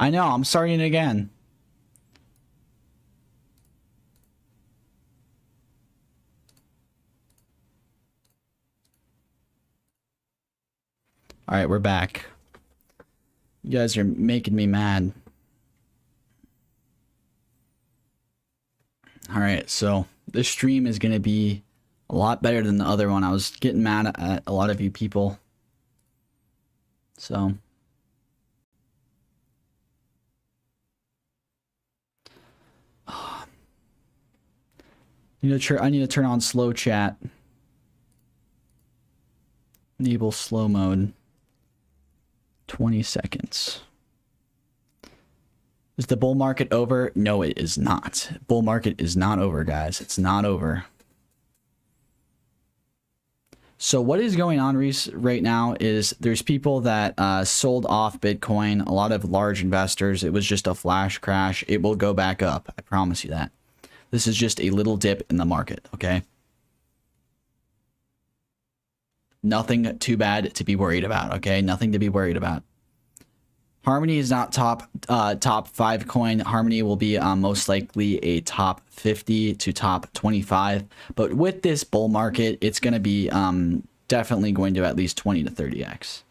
I know, I'm starting it again. All right, we're back. You guys are making me mad. All right, so this stream is going to be a lot better than the other one. I was getting mad at a lot of you people. So I need to turn on slow chat. Enable slow mode. 20 seconds. Is the bull market over? No, it is not. Bull market is not over, guys. It's not over. So what is going on right now is there's people that sold off Bitcoin. A lot of large investors. It was just a flash crash. It will go back up. I promise you that. This is just a little dip in the market, okay? Nothing too bad to be worried about, okay? Nothing to be worried about. Harmony is not top 5 coin. Harmony will be most likely a top 50 to top 25. But with this bull market, it's going to be definitely going to at least 20 to 30x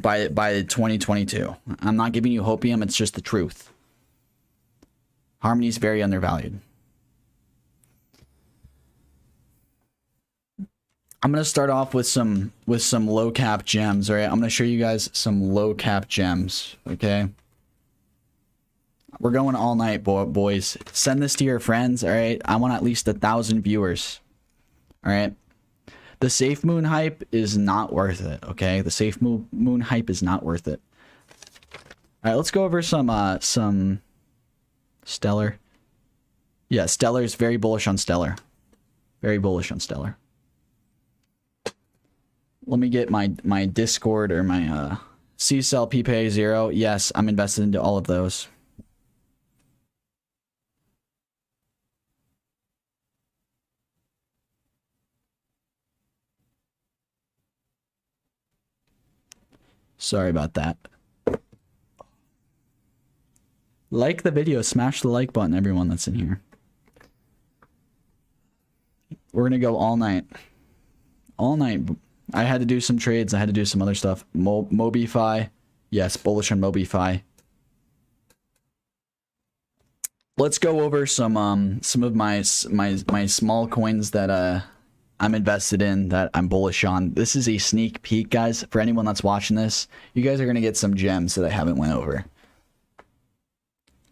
by 2022. I'm not giving you hopium. It's just the truth. Harmony is very undervalued. I'm going to start off with some low cap gems, all right? I'm going to show you guys some low cap gems, okay? We're going all night, boys. Send this to your friends, all right? I want at least 1,000 viewers, all right? The Safe Moon hype is not worth it, okay? The Safe Moon hype is not worth it. All right, let's go over some Stellar. Yeah, Stellar is very bullish on Stellar. Very bullish on Stellar. Let me get my Discord or my C-Cell PPA 0. Yes, I'm invested into all of those. Sorry about that. Like the video, smash the like button, everyone that's in here. We're gonna go all night. All night. I had to do some trades. I had to do some other stuff. MobiFi. Yes, bullish on MobiFi. Let's go over some of my small coins that I'm invested in, that I'm bullish on. This is a sneak peek, guys. For anyone that's watching this, you guys are going to get some gems that I haven't went over.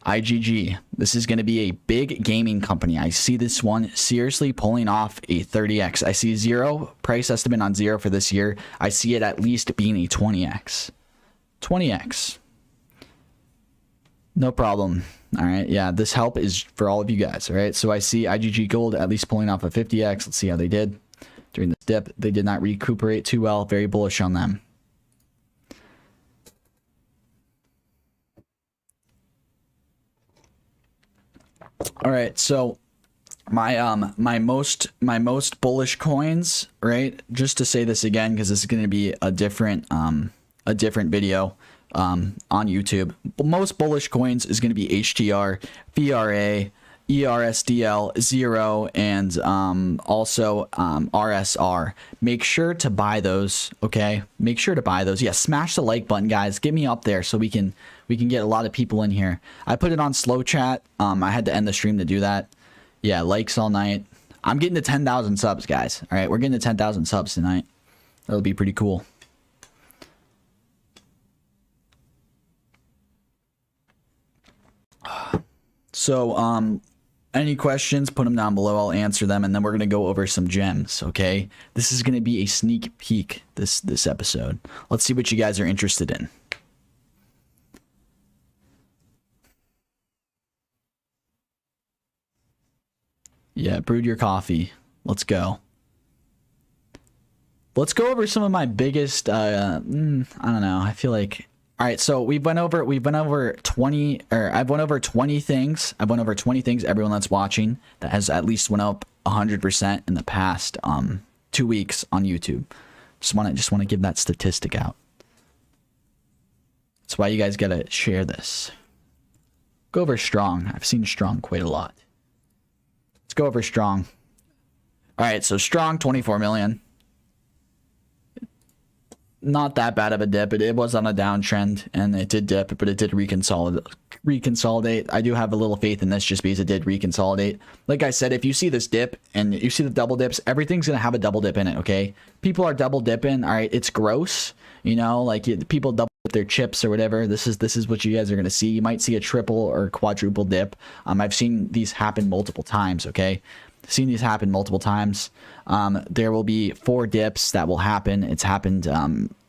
IGG. This is going to be a big gaming company. I see this one seriously pulling off a 30x. I see zero price estimate on zero for this year. I see it at least being a 20x. 20x. No problem. All right. Yeah, this help is for all of you guys. All right. So I see IGG Gold at least pulling off a 50x. Let's see how they did during this dip. They did not recuperate too well. Very bullish on them. All right, so my most bullish coins, right? Just to say this again, because this is going to be a different video on YouTube. Most bullish coins is going to be HTR, VRA, ERSDL, Zero, and also RSR. Make sure to buy those, okay? Make sure to buy those. Yeah, smash the like button, guys. Get me up there so we can get a lot of people in here. I put it on slow chat. I had to end the stream to do that. Yeah, likes all night. I'm getting to 10,000 subs, guys. All right, we're getting to 10,000 subs tonight. That'll be pretty cool. So, any questions, put them down below. I'll answer them, and then we're going to go over some gems, okay? This is going to be a sneak peek, this episode. Let's see what you guys are interested in. Yeah, brewed your coffee. Let's go. Let's go over some of my biggest, I don't know. I feel like, all right, so we've went over 20, or I've went over 20 things. I've went over 20 things, everyone that's watching, that has at least went up 100% in the past 2 weeks on YouTube. Just want to give that statistic out. That's why you guys gotta share this. Go over strong. I've seen strong quite a lot. Let's go over strong. All right, so strong 24 million. Not that bad of a dip. It was on a downtrend and it did dip, but it did reconsolidate. I do have a little faith in this just because it did reconsolidate. Like I said, if you see this dip and you see the double dips, everything's going to have a double dip in it, okay? People are double dipping. All right, it's gross. You know, like people double dip their chips or whatever. This is what you guys are going to see. You might see a triple or quadruple dip. I've seen these happen multiple times, okay? Seen these happen multiple times. There will be 4 dips that will happen. It's happened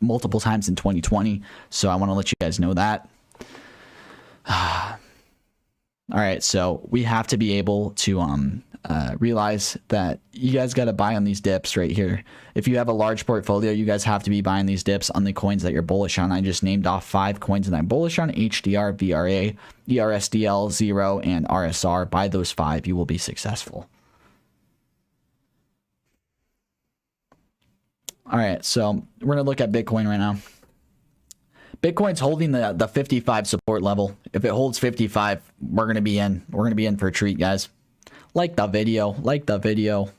multiple times in 2020, so I want to let you guys know that. All right, so we have to be able to realize that you guys got to buy on these dips right here. If you have a large portfolio, you guys have to be buying these dips on the coins that you're bullish on. I just named off 5 coins that I'm bullish on: HDR, VRA, ERSDL, Zero, and RSR. Buy those 5, you will be successful. All right, so we're going to look at Bitcoin right now. Bitcoin's holding the 55 support level. If it holds 55, we're going to be in. We're going to be in for a treat, guys. Like the video. Like the video.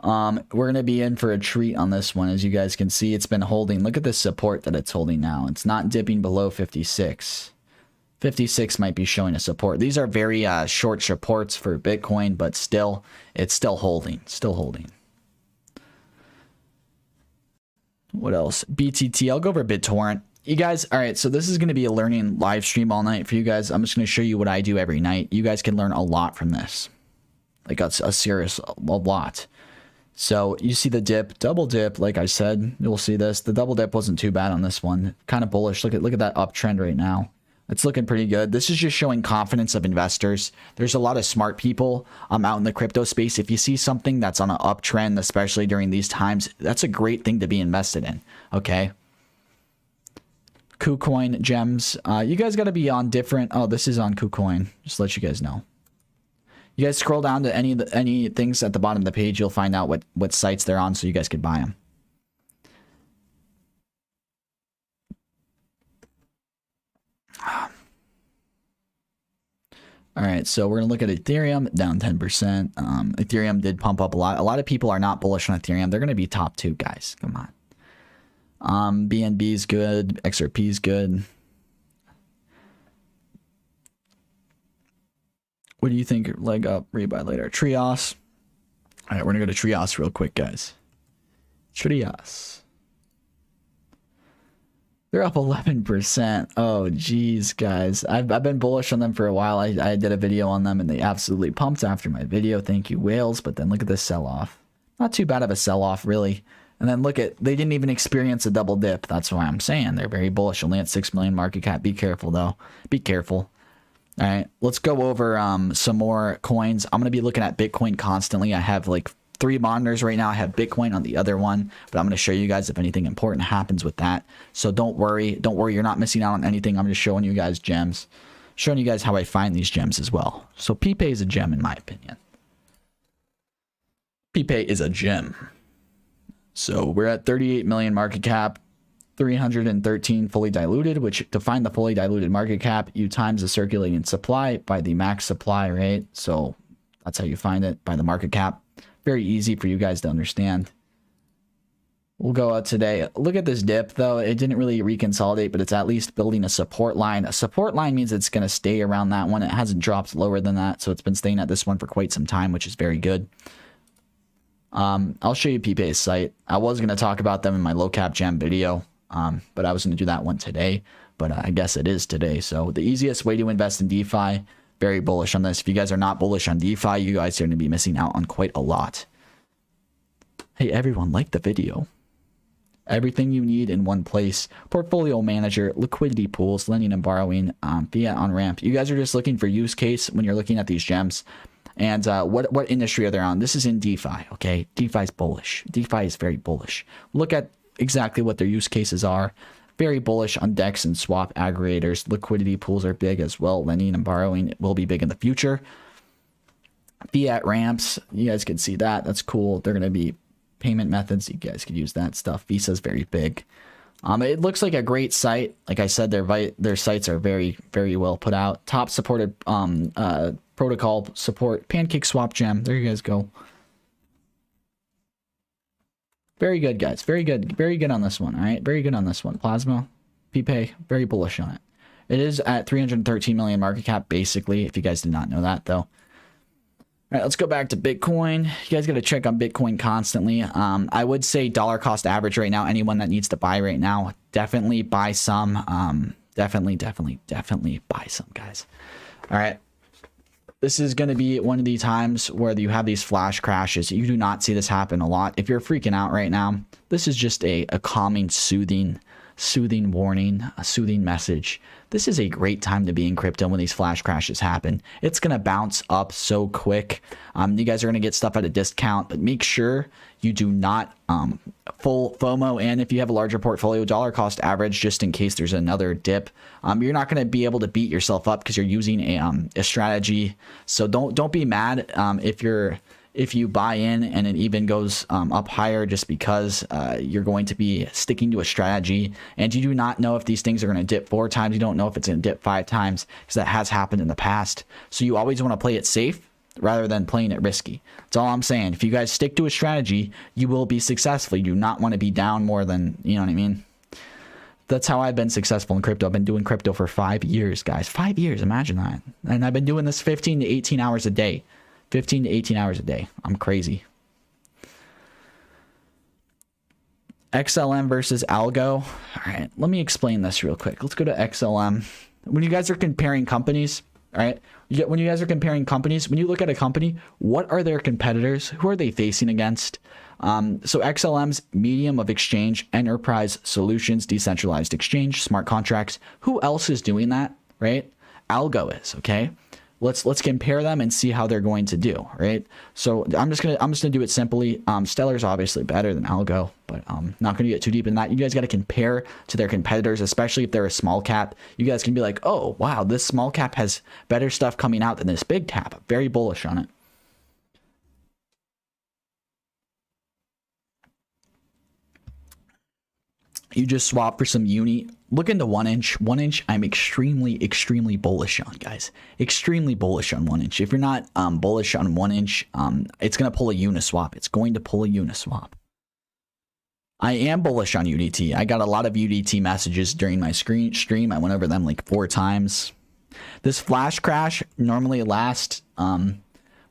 We're going to be in for a treat on this one. As you guys can see, it's been holding. Look at the support that it's holding now. It's not dipping below 56. 56 might be showing a support. These are very short supports for Bitcoin, but still, it's still holding. Still holding. What else? BTT. I'll go over BitTorrent. You guys, all right, so this is going to be a learning live stream all night for you guys. I'm just going to show you what I do every night. You guys can learn a lot from this. Like a serious, a lot. So you see the dip, double dip, like I said, you'll see this. The double dip wasn't too bad on this one. Kind of bullish. Look at that uptrend right now. It's looking pretty good. This is just showing confidence of investors. There's a lot of smart people out in the crypto space. If you see something that's on an uptrend, especially during these times, that's a great thing to be invested in. Okay. KuCoin gems. You guys got to be on different. Oh, this is on KuCoin. Just to let you guys know. You guys scroll down to any things at the bottom of the page. You'll find out what sites they're on, so you guys could buy them. All right, so we're gonna look at Ethereum, down 10%. Ethereum did pump up a lot. A lot of people are not bullish on Ethereum. They're gonna be top 2, guys. Come on. BNB is good. XRP is good. What do you think? Leg up, rebuy later. Trios. All right, we're gonna go to Trios real quick, guys. Trios. They're up 11%. Oh, geez, guys. I've been bullish on them for a while. I did a video on them, and they absolutely pumped after my video. Thank you, whales. But then look at this sell-off. Not too bad of a sell-off, really. And then look at, they didn't even experience a double dip. That's why I'm saying they're very bullish. Only at 6 million market cap. Be careful, though. Be careful. All right, let's go over some more coins. I'm going to be looking at Bitcoin constantly. I have like 3 monitors right now. I have Bitcoin on the other one, but I'm going to show you guys if anything important happens with that. So don't worry. Don't worry. You're not missing out on anything. I'm just showing you guys gems. Showing you guys how I find these gems as well. So PPay is a gem in my opinion. PPay is a gem. So we're at 38 million market cap. 313 fully diluted, which to find the fully diluted market cap, you times the circulating supply by the max supply, right? So that's how you find it, by the market cap. Very easy for you guys to understand. We'll go out today. Look at this dip, though. It didn't really reconsolidate, but it's at least building a support line. A support line means it's going to stay around that one. It hasn't dropped lower than that, so it's been staying at this one for quite some time, which is very good. I'll show you PPay's site. I was going to talk about them in my low cap gem video, but I was going to do that one today, but I guess it is today. So the easiest way to invest in DeFi, very bullish on this. If you guys are not bullish on DeFi, you guys are going to be missing out on quite a lot. Hey, everyone, like the video. Everything you need in one place. Portfolio manager, liquidity pools, lending and borrowing, fiat on ramp. You guys are just looking for use case when you're looking at these gems. And what industry are they on? This is in DeFi, okay? DeFi is bullish. DeFi is very bullish. Look at exactly what their use cases are. Very bullish on DEX and swap aggregators. Liquidity pools are big as well. Lending and borrowing will be big in the future. Fiat ramps, you guys can see that. That's cool. They're going to be payment methods. You guys could use that stuff. Visa is very big. It looks like a great site. Like I said, their sites are very, very well put out. Top supported protocol support, Pancake Swap Gem. There you guys go. Very good, guys. Very good. Very good on this one. All right. Very good on this one. Plasma, PPay, very bullish on it. It is at 313 million market cap, basically, if you guys did not know that, though. All right, let's go back to Bitcoin. You guys got to check on Bitcoin constantly. I would say dollar cost average right now. Anyone that needs to buy right now, definitely buy some. Definitely buy some, guys. All right. This is going to be one of the times where you have these flash crashes. You do not see this happen a lot. If you're freaking out right now, this is just a calming, soothing warning, a soothing message. This is a great time to be in crypto when these flash crashes happen. It's going to bounce up so quick. You guys are going to get stuff at a discount, but make sure you do not full FOMO. And if you have a larger portfolio, dollar cost average, just in case there's another dip. You're not going to be able to beat yourself up because you're using a strategy. So don't be mad if you buy in and it even goes up higher, just because you're going to be sticking to a strategy, and you do not know if these things are going to dip 4 times. You don't know if it's going to dip 5 times, because that has happened in the past. So you always want to play it safe rather than playing it risky. That's all I'm saying. If you guys stick to a strategy, you will be successful. You do not want to be down more than, you know what I mean? That's how I've been successful in crypto. I've been doing crypto for 5 years, guys. 5 years, imagine that. And I've been doing this 15 to 18 hours a day. 15 to 18 hours a day. I'm crazy. XLM versus Algo. All right, let me explain this real quick. Let's go to XLM. When you guys are comparing companies, all right, when you guys are comparing companies, when you look at a company, what are their competitors? Who are they facing against? So XLM's medium of exchange, enterprise solutions, decentralized exchange, smart contracts. Who else is doing that, right? Algo is, okay? Let's compare them and see how they're going to do, right? So I'm just gonna do it simply. Stellar's obviously better than Algo, but I'm not gonna get too deep in that. You guys got to compare to their competitors, especially if they're a small cap. You guys can be like, oh wow, this small cap has better stuff coming out than this big cap. Very bullish on it. You just swap for some uni. Look into 1 inch. 1 inch, I'm extremely bullish on, guys. Extremely bullish on 1 inch. If you're not bullish on 1 inch, it's going to pull a Uniswap. It's going to pull a Uniswap. I am bullish on UDT. I got a lot of UDT messages during my stream. I went over them like 4 times. This flash crash normally lasts. Well,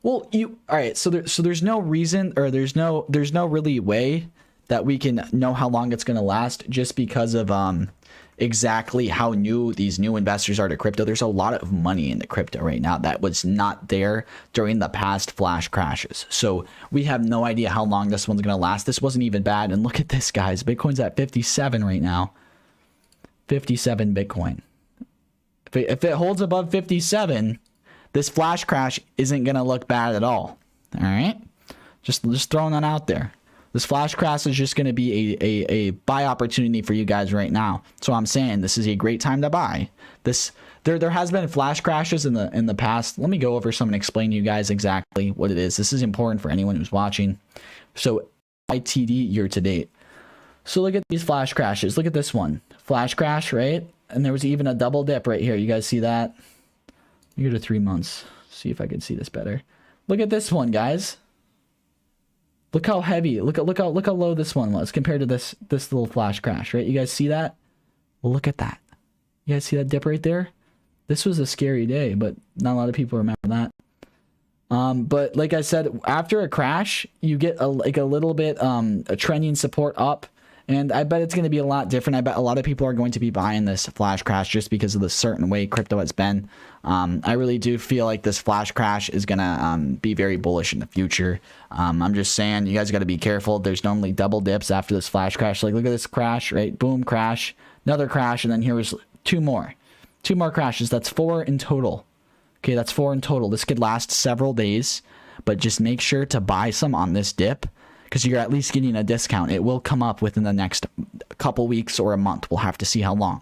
all right. So there's no reason, or there's no really way that we can know how long it's going to last, just because of exactly how new these new investors are to crypto. There's a lot of money in the crypto right now that was not there during the past flash crashes. So we have no idea how long this one's going to last. This wasn't even bad. And look at this, guys. Bitcoin's at 57 right now. 57 Bitcoin. If it holds above 57, this flash crash isn't going to look bad at all. All right? Just throwing that out there. This flash crash is just going to be a buy opportunity for you guys right now. So I'm saying this is a great time to buy. There has been flash crashes in the past. Let me go over some and explain to you guys exactly what it is. This is important for anyone who's watching. So ITD year to date. So look at these flash crashes. Look at this one. Flash crash, right? And there was even a double dip right here. You guys see that? You go to 3 months. See if I can see this better. Look at this one, guys. Look how heavy. Look how low this one was compared to this little flash crash, right? You guys see that? Well, look at that. You guys see that dip right there? This was a scary day, but not a lot of people remember that. But like I said, after a crash, you get a little bit a trending support up, and I bet it's going to be a lot different. I bet a lot of people are going to be buying this flash crash just because of the certain way crypto has been. I really do feel like this flash crash is going to be very bullish in the future. I'm just saying, you guys got to be careful. There's normally double dips after this flash crash. Like, look at this crash, right? Boom, crash, another crash, and then here was 2 more. 2 more crashes. That's 4 in total. Okay, that's 4 in total. This could last several days, but just make sure to buy some on this dip, because you're at least getting a discount. It will come up within the next couple weeks or a month. We'll have to see how long.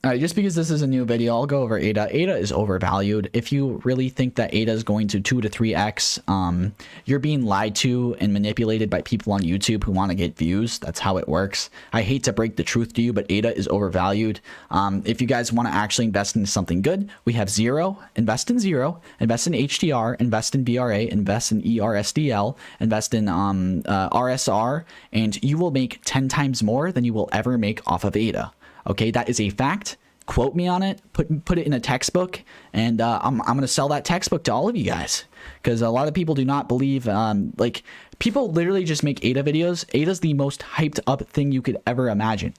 All right, just because this is a new video, I'll go over ADA. ADA is overvalued. If you really think that ADA is going to 2 to 3x, you're being lied to and manipulated by people on YouTube who want to get views. That's how it works. I hate to break the truth to you, but ADA is overvalued. If you guys want to actually invest in something good, we have Zero. Invest in Zero. Invest in HTR. Invest in BRA. Invest in ERSDL. Invest in RSR. And you will make 10 times more than you will ever make off of ADA. Okay, that is a fact. Quote me on it. Put it in a textbook, and I'm gonna sell that textbook to all of you guys, because a lot of people do not believe. Like, people literally just make ADA videos. ADA's the most hyped up thing you could ever imagine.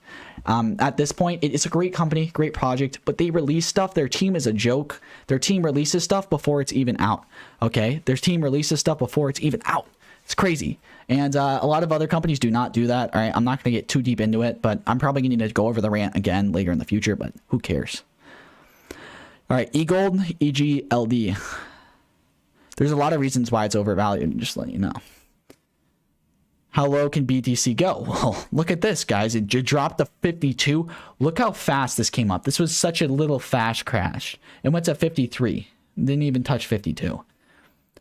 At this point, it's a great company, great project, but they release stuff. Their team is a joke. Their team releases stuff before it's even out. Okay, their team releases stuff before it's even out. It's crazy. And a lot of other companies do not do that. All right, I'm not going to get too deep into it, but I'm probably going to need to go over the rant again later in the future, but who cares? All right, eGold, EGLD. There's a lot of reasons why it's overvalued, just to let you know. How low can BTC go? Well, look at this, guys. It dropped to 52. Look how fast this came up. This was such a little fast crash. It went to 53. Didn't even touch 52.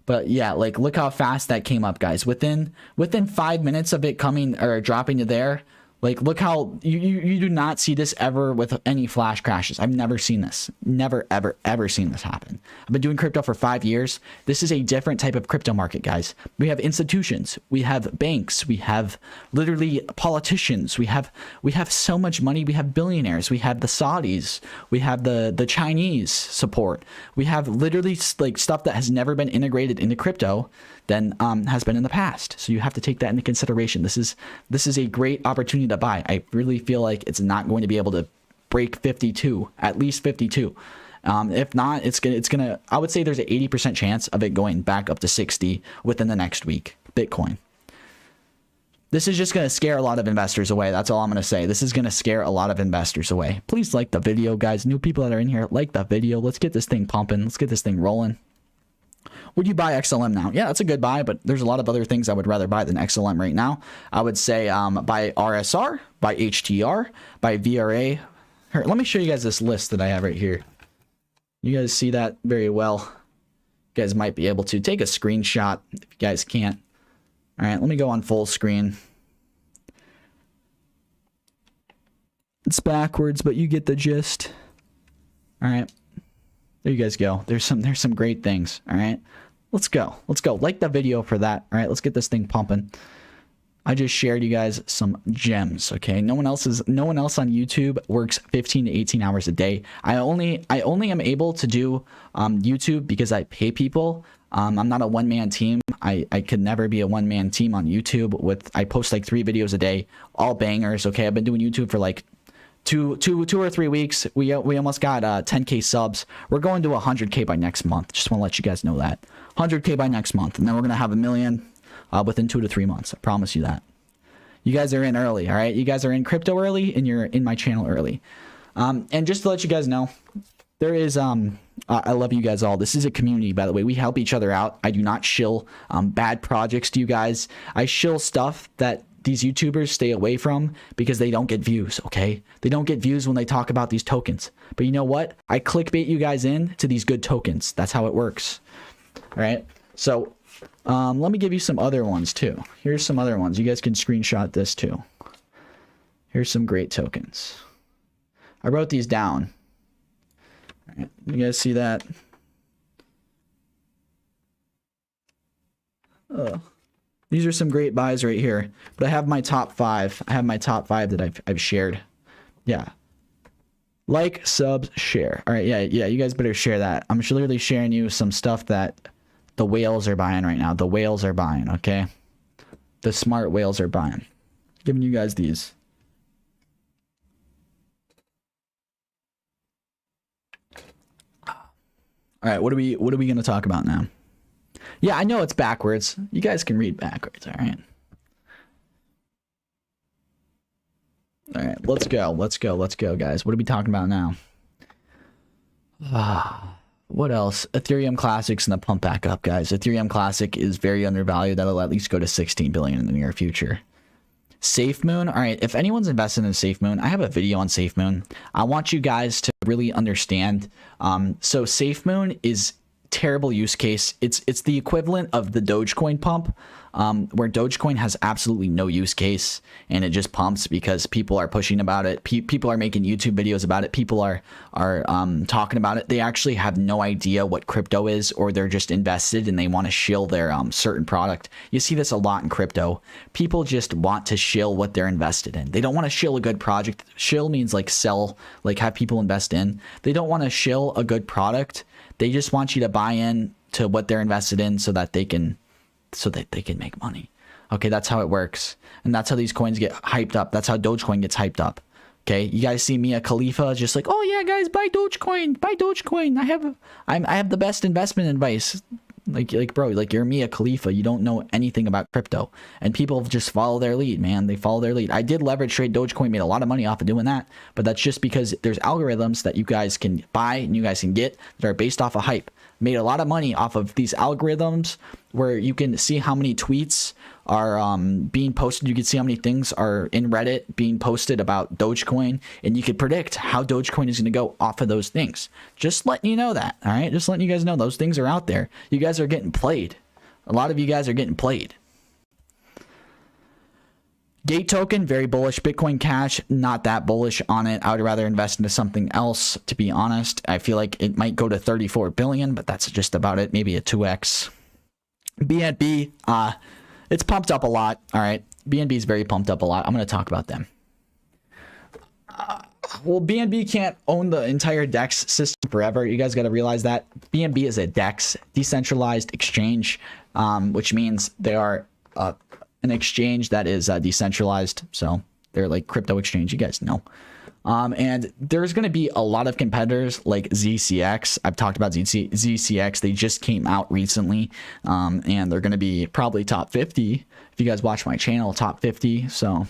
But yeah, like, look how fast that came up, guys. Within 5 minutes of it coming or dropping to there, like, look how you do not see this ever with any flash crashes. I've never seen this. Never, ever, ever seen this happen. I've been doing crypto for 5 years. This is a different type of crypto market, guys. We have institutions, we have banks, we have literally politicians, we have so much money, we have billionaires, we have the Saudis, we have the Chinese support. We have literally like stuff that has never been integrated into crypto than has been in the past. So you have to take that into consideration. This is a great opportunity to buy. I really feel like it's not going to be able to break 52, at least 52. If not, it's gonna. I would say there's an 80% chance of it going back up to 60 within the next week. Bitcoin. This is just going to scare a lot of investors away. That's all I'm going to say. This is going to scare a lot of investors away. Please like the video, guys. New people that are in here, like the video. Let's get this thing pumping. Let's get this thing rolling. Would you buy XLM now? Yeah, that's a good buy, but there's a lot of other things I would rather buy than XLM right now. I would say buy RSR, buy HTR, buy VRA. Here, let me show you guys this list that I have right here. You guys see that very well. You guys might be able to take a screenshot if you guys can't. All right, let me go on full screen. It's backwards, but you get the gist. All right. There you guys go. There's some great things. All right, let's go. Like the video for that. All right, let's get this thing pumping. I just shared you guys some gems. Okay, no one else on YouTube works 15 to 18 hours a day. I only am able to do YouTube because I pay people. I'm not a one-man team. I could never be a one-man team on YouTube. I post like 3 videos a day, all bangers. Okay, I've been doing YouTube for like two or 3 weeks. We almost got 10K subs. We're going to 100K by next month. Just want to let you guys know that 100K by next month, and then we're gonna have 1 million within 2 to 3 months. I promise you that. You guys are in early. All right, you guys are in crypto early, and you're in my channel early. And just to let you guys know, there is I love you guys all. This is a community, by the way. We help each other out. I do not shill bad projects to you guys. I shill stuff that these YouTubers stay away from because they don't get views, okay? They don't get views when they talk about these tokens. But you know what? I clickbait you guys in to these good tokens. That's how it works. All right? So let me give you some other ones too. Here's some other ones. You guys can screenshot this too. Here's some great tokens. I wrote these down. All right, you guys see that? These are some great buys right here, but I have my top 5. I have my top 5 that I've shared. Yeah. Like, subs, share. All right, yeah, you guys better share that. I'm literally sharing you some stuff that the whales are buying right now. The whales are buying, okay? The smart whales are buying. Giving you guys these. All right, what are we going to talk about now? Yeah, I know it's backwards. You guys can read backwards, all right? All right, let's go, guys. What are we talking about now? What else? Ethereum Classic's gonna pump back up, guys. Ethereum Classic is very undervalued. That'll at least go to 16 billion in the near future. SafeMoon. All right, if anyone's invested in SafeMoon, I have a video on SafeMoon. I want you guys to really understand. So SafeMoon is terrible use case. It's the equivalent of the Dogecoin pump, where Dogecoin has absolutely no use case and it just pumps because people are pushing about it. People are making YouTube videos about it. People are talking about it. They actually have no idea what crypto is, or they're just invested and they want to shill their certain product. You see this a lot in crypto. People just want to shill what they're invested in. They don't want to shill a good project. Shill means like sell, like have people invest in. They don't want to shill a good product. They just want you to buy in to what they're invested in so that they can make money. Okay, that's how it works. And that's how these coins get hyped up. That's how Dogecoin gets hyped up. Okay, you guys see Mia Khalifa just like, oh yeah, guys, buy Dogecoin, buy Dogecoin. I have the best investment advice. Like bro, like you're Mia Khalifa. You don't know anything about crypto, and people just follow their lead, man. They follow their lead. I did leverage trade Dogecoin, made a lot of money off of doing that, but that's just because there's algorithms that you guys can buy and you guys can get that are based off of hype. Made a lot of money off of these algorithms where you can see how many tweets are being posted. You can see how many things are in Reddit being posted about Dogecoin, and you can predict how Dogecoin is going to go off of those things. Just letting you know that, all right? Just letting you guys know those things are out there. You guys are getting played. A lot of you guys are getting played. Gate token, very bullish. Bitcoin Cash, not that bullish on it. I would rather invest into something else, to be honest. I feel like it might go to 34 billion, but that's just about it. Maybe a 2x. BNB, it's pumped up a lot. All right. BNB is very pumped up a lot. I'm going to talk about them. Well, BNB can't own the entire DEX system forever. You guys got to realize that. BNB is a DEX, decentralized exchange, which means they are an exchange that is decentralized. So they're like crypto exchange, you guys know. And there's going to be a lot of competitors like ZCX. I've talked about ZCX. They just came out recently, and they're going to be probably top 50. If you guys watch my channel, top 50. So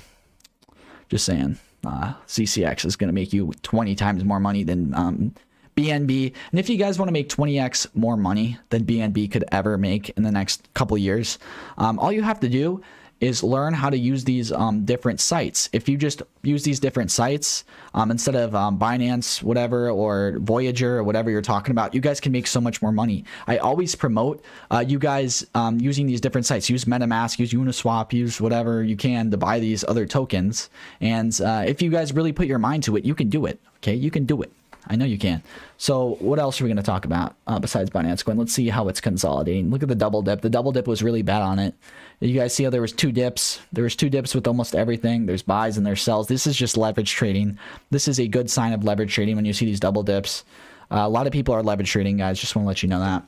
just saying, ZCX is going to make you 20 times more money than BNB. And if you guys want to make 20x more money than BNB could ever make in the next couple years, all you have to do is learn how to use these different sites. If you just use these different sites instead of Binance, whatever, or Voyager, or whatever you're talking about, you guys can make so much more money. I always promote you guys using these different sites. Use MetaMask, use Uniswap, use whatever you can to buy these other tokens. And if you guys really put your mind to it, you can do it. Okay, you can do it. I know you can. So what else are we going to talk about besides Binance Coin? Let's see how it's consolidating. Look at the double dip. The double dip was really bad on it. You guys see how there was two dips? There was two dips with almost everything. There's buys and there's sells. This is just leverage trading. This is a good sign of leverage trading when you see these double dips. A lot of people are leverage trading, guys. Just want to let you know that.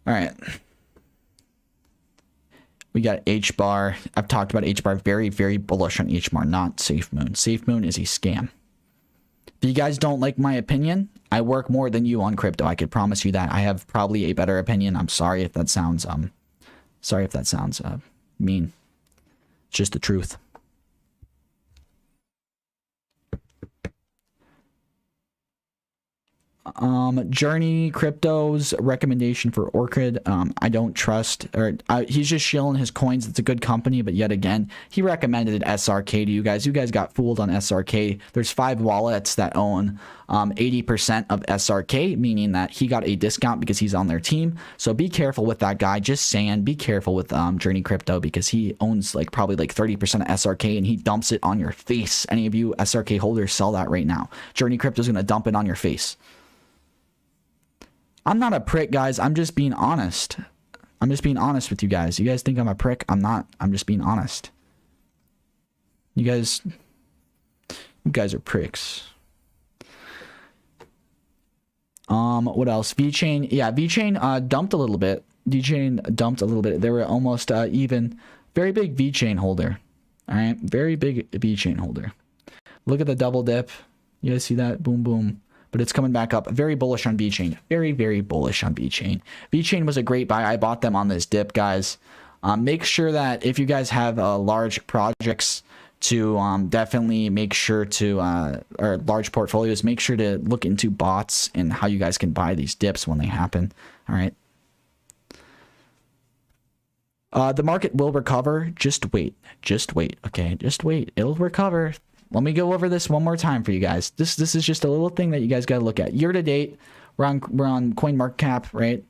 All right. We got H-bar. I've talked about H-bar. Very, very bullish on H-bar, not SafeMoon. SafeMoon is a scam. If you guys don't like my opinion, I work more than you on crypto. I could promise you that. I have probably a better opinion. I'm sorry if that sounds mean. It's just the truth. Jrny Crypto's recommendation for Orchid, I don't trust, or he's just shilling his coins. It's a good company, but yet again, he recommended SRK to you guys. You guys got fooled on SRK. There's 5 wallets that own 80% of SRK, meaning that he got a discount because he's on their team. So be careful with that guy. Just saying, be careful with Jrny Crypto, because he owns like probably like 30% of SRK and he dumps it on your face. Any of you SRK holders, sell that right now. Jrny Crypto's gonna dump it on your face. I'm not a prick, guys. I'm just being honest. I'm just being honest with you guys. You guys think I'm a prick? I'm not. I'm just being honest. You guys are pricks. What else? VeChain. Yeah, VeChain dumped a little bit. VeChain dumped a little bit. They were almost even. Very big VeChain holder. All right, very big VeChain holder. Look at the double dip. You guys see that? Boom, boom. But it's coming back up. Very bullish on VeChain. Very, very bullish on VeChain. VeChain was a great buy. I bought them on this dip, guys. Make sure that if you guys have large projects to definitely make sure to, or large portfolios, make sure to look into bots and how you guys can buy these dips when they happen. All right. The market will recover. Just wait. Just wait. Okay, just wait. It'll recover. Let me go over this one more time for you guys. This is just a little thing that you guys got to look at. Year to date, we're on CoinMarketCap, right?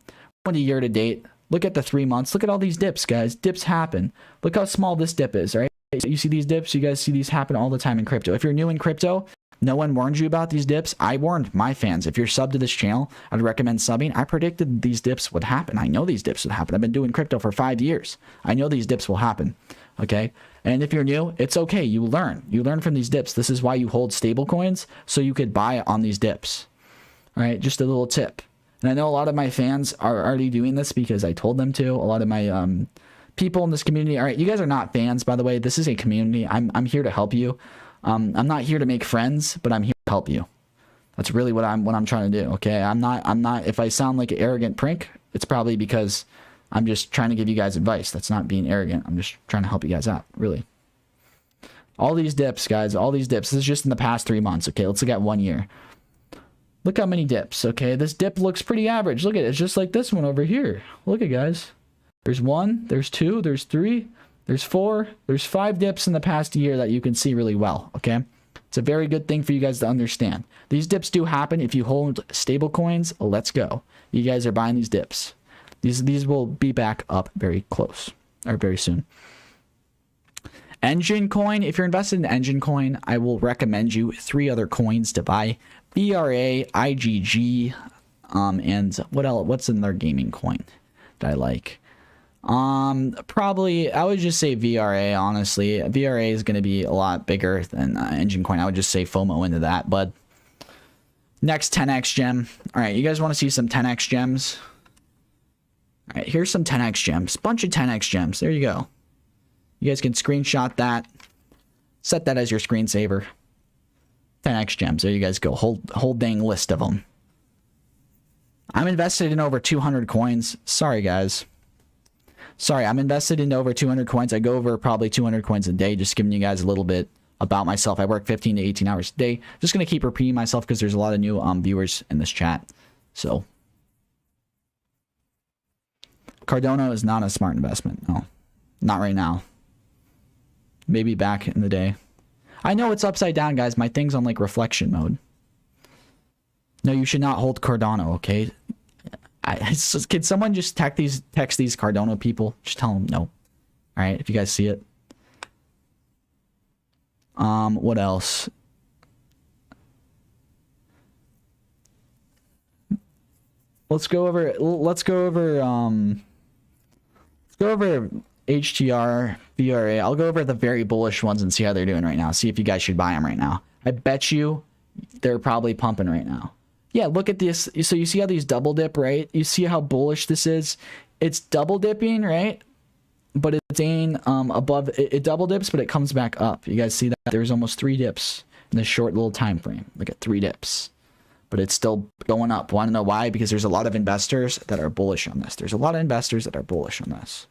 We're on the year to date. Look at the 3 months. Look at all these dips, guys. Dips happen. Look how small this dip is, right? So you see these dips. You guys see these happen all the time in crypto. If you're new in crypto, no one warned you about these dips. I warned my fans. If you're subbed to this channel, I'd recommend subbing. I predicted these dips would happen. I know these dips would happen. I've been doing crypto for 5 years. I know these dips will happen. Okay? And if you're new, it's okay. You learn. You learn from these dips. This is why you hold stable coins, so you could buy on these dips. All right? Just a little tip. And I know a lot of my fans are already doing this because I told them to. A lot of my people in this community. All right, you guys are not fans, by the way. This is a community. I'm here to help you. I'm not here to make friends, but I'm here to help you. That's really what I'm trying to do. Okay, I'm not. If I sound like an arrogant prank, it's probably because I'm just trying to give you guys advice. That's not being arrogant. I'm just trying to help you guys out. Really. All these dips, guys. All these dips. This is just in the past 3 months. Okay, let's look at 1 year. Look how many dips. Okay, this dip looks pretty average. Look at it. It's just like this one over here. Look at, guys. There's 1, there's 2, there's 3, there's 4, there's 5 dips in the past year that you can see really well, okay? It's a very good thing for you guys to understand. These dips do happen if you hold stable coins. Let's go. You guys are buying these dips. These will be back up very close, or very soon. Engine coin. If you're invested in engine coin, I will recommend you 3 other coins to buy. BRA, IGG, and what else? What's in their gaming coin that I like? Probably I would just say VRA. Honestly, VRA is going to be a lot bigger than engine coin. I would just say FOMO into that. But next, 10x gem. All right, you guys want to see some 10x gems? All right, here's some 10x gems. Bunch of 10x gems. There you go. You guys can screenshot that. Set that as your screensaver. 10x gems. There you guys go. Whole dang list of them. I'm invested in over 200 coins. Sorry, guys. Sorry, I'm invested in over 200 coins. I go over probably 200 coins a day, just giving you guys a little bit about myself. I work 15 to 18 hours a day. Just going to keep repeating myself because there's a lot of new viewers in this chat. So, Cardano is not a smart investment. No, not right now. Maybe back in the day. I know it's upside down, guys. My thing's on like reflection mode. No, you should not hold Cardano, okay? Can someone just text these Cardano people? Just tell them no. All right, if you guys see it. What else? Let's go over HTR, VRA. I'll go over the very bullish ones and see how they're doing right now. See if you guys should buy them right now. I bet you they're probably pumping right now. Yeah, look at this. So you see how these double dip, right? You see how bullish this is? It's double dipping, right? But it's staying above. It double dips, but it comes back up. You guys see that? There's almost 3 dips in this short little time frame. Look at 3 dips. But it's still going up. Want to know why? Because there's a lot of investors that are bullish on this. There's a lot of investors that are bullish on this.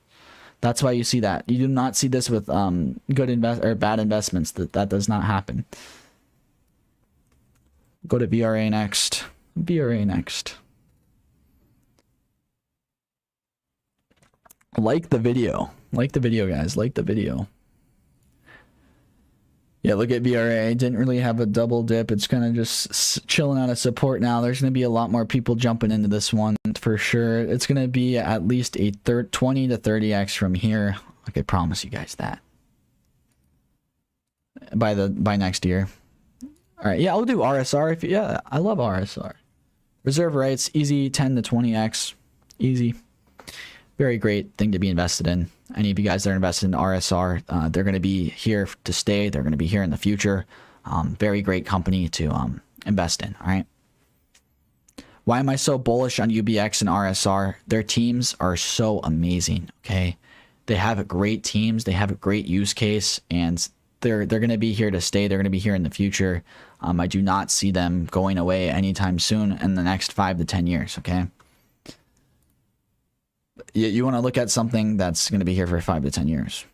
That's why you see that. You do not see this with bad investments. That does not happen. Go to VRA next. VRA next. Like the video. Like the video, guys. Like the video. Yeah, look at VRA. Didn't really have a double dip. It's kind of just chilling out of support now. There's going to be a lot more people jumping into this one for sure. It's going to be at least a 20 to 30x from here. I can promise you guys that. By next year. All right, yeah, I'll do RSR. Yeah, I love RSR. Reserve rights, easy, 10 to 20x, easy. Very great thing to be invested in. Any of you guys that are invested in RSR, they're going to be here to stay. They're going to be here in the future. Very great company to invest in. All right. Why am I so bullish on UBX and RSR? Their teams are so amazing. Okay, they have great teams. They have a great use case, and they're going to be here to stay. They're going to be here in the future. I do not see them going away anytime soon in the next 5 to 10 years. Okay. You want to look at something that's going to be here for 5 to 10 years.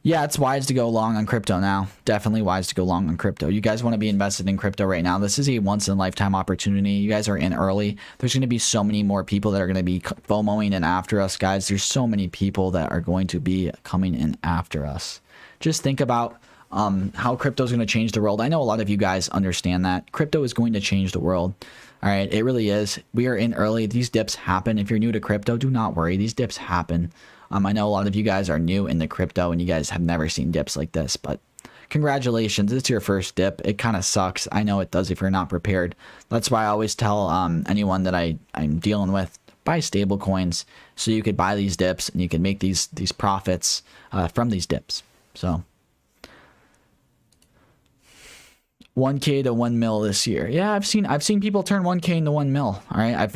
Yeah, it's wise to go long on crypto now. Definitely wise to go long on crypto. You guys want to be invested in crypto right now. This is a once in a lifetime opportunity. You guys are in early. There's going to be so many more people that are going to be FOMOing in after us, guys. There's so many people that are going to be coming in after us. Just think about how crypto is going to change the world. I know a lot of you guys understand that. Crypto is going to change the world. All right, it really is. We are in early. These dips happen. If you're new to crypto, do not worry. These dips happen. I know a lot of you guys are new into crypto and you guys have never seen dips like this, but congratulations. It's your first dip. It kind of sucks. I know it does if you're not prepared. That's why I always tell anyone that I'm dealing with, buy stable coins so you could buy these dips and you can make these profits from these dips. So 1K to 1 mil this year. Yeah, I've seen people turn 1K into 1 mil. All right,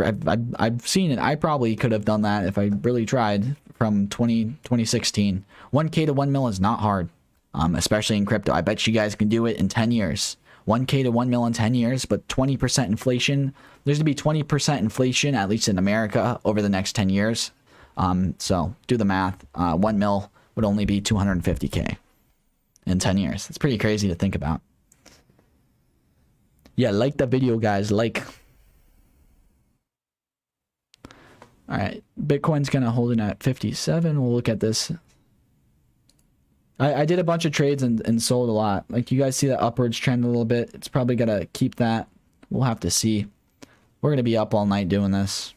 I've seen it. I probably could have done that if I really tried. From 2016, 1K to 1 mil is not hard, especially in crypto. I bet you guys can do it in 10 years. 1K to 1 mil in 10 years, but 20% inflation. There's going to be 20% inflation, at least in America, over the next 10 years. So do the math. 1 mil would only be 250K in 10 years. It's pretty crazy to think about. Yeah, like the video, guys. Like. All right, Bitcoin's kind of holding at 57. We'll look at this. I did a bunch of trades and sold a lot. Like, you guys see that upwards trend a little bit. It's probably going to keep that. We'll have to see. We're going to be up all night doing this.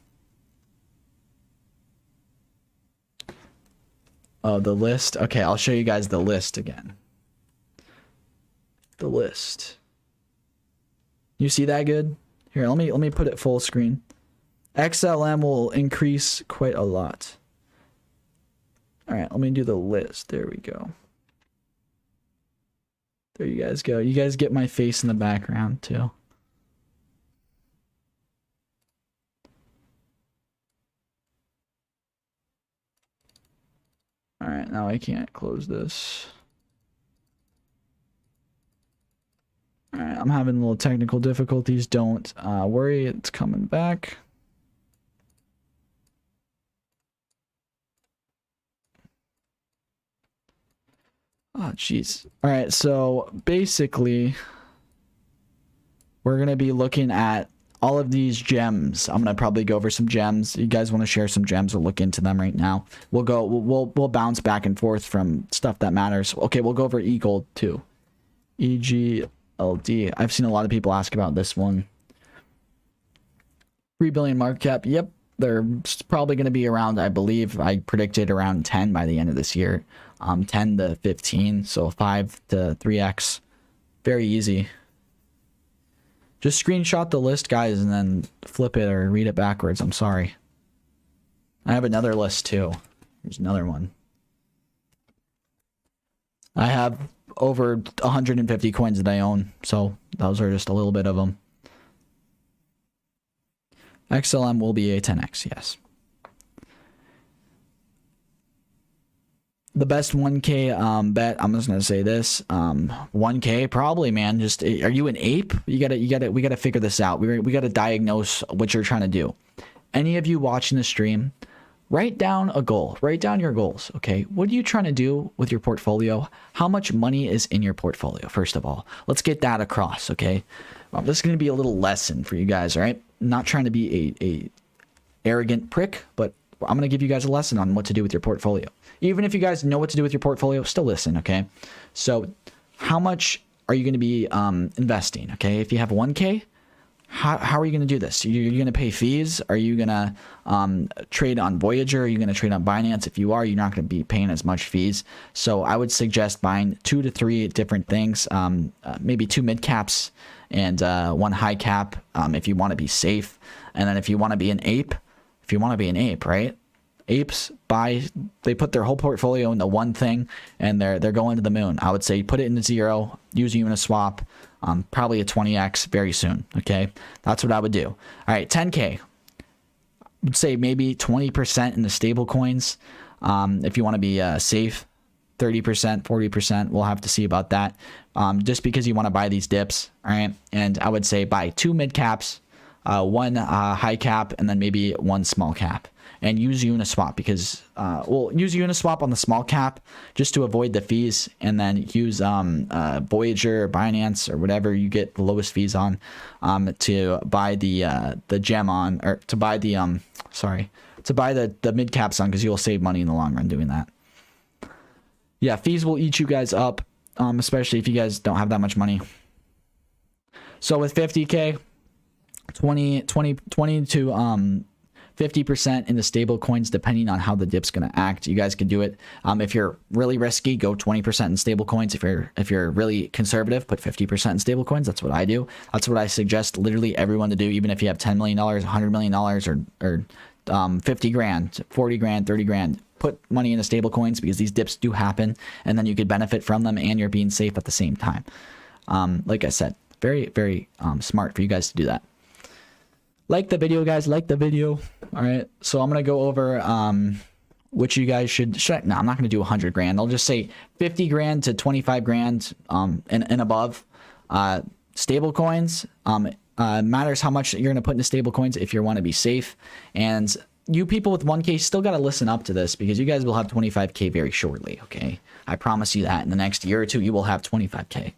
Oh, the list. Okay, I'll show you guys the list again. The list. You see that good? Here, let me put it full screen. XLM will increase quite a lot. All right, let me do the list. There we go. There you guys go. You guys get my face in the background too. All right, now I can't close this. All right, I'm having a little technical difficulties. Don't worry, it's coming back. Oh, jeez. All right, so basically, we're going to be looking at all of these gems. I'm going to probably go over some gems. You guys want to share some gems? We'll look into them right now. We'll bounce back and forth from stuff that matters. Okay, we'll go over eGold too. EGLD. I've seen a lot of people ask about this one. 3 billion market cap. Yep. They're probably going to be around, I believe, I predicted around 10 by the end of this year. 10 to 15, so 5 to 3x. Very easy. Just screenshot the list, guys, and then flip it or read it backwards. I'm sorry. I have another list, too. Here's another one. I have over 150 coins that I own, so those are just a little bit of them. XLM will be a 10x, yes. The best 1K bet, I'm just gonna say this, 1K probably, man. Just, are you an ape? We gotta figure this out. We gotta diagnose what you're trying to do. Any of you watching the stream, write down a goal. Write down your goals. Okay, what are you trying to do with your portfolio? How much money is in your portfolio? First of all, let's get that across. Okay, this is gonna be a little lesson for you guys. All right, I'm not trying to be a arrogant prick, but I'm gonna give you guys a lesson on what to do with your portfolio. Even if you guys know what to do with your portfolio, still listen, okay? So how much are you going to be investing, okay? If you have 1K, how are you going to do this? You're going to pay fees? Are you going to trade on Voyager? Are you going to trade on Binance? If you are, you're not going to be paying as much fees. So I would suggest buying 2 to 3 different things, maybe 2 mid caps and 1 high cap if you want to be safe. And then if you want to be an ape, right? Apes they put their whole portfolio into one thing and they're going to the moon. I would say put it into 0, use Uniswap, probably a 20x very soon. Okay, that's what I would do. All right, 10K. I'd say maybe 20% in the stable coins. If you want to be safe, 30%, 40%. We'll have to see about that. Just because you want to buy these dips. All right, and I would say buy 2 mid caps, 1 high cap, and then maybe 1 small cap. and use Uniswap because well, use Uniswap on the small cap just to avoid the fees, and then use Voyager or Binance or whatever you get the lowest fees on to buy the gem on, or to buy the to buy the mid caps on, because you'll save money in the long run doing that. Yeah, fees will eat you guys up, especially if you guys don't have that much money. So with 50K, 20 to 50% in the stable coins, depending on how the dip's going to act. You guys can do it. If you're really risky, go 20% in stable coins. If you're really conservative, put 50% in stable coins. That's what I do. That's what I suggest literally everyone to do, even if you have $10 million, $100 million, or 50 grand, 40 grand, 30 grand. Put money in the stable coins, because these dips do happen, and then you could benefit from them, and you're being safe at the same time. Like I said, very, very smart for you guys to do that. Like the video, guys. Like the video. All right. So I'm gonna go over which you guys should. No, I'm not gonna do 100 grand. I'll just say 50 grand to 25 grand and above. Stable coins. Matters how much you're gonna put into stable coins if you want to be safe. And you people with 1K still gotta listen up to this, because you guys will have 25K very shortly. Okay, I promise you that in the next year or two you will have 25K.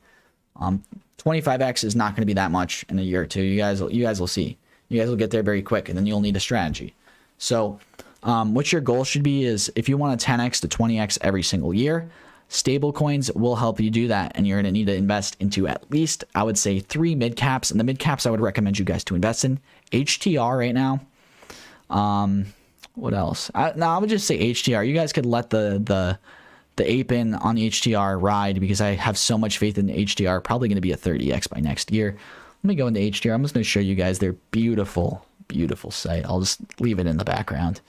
25x is not going to be that much in a year or two. You guys will see. You guys will get there very quick, and then you'll need a strategy. So what your goal should be is, if you want to 10x to 20x every single year, stable coins will help you do that, and you're going to need to invest into at least, I would say, 3 mid caps. And the mid caps I would recommend you guys to invest in HTR right now. What else? I would just say HTR. You guys could let the ape in on the HTR ride, because I have so much faith in the HTR. Probably going to be a 30x by next year. Let me go into HTR. I'm just going to show you guys their beautiful, beautiful site. I'll just leave it in the background.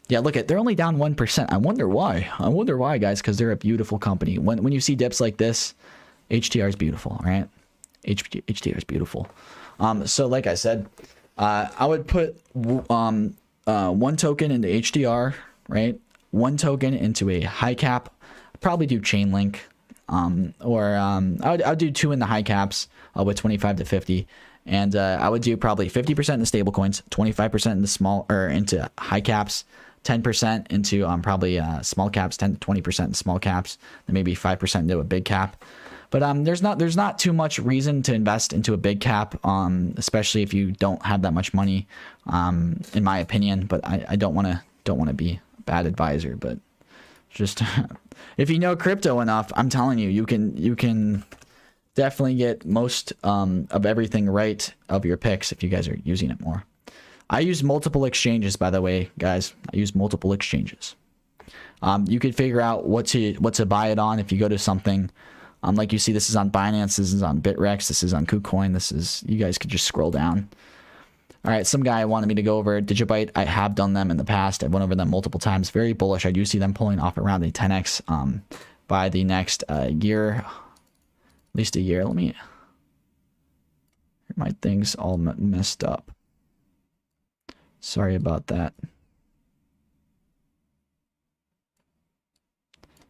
Yeah, look at, they're only down 1%. I wonder why. I wonder why, guys, because they're a beautiful company. When you see dips like this, HTR is beautiful, right? HTR is beautiful. So like I said, I would put one token into HTR, right? One token into a high cap. I'd probably do Chainlink. I would do 2 in the high caps with 25 to 50, and I would do probably 50% in the stable coins, 25% in the small, or into high caps, 10% into probably small caps, 10 to 20% in small caps, and maybe 5% into a big cap. But there's not too much reason to invest into a big cap, especially if you don't have that much money, in my opinion. But I don't want to be a bad advisor, but just if you know crypto enough, I'm telling you, you can definitely get most of everything right of your picks if you guys are using it more. I use multiple exchanges, by the way, guys. I use multiple exchanges. You could figure out what to buy it on if you go to something. Like you see, this is on Binance, this is on Bitrex, this is on KuCoin, this is, you guys could just scroll down. All right, some guy wanted me to go over Digibyte. I have done them in the past. I went over them multiple times. Very bullish. I do see them pulling off around a 10x by the next year, at least a year. Let me, my thing's all messed up. Sorry about that.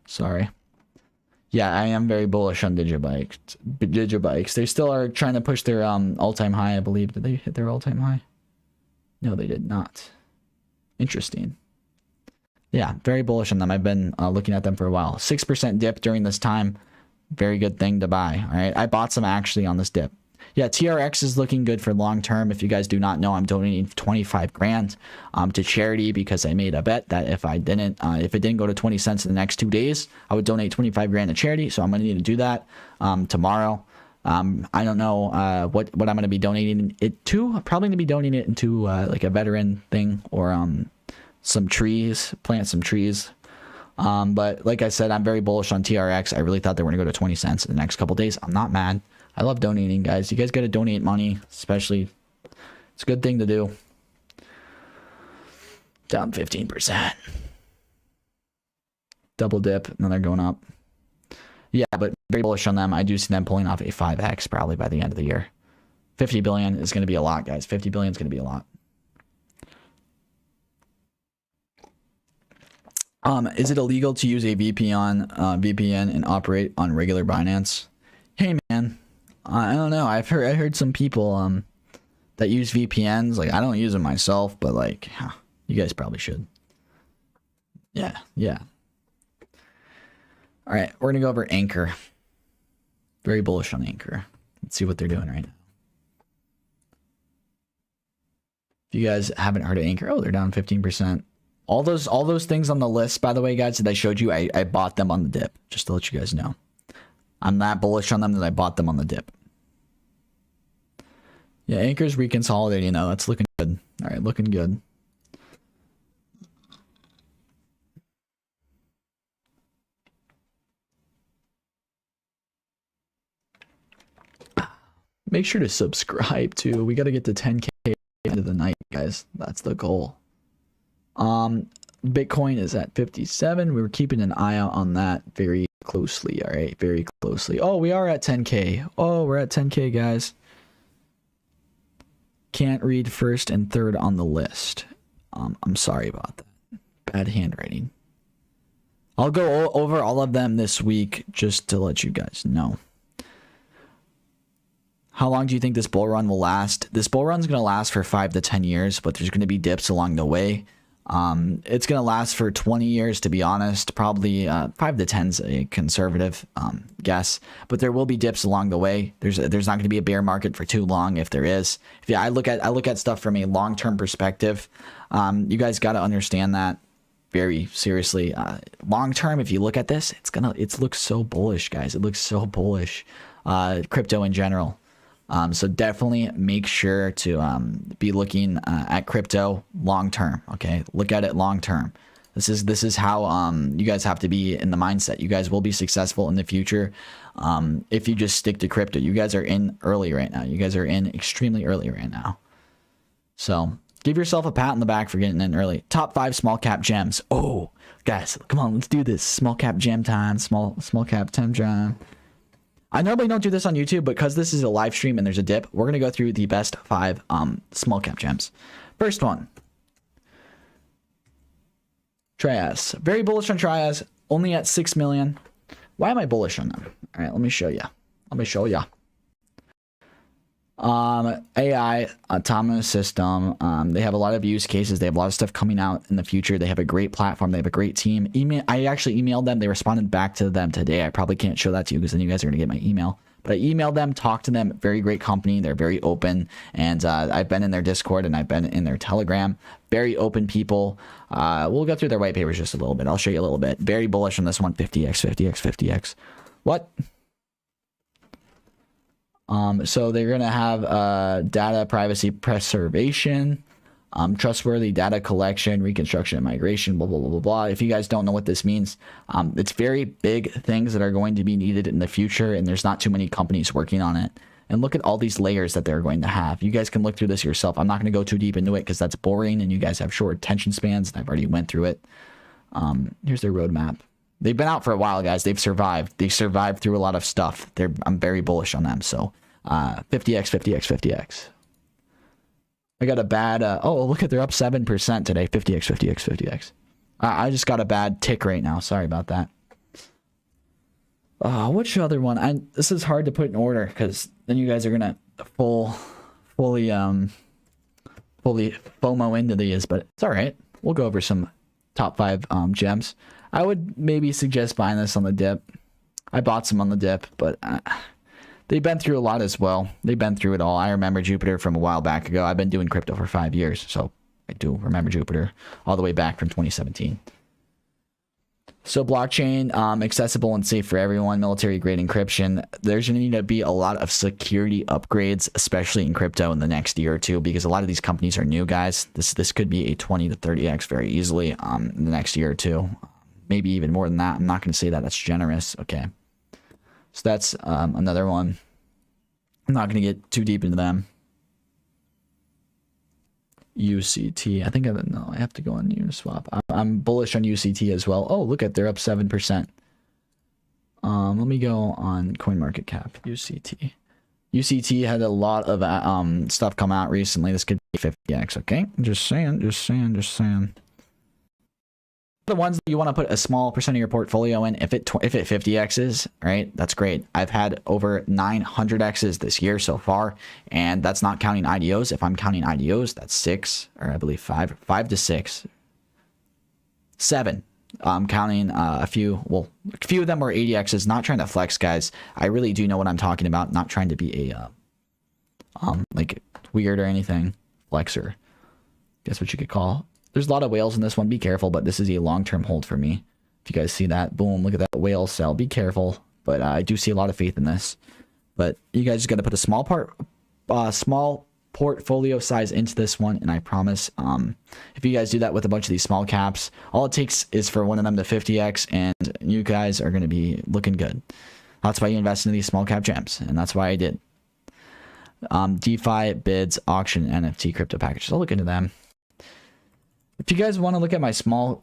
Sorry. Yeah, I am very bullish on Digibikes. They still are trying to push their all-time high, I believe. Did they hit their all-time high? No, they did not. Interesting. Yeah, very bullish on them. I've been looking at them for a while. 6% dip during this time. Very good thing to buy. All right, I bought some actually on this dip. Yeah, TRX is looking good for long term. If you guys do not know, I'm donating 25 grand to charity, because I made a bet that if it didn't go to 20 cents in the next 2 days, I would donate 25 grand to charity. So I'm going to need to do that tomorrow. I don't know what I'm going to be donating it to. I'm probably going to be donating it into like a veteran thing, or some trees, plant some trees. But like I said, I'm very bullish on TRX. I really thought they were going to go to 20 cents in the next couple days. I'm not mad. I love donating, guys. You guys got to donate money, especially. It's a good thing to do. Down 15%. Double dip, and then they're going up. Yeah, but very bullish on them. I do see them pulling off a 5x probably by the end of the year. 50 billion is going to be a lot, guys. 50 billion is going to be a lot. Is it illegal to use a VPN and operate on regular Binance? Hey, man. I don't know. I heard some people that use VPNs. Like, I don't use them myself, but like, You guys probably should. Yeah, yeah. All right, we're gonna go over Anchor. Very bullish on Anchor. Let's see what they're doing right now. If you guys haven't heard of Anchor, oh, they're down 15%. All those things on the list, by the way, guys, that I showed you, I bought them on the dip, just to let you guys know. I'm that bullish on them that I bought them on the dip. Yeah, Anchor's reconsolidating though. That's looking good. All right, looking good. Make sure to subscribe too. We got to get to 10K end of the night, guys. That's the goal. Bitcoin is at 57. We were keeping an eye out on that very closely. All right, very closely. Oh, we are at 10K. Oh, we're at 10K, guys. Can't read first and third on the list. I'm sorry about that. Bad handwriting. I'll go over all of them this week just to let you guys know. How long do you think this bull run will last? This bull run is going to last for 5 to 10 years, but there's going to be dips along the way. It's going to last for 20 years, to be honest. Probably 5 to 10 is a conservative guess, but there will be dips along the way. There's not going to be a bear market for too long. If there is, I look at stuff from a long-term perspective. You guys got to understand that very seriously. Long-term, if you look at this, it looks so bullish, guys. It looks so bullish. Crypto in general. So definitely make sure to be looking at crypto long term. Okay, look at it long term. This is how you guys have to be in the mindset. You guys will be successful in the future if you just stick to crypto. You guys are in early right now. You guys are in extremely early right now. So give yourself a pat on the back for getting in early. Top 5 small cap gems. Oh, guys, come on, let's do this. Small cap gem time. Small cap gem time. I normally don't do this on YouTube, but because this is a live stream and there's a dip, we're going to go through the best 5 small cap gems. First one. Trias. Very bullish on Trias. Only at 6 million. Why am I bullish on them? All right, let me show you. AI, autonomous system. They have a lot of use cases. They have a lot of stuff coming out in the future. They have a great platform. They have a great team. I actually emailed them. They responded back to them today. I probably can't show that to you because then you guys are going to get my email. But I emailed them, talked to them. Very great company. They're very open. And I've been in their Discord and I've been in their Telegram. Very open people. We'll go through their white papers just a little bit. I'll show you a little bit. Very bullish on this one. 50x, 50x, 50x. What? So they're going to have data privacy preservation, trustworthy data collection, reconstruction and migration, blah, blah, blah, blah, blah. If you guys don't know what this means, it's very big things that are going to be needed in the future, and there's not too many companies working on it. And look at all these layers that they're going to have. You guys can look through this yourself. I'm not going to go too deep into it because that's boring, and you guys have short attention spans, and I've already went through it. Here's their roadmap. They've been out for a while, guys. They've survived. They survived through a lot of stuff. I'm very bullish on them. So 50x, 50x, 50x. I got a bad, oh, look at, they're up 7% today. 50x, 50x, 50x. I just got a bad tick right now. Sorry about that. Which other one? This is hard to put in order because then you guys are going to fully FOMO into these, but it's all right. We'll go over some top 5 gems. I would maybe suggest buying this on the dip. I bought some on the dip, but they've been through a lot as well. They've been through it all. I remember Jupiter from a while back ago. I've been doing crypto for 5 years, so I do remember Jupiter all the way back from 2017. So blockchain, accessible and safe for everyone, military-grade encryption. There's going to need to be a lot of security upgrades, especially in crypto in the next year or two, because a lot of these companies are new, guys. This could be a 20 to 30x very easily in the next year or two. Maybe even more than that. I'm not going to say that. That's generous. Okay. So that's another one. I'm not going to get too deep into them. UCT. I think I have to go on Uniswap. I'm bullish on UCT as well. Oh, look at, they're up 7%. Let me go on CoinMarketCap. UCT. UCT had a lot of stuff come out recently. This could be 50x. Okay, just saying. the ones that you want to put a small percent of your portfolio in. If it 50x's, right, that's great. I've had over 900x's this year so far, and that's not counting IDOs. If I'm counting IDOs, that's 6, or I believe 5 to 6, 7. I'm counting a few. Well, a few of them were 80x's. Not trying to flex, guys. I really do know what I'm talking about. Not trying to be a like weird or anything. Flexer, guess what you could call. There's a lot of whales in this one. Be careful, but this is a long-term hold for me. If you guys see that, boom, look at that whale sell. Be careful, but I do see a lot of faith in this. But you guys got to put a small portfolio size into this one, and I promise, if you guys do that with a bunch of these small caps, all it takes is for one of them to 50x, and you guys are going to be looking good. That's why you invest in these small cap gems, and that's why I did. DeFi, bids, auction, NFT crypto packages. I'll look into them. If you guys want to look at my small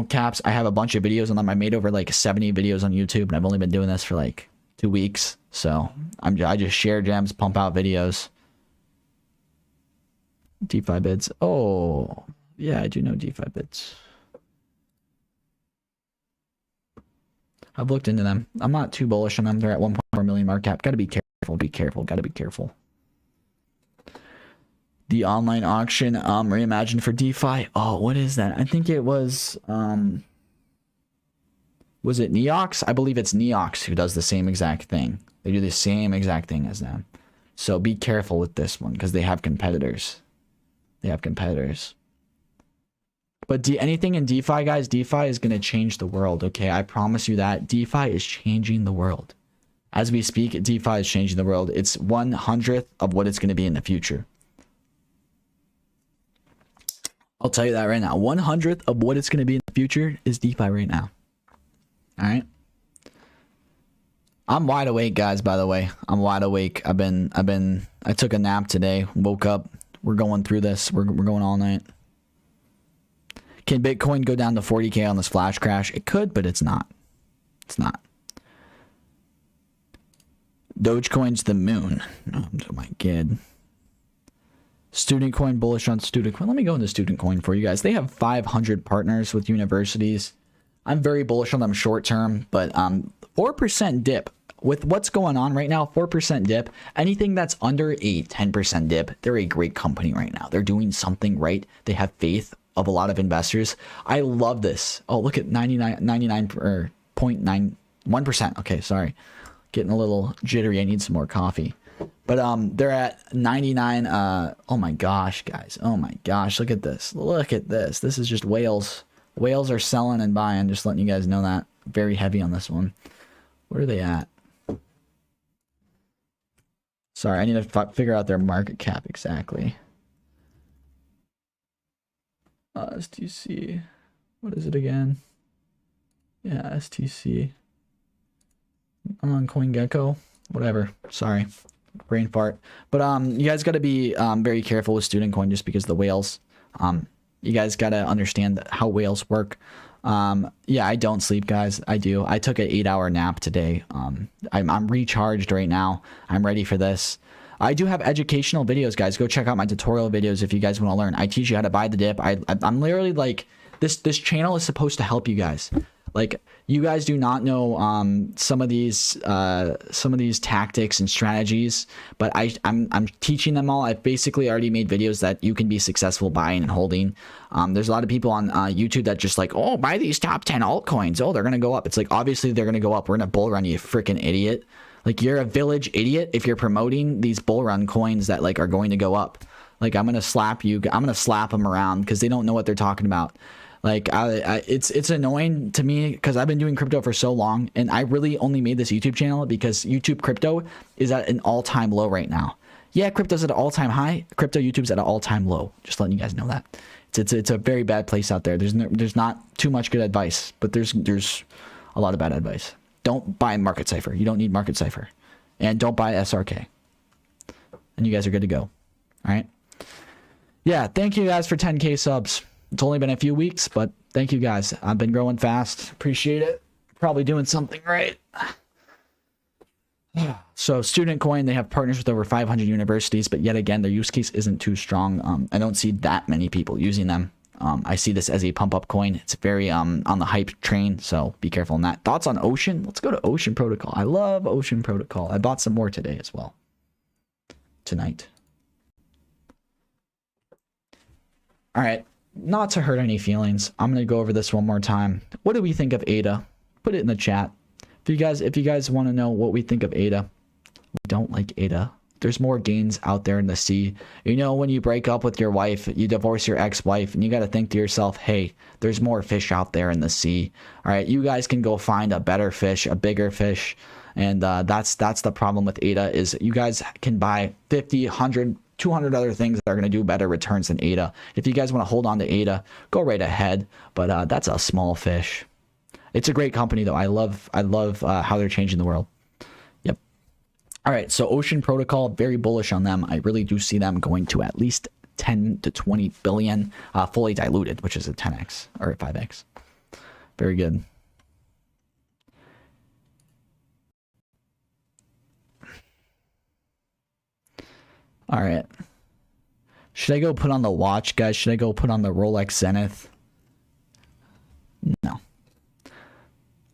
caps, I have a bunch of videos on them. I made over like 70 videos on YouTube, and I've only been doing this for like 2 weeks. So I just share gems, pump out videos. DeFi bids. Oh, yeah, I do know DeFi bids. I've looked into them. I'm not too bullish on them. They're at 1.4 million market cap. Got to be careful. Be careful. Got to be careful. The online auction reimagined for DeFi. Oh, what is that? I think it was it Neox? I believe it's Neox who does the same exact thing. They do the same exact thing as them. So be careful with this one because they have competitors. They have competitors. But anything in DeFi, guys, DeFi is going to change the world, okay? I promise you that. DeFi is changing the world. As we speak, DeFi is changing the world. It's 1/100th of what it's going to be in the future. I'll tell you that right now. 1/100th of what it's going to be in the future is DeFi right now. All right. I'm wide awake, guys, by the way. I'm wide awake. I took a nap today, woke up. We're going through this. We're going all night. Can Bitcoin go down to 40K on this flash crash? It could, but it's not. It's not. Dogecoin's the moon. Oh my god. Student coin, bullish on student coin. Let me go into student coin for you guys. They have 500 partners with universities. I'm very bullish on them short term, but 4% dip with what's going on right now. 4% dip. Anything that's under a 10% dip, they're a great company right now. They're doing something right. They have faith of a lot of investors. I love this. Oh, look at 99 or 0.91%. Okay, sorry, getting a little jittery. I need some more coffee. But they're at 99. Oh my gosh, guys. Oh my gosh, look at this. Look at this. This is just whales. Whales are selling and buying. Just letting you guys know that. Very heavy on this one. Where are they at? Sorry, I need to figure out their market cap exactly. STC. What is it again? Yeah, STC. I'm on CoinGecko. Whatever. Sorry. Brain fart. But you guys got to be very careful with student coin just because the whales. You guys got to understand how whales work. Yeah, I don't sleep, guys. I do. I took an 8-hour nap today. I'm recharged right now. I'm ready for this. I do have educational videos, guys. Go check out my tutorial videos if you guys want to learn. I teach you how to buy the dip. I'm literally like this channel is supposed to help you guys. Like, you guys do not know some of these tactics and strategies, but I'm teaching them all. I've basically already made videos that you can be successful buying and holding. There's a lot of people on YouTube that just like, oh, buy these top 10 altcoins. Oh, they're gonna go up. It's like, obviously they're gonna go up. We're in a bull run, you freaking idiot. Like, you're a village idiot if you're promoting these bull run coins that like are going to go up. Like, I'm gonna slap you. I'm gonna slap them around because they don't know what they're talking about. Like, it's annoying to me because I've been doing crypto for so long, and I really only made this YouTube channel because YouTube crypto is at an all-time low right now. Yeah, crypto's at an all-time high. Crypto YouTube's at an all-time low. Just letting you guys know that. It's a very bad place out there. There's not too much good advice, but there's a lot of bad advice. Don't buy Market Cipher. You don't need Market Cipher, and don't buy SRK. And you guys are good to go. All right. Yeah. Thank you guys for 10K subs. It's only been a few weeks, but thank you guys. I've been growing fast. Appreciate it. Probably doing something right. So student coin, they have partners with over 500 universities, but yet again, their use case isn't too strong. I don't see that many people using them. I see this as a pump up coin. It's very on the hype train, so be careful on that. Thoughts on Ocean? Let's go to Ocean Protocol. I love Ocean Protocol. I bought some more today as well. Tonight. All right, not to hurt any feelings, I'm gonna go over this one more time. What do we think of ADA? Put it in the chat. If you guys want to know what we think of ADA, we don't like ADA. There's more gains out there in the sea. You know, when you break up with your wife, you divorce your ex-wife, and you got to think to yourself, hey, there's more fish out there in the sea. All right, you guys can go find a better fish, a bigger fish, and that's the problem with ADA is you guys can buy 50, 100, 200 other things that are going to do better returns than ADA. If you guys want to hold on to ADA, go right ahead, but that's a small fish. It's a great company though. I love how they're changing the world. Yep. All right, so Ocean Protocol, very bullish on them. I really do see them going to at least 10 to 20 billion fully diluted, which is a 10x or a 5x. Very good. All right. Should I go put on the watch, guys? Should I go put on the Rolex Zenith? No.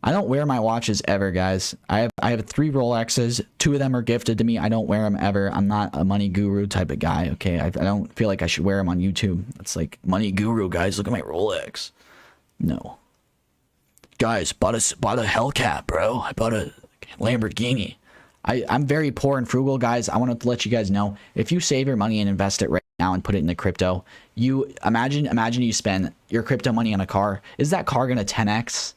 I don't wear my watches ever, guys. I have 3 Rolexes. 2 of them are gifted to me. I don't wear them ever. I'm not a money guru type of guy, okay? I don't feel like I should wear them on YouTube. It's like, money guru, guys. Look at my Rolex. No. Guys, bought a Hellcat, bro. I bought a Lamborghini. I'm very poor and frugal, guys. I want to let you guys know, if you save your money and invest it right now and put it into crypto, you imagine you spend your crypto money on a car. Is that car going to 10x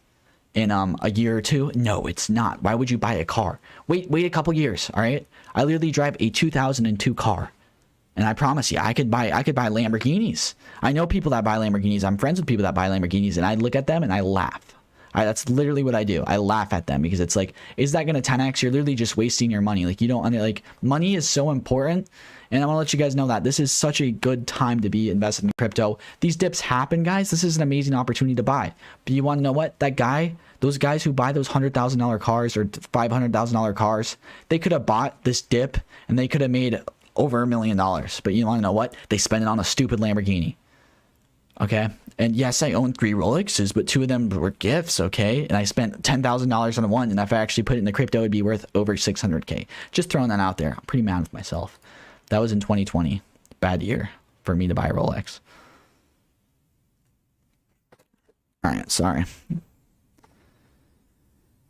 in a year or 2? No, it's not. Why would you buy a car? Wait a couple years, all right? I literally drive a 2002 car, and I promise you, I could buy Lamborghinis. I know people that buy Lamborghinis. I'm friends with people that buy Lamborghinis, and I look at them and I laugh. That's literally what I do. I laugh at them because it's like, is that going to 10x? You're literally just wasting your money. Like, you don't, like, money is so important. And I want to let you guys know that this is such a good time to be invested in crypto. These dips happen, guys. This is an amazing opportunity to buy. But you want to know what? Those guys who buy those $100,000 cars or $500,000 cars, they could have bought this dip and they could have made over $1 million. But you want to know what? They spend it on a stupid Lamborghini. Okay, and yes, I own 3 Rolexes, but 2 of them were gifts, okay? And I spent $10,000 on one, and if I actually put it in the crypto, it'd be worth over 600K. Just throwing that out there. I'm pretty mad with myself. That was in 2020. Bad year for me to buy a Rolex. All right, sorry.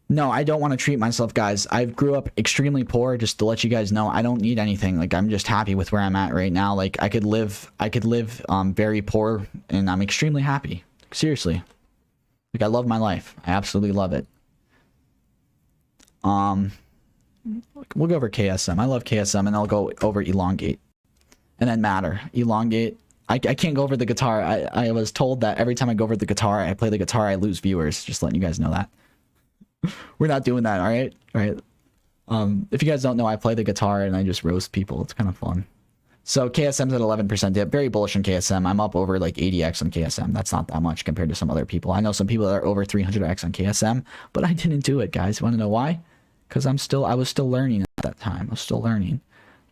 No, I don't want to treat myself, guys. I grew up extremely poor, just to let you guys know. I don't need anything. Like, I'm just happy with where I'm at right now. Like, I could live very poor, and I'm extremely happy. Seriously. Like, I love my life. I absolutely love it. We'll go over KSM. I love KSM, and I'll go over Elongate. And then Matter. Elongate. I can't go over the guitar. I was told that every time I go over the guitar, I play the guitar, I lose viewers. Just letting you guys know that. We're not doing that, all right? All right. If you guys don't know, I play the guitar and I just roast people. It's kind of fun. So KSM's at 11% dip. Very bullish on KSM. I'm up over like 80x on KSM. That's not that much compared to some other people. I know some people that are over 300x on KSM, but I didn't do it, guys. You want to know why? Because I was still learning at that time. I was still learning.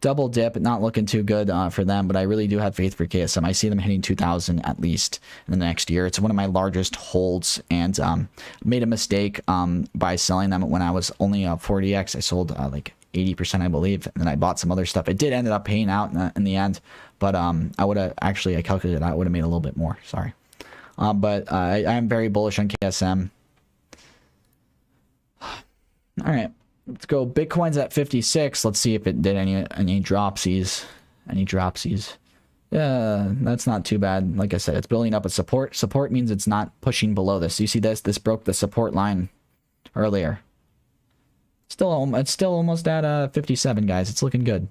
Double dip, not looking too good for them, but I really do have faith for KSM. I see them hitting 2,000 at least in the next year. It's one of my largest holds, and made a mistake by selling them when I was only 40x. I sold like 80%, I believe, and then I bought some other stuff. It did end up paying out in the end, but I would have actually, I calculated I would have made a little bit more. Sorry, but I am very bullish on KSM. All right. Let's go. Bitcoin's at 56. Let's see if it did any dropsies. Any dropsies. Yeah, that's not too bad. Like I said, it's building up a support. Support means it's not pushing below this. You see this? This broke the support line earlier. It's still almost at 57, guys. It's looking good.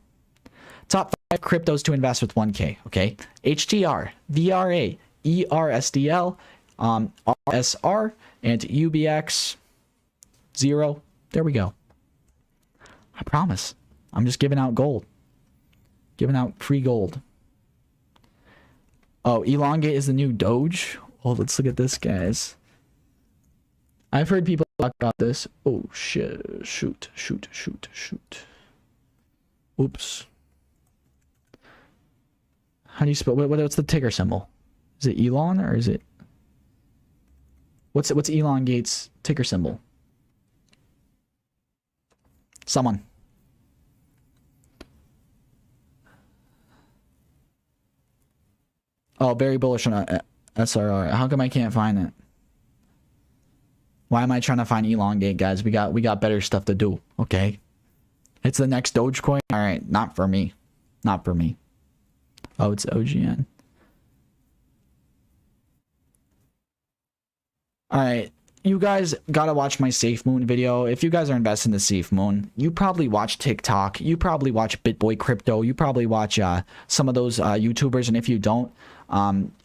Top 5 cryptos to invest with 1K. Okay. HTR, VRA, ERSDL, RSR, and UBX 0. There we go. I promise. I'm just giving out gold. Giving out free gold. Oh, Elongate is the new Doge? Oh, let's look at this, guys. I've heard people talk about this. Oh, shit. Shoot. Oops. How do you spell? What's the ticker symbol? Is it Elon or is it... What's Elon Gates' ticker symbol? Someone. Oh, very bullish on a SRR. How come I can't find it? Why am I trying to find elongate, guys? We got better stuff to do. Okay. It's the next Dogecoin. All right, not for me. Not for me. Oh, it's OGN. All right. You guys gotta watch my Safe Moon video. If you guys are investing in the Safe Moon, you probably watch TikTok. You probably watch bitboy crypto. You probably watch some of those YouTubers. And if you don't,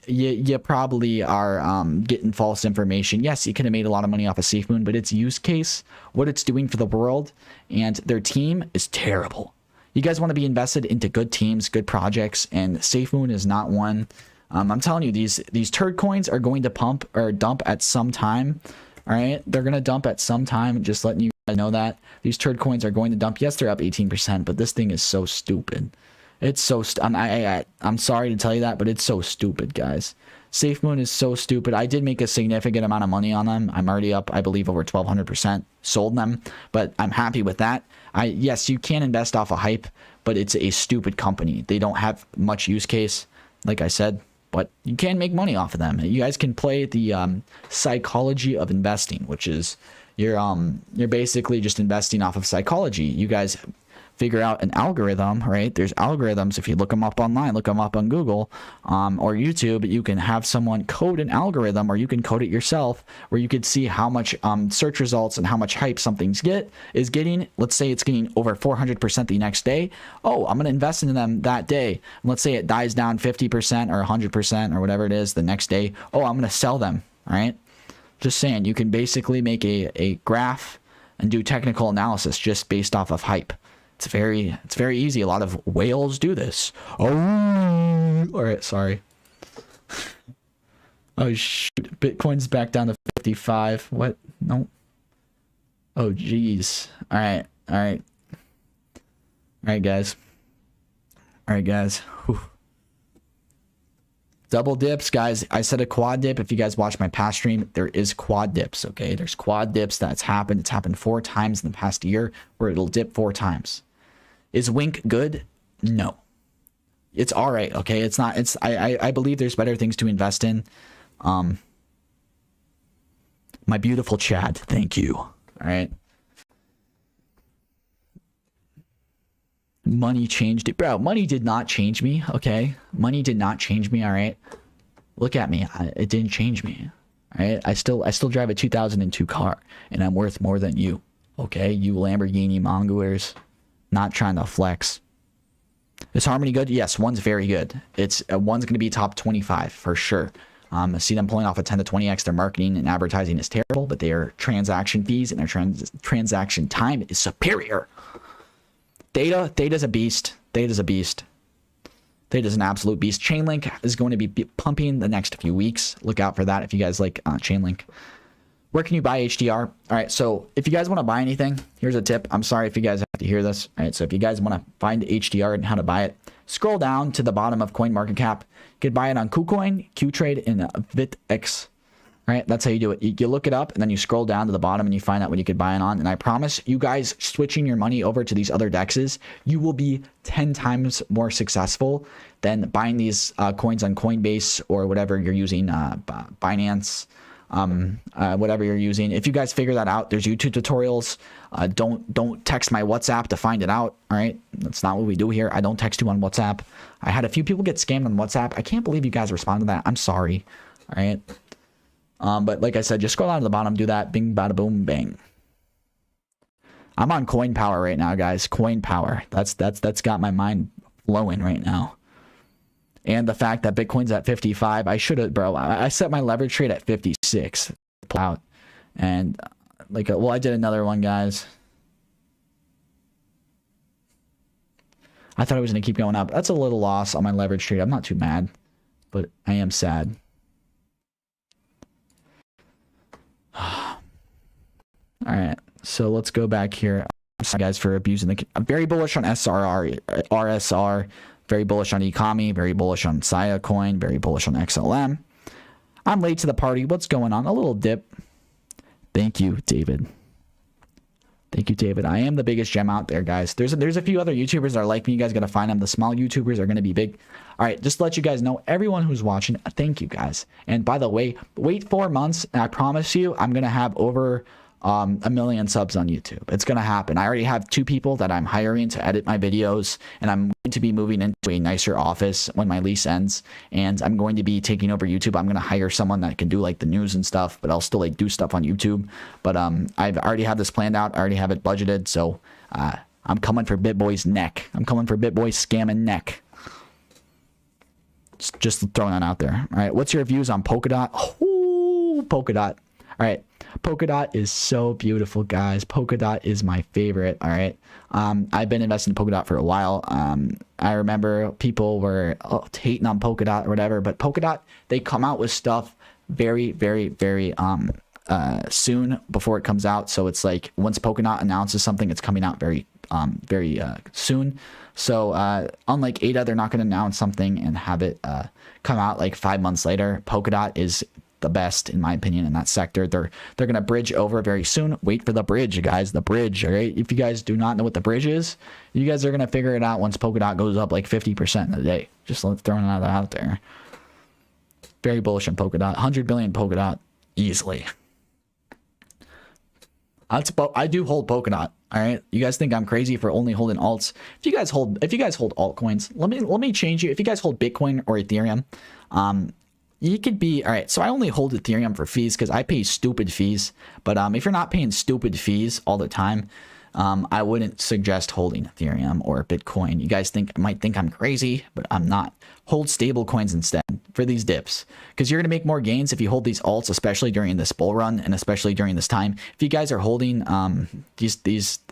you probably are getting false information. Yes, you could have made a lot of money off of Safe Moon, but its use case, what it's doing for the world, and their team is terrible. You guys want to be invested into good teams, good projects, and Safe Moon is not one. I'm telling you, these turd coins are going to pump or dump at some time. All right, they're going to dump at some time. Just letting you guys know that these turd coins are going to dump. Yes, they're up 18%, but this thing is so stupid. It's so I'm sorry to tell you that, but it's so stupid, guys. Safe Moon is so stupid. I did make a significant amount of money on them. I'm already up, I believe, over 1,200%. Sold them, but I'm happy with that. Yes, you can invest off of hype, but it's a stupid company. They don't have much use case, like I said. But you can make money off of them. You guys can play the psychology of investing, which is you're basically just investing off of psychology. You guys figure out an algorithm, right? There's algorithms. If you look them up online, look them up on Google or YouTube, you can have someone code an algorithm, or you can code it yourself, where you could see how much search results and how much hype something's is getting. Let's say it's getting over 400% the next day. Oh, I'm going to invest in them that day. And let's say it dies down 50% or 100% or whatever it is the next day. Oh, I'm going to sell them, all right? Just saying, you can basically make a graph and do technical analysis just based off of hype. It's very easy. A lot of whales do this. Oh, all right, sorry. Oh shoot, Bitcoin's back down to 55. What? No. Oh geez. All right, guys. All right, guys. Whew. Double dips, guys. I said a quad dip. If you guys watch my past stream, there is quad dips. Okay, there's quad dips that's happened. It's happened 4 times in the past year, where it'll dip 4 times. Is Wink good? No. It's all right, okay? It's not. It's I believe there's better things to invest in. My beautiful Chad, thank you. All right. Money changed it, bro. Money did not change me, okay? Money did not change me, all right? Look at me. It didn't change me. All right? I still drive a 2002 car, and I'm worth more than you. Okay? You Lamborghini mongoers. Not trying to flex. Is Harmony good? Yes, one's very good. One's going to be top 25 for sure. I see them pulling off a 10 to 20x. Their marketing and advertising is terrible, but their transaction fees and their transaction time is superior. Theta's a beast. Theta's a beast. Theta's an absolute beast. Chainlink is going to be pumping the next few weeks. Look out for that if you guys like Chainlink. Where can you buy HDR? All right, so if you guys want to buy anything, here's a tip. I'm sorry if you guys have to hear this. All right, so if you guys want to find HDR and how to buy it, scroll down to the bottom of CoinMarketCap. You can buy it on KuCoin, QTrade, and VitX. All right, that's how you do it. You look it up, and then you scroll down to the bottom, and you find out what you could buy it on. And I promise you guys, switching your money over to these other DEXs, you will be 10 times more successful than buying these coins on Coinbase or whatever you're using, Binance. Whatever you're using. If you guys figure that out, there's YouTube tutorials. Don't text my WhatsApp to find it out. All right, that's not what we do here. I don't text you on WhatsApp. I had a few people get scammed on WhatsApp. I can't believe you guys responded to that. I'm sorry. All right, but like I said, just scroll down to the bottom, do that, bing bada boom bang. I'm on Coin Power right now, guys. Coin Power. That's got my mind flowing right now. And the fact that Bitcoin's at 55, I should have, bro. I set my leverage trade at 56. Pull out, and well, I did another one, guys. I thought it was gonna keep going up. That's a little loss on my leverage trade. I'm not too mad, but I am sad. All right, so let's go back here. I'm sorry, guys, for abusing I'm very bullish on SRR, RSR. Very bullish on Ecomi, very bullish on Sia coin, very bullish on XLM. I'm late to the party. What's going on? A little dip. Thank you, David. Thank you, David. I am the biggest gem out there, guys. There's a few other YouTubers that are like me. You guys got to find them. The small YouTubers are going to be big. All right, just to let you guys know, everyone who's watching, thank you, guys. And by the way, wait 4 months, and I promise you, I'm going to have over 1 million subs on YouTube. It's going to happen. I already have 2 people that I'm hiring to edit my videos, and I'm going to be moving into a nicer office when my lease ends, and I'm going to be taking over YouTube. I'm going to hire someone that can do like the news and stuff, but I'll still like do stuff on YouTube. But I've already have this planned out. I already have it budgeted, so I'm coming for BitBoy's neck. I'm coming for BitBoy's scamming neck. Just throwing that out there. All right, what's your views on Polkadot? Oh, Polkadot. All right, Polkadot is so beautiful, guys. Polkadot is my favorite. All right, I've been investing in Polkadot for a while. I remember people were hating on Polkadot or whatever, but Polkadot, they come out with stuff very, very, very soon before it comes out. So it's like once Polkadot announces something, it's coming out very soon. So unlike ADA, they're not going to announce something and have it come out like 5 months later. Polkadot is the best, in my opinion, in that sector. They're going to bridge over very soon. Wait for the bridge, guys. The bridge, all right? If you guys do not know what the bridge is, you guys are going to figure it out once Polkadot goes up like 50% in a day. Just throwing that out there. Very bullish on Polkadot. 100 billion Polkadot easily. I do hold Polkadot. All right, you guys think I'm crazy for only holding alts? If you guys hold altcoins, let me change you. If you guys hold Bitcoin or Ethereum, you could be all right. So I only hold Ethereum for fees because I pay stupid fees. But if you're not paying stupid fees all the time, I wouldn't suggest holding Ethereum or Bitcoin. You guys might think I'm crazy, but I'm not. Hold stable coins instead for these dips, because you're going to make more gains if you hold these alts, especially during this bull run and especially during this time. If you guys are holding these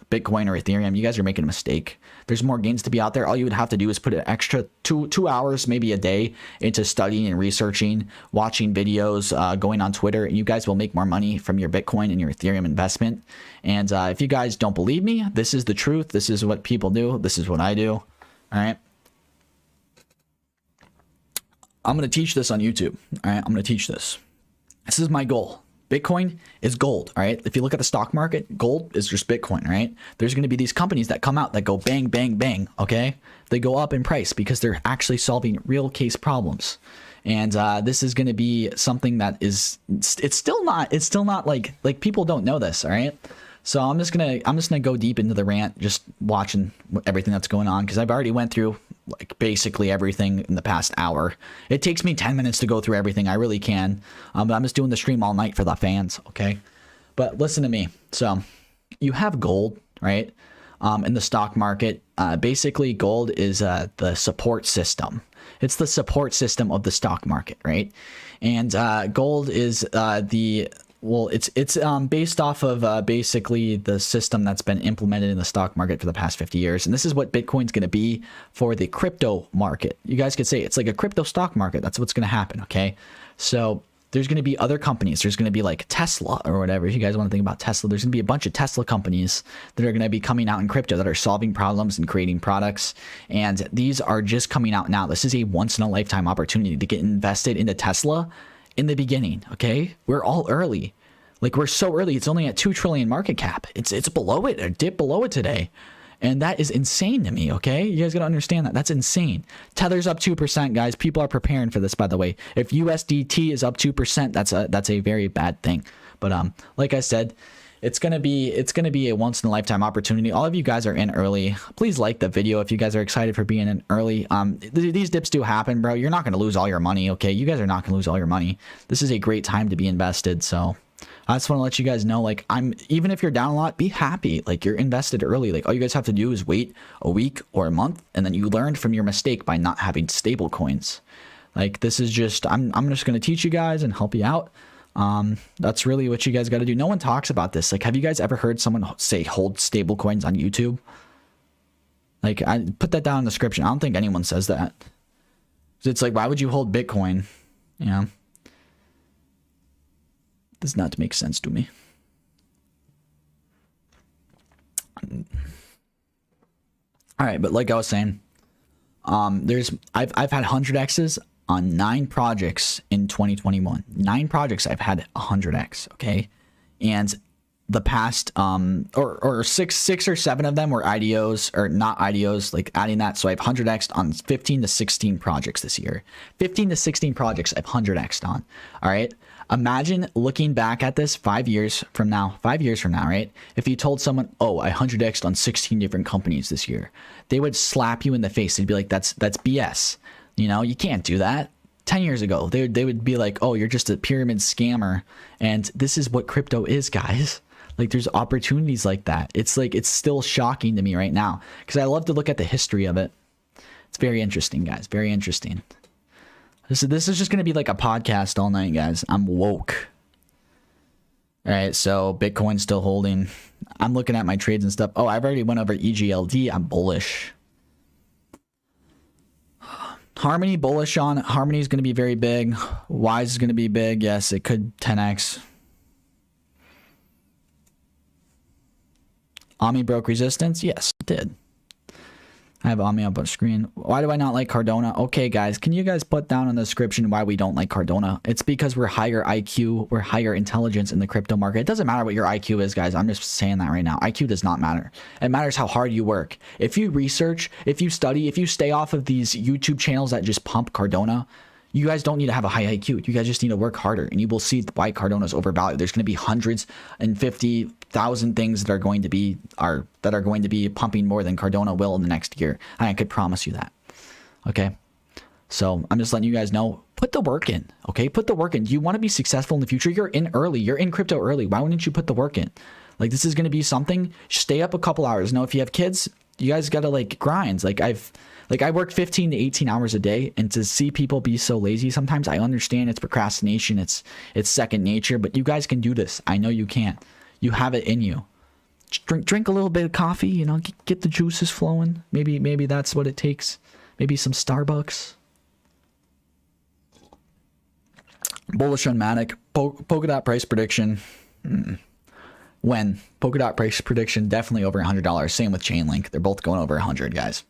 Bitcoin or Ethereum, you guys are making a mistake. There's more gains to be out there. All you would have to do is put an extra two hours, maybe a day, into studying and researching, watching videos, going on Twitter, and you guys will make more money from your Bitcoin and your Ethereum investment. And if you guys don't believe me, this is the truth. This is what people do. This is what I do. All right. I'm going to teach this on YouTube. All right. I'm going to teach this. This is my goal. Bitcoin is gold. All right. If you look at the stock market, gold is just Bitcoin. Right. There's going to be these companies that come out that go bang, bang, bang. Okay. They go up in price because they're actually solving real case problems. And this is going to be something that is, it's still not like people don't know this. All right. So I'm just gonna go deep into the rant, just watching everything that's going on, because I've already went through like basically everything in the past hour. It takes me 10 minutes to go through everything. I really can, but I'm just doing the stream all night for the fans. Okay, but listen to me. So you have gold, right? In the stock market, basically gold is the support system. It's the support system of the stock market, right? And gold is it's based off of basically the system that's been implemented in the stock market for the past 50 years. And this is what Bitcoin's going to be for the crypto market. You guys could say it's like a crypto stock market. That's what's going to happen, okay? So there's going to be other companies. There's going to be like Tesla or whatever. If you guys want to think about Tesla, there's going to be a bunch of Tesla companies that are going to be coming out in crypto that are solving problems and creating products. And these are just coming out now. This is a once-in-a-lifetime opportunity to get invested into Tesla in the beginning, okay? We're all early. Like, we're so early. It's only at 2 trillion market cap. It's below it, or dipped below it today. And that is insane to me, okay? You guys got to understand that. That's insane. Tether's up 2%, guys. People are preparing for this, by the way. If USDT is up 2%, that's a very bad thing. But like I said, it's gonna be a once in a lifetime opportunity. All of you guys are in early. Please like the video if you guys are excited for being in early. These dips do happen, bro. You're not gonna lose all your money, okay? You guys are not gonna lose all your money. This is a great time to be invested. So I just want to let you guys know, like, even if you're down a lot, be happy. Like, you're invested early. Like, all you guys have to do is wait a week or a month, and then you learned from your mistake by not having stable coins. Like, this is just, I'm just gonna teach you guys and help you out. That's really what you guys got to do. No one talks about this. Like, have you guys ever heard someone say hold stable coins on YouTube? Like, I put that down in the description. I don't think anyone says that. It's like, why would you hold Bitcoin? You know, does not make sense to me. All right, but like I was saying, I've had 100x's on 9 projects in 2021. 9 projects I've had 100x, okay? And the past or six or seven of them were IDOs, or not IDOs, like adding that. So I've 100x'd on 15 to 16 projects this year. 15 to 16 projects I've 100x'd on. All right. Imagine looking back at this 5 years from now, right? If you told someone, oh, I 100x'd on 16 different companies this year, they would slap you in the face. They'd be like, that's BS. You know, you can't do that. 10 years ago, they would be like, oh, you're just a pyramid scammer. And this is what crypto is, guys. Like, there's opportunities like that. It's like, it's still shocking to me right now because I love to look at the history of it. It's very interesting, guys. Very interesting. This is just going to be like a podcast all night, guys. I'm woke. All right, so Bitcoin's still holding. I'm looking at my trades and stuff. Oh, I've already went over EGLD. I'm bullish. Harmony, bullish on. Harmony is going to be very big. Wise is going to be big. Yes, it could 10x. Omni broke resistance. Yes, it did. I have Omni up on screen. Why do I not like Cardano? Okay, guys, can you guys put down in the description why we don't like Cardano? It's because we're higher IQ, we're higher intelligence in the crypto market. It doesn't matter what your IQ is, guys. I'm just saying that right now. IQ does not matter. It matters how hard you work. If you research, if you study, if you stay off of these YouTube channels that just pump Cardano, you guys don't need to have a high IQ. You guys just need to work harder, and you will see why Cardano is overvalued. There's going to be 150,000 things that are going to be pumping more than Cardano will in the next year. I could promise you that. Okay, so I'm just letting you guys know. Put the work in. Okay, put the work in. Do you want to be successful in the future? You're in early. You're in crypto early. Why wouldn't you put the work in? Like, this is going to be something. Stay up a couple hours. Now, if you have kids, you guys got to like grind. I work 15 to 18 hours a day, and to see people be so lazy sometimes, I understand it's procrastination, it's second nature, but you guys can do this. I know you can. You have it in you. Drink a little bit of coffee, you know, get the juices flowing. Maybe that's what it takes. Maybe some Starbucks. Bullish on Matic. Polkadot price prediction. When? Polkadot price prediction definitely over $100. Same with Chainlink. They're both going over 100, guys.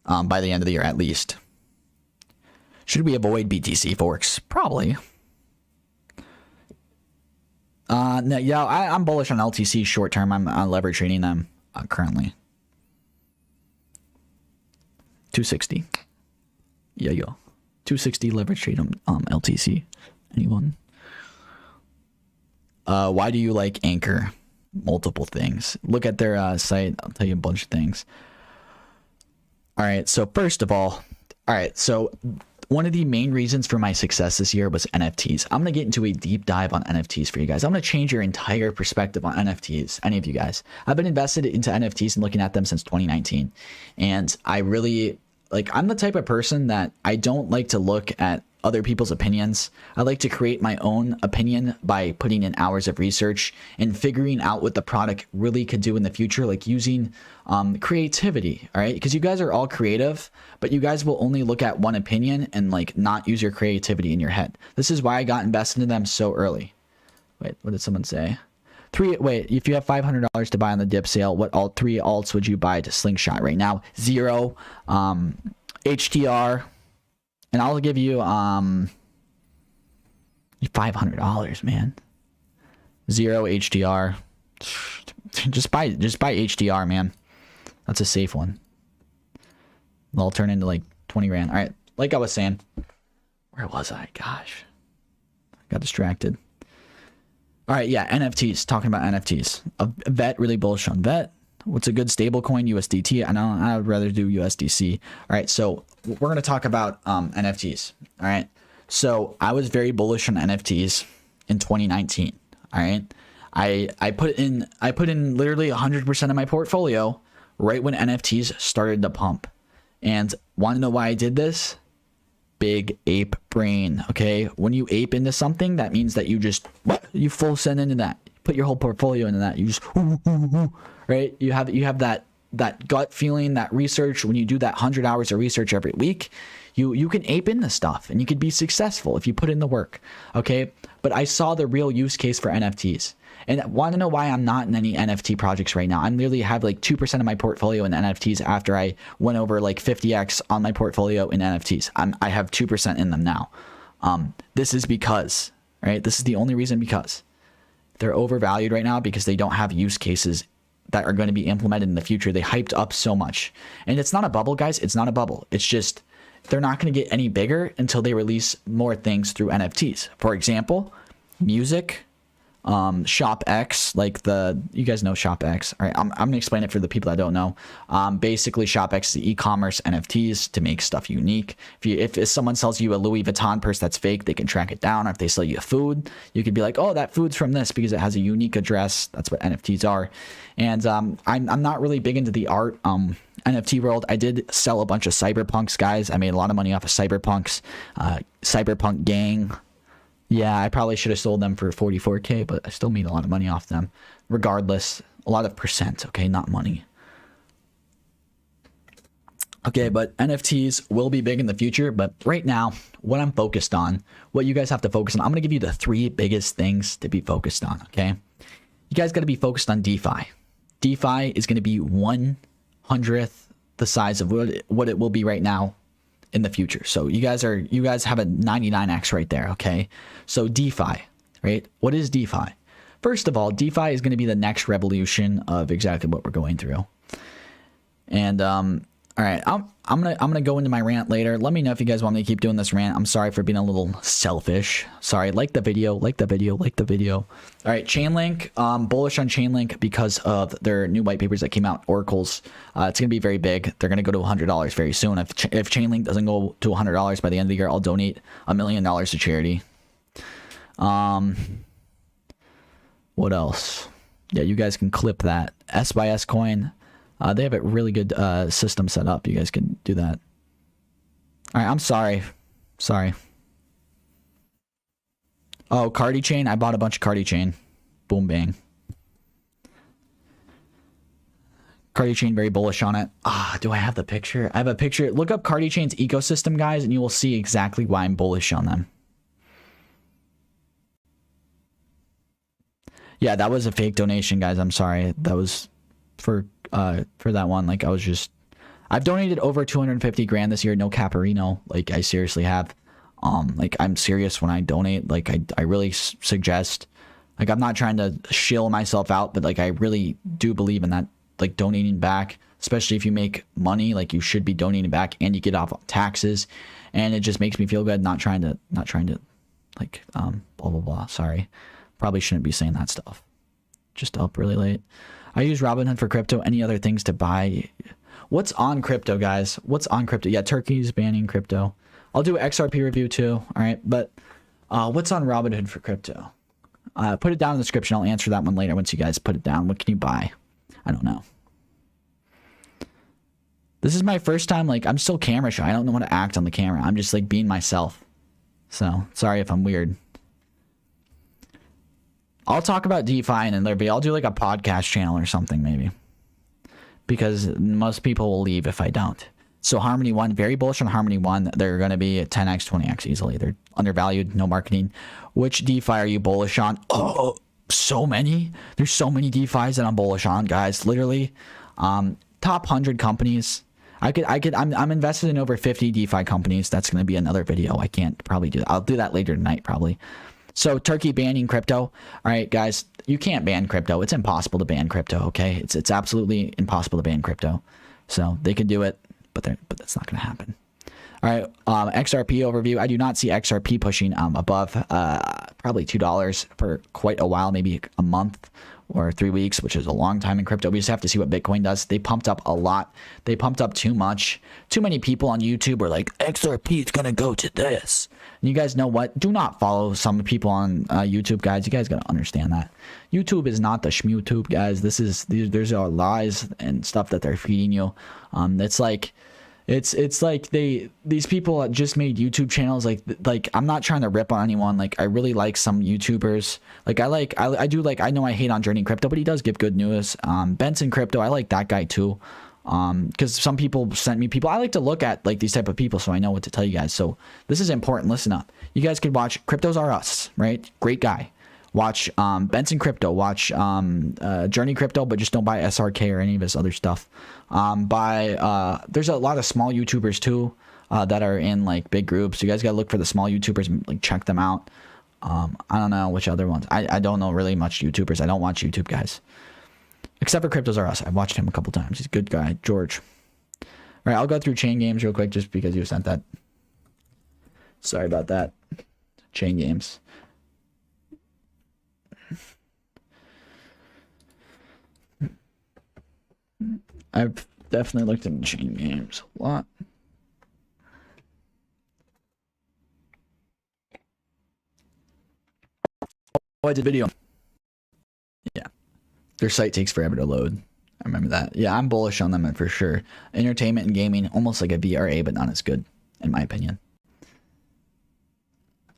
By the end of the year, at least. Should we avoid BTC forks? Probably. No, yeah, I'm bullish on LTC short term. I'm leverage trading them currently. 260. Yeah, yo. 260 leverage trade them LTC. Anyone? Why do you like Anchor? Multiple things. Look at their site. I'll tell you a bunch of things. All right, so first of all, so one of the main reasons for my success this year was NFTs. I'm going to get into a deep dive on NFTs for you guys. I'm going to change your entire perspective on NFTs, any of you guys. I've been invested into NFTs and looking at them since 2019. And I really, I'm the type of person that I don't like to look at other people's opinions. I like to create my own opinion by putting in hours of research and figuring out what the product really could do in the future, like using creativity. All right, because you guys are all creative, but you guys will only look at one opinion and not use your creativity in your head. This is why I got invested in them so early. Wait, what did someone say? If you have $500 to buy on the dip sale, what three alts would you buy to Slingshot right now? Zero, HTR, and I'll give you $500, man. Zero, HTR. Just buy HTR, man. That's a safe one. They'll turn into 20 grand. All right, like I was saying, where was I? Gosh, I got distracted. All right, yeah, NFTs. Talking about NFTs. VET, really bullish on VET. What's a good stable coin? USDT. I know I would rather do USDC. All right, so we're going to talk about NFTs. All right, so I was very bullish on NFTs in 2019. All right, I put in literally 100% of my portfolio right when NFTs started to pump. And want to know why I did this? Big ape brain. Okay, when you ape into something, that means that you full send into that. Put your whole portfolio into that. You just right. You have that gut feeling, that research. When you do that 100 hours of research every week, You can ape in this stuff and you could be successful if you put in the work. Okay. But I saw the real use case for NFTs. And want to know why I'm not in any NFT projects right now? I literally have like 2% of my portfolio in NFTs after I went over like 50x on my portfolio in NFTs. I have 2% in them now. This is because, right? This is the only reason, because they're overvalued right now because they don't have use cases that are going to be implemented in the future. They hyped up so much. And it's not a bubble, guys. It's not a bubble. It's just they're not going to get any bigger until they release more things through NFTs. For example, music, ShopX, like you guys know ShopX. All right, I'm gonna explain it for the people that don't know. Basically, ShopX is the e-commerce NFTs to make stuff unique. If someone sells you a Louis Vuitton purse that's fake, they can track it down. Or if they sell you a food, you could be like, oh, that food's from this because it has a unique address. That's what NFTs are. And I'm not really big into the art NFT world. I did sell a bunch of cyberpunks, guys. I made a lot of money off of cyberpunks, cyberpunk gang. Yeah, I probably should have sold them for 44K, but I still made a lot of money off them. Regardless, a lot of percent, okay, not money. Okay, but NFTs will be big in the future, but right now, what I'm focused on, what you guys have to focus on, I'm going to give you the 3 biggest things to be focused on, okay? You guys got to be focused on DeFi. DeFi is going to be 1/100th the size of what it will be right now in the future. So you guys have a 99x right there. Okay. So DeFi, right? What is DeFi? First of all, DeFi is going to be the next revolution of exactly what we're going through. And, all right, I'm gonna go into my rant later. Let me know if you guys want me to keep doing this rant. I'm sorry for being a little selfish. Sorry. Like the video. All right, Chainlink. Bullish on Chainlink because of their new white papers that came out. Oracle's. It's gonna be very big. They're gonna go to $100 very soon. If Chainlink doesn't go to $100 by the end of the year, I'll donate $1 million to charity. What else? Yeah, you guys can clip that. SYS coin. They have a really good system set up. You guys can do that. All right, I'm sorry. Oh, Cardi chain. I bought a bunch of Cardi chain. Boom, bang. Cardi chain, very bullish on it. Do I have the picture? I have a picture. Look up Cardi chain's ecosystem, guys, and you will see exactly why I'm bullish on them. Yeah, that was a fake donation, guys. I'm sorry. That was for that one. Like, I've donated over 250 grand this year. No caparino. Like, I seriously have. Like, I'm serious when I donate. Like, I really suggest, like, I'm not trying to shill myself out, but like, I really do believe in that, like, donating back, especially if you make money. Like, you should be donating back and you get off taxes, and it just makes me feel good. Not trying to like, blah blah blah. Sorry, probably shouldn't be saying that stuff. Just up really late. I use Robinhood for crypto. Any other things to buy? What's on crypto, guys? What's on crypto? Yeah, Turkey's banning crypto. I'll do XRP review too. All right, but what's on Robinhood for crypto? Put it down in the description. I'll answer that one later once you guys put it down. What can you buy? I don't know. This is my first time. Like, I'm still camera shy. I don't know how to act on the camera. I'm just like being myself. So sorry if I'm weird. I'll talk about DeFi in another video. I'll do like a podcast channel or something maybe, because most people will leave if I don't. So Harmony One, very bullish on Harmony One. They're going to be at 10x, 20x easily. They're undervalued, no marketing. Which DeFi are you bullish on? Oh, so many. There's so many DeFis that I'm bullish on, guys. Literally, top 100 companies. I'm invested in over 50 DeFi companies. That's going to be another video. I can't probably do that. I'll do that later tonight probably. So Turkey banning crypto. All right, guys, you can't ban crypto. It's impossible to ban crypto. Okay, it's absolutely impossible to ban crypto. So they can do it, but that's not going to happen. All right, XRP overview. I do not see XRP pushing above probably $2 for quite a while, maybe a month or 3 weeks, which is a long time in crypto. We just have to see what Bitcoin does. They pumped up a lot. They pumped up too much. Too many people on YouTube were like, XRP is going to go to this. And you guys know what? Do not follow some people on YouTube, guys. You guys got to understand that. YouTube is not the schmutube, guys. There's lies and stuff that they're feeding you. It's like these people just made YouTube channels. Like I'm not trying to rip on anyone. Like, I really like some YouTubers. Like, I know I hate on Journey Crypto, but he does give good news. Benson Crypto, I like that guy too. Because some people sent me people. I like to look at like these type of people, so I know what to tell you guys. So this is important. Listen up. You guys could watch Cryptos Are Us, right? Great guy. Watch Benson Crypto. Watch Journey Crypto, but just don't buy SRK or any of his other stuff. There's a lot of small YouTubers too that are in like big groups. You guys gotta look for the small YouTubers and like check them out. I don't know which other ones. I don't know really much YouTubers. I don't watch YouTube guys. Except for Cryptos Are Us. I've watched him a couple times. He's a good guy. George. All right, I'll go through chain games real quick just because you sent that. Sorry about that. Chain games. I've definitely looked into chain games a lot. Oh, I did video. Yeah. Their site takes forever to load. I remember that. Yeah, I'm bullish on them for sure. Entertainment and gaming, almost like a VRA, but not as good, in my opinion.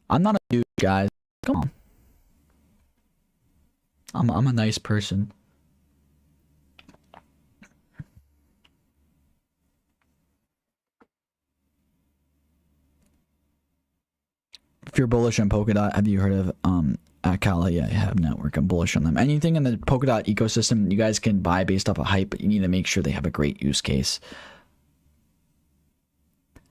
I'm not a dude, guys. Come on. I'm a nice person. If you're bullish on Polkadot, have you heard of Akala? Yeah, I have network. I'm bullish on them. Anything in the Polkadot ecosystem, you guys can buy based off of hype, but you need to make sure they have a great use case.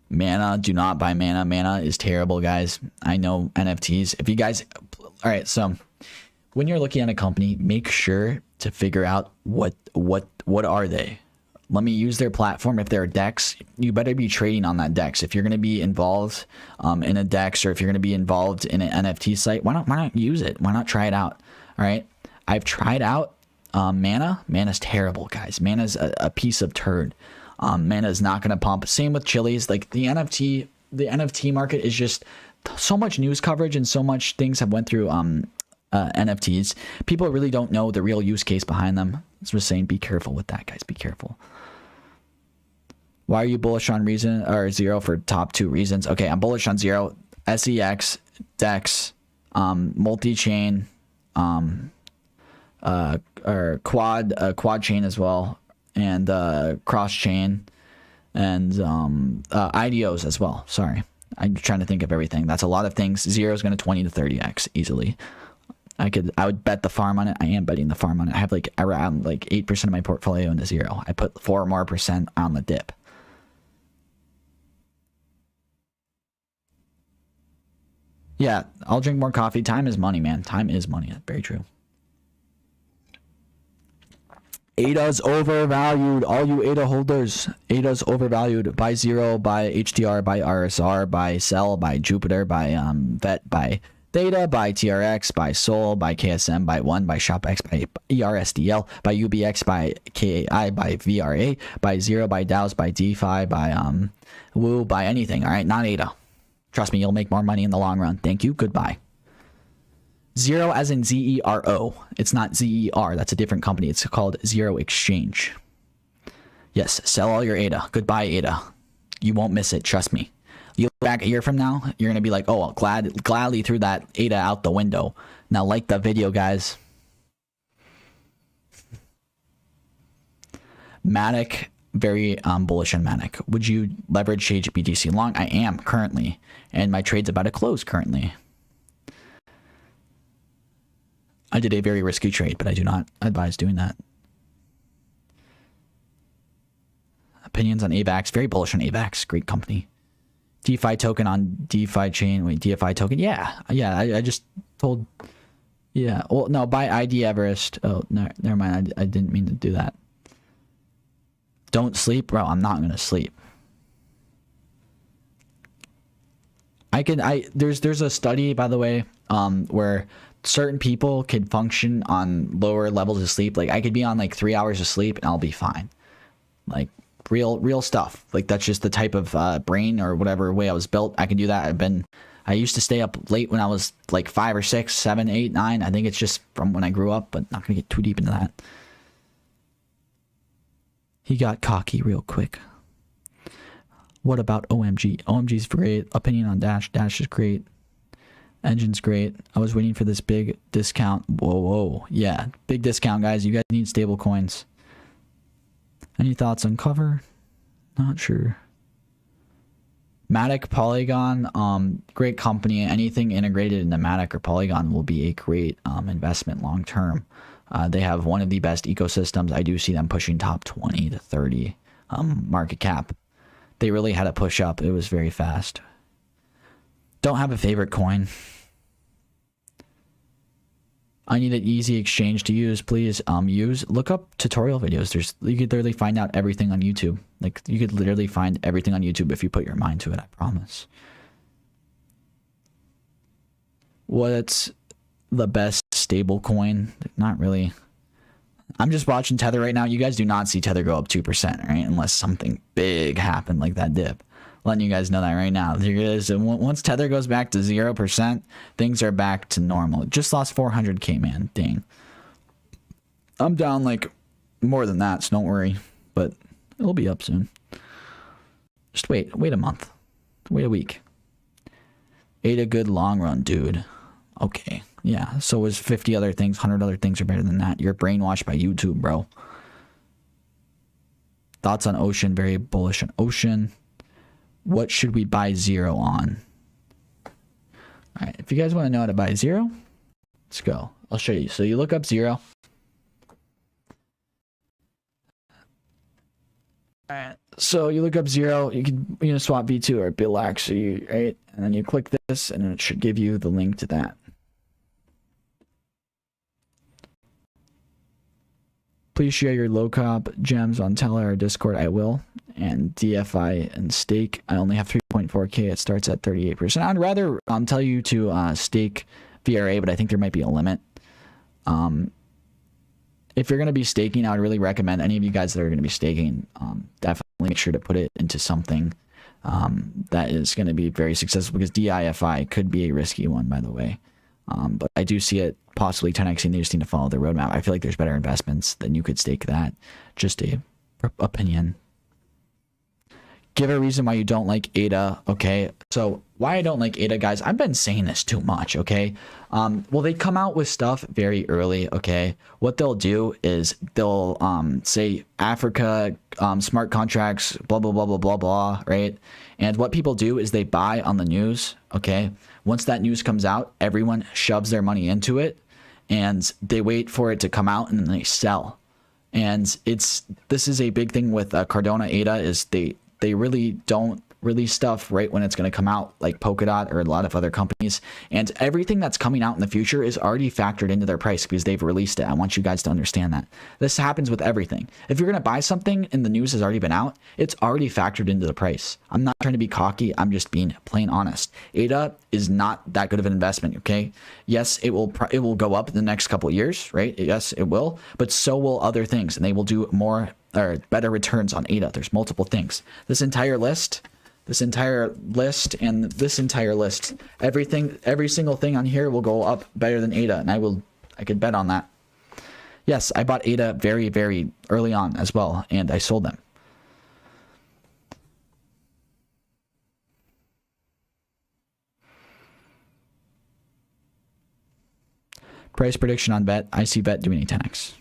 Mana, do not buy Mana. Mana is terrible, guys. I know NFTs. If you guys, all right. So when you're looking at a company, make sure to figure out what are they. Let me use their platform. If they're a DEX, you better be trading on that DEX. If you're going to be involved in a DEX, or if you're going to be involved in an NFT site, why not use it? Why not try it out? All right. I've tried out Mana. Mana's terrible, guys. Mana's a piece of turd. Mana is not going to pump. Same with Chili's. Like the NFT market is just so much news coverage and so much things have went through NFTs. People really don't know the real use case behind them. I was just saying, be careful with that, guys. Be careful. Why are you bullish on reason or Zero for top 2 reasons? Okay, I'm bullish on Zero, SEX, DEX, multi-chain, or quad chain as well, and cross chain, and IDOs as well. Sorry, I'm trying to think of everything. That's a lot of things. Zero is going to 20 to 30x easily. I would bet the farm on it. I am betting the farm on it. I have like around like 8% of my portfolio into Zero. I put 4 more % on the dip. Yeah, I'll drink more coffee. Time is money, man. Time is money. That's very true. ADA's overvalued. All you ADA holders. ADA's overvalued. Buy Zero, buy HDR, buy RSR, buy Cell, buy Jupiter, buy VET, buy Theta, buy TRX, buy Sol, buy KSM, buy One, buy ShopX, buy ERSDL, buy UBX, buy KAI, buy VRA, buy Zero, buy DAOs, buy DeFi, buy Woo, buy anything. All right, not ADA. Trust me, you'll make more money in the long run. Thank you. Goodbye. Zero as in ZERO. It's not ZER. That's a different company. It's called Zero Exchange. Yes, sell all your ADA. Goodbye, ADA. You won't miss it. Trust me. You look back a year from now, you're going to be like, oh, gladly threw that ADA out the window. Now like the video, guys. Matic, very bullish on Matic. Would you leverage Shade BTC long? I am currently, and my trade's about to close currently. I did a very risky trade, but I do not advise doing that. Opinions on AVAX, very bullish on AVAX, great company. DeFi token on DeFi chain. Wait, DeFi token? Yeah. I just told. Yeah. Well, no, buy ID Everest. Oh, no, never mind. I didn't mean to do that. Don't sleep, bro. I'm not gonna sleep. There's a study, by the way, where certain people can function on lower levels of sleep. Like I could be on like 3 hours of sleep and I'll be fine. Like real stuff. Like that's just the type of brain or whatever way I was built. I can do that. I used to stay up late when I was like 5 or 6, 7, 8, 9. I think it's just from when I grew up, but not gonna get too deep into that. He got cocky real quick. What about OMG? OMG's great. Opinion on Dash. Dash is great. Engine's great. I was waiting for this big discount. Whoa. Yeah, big discount, guys. You guys need stable coins. Any thoughts on cover? Not sure. Matic, Polygon, great company. Anything integrated into Matic or Polygon will be a great investment long term. They have one of the best ecosystems. I do see them pushing top 20 to 30 market cap. They really had to push up. It was very fast. Don't have a favorite coin. I need an easy exchange to use. Please look up tutorial videos. You could literally find out everything on YouTube. Like, you could literally find everything on YouTube if you put your mind to it, I promise. What's the best stable coin? Not really. I'm just watching Tether right now. You guys do not see Tether go up 2%, right? Unless something big happened like that dip. Letting you guys know that right now. There it is. And once Tether goes back to 0%, things are back to normal. Just lost 400k, man. Dang. I'm down like more than that, so don't worry. But it'll be up soon. Just wait a month. Wait a week. Ate a good long run, dude. Okay. Yeah, so was 50 other things. 100 other things are better than that. You're brainwashed by YouTube, bro. Thoughts on Ocean? Very bullish on Ocean. What should we buy Zero on? All right, if you guys want to know how to buy Zero, let's go. I'll show you. So you look up Zero. All right, so you look up Zero. You can swap V2 or Billax, so right, and then you click this, and it should give you the link to that. Please share your low comp gems on Teller or Discord. I will. And DFI and stake. I only have 3.4k. It starts at 38%. I'd rather tell you to stake VRA, but I think there might be a limit. If you're going to be staking, I would really recommend any of you guys that are going to be staking, definitely make sure to put it into something that is going to be very successful, because DIFI could be a risky one, by the way. But I do see it possibly 10xing. They just need to follow the roadmap. I feel like there's better investments than you could stake that. Just a opinion. Give a reason why you don't like ADA. Okay, so why I don't like ADA, guys, I've been saying this too much. Okay, well, they come out with stuff very early. Okay, what they'll do is they'll say Africa smart contracts, blah blah blah blah blah blah, right? And what people do is they buy on the news. Okay, once that news comes out, everyone shoves their money into it, and they wait for it to come out, and then they sell. And this is a big thing with Cardano ADA, is they really don't release stuff right when it's going to come out, like Polkadot or a lot of other companies. And everything that's coming out in the future is already factored into their price because they've released it. I want you guys to understand that. This happens with everything. If you're going to buy something and the news has already been out, it's already factored into the price. I'm not trying to be cocky. I'm just being plain honest. ADA is not that good of an investment, okay? Yes, it will go up in the next couple of years, right? Yes, it will. But so will other things, and they will do more or better returns on ADA. There's multiple things. This entire list, and this entire list, every single thing on here will go up better than ADA, and I could bet on that. Yes, I bought ADA very, very early on as well, and I sold them. Price prediction on bet. I see bet doing a 10x.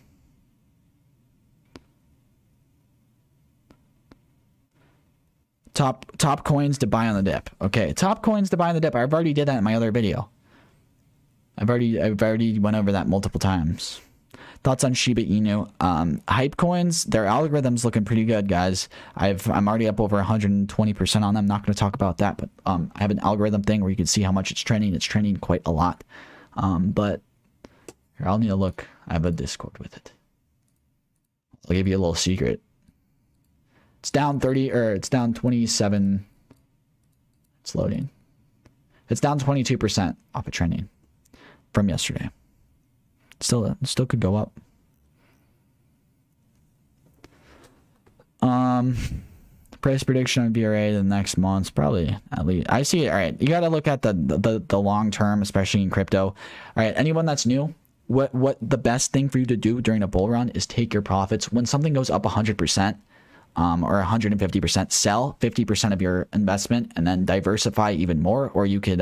Top coins to buy on the dip. Okay, top coins to buy on the dip. I've already did that in my other video. I've already went over that multiple times. Thoughts on Shiba Inu? Hype coins, their algorithm's looking pretty good, guys. I'm already up over 120% on them. Not going to talk about that, but I have an algorithm thing where you can see how much it's trending. It's trending quite a lot. But here, I'll need to look. I have a Discord with it. I'll give you a little secret. It's down 27. It's loading. It's down 22% off of trending from yesterday. Still could go up. Price prediction on VRA the next month, probably at least. I see it. All right, you got to look at the long term, especially in crypto. All right, anyone that's new, what the best thing for you to do during a bull run is take your profits when something goes up 100%. or 150%. Sell 50% of your investment and then diversify even more, or you could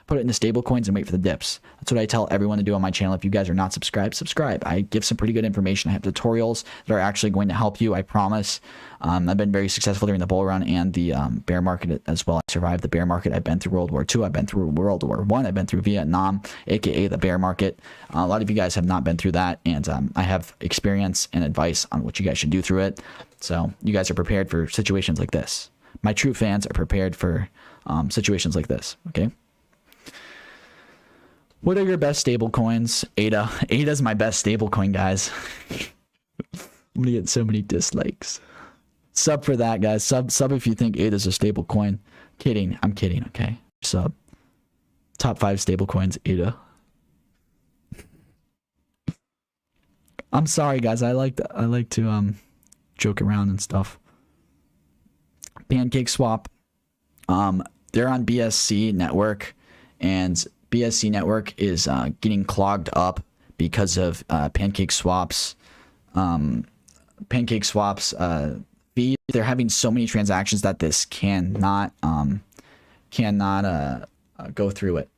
put it into stable coins and wait for the dips. That's what I tell everyone to do on my channel. If you guys are not subscribed, subscribe. I give some pretty good information. I have tutorials that are actually going to help you, I promise. I've been very successful during the bull run and the bear market as well. I survived the bear market. I've been through World War II. I've been through World War I. I've been through Vietnam, aka the bear market. A lot of you guys have not been through that, and I have experience and advice on what you guys should do through it. So you guys are prepared for situations like this. My true fans are prepared for situations like this. Okay. What are your best stable coins? ADA. ADA is my best stable coin, guys. I'm gonna get so many dislikes. Sub for that, guys. Sub if you think ADA is a stable coin. Kidding. I'm kidding. Okay. Sub. Top 5 stable coins. ADA. I'm sorry, guys. I like to joke around and stuff. Pancake Swap. They're on BSC network, and BSC network is getting clogged up because of Pancake Swap's feed. They're having so many transactions that this cannot go through it.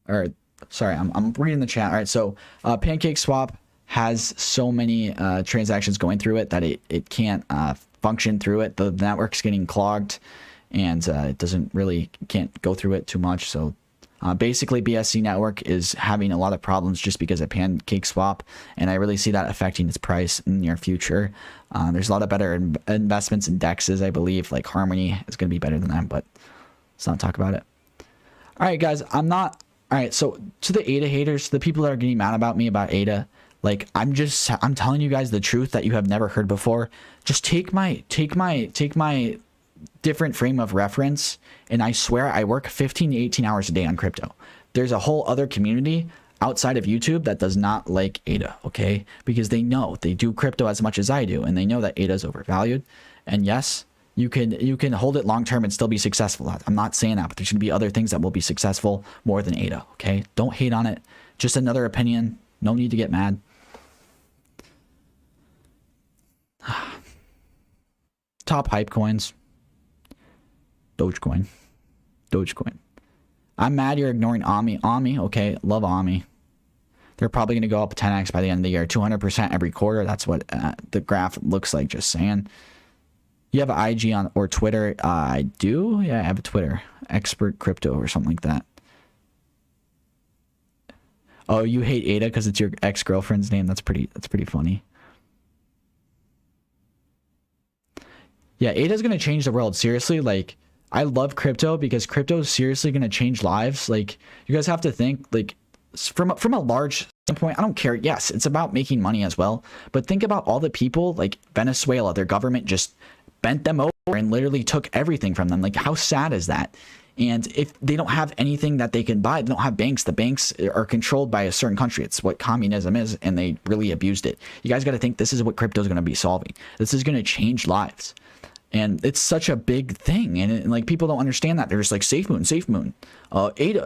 Or sorry, I'm reading the chat. All right, so Pancake Swap has so many transactions going through it that it can't function through it. The network's getting clogged, and it can't go through it too much. So basically BSC network is having a lot of problems just because of Pancake Swap, and I really see that affecting its price in the near future. There's a lot of better investments in DEXs, I believe, like Harmony is going to be better than them, but let's not talk about it. All right, guys, all right, so to the ADA haters, the people that are getting mad about me about ADA, like, I'm telling you guys the truth that you have never heard before. Just take my different frame of reference, and I swear I work 15 to 18 hours a day on crypto. There's a whole other community outside of YouTube that does not like ADA, okay? Because they know they do crypto as much as I do, and they know that ADA is overvalued. And yes, you can hold it long term and still be successful. I'm not saying that, but there's gonna be other things that will be successful more than ADA, okay? Don't hate on it. Just another opinion. No need to get mad. Top hype coins. Dogecoin. I'm mad you're ignoring AMI. AMI, okay, love AMI. They're probably going to go up 10x by the end of the year, 200% every quarter. That's what the graph looks like, just saying. You have an IG on or Twitter? I do. Yeah, I have a Twitter. Expert Crypto or something like that. Oh, you hate ADA because it's your ex-girlfriend's name? That's pretty funny. Yeah, ADA is going to change the world. Seriously, like, I love crypto because crypto is seriously going to change lives. Like, you guys have to think, like, from a large standpoint, I don't care. Yes, it's about making money as well. But think about all the people, like Venezuela, their government just bent them over and literally took everything from them. Like, how sad is that? And if they don't have anything that they can buy, they don't have banks. The banks are controlled by a certain country. It's what communism is, and they really abused it. You guys got to think this is what crypto is going to be solving. This is going to change lives. And it's such a big thing, and like, people don't understand that. They're just like, safe moon, ADA,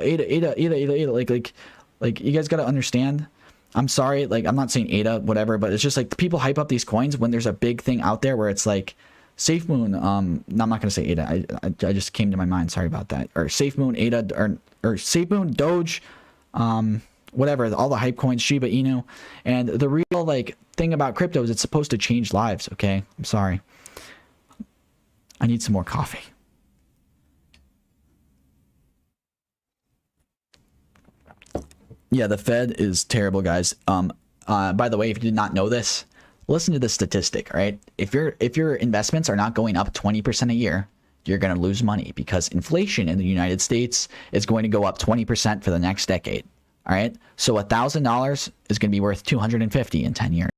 like you guys got to understand. I'm sorry, like, I'm not saying ADA, whatever, but it's just like people hype up these coins when there's a big thing out there where it's like safe moon. No, I'm not gonna say ADA. I just came to my mind. Sorry about that. Or safe moon, ADA, or safe moon, Doge, whatever. All the hype coins, Shiba Inu, and the real like thing about crypto is it's supposed to change lives. Okay, I'm sorry. I need some more coffee. Yeah, the Fed is terrible, guys. By the way, if you did not know this, listen to this statistic, all right? If your investments are not going up 20% a year, you're going to lose money because inflation in the United States is going to go up 20% for the next decade, all right? So $1,000 is going to be worth $250 in 10 years.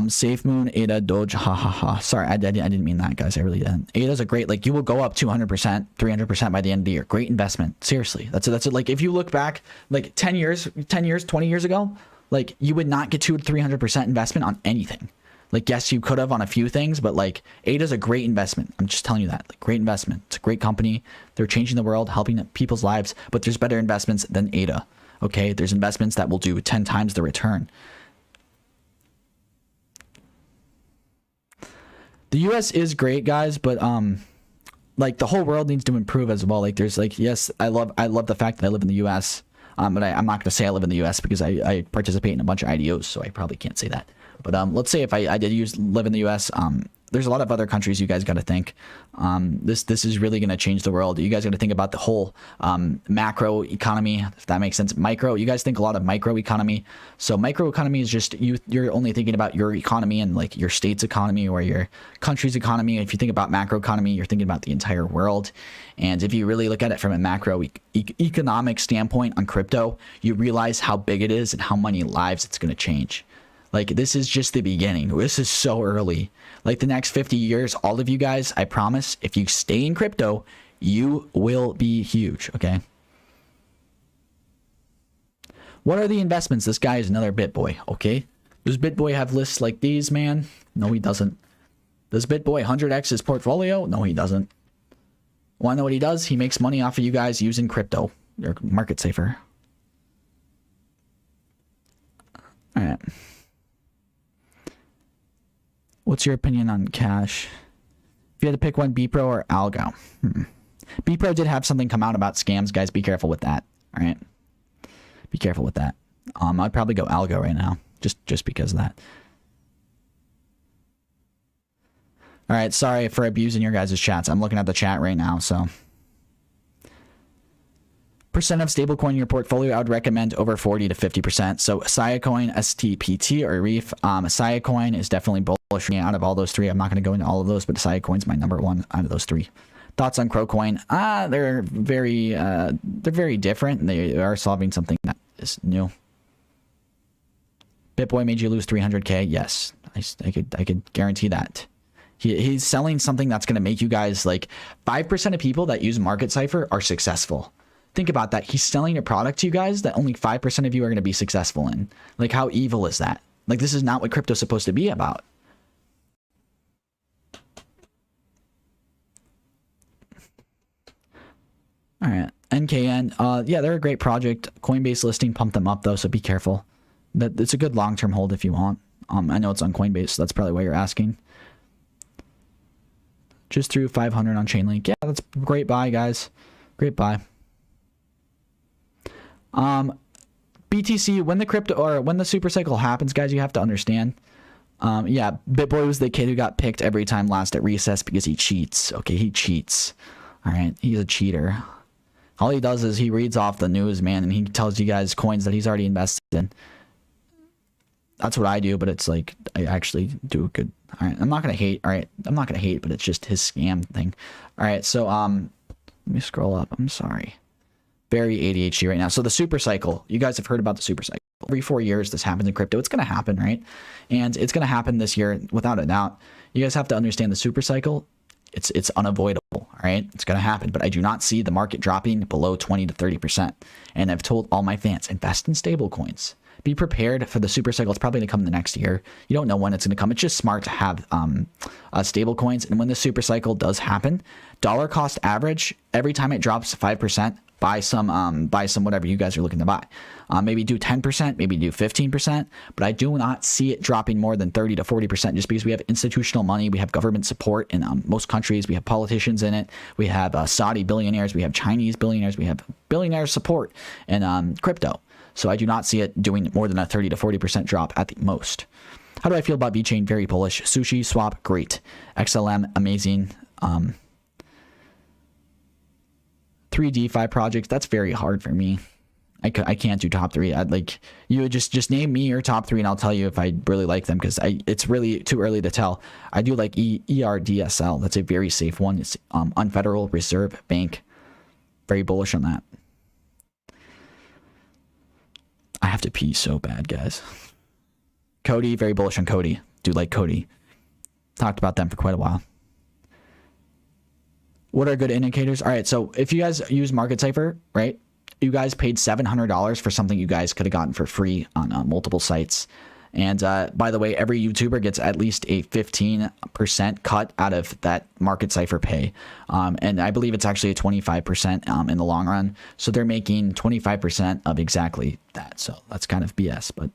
Safe moon, ADA, Doge, ha ha ha. Sorry, I didn't mean that, guys. I really didn't. ADA's a great, like, you will go up 200%, 300% by the end of the year. Great investment. Seriously. That's it. Like, if you look back, like 10 years, 20 years ago, like, you would not get 200 to 300% investment on anything. Like, yes, you could have on a few things, but like, ADA's a great investment. I'm just telling you that. Like, great investment. It's a great company. They're changing the world, helping people's lives, but there's better investments than ADA. Okay? There's investments that will do 10 times the return. The US is great, guys, but like the whole world needs to improve as well. Like there's like, yes, I love the fact that I live in the US. But I'm not going to say I live in the US because I participate in a bunch of IDOs, so I probably can't say that. But let's say if I did live in the US, there's a lot of other countries you guys got to think. This is really going to change the world. You guys got to think about the whole macro economy, if that makes sense. Micro, you guys think a lot of micro economy. So micro economy is just you're only thinking about your economy and like your state's economy or your country's economy. If you think about macro economy, you're thinking about the entire world. And if you really look at it from a macro economic standpoint on crypto, you realize how big it is and how many lives it's going to change. Like, this is just the beginning. This is so early. Like, the next 50 years, all of you guys, I promise, if you stay in crypto, you will be huge, okay? What are the investments? This guy is another bitboy, okay? Does bitboy have lists like these, man? No, he doesn't. Does bitboy 100x his portfolio? No, he doesn't. Want to know what he does? He makes money off of you guys using crypto. Your market safer. All right. What's your opinion on cash? If you had to pick one, BPro or Algo? BPro did have something come out about scams, guys. Be careful with that. All right. Be careful with that. I'd probably go Algo right now, just because of that. All right. Sorry for abusing your guys' chats. I'm looking at the chat right now, so. Percent of stablecoin in your portfolio, I would recommend over 40 to 50%. So Siacoin, STPT, or Reef. Siacoin is definitely bullish out of all those three. I'm not going to go into all of those, but Siacoin's my number one out of those three. Thoughts on Crowcoin? They're very different. They are solving something that is new. BitBoy made you lose 300K. Yes, I could guarantee that. He's selling something that's going to make you guys, like, 5% of people that use Market Cipher are successful. Think about that. He's selling a product to you guys that only 5% of you are going to be successful in. Like, how evil is that? Like, this is not what crypto's supposed to be about. All right. NKN. Yeah, they're a great project. Coinbase listing pumped them up, though, so be careful. It's a good long-term hold if you want. I know it's on Coinbase, so that's probably why you're asking. Just threw 500 on Chainlink. Yeah, that's a great buy, guys. Great buy. BTC, when the crypto or when the super cycle happens, guys, you have to understand. Yeah, BitBoy was the kid who got picked every time last at recess because he cheats. Okay, he cheats. All right, he's a cheater. All he does is he reads off the news, man, and he tells you guys coins that he's already invested in. That's what I do, but it's like I actually do a good. All right, I'm not gonna hate. All right, I'm not gonna hate, but it's just his scam thing. All right, so let me scroll up. I'm sorry. Very ADHD right now. So the super cycle, you guys have heard about the super cycle. Every 4 years this happens in crypto. It's going to happen, right? And it's going to happen this year without a doubt. You guys have to understand the super cycle. It's unavoidable, all right? It's going to happen, but I do not see the market dropping below 20 to 30%. And I've told all my fans, invest in stable coins. Be prepared for the super cycle. It's probably going to come the next year. You don't know when it's going to come. It's just smart to have stable coins. And when the super cycle does happen, dollar cost average, every time it drops 5%, buy some whatever you guys are looking to buy. Maybe do 10%, maybe do 15%, but I do not see it dropping more than 30 to 40% just because we have institutional money, we have government support in most countries, we have politicians in it, we have Saudi billionaires, we have Chinese billionaires, we have billionaire support in crypto. So I do not see it doing more than a 30 to 40% drop at the most. How do I feel about VeChain? Very bullish. Sushi, Swap, great. XLM, amazing. 3 DeFi projects, that's very hard for me. I can't do top 3. I'd like you would just name me your top 3 and I'll tell you if I really like them because it's really too early to tell. I do like ERDSL. That's a very safe one. It's on Federal Reserve Bank. Very bullish on that. I have to pee so bad, guys. Cody, very bullish on Cody. Do like Cody. Talked about them for quite a while. What are good indicators? All right, so if you guys use Market Cipher, right, you guys paid $700 for something you guys could have gotten for free on multiple sites. And by the way, every YouTuber gets at least a 15% cut out of that Market Cipher pay. And I believe it's actually a 25% in the long run. So they're making 25% of exactly that. So that's kind of BS, but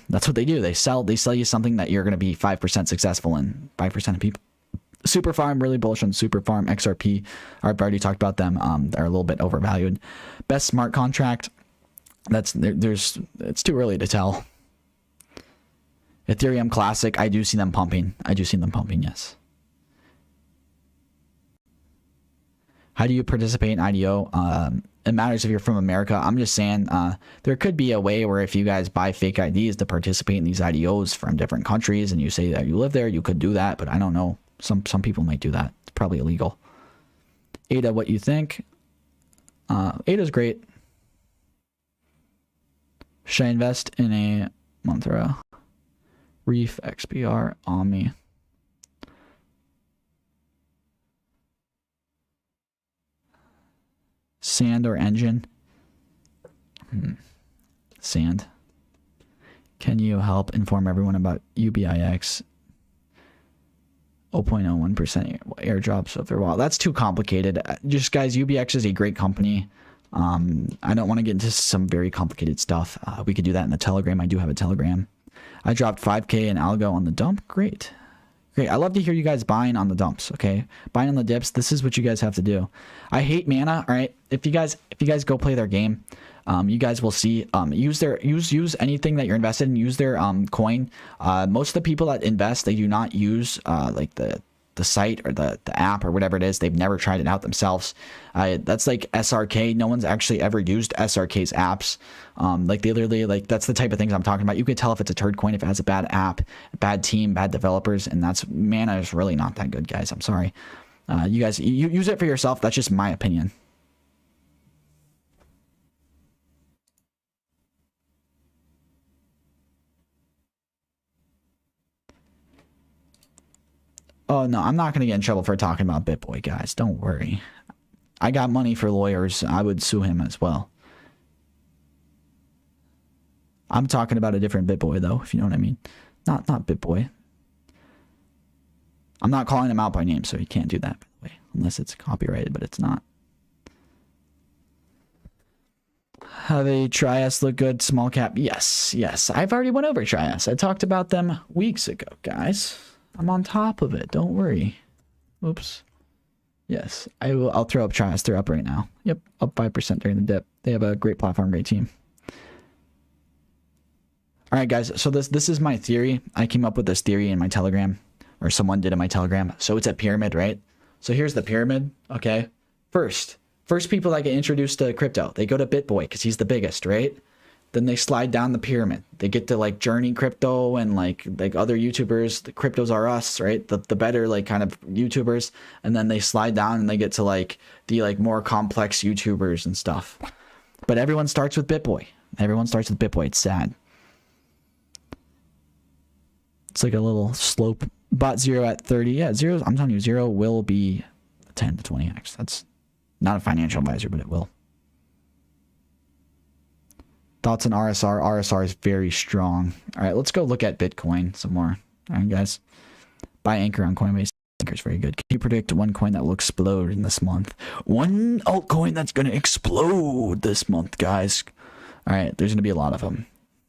that's what they do. They sell you something that you're going to be 5% successful in. 5% of people Super Farm, really bullish on Super Farm. XRP, I've already talked about them. They're a little bit overvalued. Best smart contract, it's too early to tell. Ethereum Classic, I do see them pumping. Yes. How do you participate in IDO? It matters if you're from America. I'm just saying there could be a way where if you guys buy fake IDs to participate in these IDOs from different countries and you say that you live there, you could do that, but I don't know. Some people might do that. It's probably illegal. Ada, what you think? Ada's great. Should I invest in a Monthera? Reef, XPR, Omni. Sand or engine? Sand. Can you help inform everyone about UBIX? 0.01% airdrops of their wallet. That's too complicated. Just guys, UBX is a great company. I don't want to get into some very complicated stuff. We could do that in the Telegram. I do have a Telegram. I dropped 5K in algo on the dump. Great. I love to hear you guys buying on the dumps. Okay, buying on the dips. This is what you guys have to do. I hate mana. All right, if you guys go play their game, you guys will see. Use anything that you're invested in. Use their coin. Most of the people that invest, they do not use like the site or the app or whatever it is. They've never tried it out themselves. That's like SRK. No one's actually ever used SRK's apps. Like they literally, like, that's the type of things I'm talking about. You could tell if it's a turd coin if it has a bad app, bad team, bad developers, and that's, mana is really not that good, guys. I'm sorry. You guys, you use it for yourself. That's just my opinion. Oh, no, I'm not going to get in trouble for talking about BitBoy, guys. Don't worry. I got money for lawyers. I would sue him as well. I'm talking about a different BitBoy, though, if you know what I mean. Not BitBoy. I'm not calling him out by name, so you can't do that, by the way. Unless it's copyrighted, but it's not. Have a Trias look good? Small cap? Yes. I've already went over Trias. I talked about them weeks ago, guys. I'm on top of it. Don't worry. Oops. Yes, I'll throw up Trias. They're up right now. Yep, up 5% during the dip. They have a great platform, great team. All right, guys. So this is my theory. I came up with this theory in my Telegram, or someone did in my Telegram. So it's a pyramid, right? So here's the pyramid. Okay. First people that get introduced to crypto, they go to BitBoy because he's the biggest, right? Then they slide down the pyramid. They get to like Jrny Crypto and like other YouTubers. The Cryptos Are Us, right? The better like kind of YouTubers. And then they slide down and they get to like the like more complex YouTubers and stuff. But everyone starts with BitBoy. It's sad. It's like a little slope. Bought 0 at 30. Yeah, 0. I'm telling you, 0 will be 10 to 20x. That's not a financial advisor, but it will. Thoughts on RSR? RSR is very strong. All right, let's go look at Bitcoin some more. All right, guys. Buy Anchor on Coinbase. Anchor's very good. Can you predict one coin that will explode in this month? One altcoin that's going to explode this month, guys. All right, there's going to be a lot of them.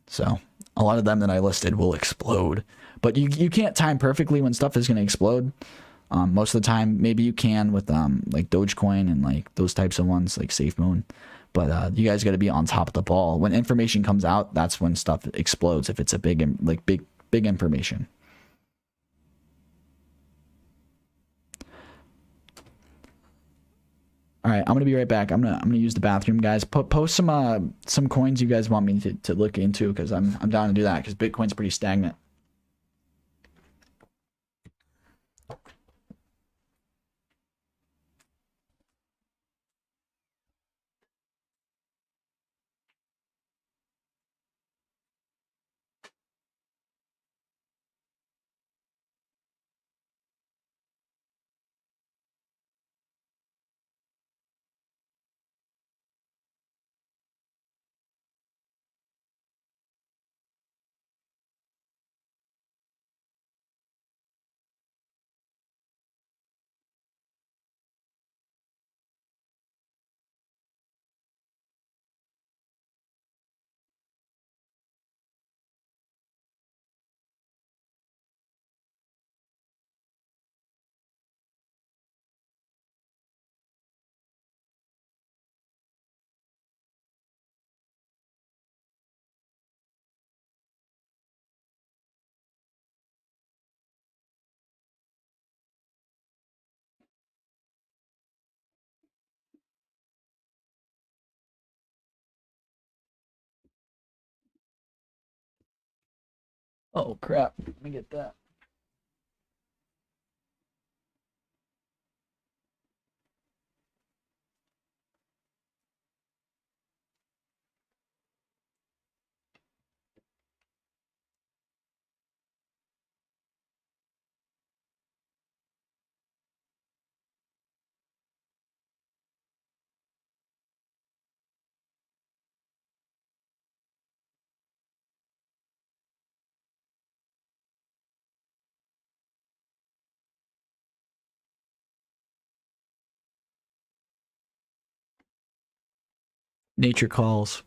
So a lot of them that I listed will explode. But you can't time perfectly when stuff is going to explode. Most of the time, maybe you can with like Dogecoin and like those types of ones, like SafeMoon. But you guys got to be on top of the ball. When information comes out, that's when stuff explodes. If it's a big information. All right, I'm gonna be right back. I'm gonna use the bathroom, guys. Post some coins you guys want me to look into, because I'm down to do that, because Bitcoin's pretty stagnant. Oh crap, let me get that. Nature calls.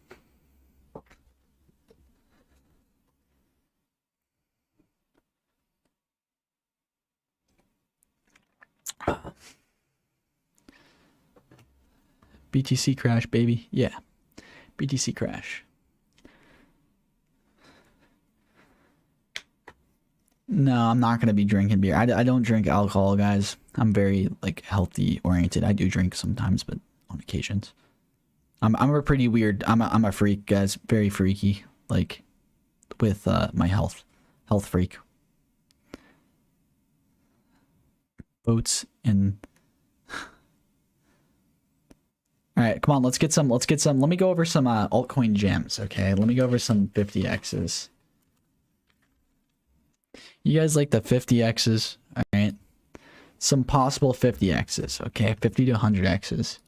BTC crash, baby. Yeah. BTC crash. No, I'm not going to be drinking beer. I don't drink alcohol, guys. I'm very, like, healthy oriented. I do drink sometimes, but on occasions. I'm a pretty weird, I'm a freak, guys. Very freaky, like, with my health freak. Boats and... Alright, come on, let's get some, let me go over some altcoin gems, okay? Let me go over some 50x's. You guys like the 50x's, alright? Some possible 50x's, okay? 50 to 100x's.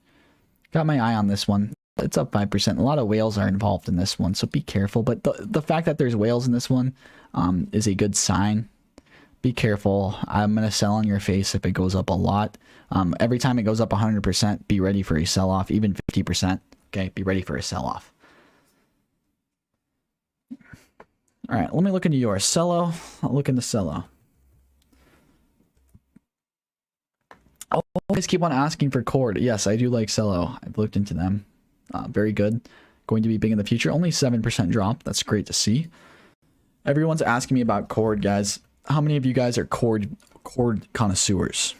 Got my eye on this one. It's up 5%. A lot of whales are involved in this one, so be careful. But the fact that there's whales in this one is a good sign. Be careful. I'm going to sell on your face if it goes up a lot. Every time it goes up 100%, be ready for a sell-off, even 50%. Okay, be ready for a sell-off. All right, let me look into yours. Cello, I'll look into Cello. Always keep on asking for Cord. Yes, I do like Cello. I've looked into them. Very good. Going to be big in the future. Only 7% drop. That's great to see. Everyone's asking me about Cord, guys. How many of you guys are Cord connoisseurs?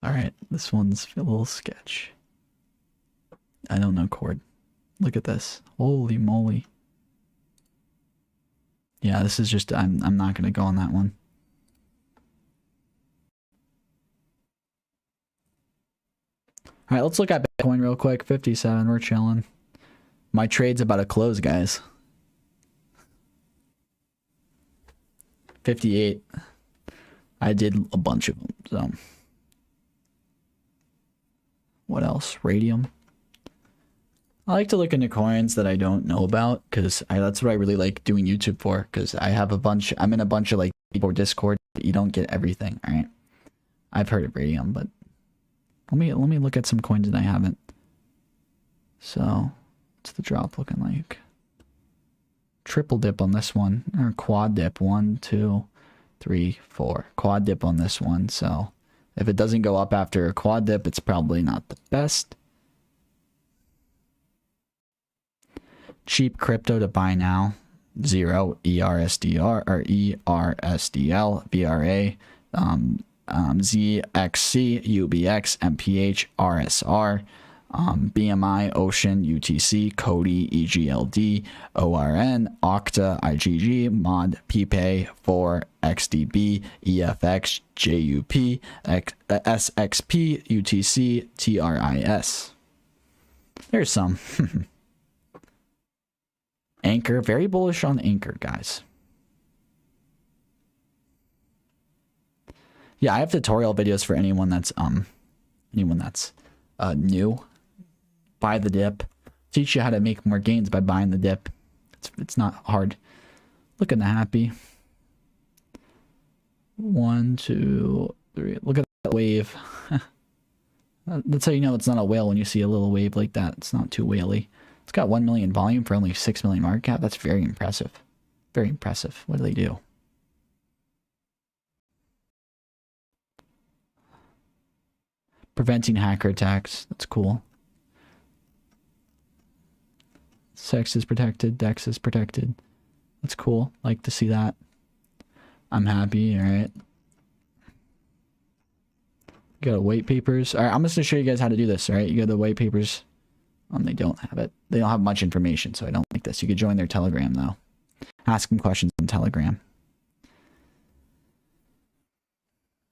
All right, this one's a little sketch. I don't know Cord. Look at this. Holy moly. Yeah, this is just, I'm not going to go on that one. All right, let's look at Bitcoin real quick. 57, we're chilling. My trade's about to close, guys. 58. I did a bunch of them, so. What else? Radium. I like to look into coins that I don't know about, because that's what I really like doing YouTube for, because I have a bunch, I'm in a bunch of like people Discord, you don't get everything, alright? I've heard of Radium, but let me look at some coins that I haven't. So, what's the drop looking like? Triple dip on this one, or quad dip. 1, 2, 3, 4. Quad dip on this one, so if it doesn't go up after a quad dip, it's probably not the best. Cheap crypto to buy now. 0 ERSDR or ERSDL, BRA, ZXC, UBX, MPH, RSR, BMI, Ocean, UTC, Cody, EGLD, ORN, Octa, IGG, Mod, PPay, 4, XDB, EFX, JUP, SXP, UTC, TRIS. There's some. Anchor, very bullish on Anchor, guys. Yeah, I have tutorial videos for anyone that's new. Buy the dip. Teach you how to make more gains by buying the dip. It's not hard. Look at the happy. 1, 2, 3. Look at that wave. That's how you know it's not a whale when you see a little wave like that. It's not too whaley. It's got 1 million volume for only 6 million market cap. That's very impressive. Very impressive. What do they do? Preventing hacker attacks. That's cool. Sex is protected. Dex is protected. That's cool. Like to see that. I'm happy. All right. You got white papers. All right. I'm just going to show you guys how to do this. All right. You got the white papers. They don't have it. They don't have much information, so I don't like this. You could join their Telegram though. Ask them questions on Telegram.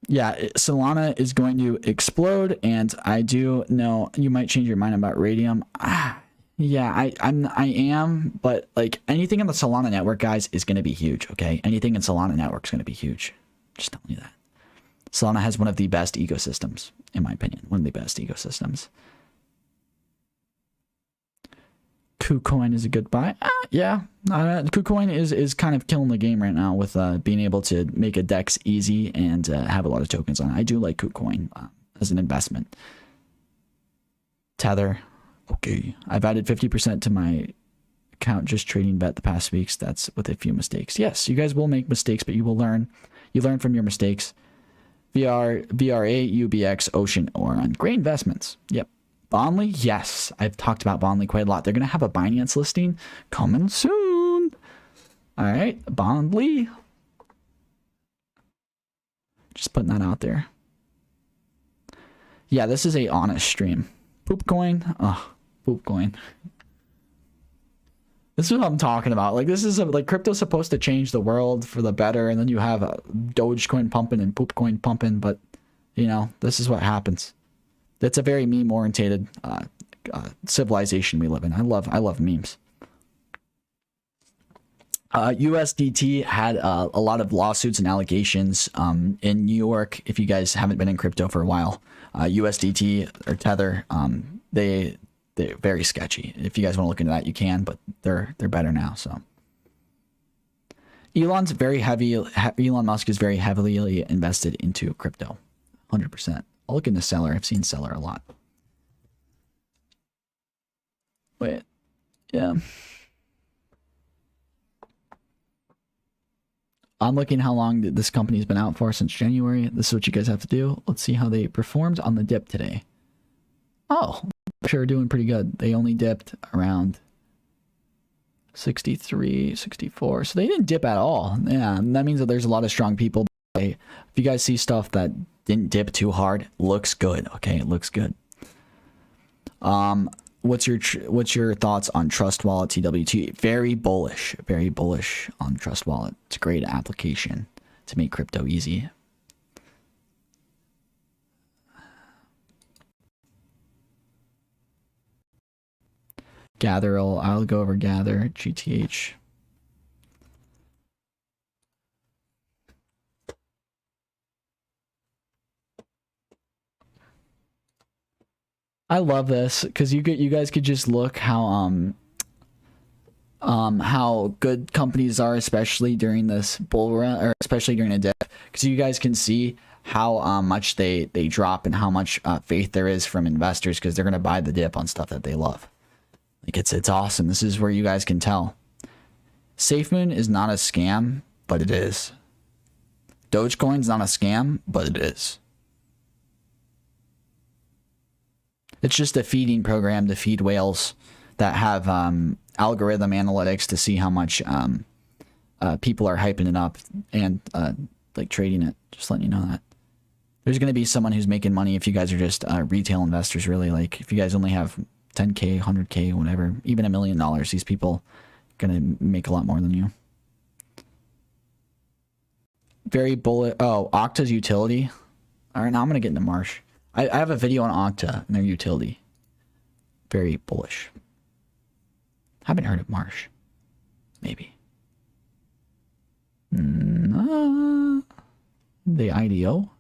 Yeah, Solana is going to explode, and I do know you might change your mind about Radium. Yeah, I am, but like anything on the Solana network, guys, is going to be huge. Okay, anything in Solana network is going to be huge. Just telling you that. Solana has one of the best ecosystems, in my opinion. One of the best ecosystems. KuCoin is a good buy. Yeah, KuCoin is kind of killing the game right now with being able to make a DEX easy and have a lot of tokens on it. I do like KuCoin as an investment. Tether. Okay, I've added 50% to my account just trading bet the past weeks. That's with a few mistakes. Yes, you guys will make mistakes, but you will learn. You learn from your mistakes. VRA, UBX, Ocean, Oron. Great investments. Yep. Bondly, yes. I've talked about Bondly quite a lot. They're going to have a Binance listing coming soon. All right, Bondly. Just putting that out there. Yeah, this is a honest stream. Poopcoin. Oh, Poopcoin. This is what I'm talking about. Like, this is like crypto's supposed to change the world for the better, and then you have Dogecoin pumping and Poopcoin pumping, but you know, this is what happens. It's a very meme-oriented civilization we live in. I love memes. USDT had a lot of lawsuits and allegations in New York. If you guys haven't been in crypto for a while, USDT or Tether, they're very sketchy. If you guys want to look into that, you can, but they're better now. So Elon Musk is very heavily invested into crypto, 100%. I'll look into Seller. I've seen Seller a lot. Wait, yeah. I'm looking how long this company's been out for, since January. This is what you guys have to do. Let's see how they performed on the dip today. Oh, sure, doing pretty good. They only dipped around 63, 64. So they didn't dip at all. Yeah, that means that there's a lot of strong people. If you guys see stuff that didn't dip too hard, looks good. Okay, it looks good. What's your thoughts on Trust Wallet TWT? Very bullish on Trust Wallet. It's a great application to make crypto easy. Gather, I'll go over Gather, GTH. I love this because you guys could just look how good companies are, especially during this bull run, or especially during a dip, because you guys can see how much they drop and how much faith there is from investors, because they're gonna buy the dip on stuff that they love. Like it's awesome. This is where you guys can tell. SafeMoon is not a scam, but it is. Dogecoin's not a scam, but it is. It's just a feeding program to feed whales that have algorithm analytics to see how much people are hyping it up and like trading it. Just letting you know that. There's going to be someone who's making money if you guys are just retail investors, really. Like if you guys only have 10K, 100K, whatever, even $1 million, these people are going to make a lot more than you. Very bullet. Oh, Okta's utility. All right, now I'm going to get into Marsh. I have a video on Okta and their utility. Very bullish. Haven't heard of Marsh. Maybe. The IDO.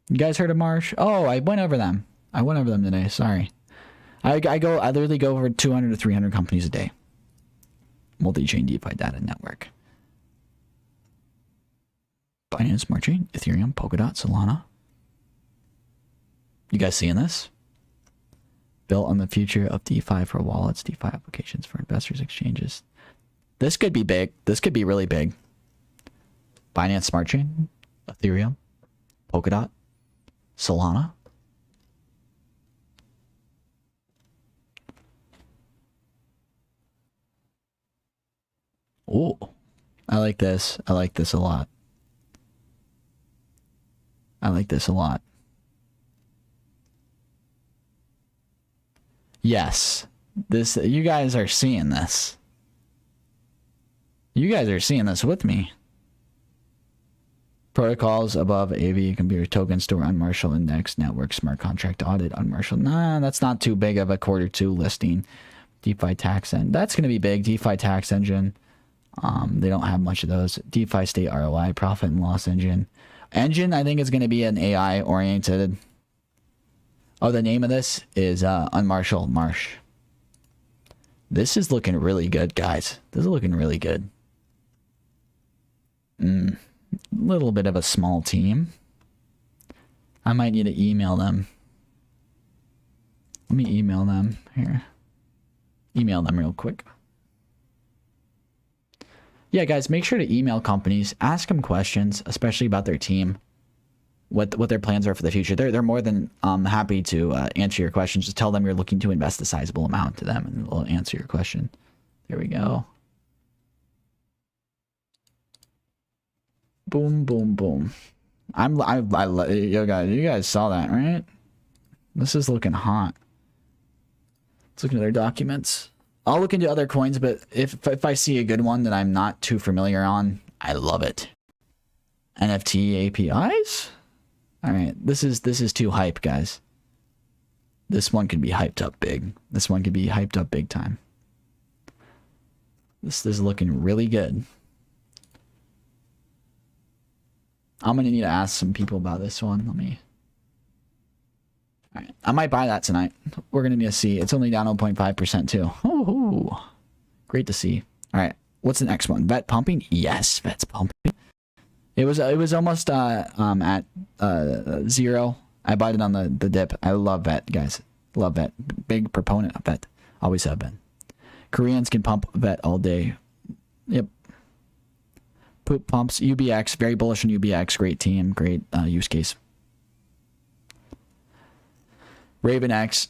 You guys heard of Marsh? Oh, I went over them. I went over them today. Sorry. I literally go over 200 to 300 companies a day. Multi-chain DeFi data network. Binance, Smart Chain, Ethereum, Polkadot, Solana. You guys seeing this? Built on the future of DeFi for wallets, DeFi applications for investors, exchanges. This could be big. This could be really big. Binance, Smart Chain, Ethereum, Polkadot, Solana. Oh, I like this. I like this a lot. I like this a lot. Yes. This, you guys are seeing this. You guys are seeing this with me. Protocols above AV, computer token store, unmarshal index, network, smart contract audit, unmarshal. Nah, that's not too big of a Q2 listing. DeFi tax engine. That's going to be big. DeFi tax engine. They don't have much of those. DeFi state ROI, profit and loss engine. Engine, I think, is going to be an AI oriented. Oh, the name of this is Unmarshal Marsh. This is looking really good, guys. This is looking really good. Little bit of a small team. I might need to email them. Let me email them here. Email them real quick. Yeah, guys, make sure to email companies. Ask them questions, especially about their team. What their plans are for the future. They're more than happy to answer your questions. Just tell them you're looking to invest a sizable amount to them, and they'll answer your question. There we go. Boom, boom, boom. Yo, guys, you guys saw that, right? This is looking hot. Let's look into their documents. I'll look into other coins, but if I see a good one that I'm not too familiar on, I love it. NFT APIs? All right, this is too hype, guys. This one could be hyped up big. This one could be hyped up big time. This is looking really good. I'm gonna need to ask some people about this one. Let me. All right, I might buy that tonight. We're gonna need to see. It's only down 0.5% too. Ooh, great to see. All right, what's the next one? Vet pumping? Yes, vet's pumping. It was almost at 0. I bought it on the dip. I love vet, guys. Love vet. Big proponent of vet. Always have been. Koreans can pump vet all day. Yep. Poop pumps. UBX. Very bullish on UBX. Great team. Great use case. RavenX.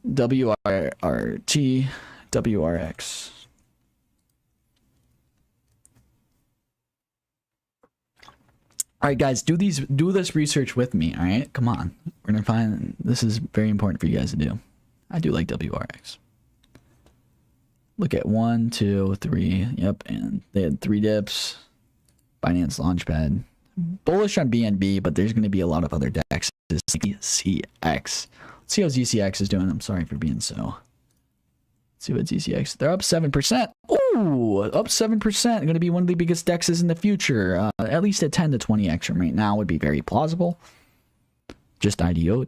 WRT. WRX. All right, guys, do this research with me. All right, come on. We're gonna find this is very important for you guys to do. I do like WRX. Look at 1, 2, 3. Yep, and they had 3 dips. Binance Launchpad. Bullish on BNB, but there's gonna be a lot of other DEX. ZCX. Let's see how ZCX is doing. I'm sorry for being so. Let's see what ZCX. They're up 7%. Ooh, up 7%. Going to be one of the biggest DEXs in the future. At least a 10 to 20x from right now would be very plausible. Just IDO,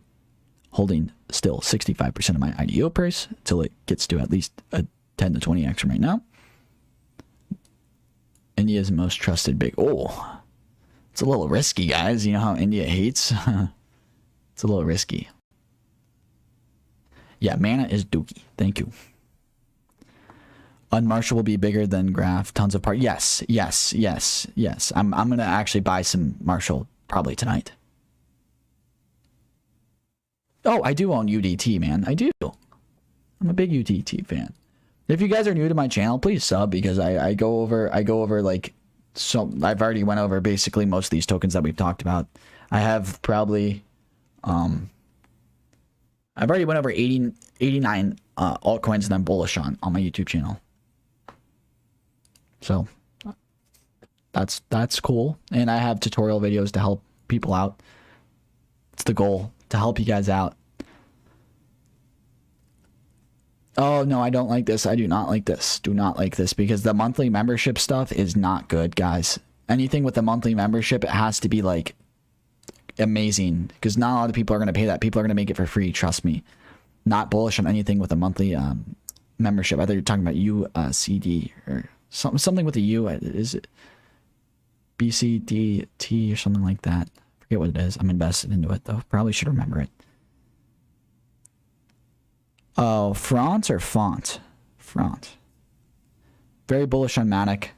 holding still 65% of my IDO price until it gets to at least a 10 to 20x from right now. India's most trusted big. Oh, it's a little risky, guys. You know how India hates. It's a little risky. Yeah, mana is dookie. Thank you. Unmarshal will be bigger than Graph. Tons of part. Yes. I'm gonna actually buy some Marshall probably tonight. Oh, I do own UDT, man. I do. I'm a big UDT fan. If you guys are new to my channel, please sub, because I go over like, so I've already went over basically most of these tokens that we've talked about. I have probably I've already went over 89 altcoins that I'm bullish on my YouTube channel. So that's cool. And I have tutorial videos to help people out. It's the goal, to help you guys out. Oh, no, I don't like this. I do not like this. Do not like this, because the monthly membership stuff is not good, guys. Anything with the monthly membership, it has to be like amazing, because not a lot of people are going to pay that. People are going to make it for free. Trust me. Not bullish on anything with a monthly membership. Either you're talking about UCD or something with a U. Is it BCDT or something like that? Forget what it is. I'm invested into it though. Probably should remember it. Oh, Front or Font? Front. Very bullish on Matic.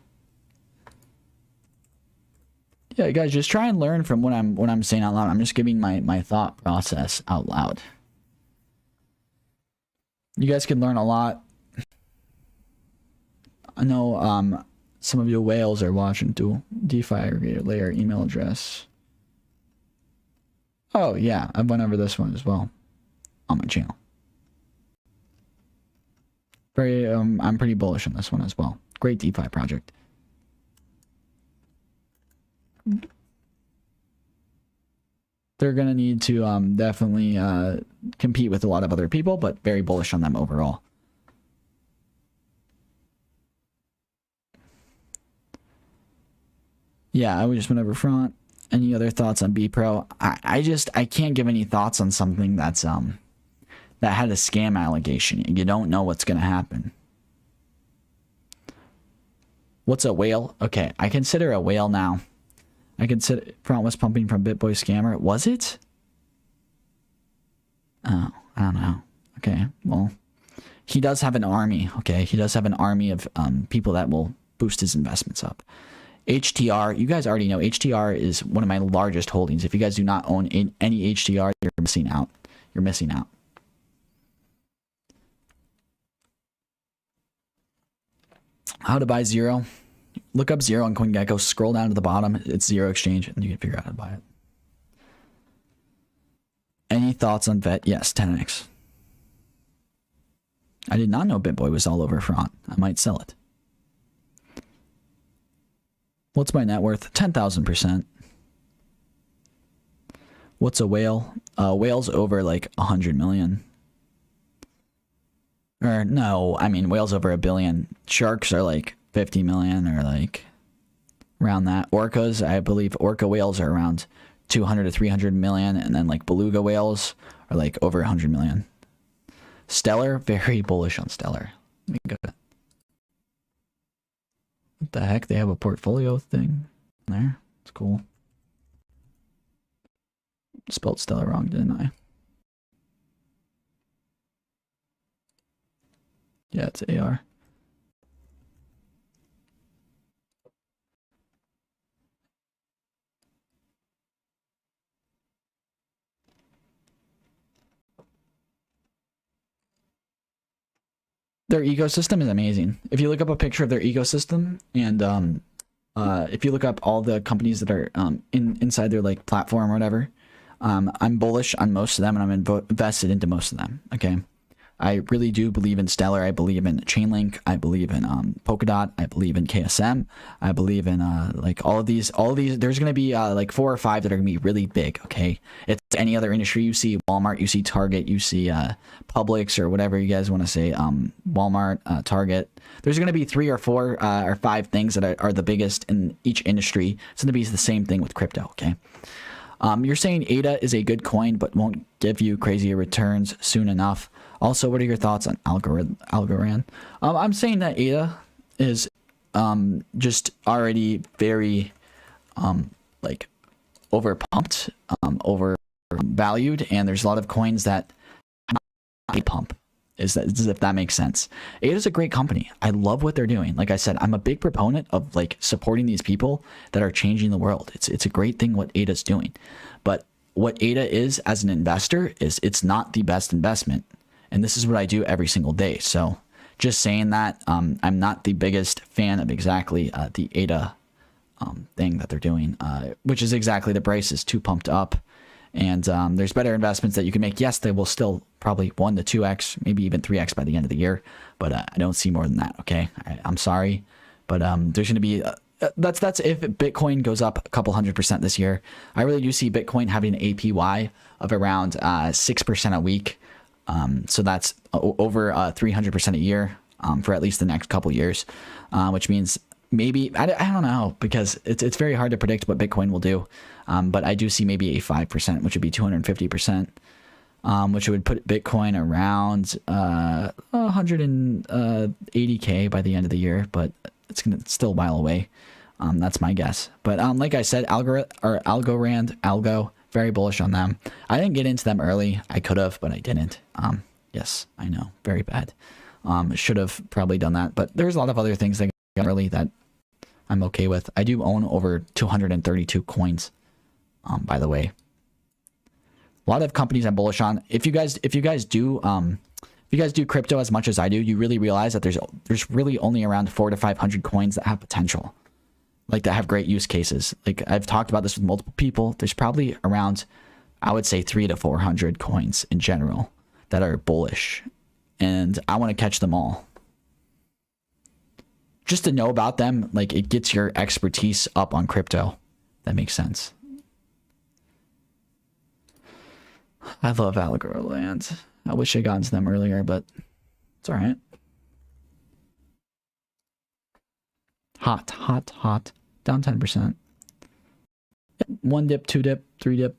Yeah, guys, just try and learn from what I'm saying out loud. I'm just giving my thought process out loud. You guys can learn a lot. I know some of you whales are watching too. DeFi aggregator layer email address. Oh yeah, I've went over this one as well on my channel. I'm pretty bullish on this one as well. Great DeFi project. They're gonna need to definitely compete with a lot of other people, but very bullish on them overall. Yeah, I just went over front. Any other thoughts on BPro? I can't give any thoughts on something that's that had a scam allegation. You don't know what's gonna happen. What's a whale? Okay, I consider a whale now. I consider front was pumping from bitboy scammer. Was it? Oh, I don't know. Okay, well, he does have an army. Okay, he does have an army of people that will boost his investments up. HTR, you guys already know HTR is one of my largest holdings. If you guys do not own any HTR, you're missing out. You're missing out. How to buy Zero? Look up Zero on CoinGecko, scroll down to the bottom, it's Zero Exchange, and you can figure out how to buy it. Any thoughts on VET? Yes, 10x. I did not know BitBoy was all over front. I might sell it. What's my net worth? 10,000%. What's a whale? Whale's over like 100 million. Or no, I mean whales over 1 billion. Sharks are like 50 million or like around that. Orcas, I believe orca whales are around 200 to 300 million, and then like beluga whales are like over 100 million. Stellar, very bullish on Stellar. Let me go. What the heck? They have a portfolio thing there. It's cool. Spelled Stellar wrong, didn't I? Yeah, it's AR. Their ecosystem is amazing. If you look up a picture of their ecosystem, and if you look up all the companies that are inside their like platform or whatever, I'm bullish on most of them, and I'm invested into most of them. Okay, I really do believe in Stellar. I believe in Chainlink. I believe in Polkadot. I believe in KSM. I believe in like all of these. There's gonna be like 4 or 5 that are gonna be really big. Okay, it's any other industry. You see Walmart. You see Target. You see Publix or whatever you guys want to say. Walmart, Target. There's gonna be 3 or 4 or 5 things that are the biggest in each industry. It's gonna be the same thing with crypto. Okay. You're saying ADA is a good coin, but won't give you crazier returns soon enough. Also, what are your thoughts on Algorand? I'm saying that ADA is just already very like overpumped, overvalued, and there's a lot of coins that pump. Is if that makes sense. ADA is a great company. I love what they're doing. Like I said, I'm a big proponent of like supporting these people that are changing the world. It's a great thing what ADA's doing. But what ADA is as an investor is it's not the best investment. And this is what I do every single day. So just saying that, I'm not the biggest fan of exactly the ADA thing that they're doing, which is exactly the price is too pumped up. And there's better investments that you can make. Yes, they will still probably 1 to 2x, maybe even 3x by the end of the year. But I don't see more than that. Okay, I'm sorry, but there's going to be that's if Bitcoin goes up a couple 100% this year. I really do see Bitcoin having an APY of around 6% a week. So that's over 300% a year for at least the next couple years, which means maybe I don't know, because it's very hard to predict what Bitcoin will do. But I do see maybe a 5%, which would be 250%, which would put Bitcoin around 180K by the end of the year, but it's still a while away. That's my guess. But like I said, Algo, very bullish on them. I didn't get into them early. I could have, but I didn't. Yes, I know, very bad. Should have probably done that, but there's a lot of other things that got early that I'm okay with. I do own over 232 coins. By the way, a lot of companies I'm bullish on. If you guys do crypto as much as I do, you really realize that there's really only around 400 to 500 coins that have potential, like that have great use cases. Like I've talked about this with multiple people. There's probably around, I would say 300 to 400 coins in general that are bullish, and I want to catch them all. just to know about them, like it gets your expertise up on crypto. That makes sense. I love Allegro Land. I wish I got into them earlier, but it's all right. Hot, hot, hot. Down 10%. One dip, two dip, three dip.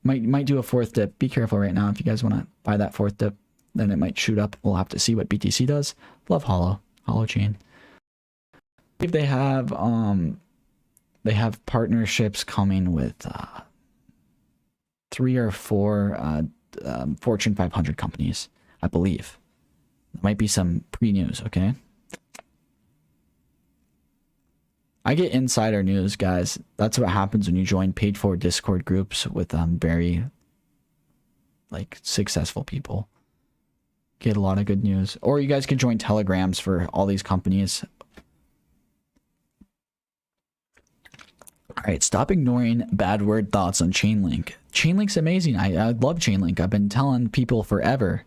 Might do a fourth dip. Be careful right now if you guys want to buy that fourth dip. Then it might shoot up. We'll have to see what BTC does. Love Hollow Chain. If they have partnerships coming with 3 or 4 Fortune 500 companies, I believe. There might be some pre-news, okay? I get insider news, guys. That's what happens when you join paid-for Discord groups with very like successful people. Get a lot of good news. Or you guys can join telegrams for all these companies. All right, stop ignoring bad word thoughts on Chainlink. Chainlink's amazing. I love Chainlink. I've been telling people forever.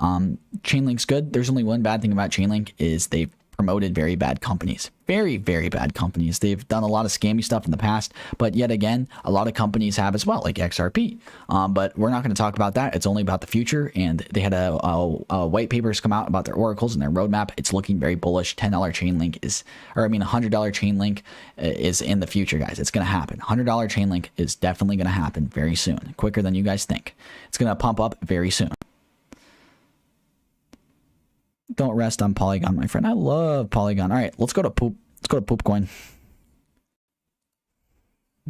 Chainlink's good. There's only one bad thing about Chainlink is they've promoted very bad companies. Very, very bad companies. They've done a lot of scammy stuff in the past, but yet again, a lot of companies have as well, like XRP. But we're not going to talk about that. It's only about the future, and they had a white papers come out about their oracles and their roadmap. It's looking very bullish. $10 Chainlink is, or I mean, $100 Chainlink is in the future, guys. It's going to happen. $100 Chainlink is definitely going to happen very soon, quicker than you guys think. It's going to pump up very soon. Don't rest on Polygon, my friend. I love Polygon. All right, let's go to poop. Let's go to poop coin.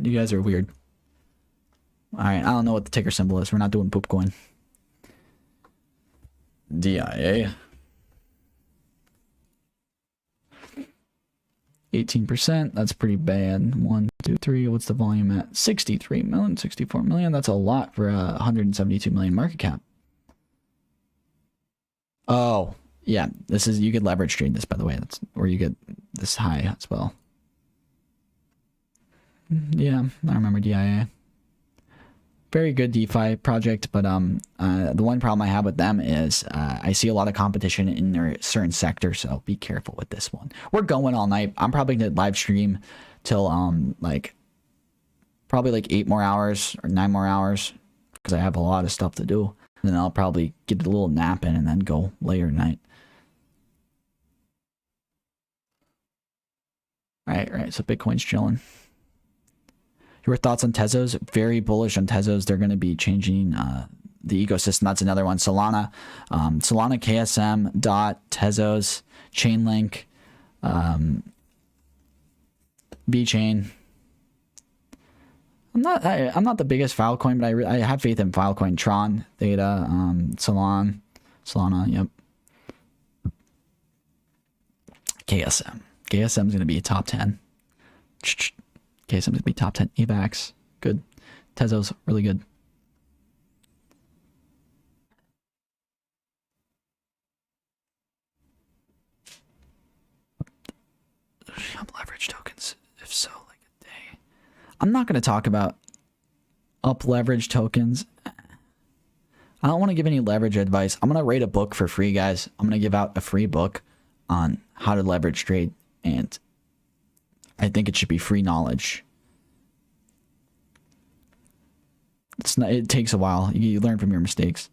You guys are weird. All right, I don't know what the ticker symbol is. We're not doing poop coin. DIA. 18%. That's pretty bad. 1, 2, 3. What's the volume at? 63 million, 64 million. That's a lot for a 172 million market cap. Oh. Yeah, this is, you could leverage trade this, by the way. That's where you get this high as well. Yeah, I remember DIA. Very good DeFi project, but the one problem I have with them is I see a lot of competition in their certain sector, so be careful with this one. We're going all night. I'm probably gonna live stream till like probably like 8 more hours or 9 more hours because I have a lot of stuff to do. And then I'll probably get a little nap in and then go later tonight. All right, so Bitcoin's chilling. Your thoughts on Tezos? Very bullish on Tezos. They're going to be changing the ecosystem. That's another one. Solana, Solana, KSM, DOT, Tezos, Chainlink, VeChain. I'm not the biggest Filecoin, but I have faith in Filecoin. Tron, Theta, Solana, yep. KSM. KSM is going to be top 10. KSM is going to be top 10. AVAX, good. Tezos, really good. Up leverage tokens, if so, like a day. I'm not going to talk about up leverage tokens. I don't want to give any leverage advice. I'm going to rate a book for free, guys. I'm going to give out a free book on how to leverage trade, and I think it should be free knowledge. It's not, it takes a while. You learn from your mistakes.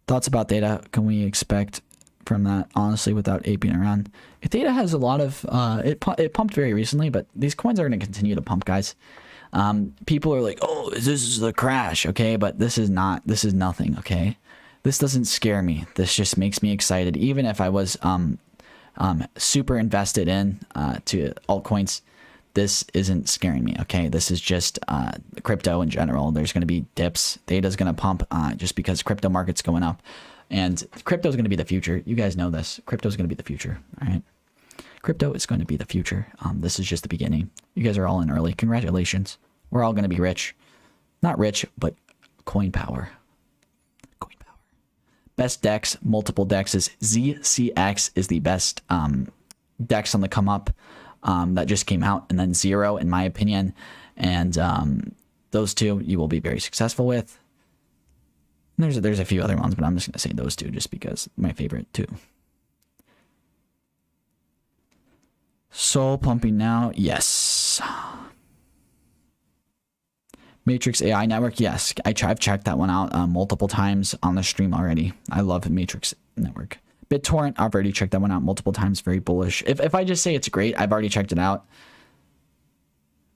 Thoughts about Theta? Can we expect from that, honestly, without aping around? Theta has a lot of it pumped very recently, but these coins are going to continue to pump, guys. People are like, oh, this is the crash, okay? But this is not. This is nothing, okay? This doesn't scare me. This just makes me excited. Even if I was super invested in to altcoins, this isn't scaring me, okay? This is just crypto in general. There's going to be dips. Theta's going to pump just because crypto market's going up. And crypto is going to be the future. You guys know this. Crypto is going to be the future, all right? Crypto is going to be the future. This is just the beginning. You guys are all in early. Congratulations. We're all going to be rich. Not rich, but coin power. Coin power. Best DEX, multiple DEXs. ZCX is the best DEX on the come up that just came out. And then Zero, in my opinion. And those two you will be very successful with. There's a few other ones, but I'm just gonna say those two just because my favorite too. Soul pumping now, yes. Matrix AI Network, yes. I've checked that one out multiple times on the stream already. I love Matrix Network. BitTorrent, I've already checked that one out multiple times. Very bullish. If I just say it's great, I've already checked it out.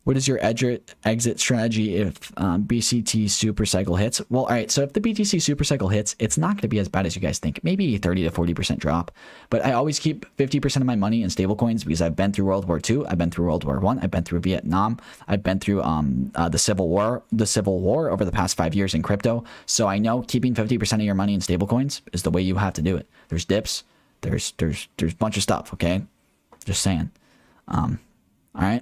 What is your exit strategy if BCT super cycle hits? Well, all right. So if the BTC super cycle hits, it's not going to be as bad as you guys think. Maybe 30 to 40% drop. But I always keep 50% of my money in stablecoins because I've been through World War II. I've been through World War I. I've been through Vietnam. I've been through the Civil War. The Civil War over the past 5 years in crypto. So I know keeping 50% of your money in stablecoins is the way you have to do it. There's dips. There's a bunch of stuff. Okay, just saying. All right.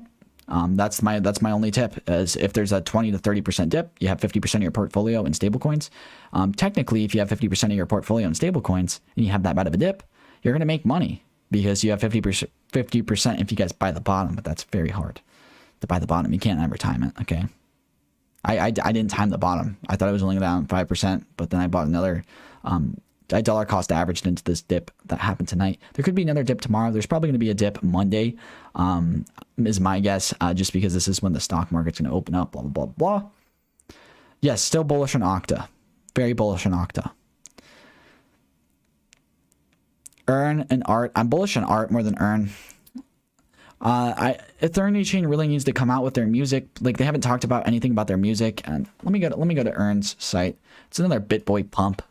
That's my only tip is if there's a 20 to 30% dip, you have 50% of your portfolio in stablecoins. Technically, if you have 50% of your portfolio in stablecoins and you have that bad of a dip, you're going to make money because you have 50% if you guys buy the bottom, but that's very hard to buy the bottom. You can't ever time it. Okay. I didn't time the bottom. I thought it was only down 5%, but then I bought another, I dollar cost averaged into this dip that happened tonight. There could be another dip tomorrow. There's probably going to be a dip Monday, is my guess, just because this is when the stock market's going to open up, blah, blah, blah, blah. Yes, still bullish on Octa. Very bullish on Octa. Earn and Art. I'm bullish on Art more than Earn. Ethereum chain really needs to come out with their music. Like, they haven't talked about anything about their music. And let me go to Earn's site. It's another bitboy pump.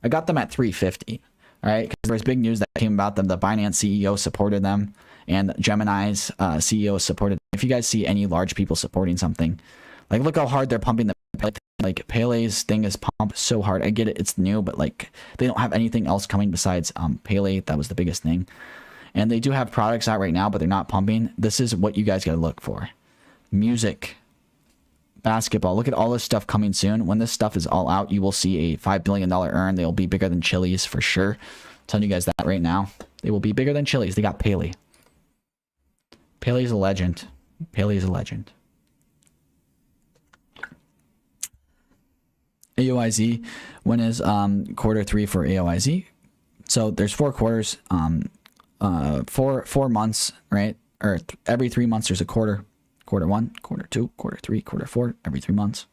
I got them at 350, all right? Because there was big news that came about them. The Binance CEO supported them, and Gemini's CEO supported them. If you guys see any large people supporting something, like, look how hard they're pumping the, like, Pele's thing is pumped so hard. I get it, it's new, but, like, they don't have anything else coming besides Pele. That was the biggest thing. And they do have products out right now, but they're not pumping. This is what you guys got to look for. Music. Basketball. Look at all this stuff coming soon. When this stuff is all out, you will see a $5 billion earn. They'll be bigger than Chili's for sure. I'm telling you guys that right now. They will be bigger than Chili's. They got Pele. Pele's a legend. Pele's a legend. AOIZ. When is Q3 for AOIZ? So there's 4 quarters. 4 months, right? Or every 3 months there's a quarter. Q1, Q2, Q3, Q4, every 3 months.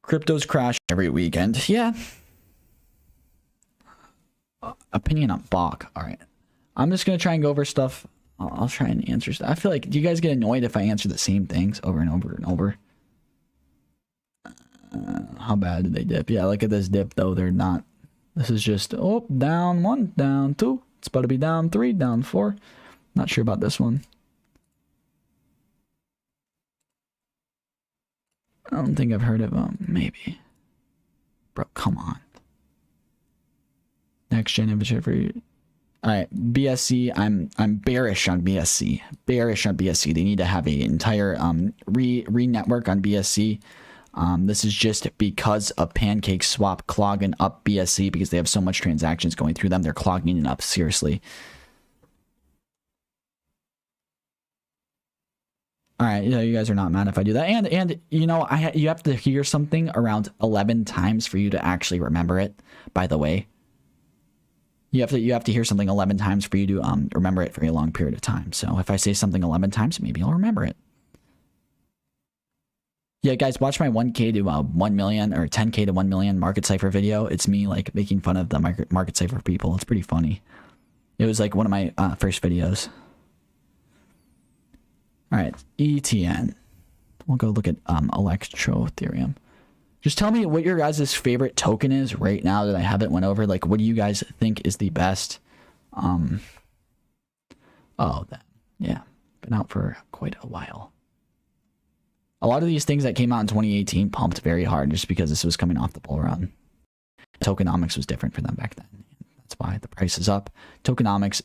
Cryptos crash every weekend. Yeah. Opinion on Bach. All right. I'm just going to try and go over stuff. I'll try and answer stuff. I feel like, do you guys get annoyed if I answer the same things over and over and over? How bad did they dip? Yeah, look at this dip, though. They're not. This is just, oh, down 1, down 2. It's about to be down 3, down 4. Not sure about this one. I don't think I've heard of maybe. Bro, come on. Next gen inventory for you. Alright, BSC. I'm bearish on BSC. Bearish on BSC. They need to have an entire re-network on BSC. This is just because of Pancake Swap clogging up BSC because they have so much transactions going through them. They're clogging it up, seriously. All right, you guys are not mad if I do that. And you know, you have to hear something around 11 times for you to actually remember it, by the way. You have to hear something 11 times for you to remember it for a long period of time. So if I say something 11 times, maybe you'll remember it. Yeah, guys, watch my 1K to 1 million or 10K to 1 million market cipher video. It's me like making fun of the market cipher people. It's pretty funny. It was like one of my first videos. All right, ETN. We'll go look at Electro Ethereum. Just tell me what your guys' favorite token is right now that I haven't went over. Like, what do you guys think is the best? Oh, that, yeah, been out for quite a while. A lot of these things that came out in 2018 pumped very hard just because this was coming off the bull run. Tokenomics was different for them back then. That's why the price is up. Tokenomics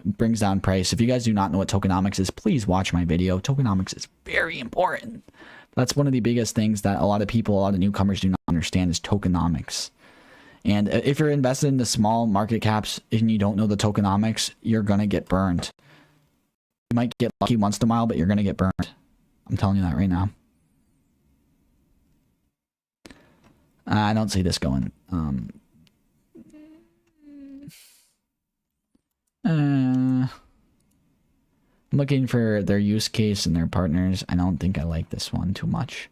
brings down price. If you guys do not know what tokenomics is, please watch my video. Tokenomics is very important. That's one of the biggest things that a lot of people, a lot of newcomers do not understand is tokenomics. And if you're invested in the small market caps and you don't know the tokenomics, you're going to get burned. You might get lucky once in a while, but you're going to get burned. I'm telling you that right now. I don't see this going. I'm looking for their use case and their partners. I don't think I like this one too much.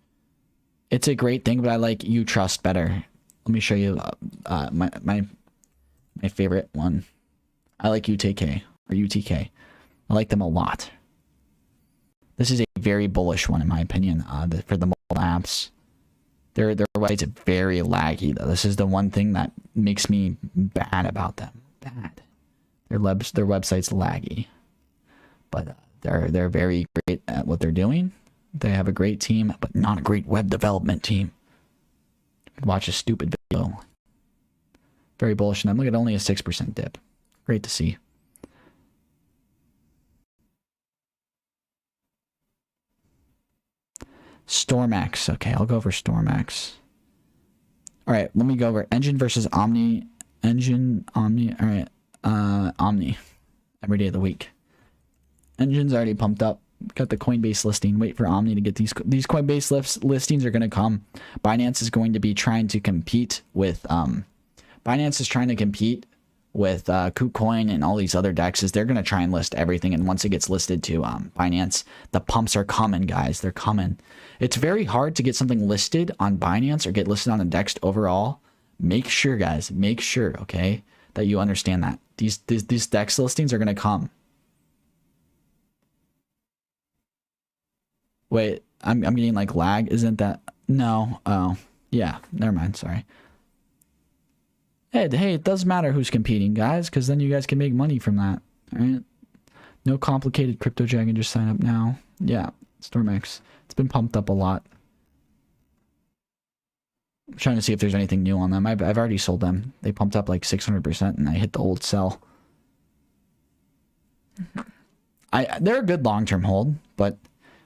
It's a great thing, but I like You Trust better. Let me show you my favorite one. I like UTK or UTK. I like them a lot. This is a very bullish one in my opinion. For the mobile apps, their website's very laggy though. This is the one thing that makes me bad about them. Bad. Their website's laggy, but they're very great at what they're doing. They have a great team, but not a great web development team. You could watch a stupid video. Very bullish on them. Look at only a 6% dip. Great to see. Stormax. Okay, I'll go over Stormax. All right, let me go over Engine versus Omni. Engine, Omni. All right, Omni. Every day of the week. Engine's already pumped up. Got the Coinbase listing. Wait for Omni to get these Coinbase listings are going to come. Binance is going to be trying to compete with Binance is trying to compete with KuCoin and all these other dexes. They're going to try and list everything, and once it gets listed to Binance, the pumps are coming, guys. They're coming. It's very hard to get something listed on Binance or get listed on a dex overall. Make sure, guys, make sure, okay, that you understand that these dex listings are going to come. Wait, I'm getting like lag. Isn't that? No. Oh, yeah. Never mind. Sorry. Hey, it does matter who's competing, guys, because then you guys can make money from that. All right. No complicated crypto dragon. Just sign up now. Yeah. Stormax. It's been pumped up a lot. I'm trying to see if there's anything new on them. I've already sold them. They pumped up like 600%, and I hit the old sell. They're a good long-term hold, but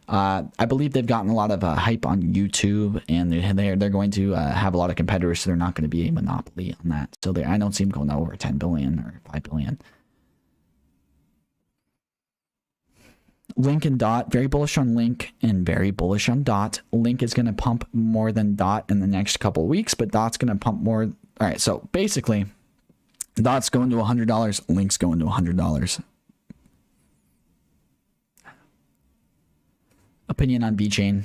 I believe they've gotten a lot of hype on YouTube, and they're going to have a lot of competitors, so they're not going to be a monopoly on that. So I don't see them going over 10 billion or 5 billion. Link and Dot, very bullish on Link and very bullish on Dot. Link is going to pump more than Dot in the next couple of weeks, but Dot's going to pump more. All right, so basically, Dot's going to $100, Link's going to $100. Opinion on VeChain.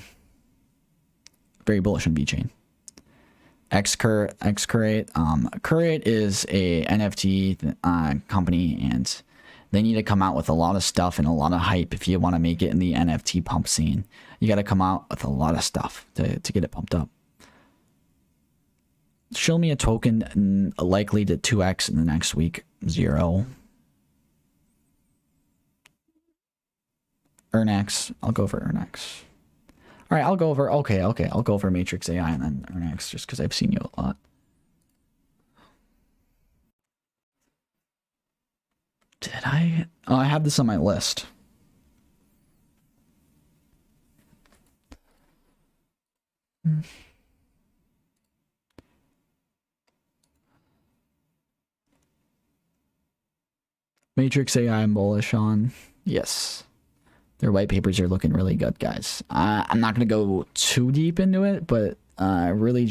Very bullish on VeChain. Curate. Curate is a NFT company, and they need to come out with a lot of stuff and a lot of hype if you want to make it in the NFT pump scene. You got to come out with a lot of stuff to get it pumped up. Show me a token likely to 2x in the next week. 0. Earnx. I'll go for Earnx. All right, I'll go over. Okay. I'll go for Matrix AI and then Earnx just because I've seen you a lot. Did I? Oh, I have this on my list. Matrix AI I'm bullish on. Yes. Their white papers are looking really good, guys. I'm not going to go too deep into it, but really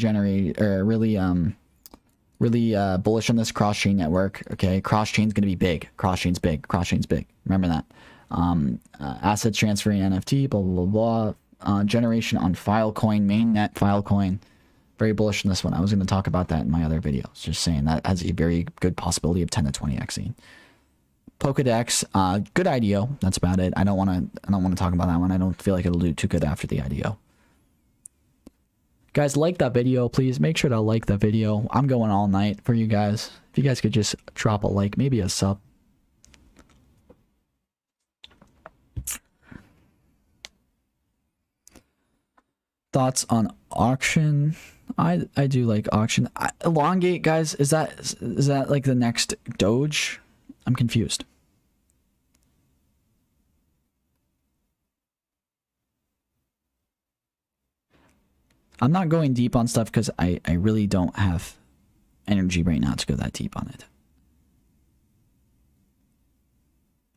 bullish on this cross-chain network. Okay, cross-chain's going to be big. Cross-chain's big. Cross-chain's big. Remember that. Assets transferring NFT, blah, blah, blah, blah. Generation on Filecoin, mainnet Filecoin. Very bullish on this one. I was going to talk about that in my other videos. Just saying that has a very good possibility of 10 to 20xing. Pokedex, good IDO. That's about it. I don't want to talk about that one. I don't feel like it'll do too good after the IDO. Guys, like that video, please. Make sure to like the video. I'm going all night for you guys. If you guys could just drop a like, maybe a sub. Thoughts on auction? I do like auction. Elongate, guys. Is that like the next Doge? I'm confused. I'm not going deep on stuff because I really don't have energy right now to go that deep on it.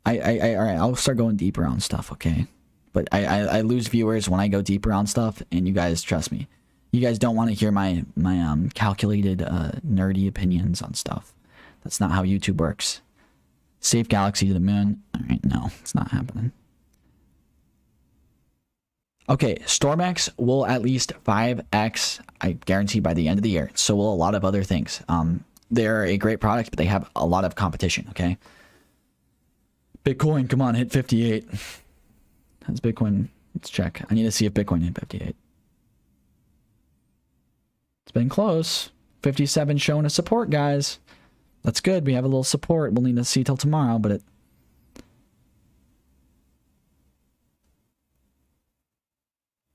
All right, I'll start going deeper on stuff, okay? But I lose viewers when I go deeper on stuff, and you guys, trust me, You guys don't want to hear my calculated nerdy opinions on stuff. That's not how YouTube works. Save Galaxy to the moon. All right, no, it's not happening. Okay, Stormex will at least 5x, I guarantee, by the end of the year. So will a lot of other things. They're a great product, but they have a lot of competition, okay? Bitcoin, come on, hit 58. Has Bitcoin, let's check. I need to see if Bitcoin hit 58. It's been close. 57 showing a support, guys. That's good. We have a little support. We'll need to see till tomorrow, but it...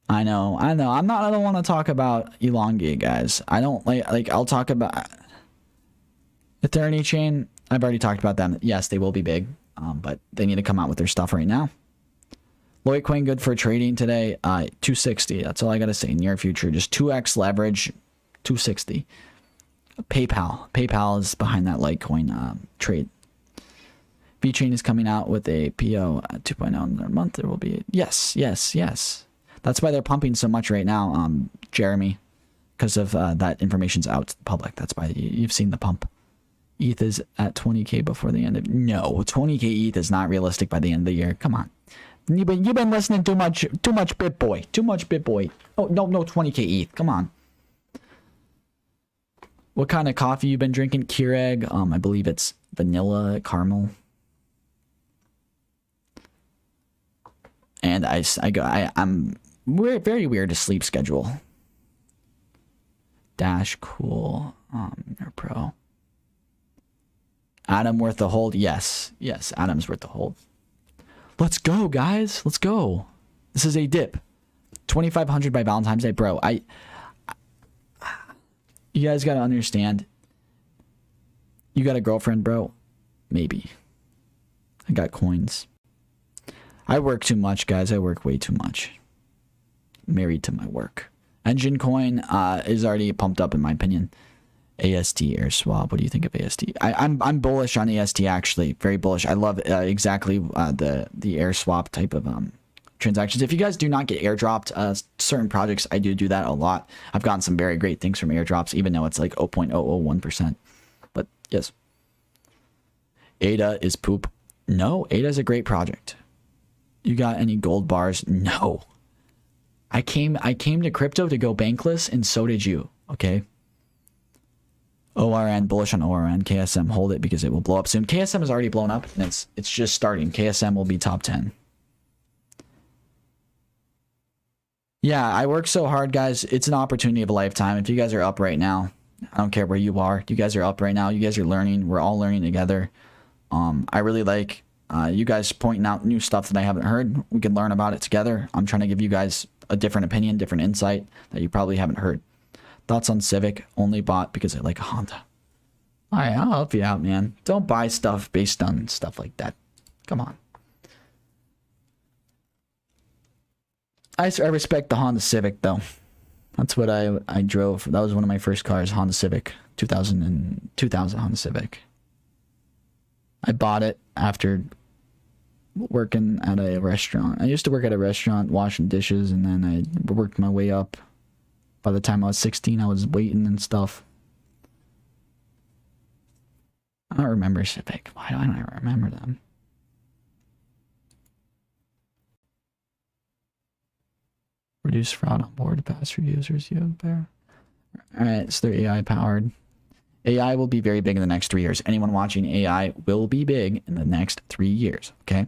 I know. I don't want to talk about elongate, guys. I don't like I'll talk about Ethereum chain. I've already talked about them. Yes, they will be big, but they need to come out with their stuff right now. Litecoin good for trading today. 260. That's all I gotta say. Near future, just 2x leverage, 260. PayPal is behind that Litecoin trade. VeChain is coming out with a PO at 2.0 in their month. There will be yes. That's why they're pumping so much right now, Jeremy, because of that information's out to the public. That's why you've seen the pump. ETH is at 20K before the end of... No, 20K ETH is not realistic by the end of the year. Come on. You've been listening too much bitboy. Too much bitboy. Oh, no, 20K ETH. Come on. What kind of coffee you been drinking? Keurig. I believe it's vanilla caramel. And I'm very weird to sleep schedule. Dash cool. Or pro. Adam worth the hold. Yes, Adam's worth the hold. Let's go, guys. Let's go. This is a dip. 2,500 by Valentine's Day, bro. You guys gotta understand. You got a girlfriend, bro? Maybe. I got coins. I work too much, guys. I work way too much. Married to my work. Engine coin is already pumped up in my opinion. AST air swap. What do you think of AST? I'm bullish on AST actually. Very bullish. I love exactly the air swap type of transactions. If you guys do not get airdropped certain projects, I do that a lot. I've gotten some very great things from airdrops, even though it's like 0.001%. But yes. ADA is poop. No, ADA is a great project. You got any gold bars? No. I came to crypto to go bankless, and so did you. Okay. ORN, bullish on ORN. KSM, hold it because it will blow up soon. KSM has already blown up, and it's just starting. KSM will be top 10. Yeah, I work so hard, guys. It's an opportunity of a lifetime. If you guys are up right now, I don't care where you are. You guys are up right now. You guys are learning. We're all learning together. I really like you guys pointing out new stuff that I haven't heard. We can learn about it together. I'm trying to give you guys a different opinion, different insight that you probably haven't heard. Thoughts on Civic? Only bought because I like a Honda. All right, I'll help you out, man. Don't buy stuff based on stuff like that. Come on. I respect the Honda Civic, though. That's what I drove. That was one of my first cars, Honda Civic. 2000 Honda Civic. I bought it after working at a restaurant. I used to work at a restaurant washing dishes, and then I worked my way up. By the time I was 16, I was waiting and stuff. I don't remember Civic. Why don't I remember them? Reduce fraud on board, pass-through users, you bear. Alright, so they're AI powered. AI will be very big in the next 3 years. Anyone watching AI will be big in the next 3 years, okay?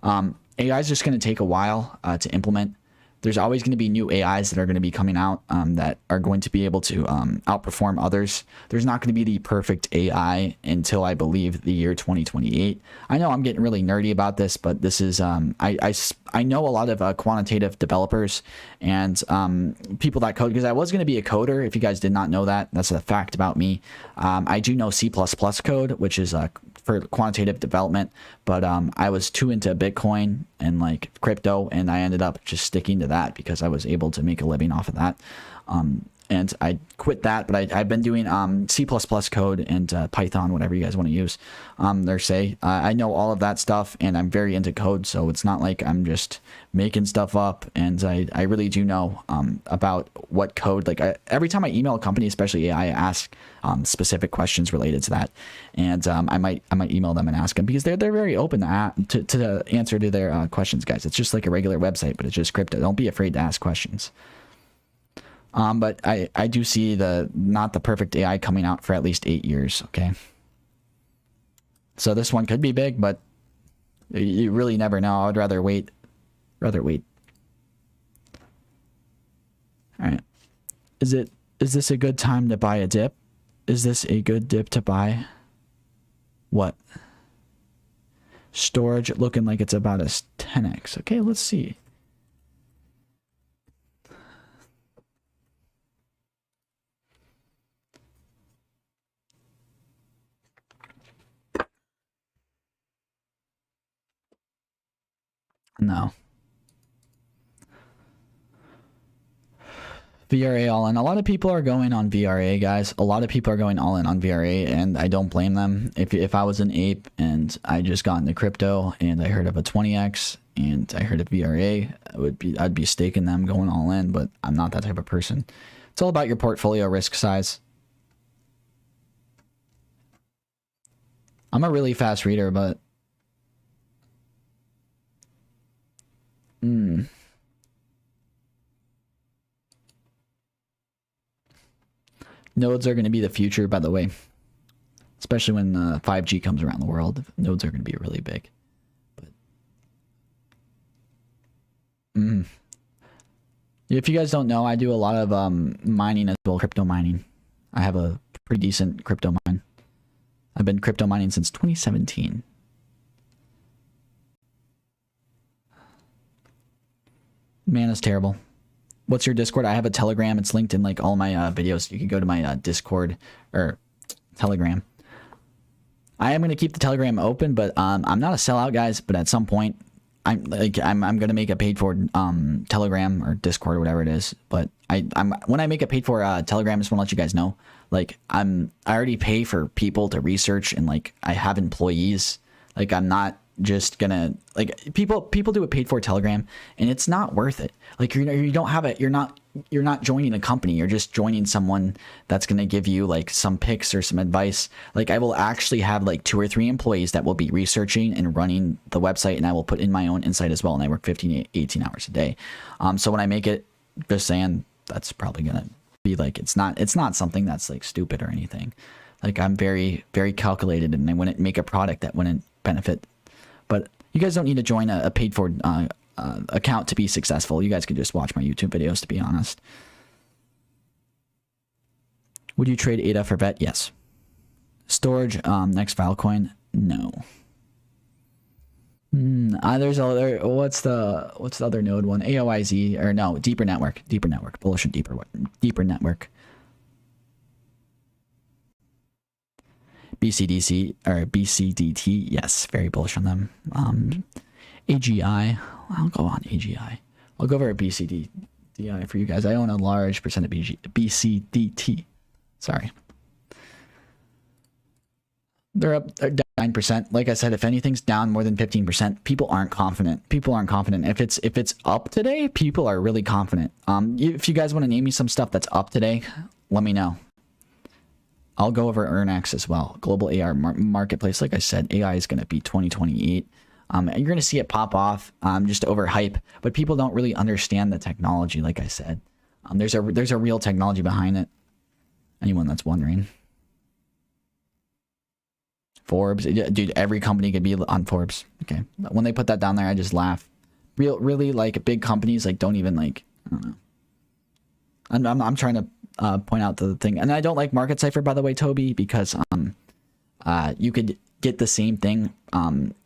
AI is just going to take a while to implement. There's always going to be new AIs that are going to be coming out that are going to be able to outperform others. There's not going to be the perfect AI until I believe the year 2028. I know I'm getting really nerdy about this, but this is I know a lot of quantitative developers and people that code, because I was going to be a coder. If you guys did not know that, that's a fact about me. I do know C++ code, which is for quantitative development, but I was too into Bitcoin and like crypto, and I ended up just sticking to that because I was able to make a living off of that. and I quit that, but I've been doing C++ code and Python, whatever you guys want to use. I know all of that stuff, and I'm very into code, so it's not like I'm just making stuff up, and I really do know about what code, like every time I email a company, especially AI, I ask specific questions related to that, and I might email them and ask them, because they're very open to answer to their questions, guys. It's just like a regular website, but it's just crypto. Don't be afraid to ask questions. But I do see not the perfect AI coming out for at least 8 years. Okay. So this one could be big, but you really never know. I would rather wait. All right. Is this a good time to buy a dip? Is this a good dip to buy? What? Storage looking like it's about a 10x. Okay, let's see. No. VRA all in. A lot of people are going on VRA, guys. A lot of people are going all in on VRA, and I don't blame them. If I was an ape and I just got into crypto and I heard of a 20x and I heard of VRA, I'd be staking them, going all in, but I'm not that type of person. It's all about your portfolio risk size. I'm a really fast reader, but nodes are going to be the future, by the way. Especially when 5G comes around the world, nodes are going to be really big. But if you guys don't know, I do a lot of mining as well, crypto mining. I have a pretty decent crypto mine. I've been crypto mining since 2017. Man, it's terrible. What's your Discord? I have a Telegram. It's linked in like all my videos. You can go to my Discord or Telegram. I am going to keep the Telegram open, but I'm not a sellout, guys. But at some point, I'm going to make a paid for Telegram or Discord or whatever it is. But when I make a paid for Telegram, I just want to let you guys know, like I already pay for people to research, and like I have employees. Like I'm not just gonna, like, people do a paid for Telegram, and it's not worth it. Like you don't have it. You're not joining a company. You're just joining someone that's gonna give you like some picks or some advice. Like I will actually have like 2 or 3 employees that will be researching and running the website, and I will put in my own insight as well. And I work 15 18 hours a day. So when I make it, just saying, that's probably gonna be like, it's not something that's like stupid or anything. Like I'm very, very calculated, and I wouldn't make a product that wouldn't benefit. But you guys don't need to join a paid for account to be successful. You guys can just watch my YouTube videos, to be honest. Would you trade ADA for VET? Yes. Storage, next Filecoin? No. There's other, what's the other node one? AOIZ, or no, Deeper Network. Bullish and Deeper Network. BCDC or BCDT, yes, very bullish on them. AGI, I'll go on AGI. I'll go over a BCDI for you guys. I own a large percent of BCDT. Sorry. They're up, they're down 9%. Like I said, if anything's down more than 15%, people aren't confident. If it's up today, people are really confident. If you guys want to name me some stuff that's up today, let me know. I'll go over EarnX as well. Global AR marketplace. Like I said, AI is going to be 2028. And you're going to see it pop off just over hype, but people don't really understand the technology. Like I said, there's a real technology behind it. Anyone that's wondering. Forbes, dude, every company could be on Forbes. Okay, when they put that down there, I just laugh. Really, like big companies, like don't even like, I don't know. I'm trying to point out the thing, and I don't like Market Cipher, by the way, Toby, because you could get the same thing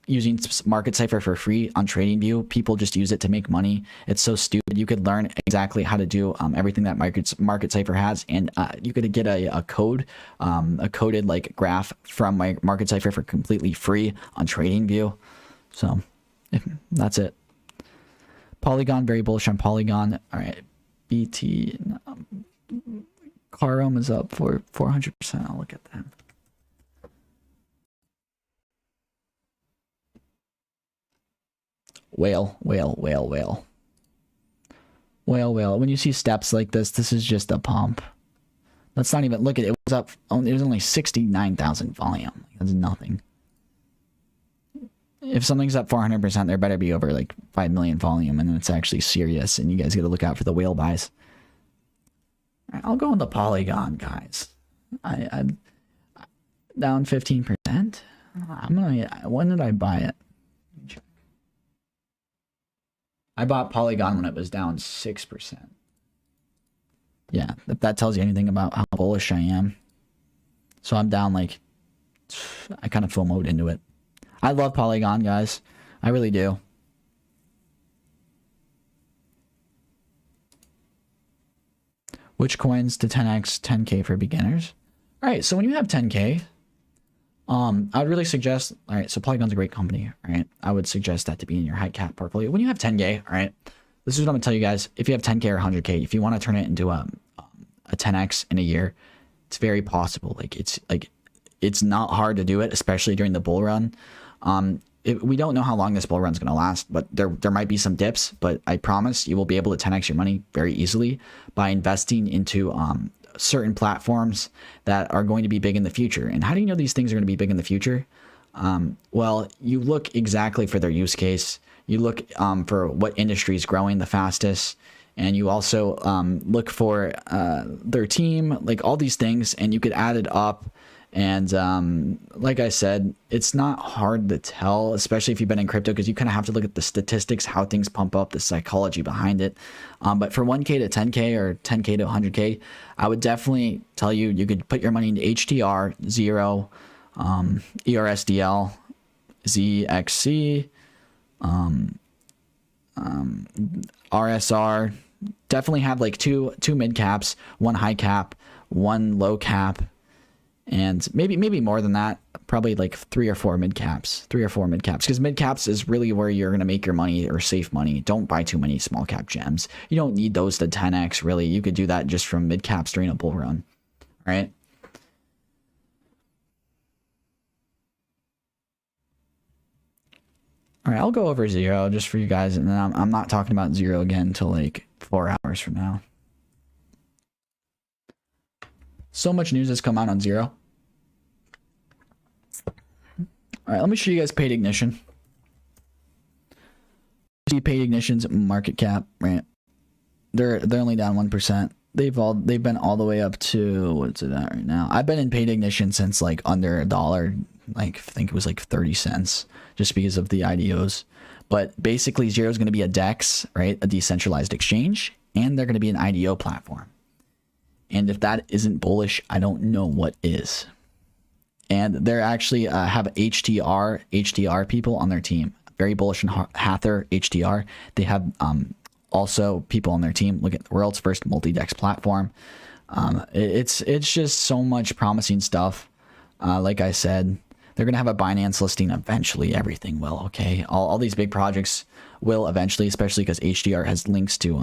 using Market Cipher for free on TradingView. People just use it to make money. It's so stupid. You could learn exactly how to do everything that Market Cipher has, and you could get a coded like graph from my Market Cipher for completely free on TradingView. So that's it. Polygon, very bullish on Polygon. All right, BT. Carom is up for 400%. I'll look at that. Whale. When you see steps like this is just a pump. Let's not even look at it. It was up. It was only 69,000 volume. That's nothing. If something's up 400%, there better be over like 5 million volume, and then it's actually serious. And you guys got to look out for the whale buys. All right, I'll go on the Polygon, guys. I'm down 15%. When did I buy it? I bought Polygon when it was down 6%. Yeah, if that tells you anything about how bullish I am. So I'm down like, I kind of full mode into it. I love Polygon, guys. I really do. Which coins to 10x 10k for beginners? All right, so when you have 10k, I would really suggest, all right, so Polygon's a great company, all right? I would suggest that to be in your high cap portfolio. When you have 10k, all right, this is what I'm gonna tell you guys. If you have 10k or 100k, if you want to turn it into a 10x in a year, it's very possible. It's not hard to do it, especially during the bull run. We don't know how long this bull run's going to last, but there might be some dips, but I promise you will be able to 10x your money very easily by investing into certain platforms that are going to be big in the future. And how do you know these things are going to be big in the future? Well, you look exactly for their use case. You look for what industry is growing the fastest, and you also look for their team, like all these things, and you could add it up. And like I said, it's not hard to tell, especially if you've been in crypto, because you kind of have to look at the statistics, how things pump up, the psychology behind it. But for 1k to 10k or 10k to 100k, I would definitely tell you, you could put your money into HTR, Zero, ERSDL, ZXC, RSR. Definitely have like two mid caps, one high cap, one low cap, and maybe more than that. Probably like 3 or 4 mid caps, because mid caps is really where you're going to make your money or save money. Don't buy too many small cap gems. You don't need those to 10x really. You could do that just from mid caps during a bull run. All right. All right, I'll go over Zero just for you guys, and then I'm not talking about Zero again until like 4 hours from now. So much news has come out on Zero. All right, let me show you guys paid ignition. See paid ignition's market cap, right? They're only down 1%. They've been all the way up to, what's it at right now? I've been in paid ignition since like under $1, like I think it was like 30 cents, just because of the IDOs. But basically Zero is going to be a DEX, right? A decentralized exchange, and they're going to be an IDO platform. And if that isn't bullish, I don't know what is. And they're actually have HTR people on their team. Very bullish on Hather HTR. They have also people on their team. Look at the world's first multi-dex platform. It's just so much promising stuff. Like I said, they're gonna have a Binance listing eventually. Everything will, okay. All these big projects will eventually, especially because HDR has links to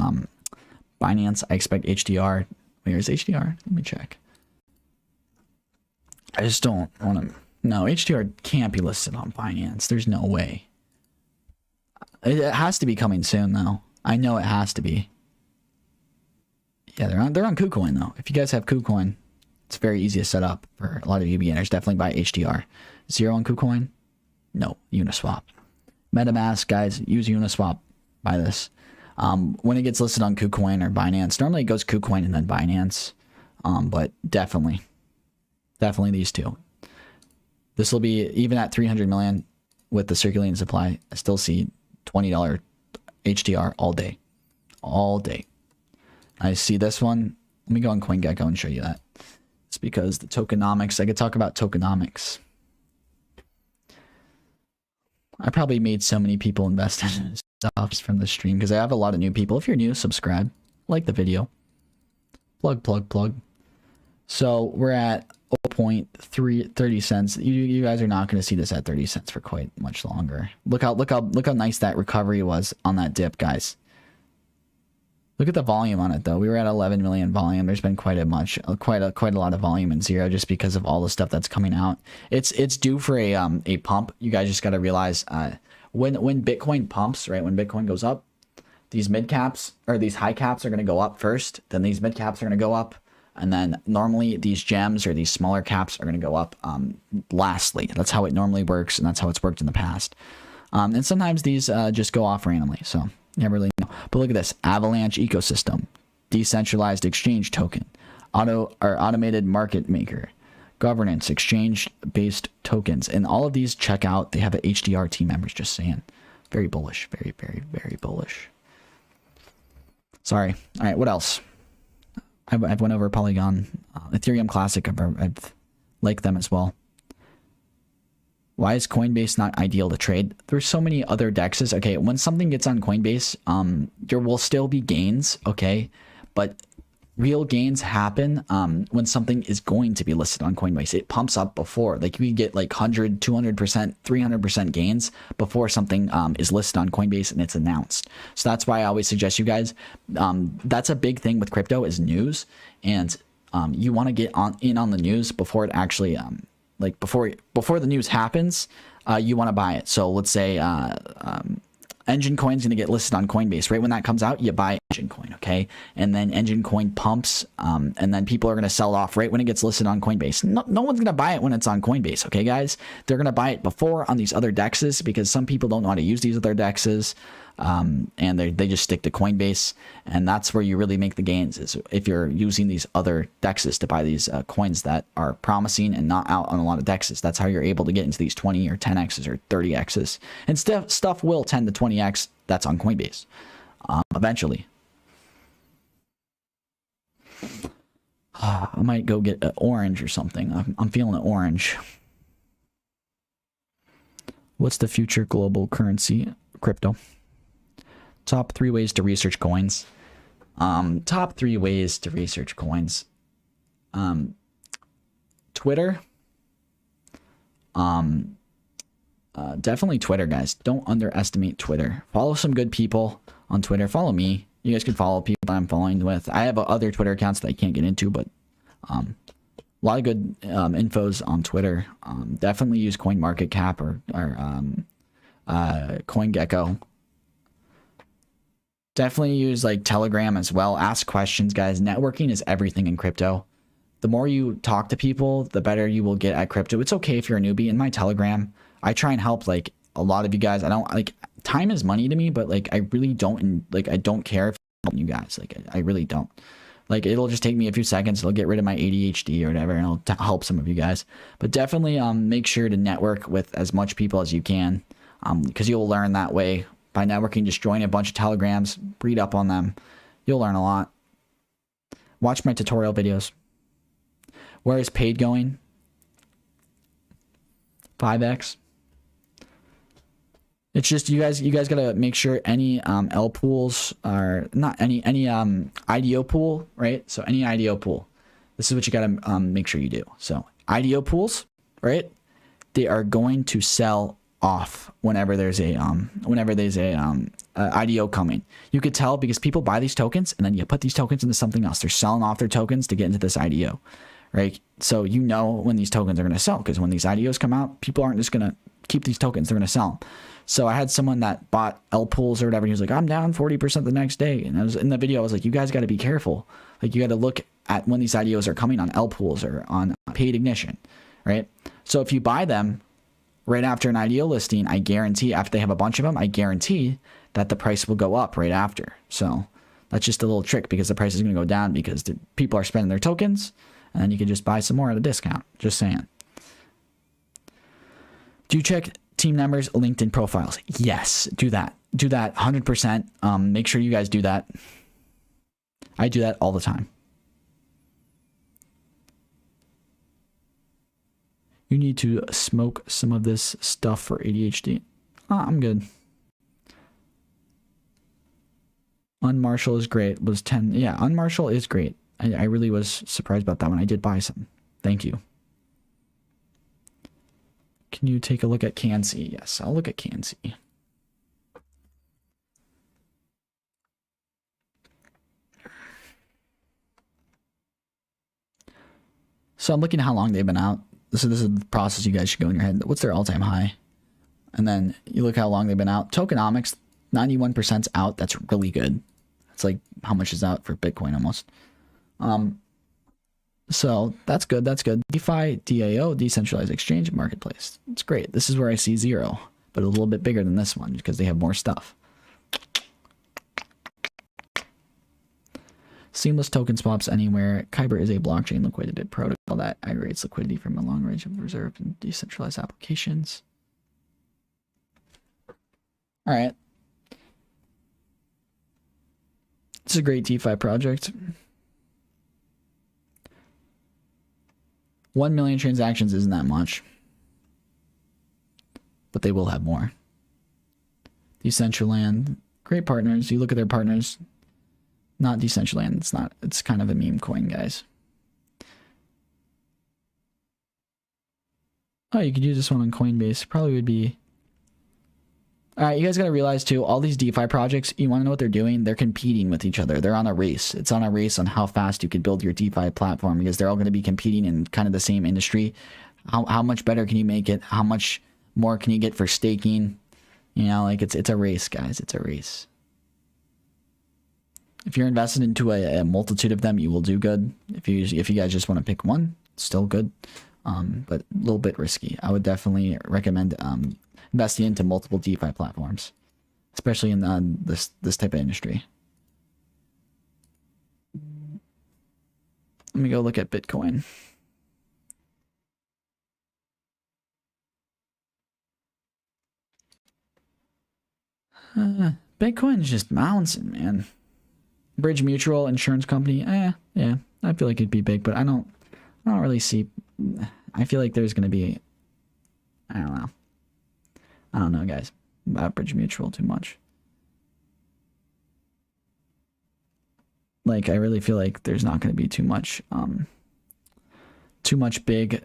Binance. I expect HDR. Where's HDR? Let me check. I just don't want to. No, HDR can't be listed on Binance. There's no way. It has to be coming soon, though. I know it has to be. Yeah, they're on KuCoin though. If you guys have KuCoin, it's very easy to set up for a lot of you beginners. Definitely buy HDR. Zero on KuCoin? No, Uniswap. MetaMask, guys, use Uniswap. Buy this. When it gets listed on KuCoin or Binance, normally it goes KuCoin and then Binance. But definitely these two. This will be, even at 300 million with the circulating supply, I still see $20 HDR all day. I see this one. Let me go on CoinGecko and show you that. It's because the tokenomics, I could talk about tokenomics. I probably made so many people invest in stuff from the stream because I have a lot of new people. If you're new, subscribe, like the video. Plug. So we're at 0.30 cents. You guys are not going to see this at 30 cents for quite much longer. Look how nice that recovery was on that dip, guys. Look at the volume on it though. We were at 11 million volume. There's been quite a lot of volume in Zero just because of all the stuff that's coming out. It's due for a pump. You guys just got to realize when Bitcoin pumps, right? When Bitcoin goes up, these mid caps or these high caps are going to go up first. Then these mid caps are going to go up, and then normally these gems or these smaller caps are going to go up lastly. That's how it normally works, and that's how it's worked in the past. And sometimes these just go off randomly. So. Never really know. But look at this. Avalanche ecosystem. Decentralized exchange token. Automated market maker. Governance. Exchange-based tokens. And all of these check out. They have an HDR team members, just saying. Very bullish. Very, very, very bullish. Sorry. All right, what else? I've went over Polygon. Ethereum Classic. I've liked them as well. Why is Coinbase not ideal to trade? There's so many other dexes. Okay, when something gets on Coinbase, there will still be gains, okay? But real gains happen when something is going to be listed on Coinbase. It pumps up before. Like you get like 100, 200%, 300% gains before something is listed on Coinbase and it's announced. So that's why I always suggest you guys, that's a big thing with crypto is news. And you want to get in on the news before it actually... like before the news happens, you want to buy it. So let's say Engine Coin's going to get listed on Coinbase. Right when that comes out, you buy Engine Coin, okay? And then Engine Coin pumps, and then people are going to sell off right when it gets listed on Coinbase. No one's going to buy it when it's on Coinbase, okay, guys? They're going to buy it before on these other dexes because some people don't know how to use these other dexes, and they just stick to Coinbase, and that's where you really make the gains is if you're using these other dexes to buy these coins that are promising and not out on a lot of dexes. That's how you're able to get into these 20 or 10x's or 30x's, and stuff will 10 to 20x that's on Coinbase eventually. I might go get an orange or something. I'm feeling an orange. What's the future global currency? Crypto. Top 3 ways to research coins. Top 3 ways to research coins. Twitter. Definitely Twitter, guys. Don't underestimate Twitter. Follow some good people on Twitter. Follow me. You guys can follow people that I'm following with. I have other Twitter accounts that I can't get into, but a lot of good infos on Twitter. Definitely use CoinMarketCap or CoinGecko. Definitely use like Telegram as well. Ask questions, guys. Networking is everything in crypto. The more you talk to people, the better you will get at crypto. It's okay if you're a newbie. In my Telegram, I try and help like a lot of you guys. I don't like time is money to me, but like I really don't like I don't care if you guys like I really don't. Like it'll just take me a few seconds. It'll get rid of my ADHD or whatever, and it'll help some of you guys. But definitely make sure to network with as much people as you can, because you'll learn that way. By networking, just join a bunch of Telegrams, read up on them. You'll learn a lot. Watch my tutorial videos. Where is paid going? 5x. It's just you guys gotta make sure any L pools are not any IDO pool, right? So any IDO pool. This is what you gotta make sure you do. So IDO pools, right? They are going to sell off whenever there's a IDO coming. You could tell because people buy these tokens and then you put these tokens into something else. They're selling off their tokens to get into this IDO, right? So you know when these tokens are going to sell, because when these IDOs come out, people aren't just going to keep these tokens. They're going to sell them. So I had someone that bought L pools or whatever. He was like, I'm down 40% the next day. And I was in the video, I was like, you guys got to be careful. Like you got to look at when these IDOs are coming on L pools or on paid ignition, right? So if you buy them right after an IDO listing, I guarantee after they have a bunch of them, I guarantee that the price will go up right after. So that's just a little trick because the price is going to go down because the people are spending their tokens, and then you can just buy some more at a discount. Just saying. Do you check team members' LinkedIn profiles? Yes, do that. Do that 100%. Make sure you guys do that. I do that all the time. You need to smoke some of this stuff for ADHD. I'm good. Unmarshall is great. Was 10. Yeah, Unmarshall is great. I really was surprised about that one. I did buy some. Thank you. Can you take a look at CanC? Yes, I'll look at CanC. So I'm looking at how long they've been out. This is the process you guys should go in your head. What's their all-time high? And then you look how long they've been out. Tokenomics, 91%'s out. That's really good. It's like how much is out for Bitcoin almost. So that's good. That's good. DeFi, DAO, decentralized exchange marketplace. It's great. This is where I see zero, but a little bit bigger than this one because they have more stuff. Seamless token swaps anywhere. Kyber is a blockchain liquidity protocol that aggregates liquidity from a long range of reserved and decentralized applications. All right. It's a great DeFi project. 1 million transactions isn't that much, but they will have more. Decentraland, great partners. You look at their partners. Not Decentraland. It's not. It's kind of a meme coin, guys. Oh, you could use this one on Coinbase. Probably would be. All right, you guys got to realize too, all these DeFi projects, you want to know what they're doing? They're competing with each other. They're on a race. It's on a race on how fast you could build your DeFi platform because they're all going to be competing in kind of the same industry. How much better can you make it? How much more can you get for staking? You know, like it's a race, guys. It's a race. If you're invested into a multitude of them, you will do good. If you guys just want to pick one, still good, but a little bit risky. I would definitely recommend investing into multiple DeFi platforms, especially in this type of industry. Let me go look at Bitcoin. Bitcoin is just bouncing, man. Bridge Mutual insurance company, yeah, I feel like it'd be big, but I don't really see. I feel like there's gonna be, I don't know, guys, about Bridge Mutual too much. Like, I really feel like there's not gonna be too much big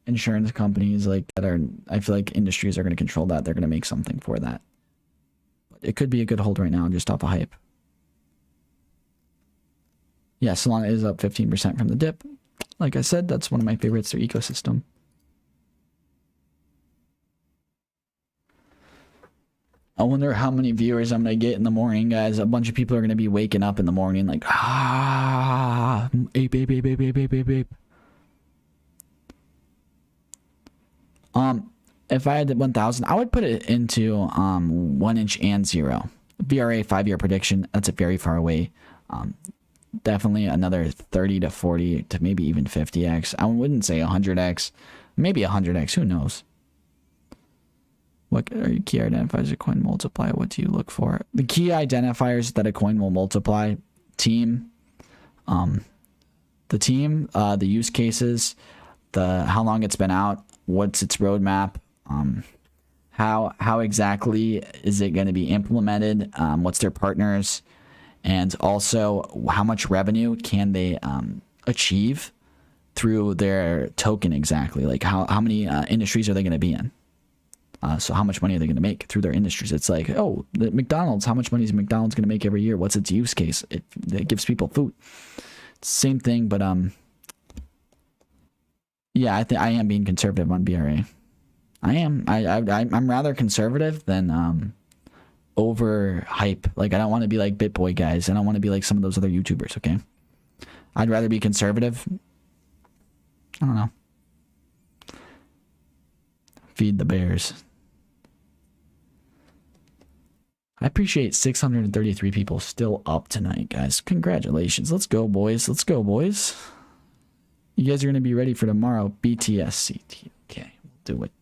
insurance companies like that are. I feel like industries are gonna control that. They're gonna make something for that. But it could be a good hold right now, just off of hype. Yeah, Solana is up 15% from the dip. Like I said, that's one of my favorites, their ecosystem. I wonder how many viewers I'm going to get in the morning, guys. A bunch of people are going to be waking up in the morning like, ape. If I had 1,000, I would put it into 1 inch and 0. VRA 5-year prediction, that's very far away. Definitely another 30 to 40 to maybe even 50x. I wouldn't say 100x, maybe 100x. Who knows? What are your key identifiers a coin multiply? What do you look for? The key identifiers that a coin will multiply: team, the use cases, how long it's been out, what's its roadmap, how exactly is it going to be implemented, what's their partners. And also, how much revenue can they achieve through their token exactly? Like, how many industries are they going to be in? So how much money are they going to make through their industries? It's like, oh, the McDonald's, how much money is McDonald's going to make every year? What's its use case? It gives people food. Same thing, but yeah, I am being conservative on BRA. I am. I'm rather conservative than over hype. Like, I don't want to be like BitBoy guys. I don't want to be like some of those other YouTubers, okay? I'd rather be conservative. I don't know. Feed the bears. I appreciate 633 people still up tonight, guys. Congratulations. Let's go, boys. Let's go, boys. You guys are going to be ready for tomorrow. BTSCT. Okay, we'll do it.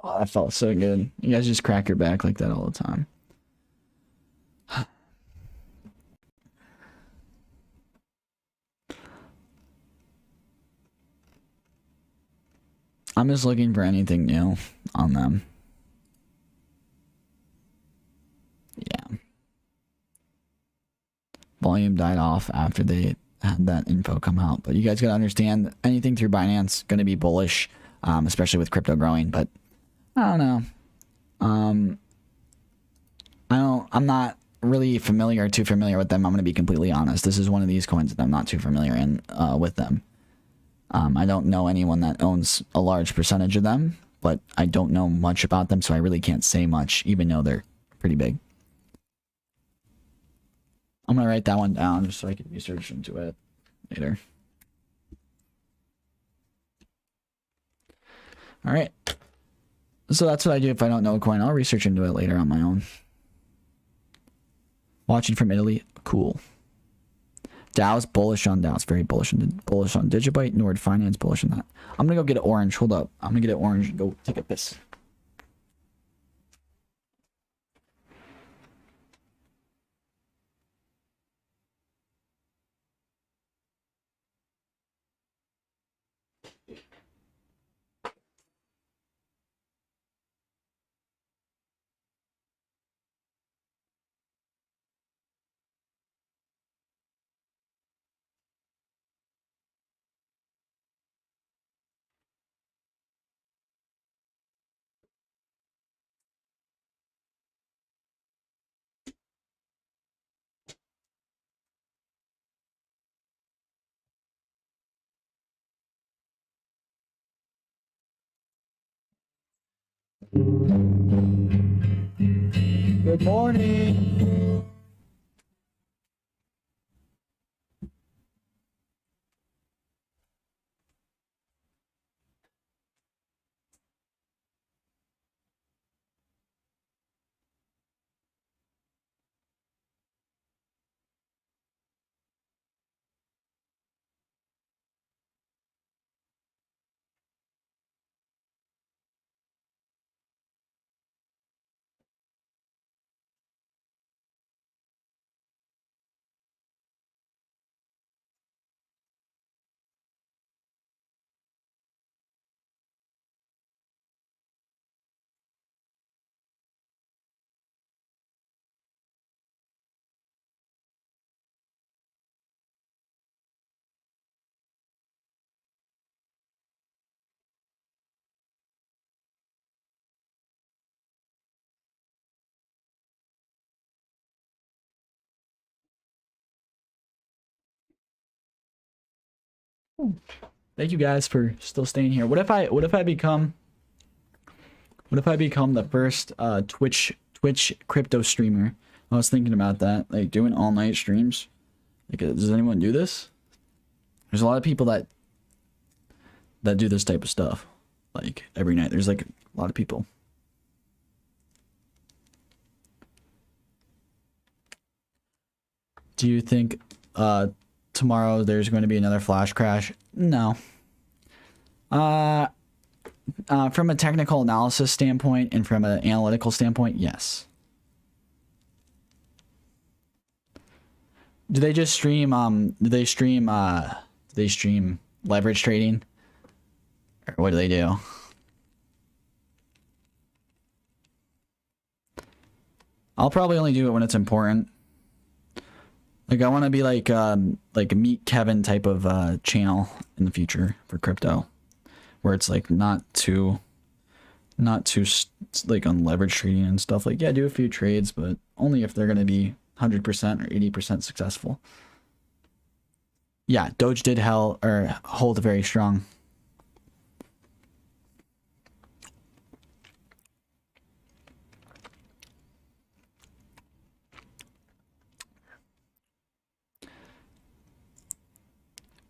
Oh, that felt so good. You guys just crack your back like that all the time. I'm just looking for anything new on them. Yeah. Volume died off after they had that info come out. But you guys got to understand, anything through Binance going to be bullish, especially with crypto growing. But I don't know. I'm not really too familiar with them. I'm going to be completely honest. This is one of these coins that I'm not too familiar with them. I don't know anyone that owns a large percentage of them, but I don't know much about them, so I really can't say much, even though they're pretty big. I'm going to write that one down just so I can research into it later. All right. So that's what I do if I don't know a coin. I'll research into it later on my own. Watching from Italy. Cool. Dow's bullish on Dow's. Very bullish on Digibyte. Nord Finance bullish on that. I'm going to go get an orange. Hold up. I'm going to get an orange and go take a piss. Good morning. Thank you guys for still staying here. What if I become the first Twitch crypto streamer? I was thinking about that, like doing all night streams. Like, does anyone do this? There's a lot of people that do this type of stuff, like every night. There's like a lot of people. Do you think tomorrow there's going to be another flash crash? No. From a technical analysis standpoint and from an analytical standpoint, yes. Do they just stream do they stream leverage trading? Or what do they do? I'll probably only do it when it's important. Like, I want to be like a Meet Kevin type of channel in the future for crypto, where it's like not too like on leverage trading and stuff. Like, yeah, do a few trades, but only if they're gonna be 100% or 80% successful. Yeah, Doge did hold very strong.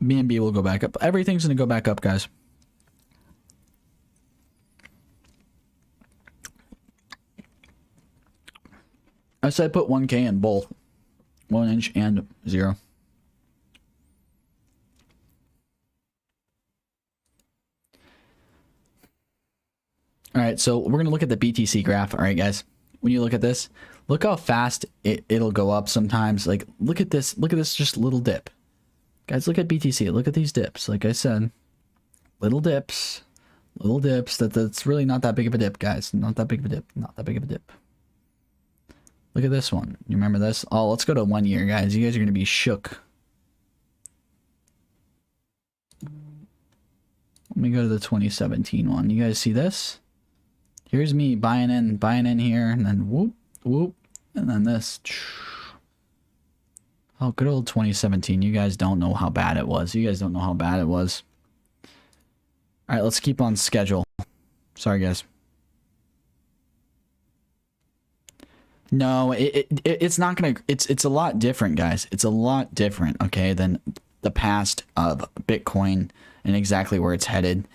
BNB will go back up. Everything's gonna go back up, guys. I said put 1K in both 1 inch and 0. All right, so we're gonna look at the BTC graph. All right, guys, when you look at this, look how fast it'll go up sometimes. Like, look at this just little dip. Guys, look at BTC. Look at these dips. Like I said, little dips. That's really not that big of a dip, guys. Not that big of a dip. Not that big of a dip. Look at this one. You remember this? Oh, let's go to 1 year, guys. You guys are going to be shook. Let me go to the 2017 one. You guys see this? Here's me buying in here, and then whoop, whoop, and then this. Oh, good old 2017. You guys don't know how bad it was. You guys don't know how bad it was. All right, let's keep on schedule. Sorry, guys. No, it's not gonna. It's a lot different, guys. It's a lot different, okay, than the past of Bitcoin and exactly where it's headed.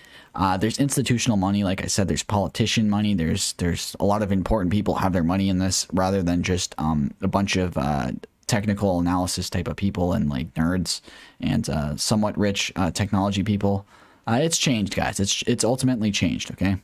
There's institutional money, like I said. There's politician money. There's a lot of important people have their money in this, rather than just a bunch of technical analysis type of people and like nerds and somewhat rich technology people. It's changed, guys. It's ultimately changed, okay.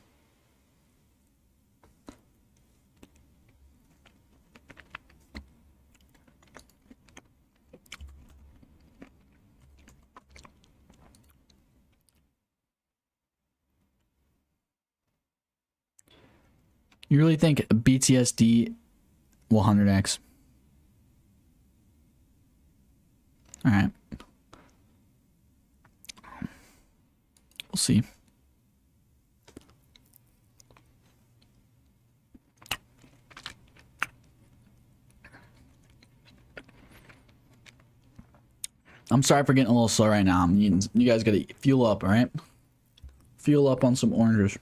You really think BTSD will 100x? All right. We'll see. I'm sorry for getting a little slow right now. You guys gotta fuel up, all right? Fuel up on some oranges.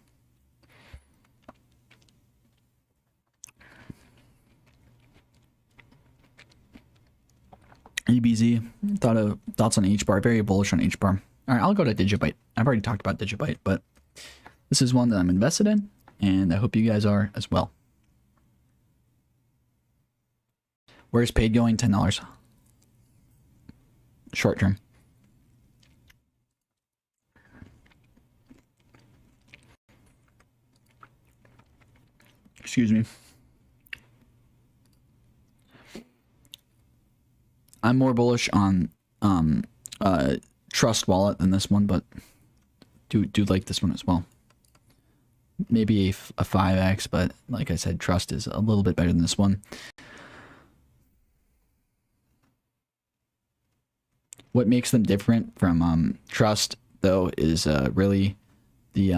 EBZ, thoughts on H bar? Very bullish on H bar. All right, I'll go to Digibyte. I've already talked about Digibyte, but this is one that I'm invested in, and I hope you guys are as well. Where's paid going? $10. Short term. Excuse me. I'm more bullish on Trust Wallet than this one, but do like this one as well. Maybe a 5x, but like I said, Trust is a little bit better than this one. What makes them different from Trust, though, is really the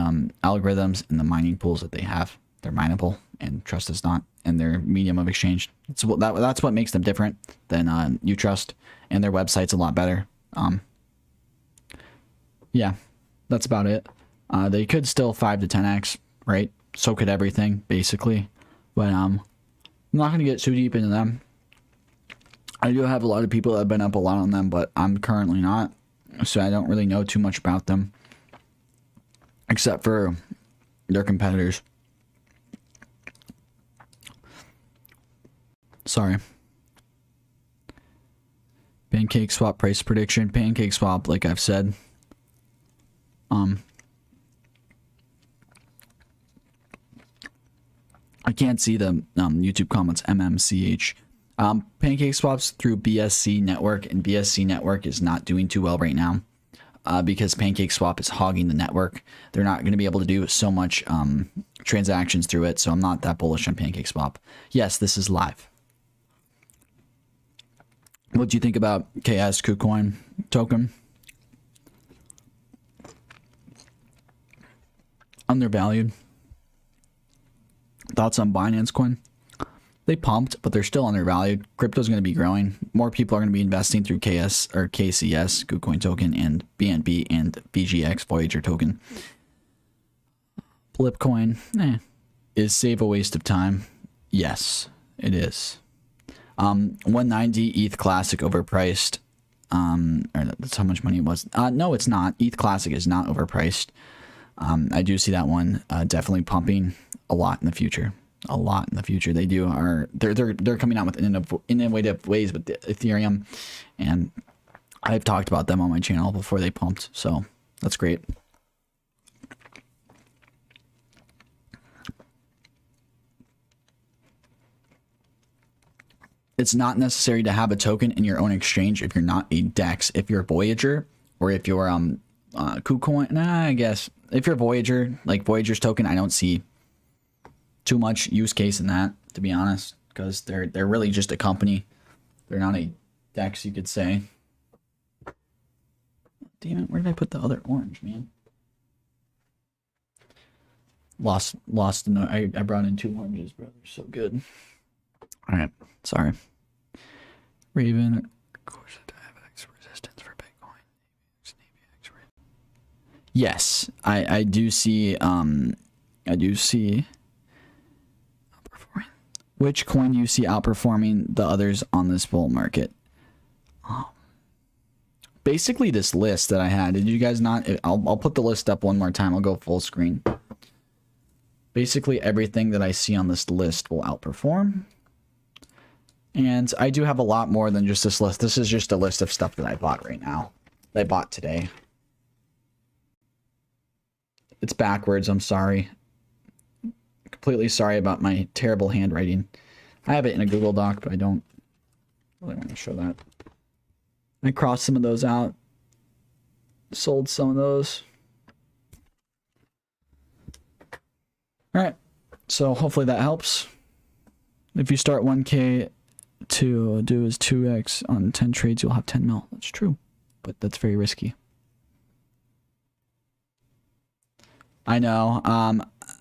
algorithms and the mining pools that they have. They're mineable, and Trust is not, and their medium of exchange. That's what makes them different than Utrust, and their website's a lot better. Yeah, that's about it. They could still 5 to 10x, right? So could everything, basically. But I'm not going to get too deep into them. I do have a lot of people that have been up a lot on them, but I'm currently not. So I don't really know too much about them. Except for their competitors. Sorry. Pancake swap price prediction. Pancake swap, like I've said. I can't see the YouTube comments. MMCH. Pancake swaps through BSC network, and BSC network is not doing too well right now because Pancake swap is hogging the network. They're not going to be able to do so much transactions through it, so I'm not that bullish on Pancake swap. Yes, this is live. What do you think about KS KuCoin token? Undervalued. Thoughts on Binance coin? They pumped, but they're still undervalued. Crypto's going to be growing. More people are going to be investing through KS or KCS, KuCoin token, and BNB and VGX Voyager token. Flipcoin, is Save a waste of time? Yes, it is. 190 ETH Classic overpriced. Or that's how much money it was. No, it's not. ETH Classic is not overpriced. I do see that one definitely pumping a lot in the future. A lot in the future. They do they're coming out with innovative ways with the Ethereum, and I've talked about them on my channel before they pumped, so that's great. It's not necessary to have a token in your own exchange if you're not a DEX. If you're Voyager or if you're KuCoin, I guess if you're Voyager, like Voyager's token, I don't see too much use case in that, to be honest, because they're really just a company. They're not a DEX, you could say. Damn it, where did I put the other orange, man? Lost. No, I brought in 2 oranges, bro. They're so good. All right. Sorry. Raven. Of course, I have X resistance for Bitcoin. Yes, I do see. I do see. Outperforming. Which coin do you see outperforming the others on this bull market? Basically, this list that I had. Did you guys not? I'll put the list up one more time. I'll go full screen. Basically, everything that I see on this list will outperform. And I do have a lot more than just this list. This is just a list of stuff that I bought right now. That I bought today. It's backwards. I'm sorry. Completely sorry about my terrible handwriting. I have it in a Google Doc, but I don't really want to show that. I crossed some of those out. Sold some of those. All right. So hopefully that helps. If you start 1K to do is 2x on 10 trades, you'll have 10 mil. That's true, but that's very risky. I know.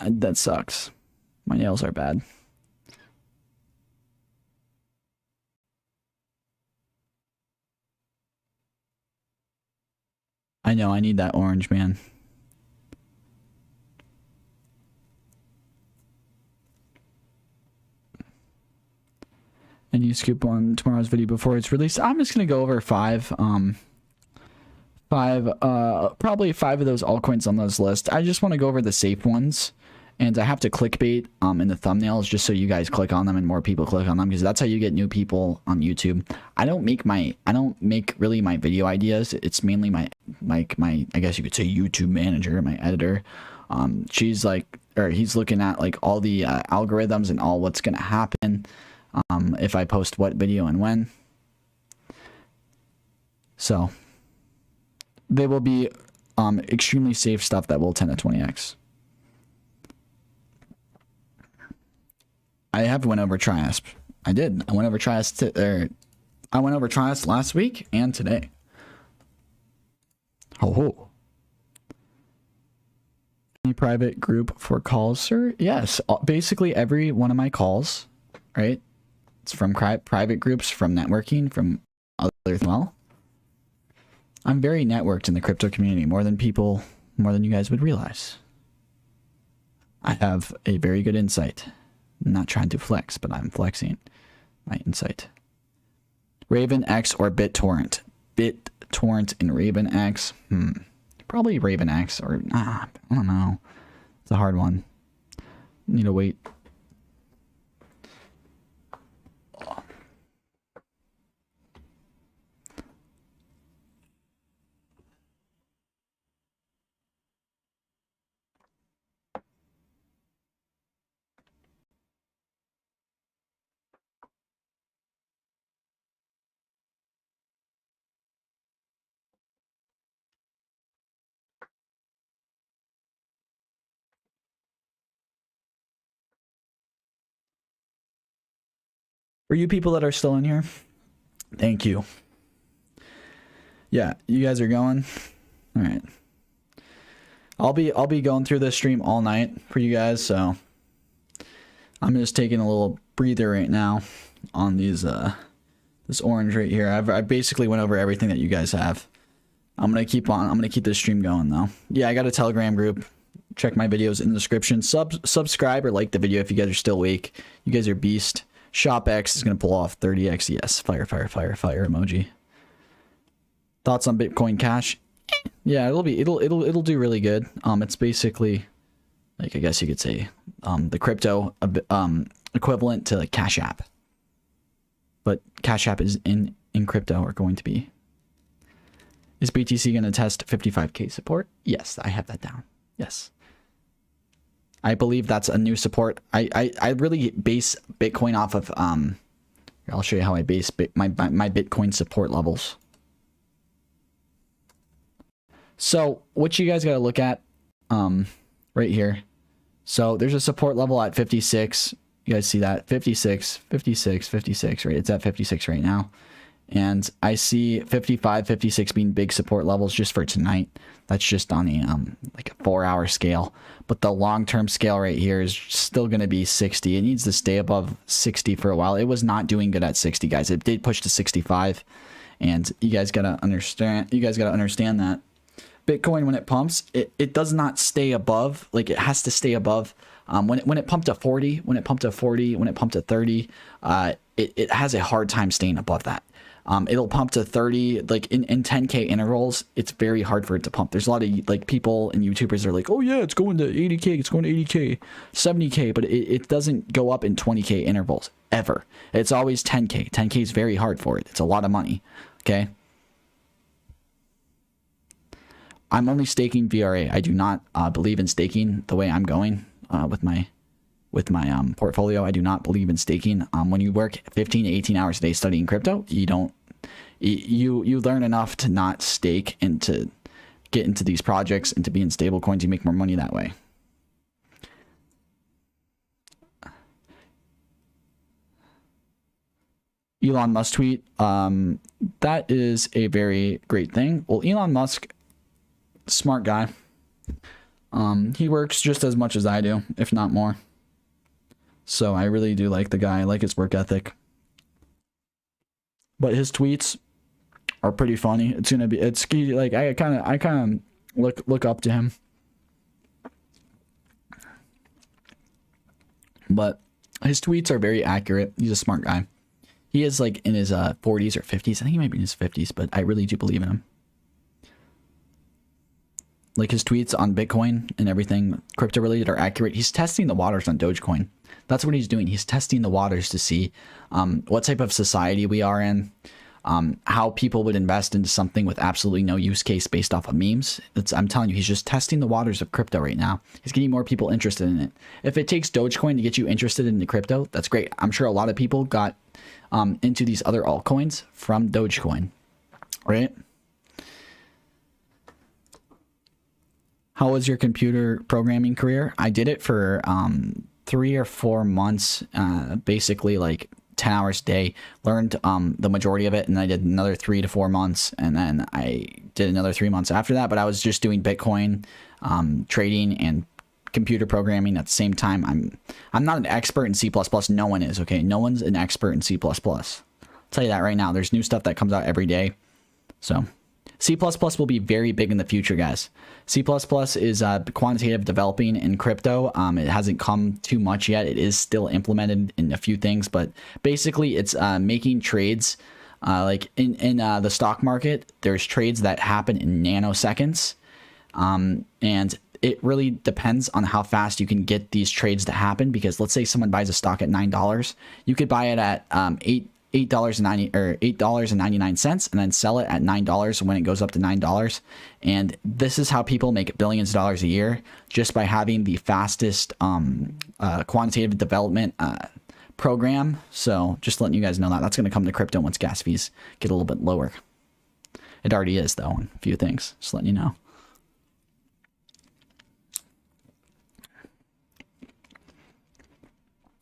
That sucks. My nails are bad. I know. I need that orange, man. And you scoop on tomorrow's video before it's released. I'm just gonna go over probably 5 of those altcoins on this list. I just want to go over the safe ones, and I have to clickbait in the thumbnails just so you guys click on them and more people click on them, because that's how you get new people on YouTube. I don't make really my video ideas. It's mainly my I guess you could say YouTube manager, my editor. He's looking at like all the algorithms and all what's gonna happen if I post what video and when. So they will be extremely safe stuff that will 10 to 20x. I have went over Triasp. I did. I went over Triasp. I went over Triasp last week and today. Oh. Any private group for calls, sir? Yes. Basically every one of my calls, right? It's from private groups, from networking, from other well. I'm very networked in the crypto community, more than you guys would realize. I have a very good insight. I'm not trying to flex, but I'm flexing my insight. RavenX or BitTorrent? BitTorrent and RavenX. Probably RavenX or I don't know. It's a hard one. Need to wait. For you people that are still in here, thank you. Yeah, you guys are going. All right. I'll be going through this stream all night for you guys, so I'm just taking a little breather right now on these this orange right here. I basically went over everything that you guys have. I'm gonna keep this stream going though. Yeah, I got a Telegram group. Check my videos in the description. Subscribe or like the video if you guys are still awake. You guys are beast. ShopX is gonna pull off 30x. Yes, fire emoji. Thoughts on Bitcoin Cash? Yeah, it'll do really good. It's basically, like, I guess you could say, the crypto equivalent to like Cash App. But Cash App is in crypto, or going to be. Is BTC gonna test 55k support? Yes, I have that down. Yes. I believe that's a new support. I really base Bitcoin off of I'll show you how I base my Bitcoin support levels. So what you guys got to look at right here. So there's a support level at 56. You guys see that? 56, 56, 56, right? It's at 56 right now. And I see 55, 56 being big support levels just for tonight. That's just on a like a 4-hour scale. But the long-term scale right here is still going to be 60. It needs to stay above 60 for a while. It was not doing good at 60, guys. It did push to 65. And you guys got to understand, that Bitcoin, when it pumps, it does not stay above, like it has to stay above. When it pumped to 40, when it pumped to 30, it has a hard time staying above that. It'll pump to 30, like in 10K intervals. It's very hard for it to pump. There's a lot of like people and YouTubers that are like, oh yeah, it's going to 80K, it's going to 80K, 70K, but it doesn't go up in 20K intervals ever. It's always 10K. 10K is very hard for it. It's a lot of money. Okay. I'm only staking VRA. I do not believe in staking the way I'm going with my portfolio. I do not believe in staking. When you work 15 to 18 hours a day studying crypto, you learn enough to not stake and to get into these projects and to be in stable coins. You make more money that way. Elon Musk tweet. That is a very great thing. Well, Elon Musk, smart guy. He works just as much as I do, if not more. So I really do like the guy. I like his work ethic. But his tweets are pretty funny. It's like I kind of look up to him. But his tweets are very accurate. He's a smart guy. He is like in his 40s or 50s. I think he might be in his 50s, but I really do believe in him. Like his tweets on Bitcoin and everything crypto related are accurate. He's testing the waters on Dogecoin. That's what he's doing. He's testing the waters to see what type of society we are in, how people would invest into something with absolutely no use case based off of memes. I'm telling you, he's just testing the waters of crypto right now. He's getting more people interested in it. If it takes Dogecoin to get you interested in the crypto, that's great. I'm sure a lot of people got into these other altcoins from Dogecoin, right? How was your computer programming career? I did it for 3 or 4 months, basically like 10 hours a day. Learned the majority of it, and I did another 3 to 4 months, and then I did another 3 months after that. But I was just doing Bitcoin trading and computer programming at the same time. I'm not an expert in C++. No one is, okay? No one's an expert in C++. I'll tell you that right now. There's new stuff that comes out every day. So C++ will be very big in the future, guys. C++ is quantitative developing in crypto. It hasn't come too much yet. It is still implemented in a few things, but basically it's making trades like in the stock market. There's trades that happen in nanoseconds, and it really depends on how fast you can get these trades to happen, because let's say someone buys a stock at $9. You could buy it at $8.99 and then sell it at $9 when it goes up to $9. And this is how people make billions of dollars a year, just by having the fastest quantitative development program. So just letting you guys know that that's going to come to crypto once gas fees get a little bit lower. It already is, though, in a few things. Just letting you know.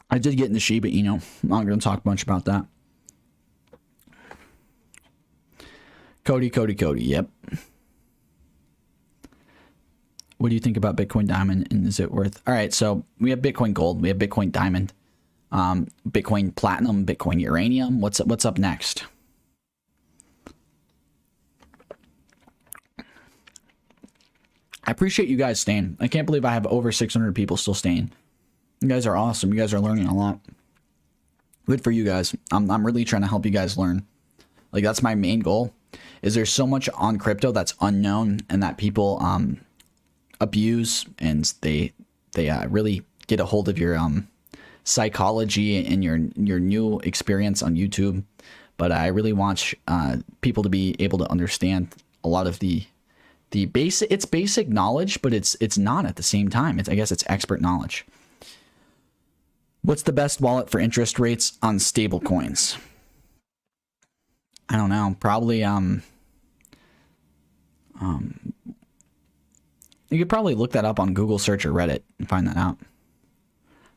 I did get into Shiba Inu. I'm not going to talk much about that. Cody. Yep. What do you think about Bitcoin Diamond, and is it worth? All right, so we have Bitcoin Gold, we have Bitcoin Diamond, Bitcoin Platinum, Bitcoin Uranium. What's up next? I appreciate you guys staying. I can't believe I have over 600 people still staying. You guys are awesome. You guys are learning a lot. Good for you guys. I'm really trying to help you guys learn. Like, that's my main goal. Is there's so much on crypto that's unknown and that people abuse, and they really get a hold of your psychology and your new experience on YouTube. But I really want people to be able to understand a lot of the basic. It's basic knowledge, but it's not at the same time. I guess it's expert knowledge. What's the best wallet for interest rates on stable coins? I don't know. Probably you could probably look that up on Google search or Reddit and find that out.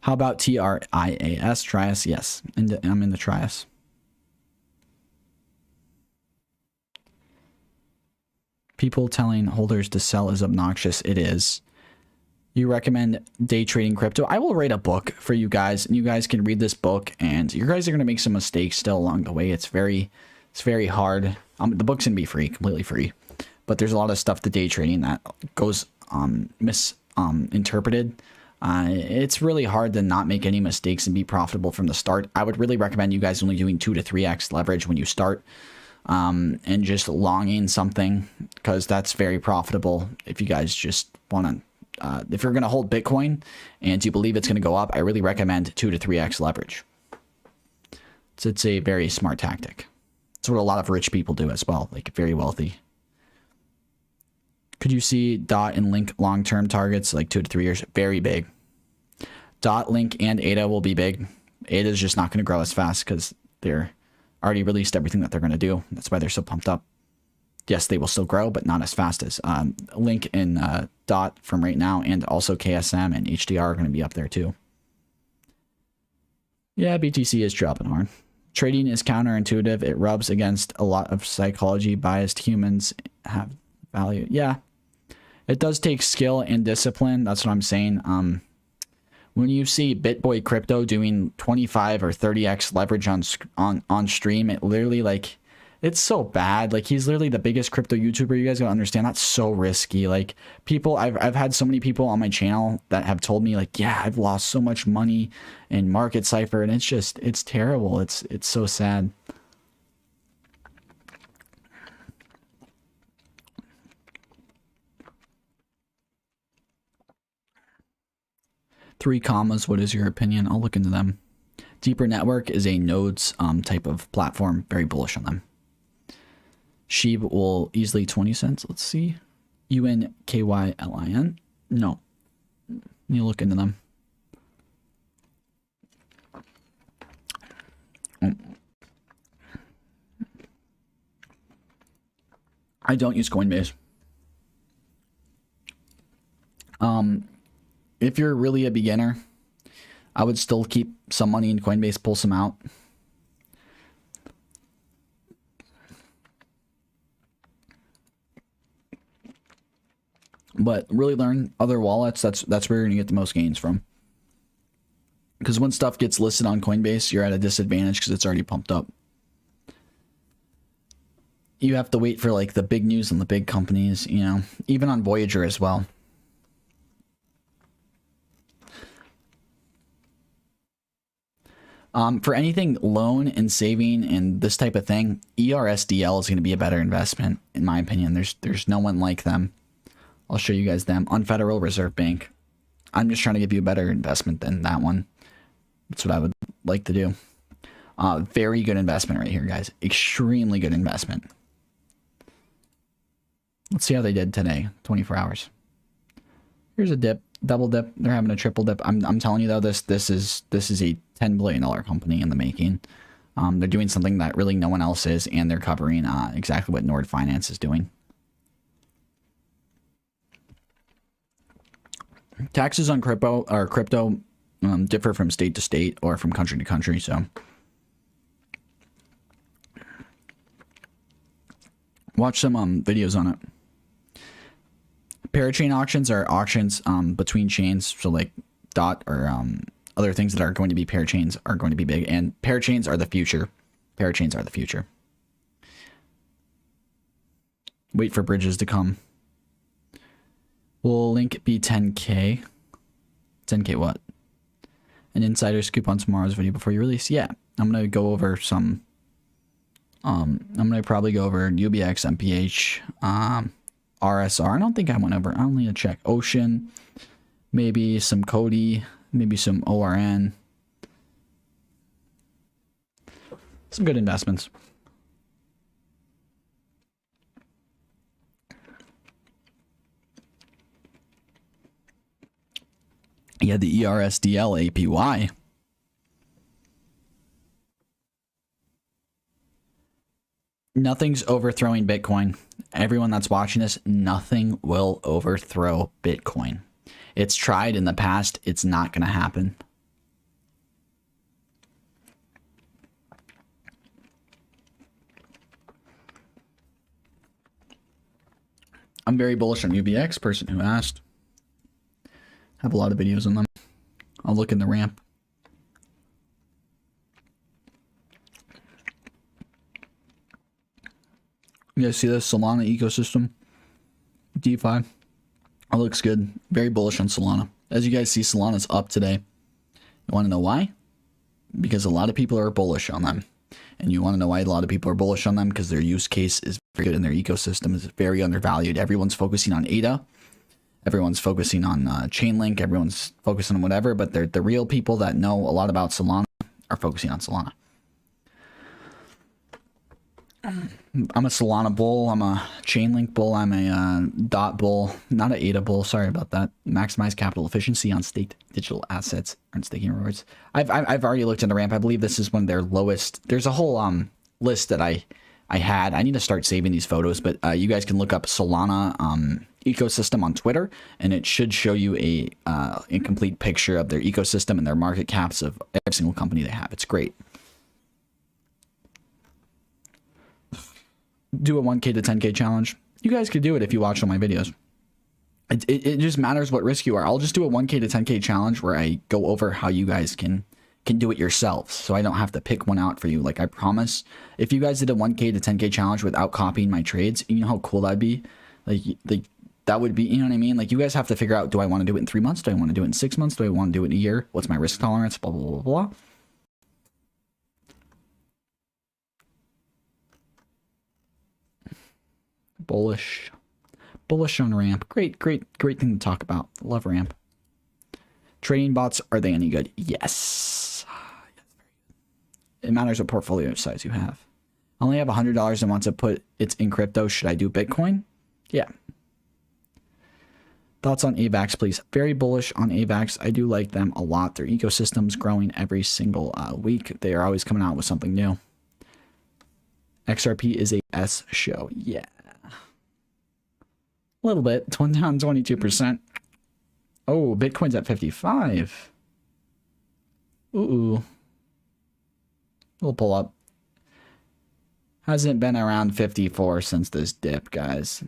How about TRIAS? Trias? Yes. I'm in the Trias. People telling holders to sell is obnoxious. It is. You recommend day trading crypto? I will write a book for you guys, and you guys can read this book, and you guys are going to make some mistakes still along the way. It's very hard. The book's going to be free, completely free. But there's a lot of stuff to day trading that goes misinterpreted. It's really hard to not make any mistakes and be profitable from the start. I would really recommend you guys only doing 2 to 3x leverage when you start, and just longing something, because that's very profitable. If you guys just want to, if you're going to hold Bitcoin and you believe it's going to go up, I really recommend 2 to 3x leverage. So it's a very smart tactic. It's what a lot of rich people do as well, like very wealthy. Could you see DOT and Link long-term targets like 2 to 3 years? Very big. DOT, Link, and ADA will be big. ADA is just not going to grow as fast because they're already released everything that they're going to do. That's why they're so pumped up. Yes, they will still grow, but not as fast as Link and DOT from right now, and also KSM and HDR are going to be up there too. Yeah, BTC is dropping hard. Trading is counterintuitive. It rubs against a lot of psychology. Biased humans have value. Yeah, it does take skill and discipline. That's what I'm saying. When you see bitboy crypto doing 25 or 30x leverage on stream, it literally, like, it's so bad. Like, he's literally the biggest crypto YouTuber. You guys gotta understand, that's so risky. Like, people, I've had so many people on my channel that have told me, like, yeah, I've lost so much money in Market Cypher, and it's terrible. It's so sad. Three commas, what is your opinion? I'll look into them. Deeper Network is a nodes type of platform. Very bullish on them. Sheeb will easily 20 cents. Let's see. UNKYLIN. No. You look into them. I don't use Coinbase. If you're really a beginner, I would still keep some money in Coinbase, pull some out. But really learn other wallets. That's where you're going to get the most gains from. Because when stuff gets listed on Coinbase, you're at a disadvantage because it's already pumped up. You have to wait for like the big news on the big companies, you know, even on Voyager as well. For anything loan and saving and this type of thing, ERSDL is going to be a better investment, in my opinion. There's no one like them. I'll show you guys them on Federal Reserve Bank. I'm just trying to give you a better investment than that one. That's what I would like to do. Very good investment right here, guys. Extremely good investment. Let's see how they did today. 24 hours. Here's a dip. Double dip. They're having a triple dip. I'm telling you though, this is a $10 billion company in the making. They're doing something that really no one else is, and they're covering exactly what Nord Finance is doing. Taxes on crypto differ from state to state or from country to country. So watch some videos on it. Parachain auctions are auctions between chains. So like DOT or other things that are going to be parachains are going to be big, and parachains are the future. Parachains are the future. Wait for bridges to come. Will Link be 10K? 10K what? An insider scoop on tomorrow's video before you release? Yeah, I'm gonna go over some. I'm gonna probably go over UBX, MPH, RSR. I don't think I went over. I only need to check Ocean, maybe some Cody, maybe some ORN. Some good investments. Yeah, the ERSDL APY. Nothing's overthrowing Bitcoin. Everyone that's watching this, nothing will overthrow Bitcoin. It's tried in the past. It's not going to happen. I'm very bullish on UBX, person who asked. Have a lot of videos on them. I'll look in the ramp. You guys see this Solana ecosystem? DeFi. It looks good. Very bullish on Solana. As you guys see, Solana's up today. You want to know why? Because a lot of people are bullish on them. And you want to know why a lot of people are bullish on them? Because their use case is very good and their ecosystem is very undervalued. Everyone's focusing on ADA. Everyone's focusing on Chainlink. Everyone's focusing on whatever. But the real people that know a lot about Solana are focusing on Solana. I'm a Solana bull. I'm a Chainlink bull. I'm a DOT bull. Not an ADA bull. Sorry about that. Maximize capital efficiency on staked digital assets. Earn staking rewards. I've already looked in the ramp. I believe this is one of their lowest. There's a whole list that I had. I need to start saving these photos, but you guys can look up Solana ecosystem on Twitter, and it should show you a complete picture of their ecosystem and their market caps of every single company they have. It's great. Do a 1K to 10K challenge. You guys could do it if you watch all my videos. It just matters what risk you are. I'll just do a 1K to 10K challenge where I go over how you guys can do it yourselves, so I don't have to pick one out for you. Like, I promise, if you guys did a 1K to 10K challenge without copying my trades, you know how cool that'd be? Like that would be, you know what I mean? Like, you guys have to figure out, do I want to do it in 3 months? Do I want to do it in 6 months? Do I want to do it in a year? What's my risk tolerance? Blah, blah, blah, blah. Bullish on ramp. Great thing to talk about. Love ramp. Trading bots, are they any good? Yes. It matters what portfolio size you have. I only have $100 and want to put it in crypto. Should I do Bitcoin? Yeah. Thoughts on AVAX, please. Very bullish on AVAX. I do like them a lot. Their ecosystem's growing every single week. They are always coming out with something new. XRP is a S show. Yeah. A little bit. Down 22%. Oh, Bitcoin's at 55. Ooh. We'll pull up. Hasn't been around 54 since this dip, guys.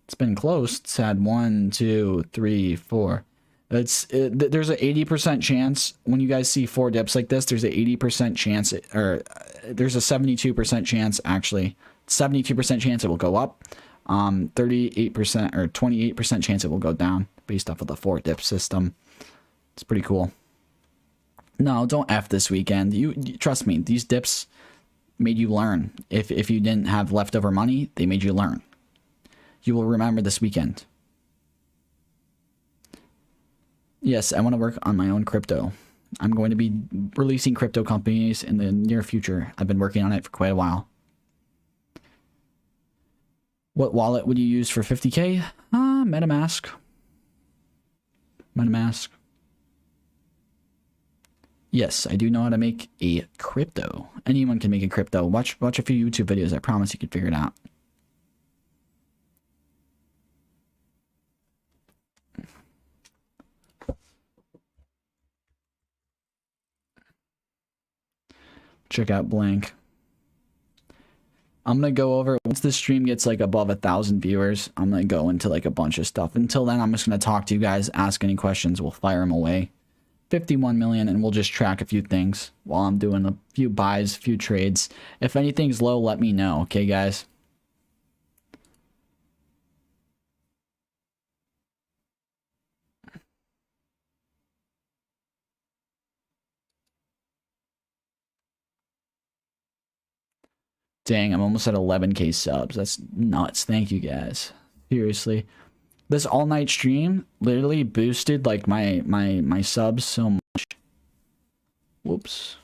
It's been close. It's had 1, 2, 3, 4. There's an 80% chance when you guys see 4 dips like this. There's an 80% chance, there's a 72% chance actually. 72% chance it will go up. 38% or 28% chance it will go down based off of the 4 dip system. It's pretty cool. No, don't F this weekend. You trust me, these dips made you learn. If you didn't have leftover money, they made you learn. You will remember this weekend. Yes, I want to work on my own crypto. I'm going to be releasing crypto companies in the near future. I've been working on it for quite a while. What wallet would you use for 50K? MetaMask. MetaMask. Yes, I do know how to make a crypto. Anyone can make a crypto. Watch a few YouTube videos. I promise you can figure it out. Check out Blank. I'm going to go over, once the stream gets like above 1,000 viewers, I'm going to go into like a bunch of stuff. Until then, I'm just going to talk to you guys, ask any questions, we'll fire them away. 51 million, and we'll just track a few things while I'm doing a few buys, a few trades. If anything's low, let me know, okay, guys? Dang, I'm almost at 11K subs. That's nuts. Thank you, guys. Seriously. This all-night stream literally boosted like my subs so much. Whoops.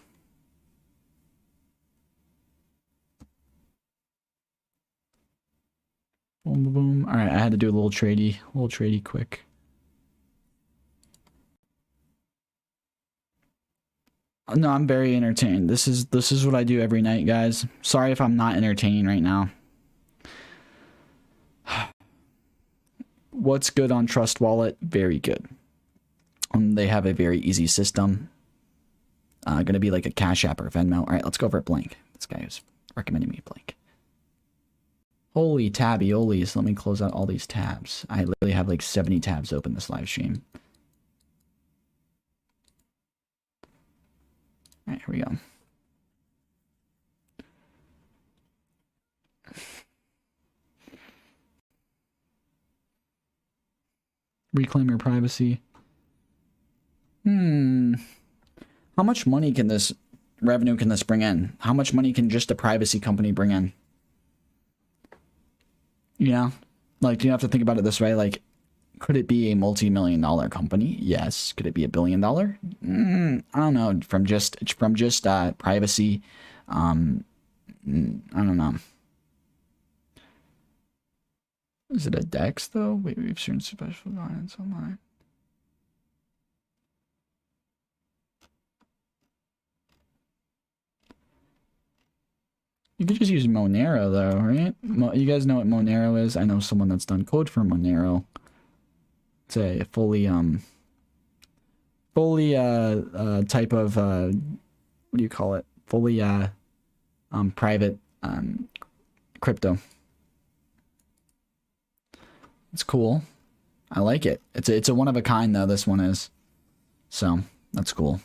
Boom, boom, boom. All right, I had to do a little tradey quick. No, I'm very entertained. This is what I do every night, guys. Sorry if I'm not entertaining right now. What's good on Trust Wallet? Very good. They have a very easy system. Gonna be like a Cash App or Venmo. All right, let's go over at Blank. This guy is recommending me Blank. Holy tabioles. Let me close out all these tabs. I literally have like 70 tabs open this live stream. All right, here we go. Reclaim your privacy. How much money can this revenue can this bring in? How much money can just a privacy company bring in? Yeah, like you have to think about it this way. Like, could it be a multi-million-dollar company? Yes. Could it be $1 billion? I don't know. From just privacy, I don't know. Is it a DEX though? Wait, we've seen special guidance online. You could just use Monero though, right? You guys know what Monero is? I know someone that's done code for Monero. It's a fully type of what do you call it? Fully private crypto. It's cool. I like it. It's a one of a kind though, this one is. So that's cool.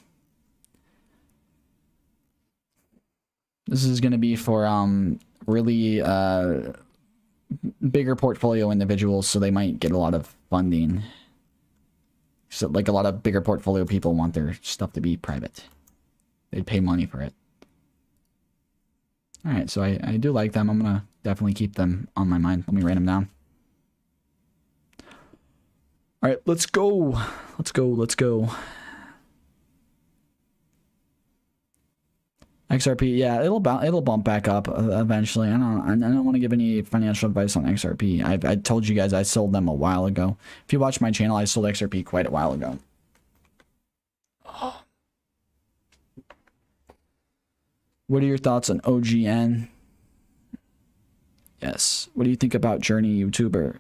This is going to be for really bigger portfolio individuals, so they might get a lot of funding. So like a lot of bigger portfolio people want their stuff to be private. They'd pay money for it. All right, so I do like them. I'm going to definitely keep them on my mind. Let me write them down. All right, let's go. Let's go. XRP, yeah, it'll bump back up eventually. I don't want to give any financial advice on XRP. I told you guys I sold them a while ago. If you watch my channel, I sold XRP quite a while ago. Oh. What are your thoughts on OGN? Yes. What do you think about jrny YouTuber?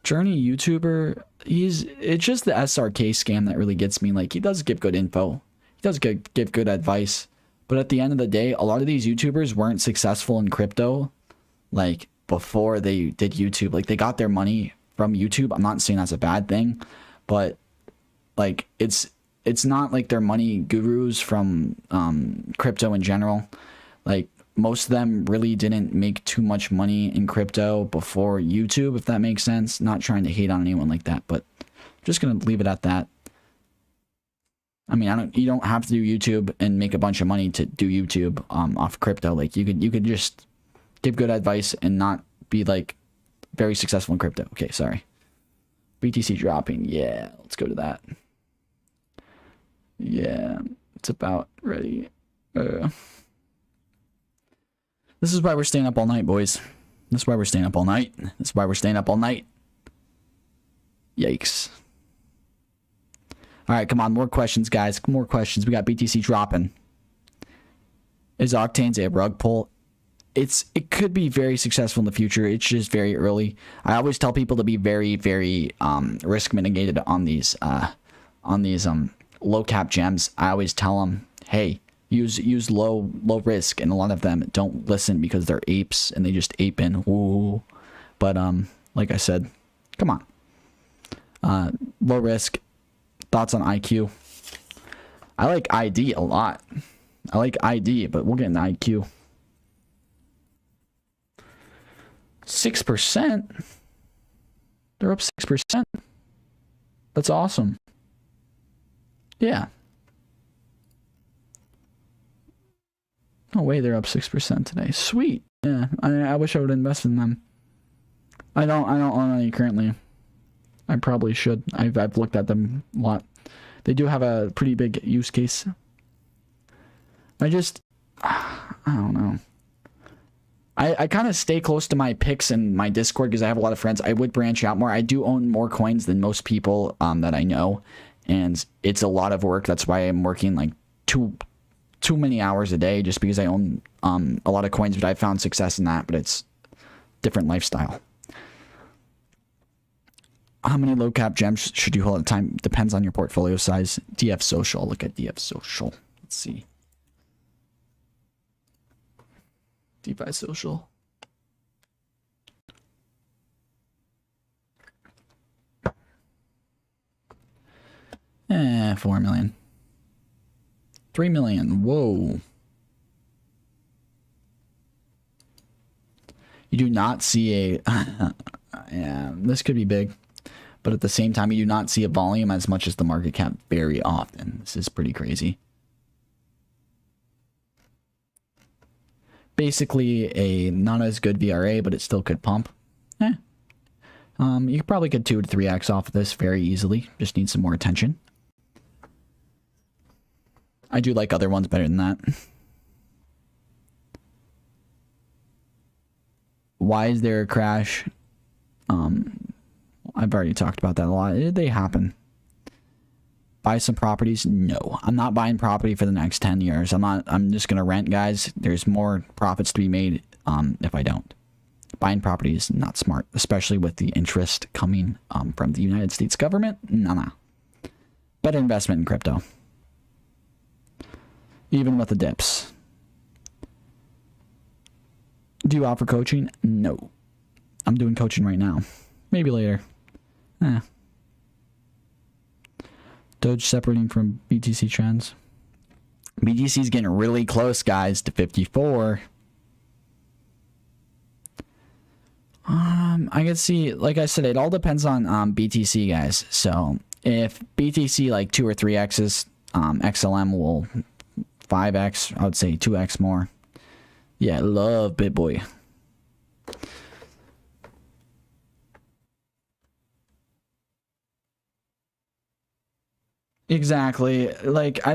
Jrny YouTuber, it's just the SRK scam that really gets me. Like, he does give good info. Does give good advice, but at the end of the day, a lot of these YouTubers weren't successful in crypto like before they did YouTube. Like, they got their money from YouTube. I'm not saying that's a bad thing, but like it's not like they're money gurus from crypto in general. Like, most of them really didn't make too much money in crypto before YouTube, if that makes sense. Not trying to hate on anyone like that, but just gonna leave it at that. I mean, you don't have to do YouTube and make a bunch of money to do YouTube off crypto. Like, you could just give good advice and not be like very successful in crypto. Okay, sorry. BTC dropping. Yeah, let's go to that. Yeah, it's about ready. This is why we're staying up all night, boys. This is why we're staying up all night. This is why we're staying up all night. Yikes. All right, come on, more questions, guys. More questions. We got BTC dropping. Is Octane's a rug pull? It could be very successful in the future. It's just very early. I always tell people to be very, very risk mitigated on these low cap gems. I always tell them, hey, use low risk, and a lot of them don't listen because they're apes and they just ape in. Ooh. But like I said, come on. Low risk. Thoughts on IQ? I like ID a lot. I like ID, but we'll get into IQ. 6%? They're up 6%? That's awesome. Yeah. No way they're up 6% today. Sweet. Yeah, I wish I would invest in them. I don't own any currently. I probably should. I've looked at them a lot. They do have a pretty big use case. I don't know. I kind of stay close to my picks and my Discord because I have a lot of friends. I would branch out more. I do own more coins than most people that I know, and it's a lot of work. That's why I'm working like too many hours a day just because I own a lot of coins, but I found success in that. But it's different lifestyle. How many low cap gems should you hold at a time? Depends on your portfolio size. DF Social. I'll look at DF Social. Let's see. DeFi social. Eh, 4 million. 3 million. Whoa. You do not see a... yeah, this could be big. But at the same time, you do not see a volume as much as the market cap very often. This is pretty crazy. Basically a not as good VRA, but it still could pump. You probably could 2 to 3x off of this very easily. Just need some more attention. I do like other ones better than that. Why is there a crash? I've already talked about that a lot. They happen. Buy some properties? No. I'm not buying property for the next 10 years. I'm just gonna rent, guys. There's more profits to be made if I don't. Buying property is not smart, especially with the interest coming from the United States government. No. Better investment in crypto. Even with the dips. Do you offer coaching? No. I'm doing coaching right now. Maybe later. Doge separating from BTC trends. BTC is getting really close, guys, to 54. I can see, like I said, it all depends on BTC, guys. So if BTC like 2 or 3x's, XLM will 5x. I would say 2x more. Yeah, I love bitboy. Exactly. Like I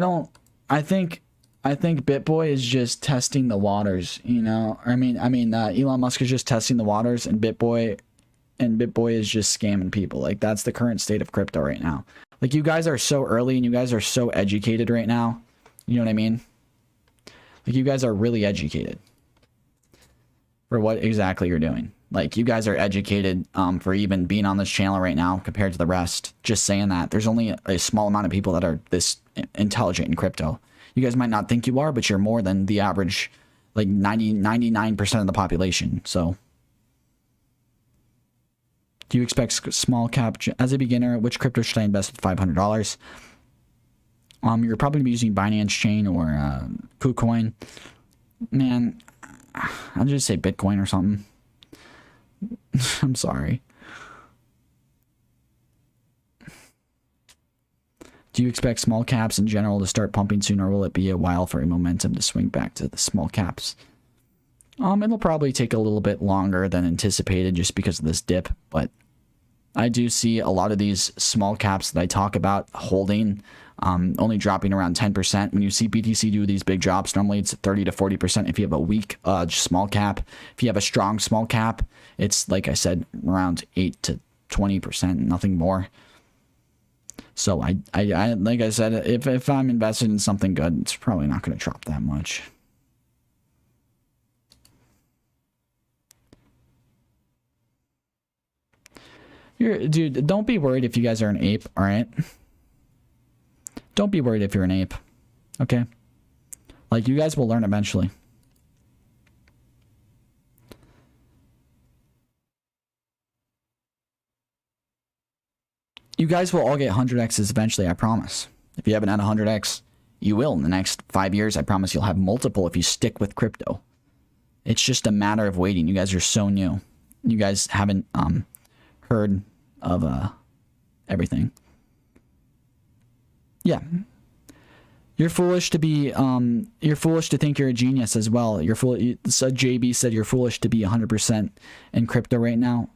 think bitboy is just testing the waters, you know. I mean Elon Musk is just testing the waters, and bitboy is just scamming people. Like that's the current state of crypto right now. Like you guys are so early and you guys are so educated right now. You know what I mean? Like you guys are really educated for what exactly you're doing. Like you guys are educated for even being on this channel right now compared to the rest. Just saying that. There's only a small amount of people that are this intelligent in crypto. You guys might not think you are, but you're more than the average, like 99% of the population. So do you expect small cap as a beginner? Which crypto should I invest with $500? You're probably using Binance Chain or KuCoin. Man, I'll just say Bitcoin or something. I'm sorry. Do you expect small caps in general to start pumping soon, or will it be a while for a momentum to swing back to the small caps? It'll probably take a little bit longer than anticipated just because of this dip, but I do see a lot of these small caps that I talk about holding only dropping around 10%. When you see BTC do these big drops, normally it's 30 to 40% if you have a weak small cap. If you have a strong small cap, it's, like I said, around 8 to 20%, nothing more. So I like I said, if I'm invested in something good, it's probably not going to drop that much. Dude, don't be worried if you guys are an ape, all right? Don't be worried if you're an ape, okay? Like, you guys will learn eventually. You guys will all get 100x's eventually, I promise. If you haven't had 100x, you will in the next 5 years. I promise you'll have multiple if you stick with crypto. It's just a matter of waiting. You guys are so new. You guys haven't heard of everything. Yeah. You're foolish to be you're foolish to think you're a genius as well. You're fool. So JB said you're foolish to be 100% in crypto right now.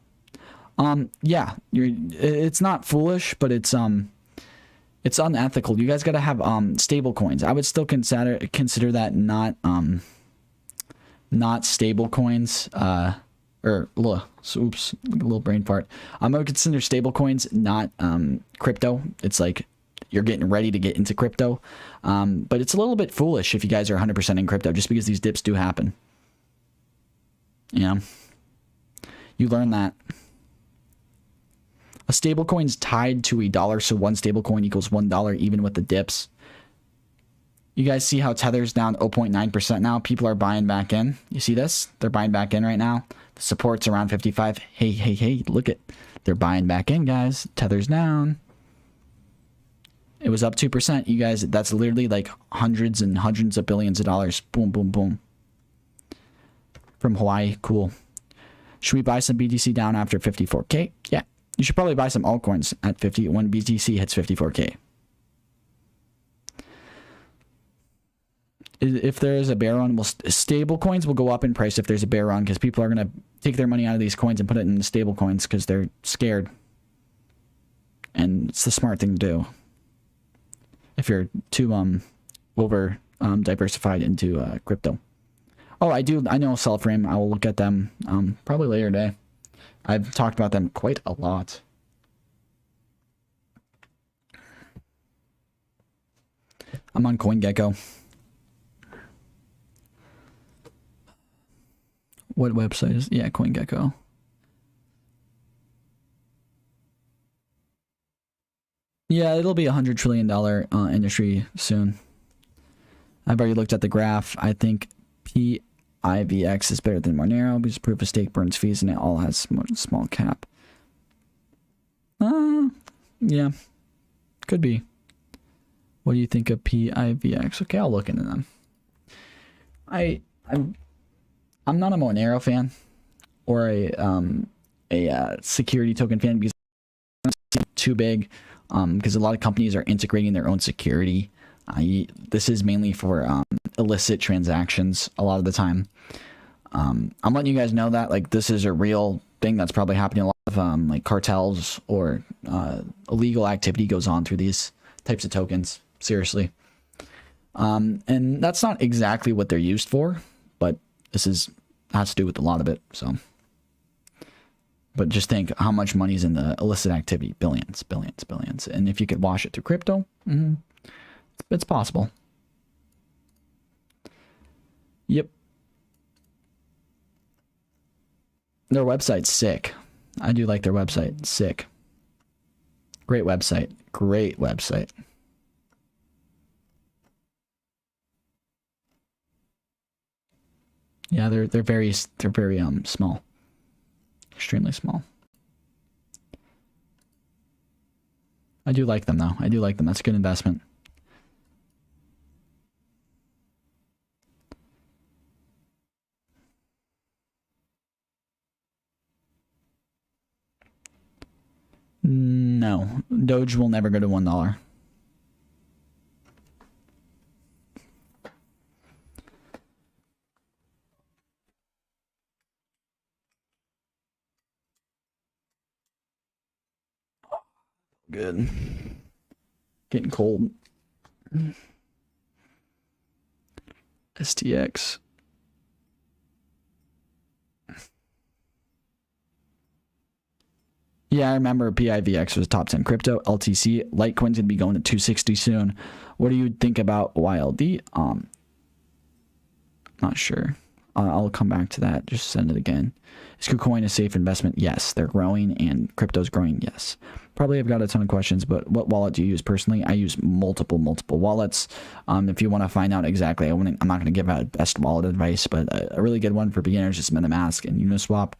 Yeah, it's not foolish, but it's unethical. You guys got to have stable coins. I would still consider that not stable coins. Or oops, a little brain fart. I would consider stable coins not crypto. It's like you're getting ready to get into crypto. But it's a little bit foolish if you guys are 100% in crypto, just because these dips do happen. You know, you learn that. A stable coin's tied to $1, so one stable coin equals $1 even with the dips. You guys see how Tether's down 0.9% now? People are buying back in. You see this? They're buying back in right now. The support's around 55. Hey, look at, they're buying back in, guys. Tether's down. It was up 2%. You guys, that's literally like hundreds and hundreds of billions of dollars. Boom, boom, boom. From Hawaii. Cool. Should we buy some BTC down after 54K? Yeah. You should probably buy some altcoins at 50 when BTC hits 54K. If there is a bear run, stable coins will go up in price if there's a bear run, because people are going to take their money out of these coins and put it in the stable coins because they're scared. And it's the smart thing to do. If you're too over diversified into crypto. Oh, I know Selframe. I will look at them probably later today. I've talked about them quite a lot. I'm on CoinGecko. What website is? Yeah, CoinGecko. Yeah, it'll be $100 trillion industry soon. I've already looked at the graph. I think PIVX is better than Monero because proof of stake burns fees and it all has small cap. Yeah, could be. What do you think of PIVX? Okay, I'll look into them. I'm not a Monero fan or a security token fan because it's too big. Because a lot of companies are integrating their own security. This is mainly for illicit transactions a lot of the time. I'm letting you guys know that like this is a real thing that's probably happening. A lot of like cartels or illegal activity goes on through these types of tokens. Seriously. And that's not exactly what they're used for, but this has to do with a lot of it. So. But just think how much money's in the illicit activity. Billions. And if you could wash it through crypto, it's possible. Yep. Their website's sick. I do like their website. Sick. Great website. Great website. Yeah, they're very small. Extremely small. I do like them though. I do like them. That's a good investment. No. Doge will never go to $1. Good. Getting cold. STX. Yeah, I remember PIVX was top 10 crypto. LTC. Litecoin's gonna be going to 260 soon. What do you think about YLD? Not sure. I'll come back to that. Just send it again. Is KuCoin a safe investment? Yes. They're growing and crypto's growing. Yes. Probably have got a ton of questions, but what wallet do you use personally? I use multiple wallets. If you want to find out exactly, I'm not going to give out best wallet advice, but a really good one for beginners is MetaMask and Uniswap.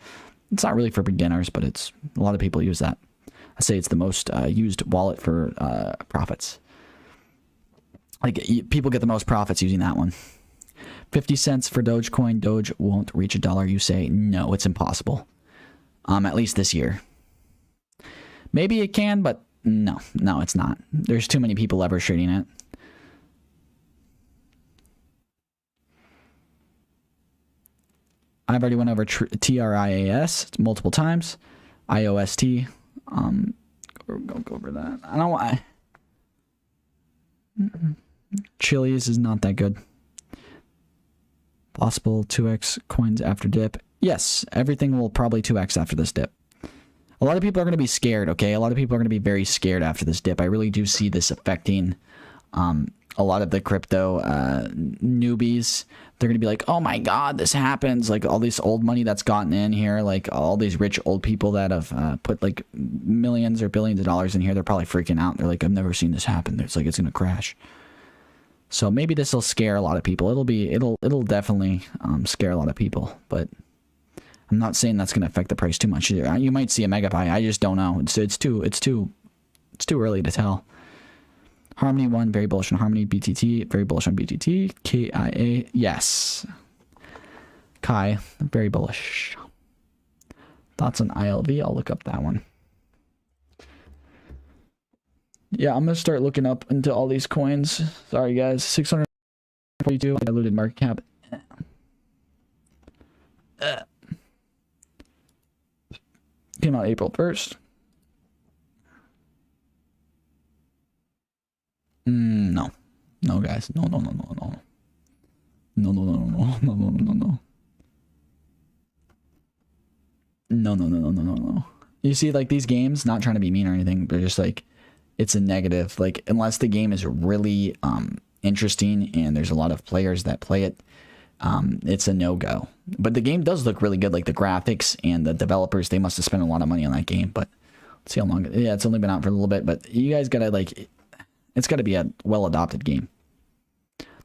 It's not really for beginners, but it's a lot of people use that. I say it's the most used wallet for profits. Like people get the most profits using that one. 50 cents for Dogecoin. Doge won't reach $1. You say no, it's impossible. At least this year. Maybe it can, but no, it's not. There's too many people ever trading it. I've already went over TRIAS multiple times. IOST. Go over that. I don't know why. Chili's is not that good. Possible 2x coins after dip. Yes, everything will probably 2x after this dip. A lot of people are going to be scared, okay? A lot of people are going to be very scared after this dip. I really do see this affecting a lot of the crypto newbies. They're going to be like, oh my God, this happens. Like all this old money that's gotten in here, like all these rich old people that have put like millions or billions of dollars in here, they're probably freaking out. They're like, I've never seen this happen. It's like, it's going to crash. So maybe this will scare a lot of people. It'll definitely scare a lot of people, but I'm not saying that's going to affect the price too much either. You might see a mega buy. I just don't know. It's too early to tell. Harmony 1, very bullish on Harmony. BTT, very bullish on BTT. KIA, yes. Kai, very bullish. Thoughts on ILV? I'll look up that one. Yeah, I'm going to start looking up into all these coins. Sorry, guys. 642 diluted market cap. Came out April 1st. No. No, guys. No. No. You see, like, these games, not trying to be mean or anything, but just like, it's a negative. Like, unless the game is really interesting and there's a lot of players that play it, it's a no-go. But the game does look really good. Like, the graphics and the developers, they must have spent a lot of money on that game. But let's see how long. Yeah, it's only been out for a little bit, but you guys gotta, like, it's gotta be a well-adopted game.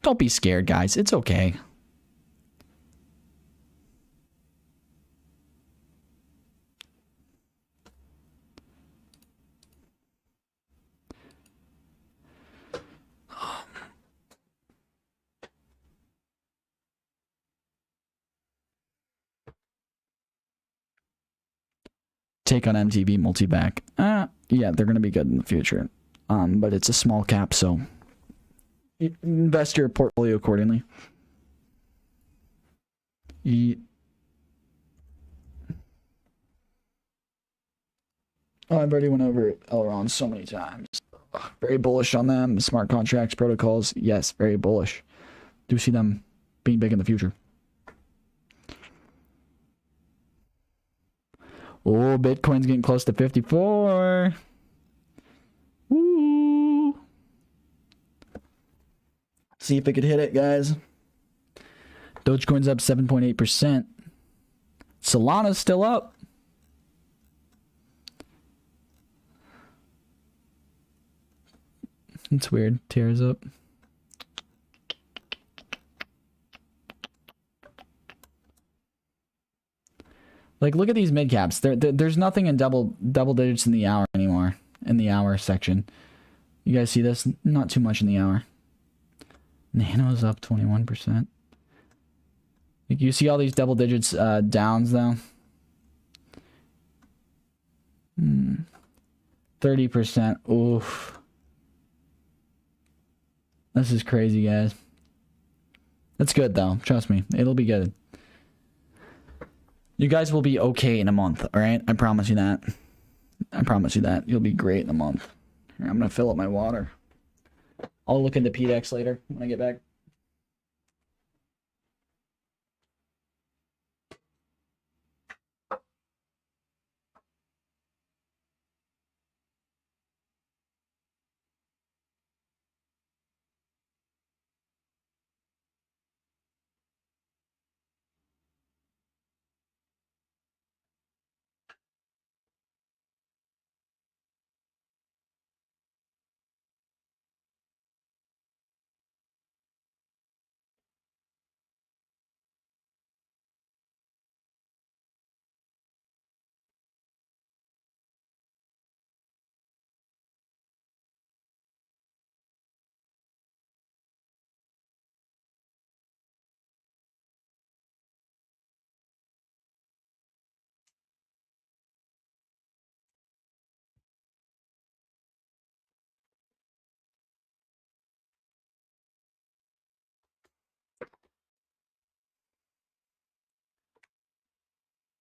Don't be scared, guys. It's okay. Take on MTV multi-back. Yeah, they're gonna be good in the future. But it's a small cap, so invest your portfolio accordingly. Oh, I've already went over Elrond so many times. Very bullish on them. Smart contracts, protocols. Yes, very bullish. Do see them being big in the future. Oh, Bitcoin's getting close to 54. Woo. See if it could hit it, guys. Dogecoin's up 7.8%. Solana's still up. It's weird. Tears up. Like, look at these mid caps. There's nothing in double digits in the hour anymore. In the hour section, you guys see this? Not too much in the hour. Nano's up 21%. Like, you see all these double digits downs though. 30%. Oof. This is crazy, guys. That's good though. Trust me, it'll be good. You guys will be okay in a month, all right? I promise you that. I promise you that. You'll be great in a month. Here, I'm going to fill up my water. I'll look into PDX later when I get back.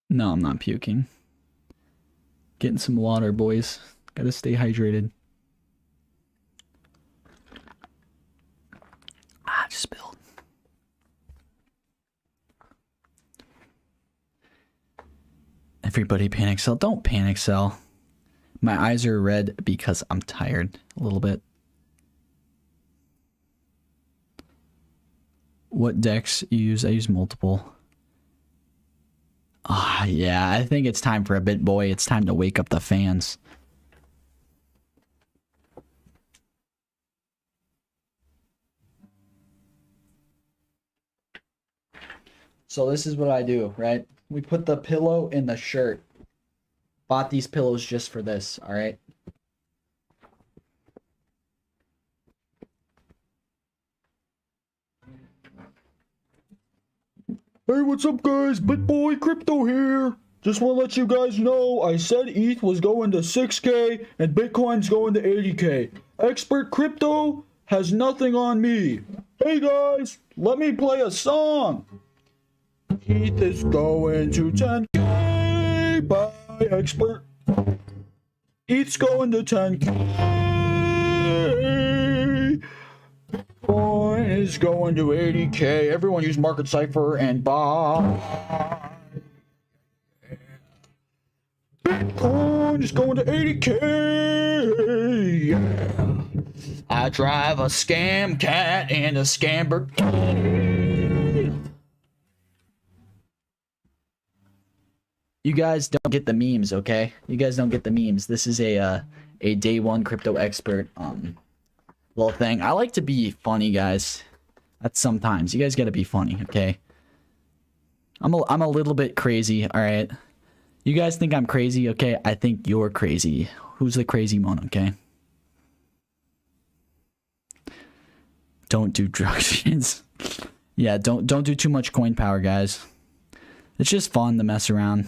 No, I'm not puking. Getting some water, boys. Gotta stay hydrated. Just spilled. Everybody panic sell. Don't panic sell. My eyes are red because I'm tired a little bit. What decks you use? I use multiple. Yeah, I think it's time for a bitboy. It's time to wake up the fans. So this is what I do, right? We put the pillow in the shirt. Bought these pillows just for this, all right? Hey, what's up, guys? Bitboy Crypto here. Just want to let you guys know I said ETH was going to 6K and Bitcoin's going to 80K. Expert Crypto has nothing on me. Hey, guys, let me play a song. ETH is going to 10K by Expert. ETH's going to 10K. Bitcoin is going to 80K. Everyone use Market Cipher and buy. Bitcoin is going to 80K. Yeah. I drive a scam cat and a scamber. You guys don't get the memes, okay? You guys don't get the memes. This is a day one crypto expert little thing. I like to be funny, guys. That's sometimes. You guys gotta be funny, okay? I'm a little bit crazy, alright? You guys think I'm crazy, okay? I think you're crazy. Who's the crazy one, okay? Don't do drugs. Yeah, don't do too much coin power, guys. It's just fun to mess around.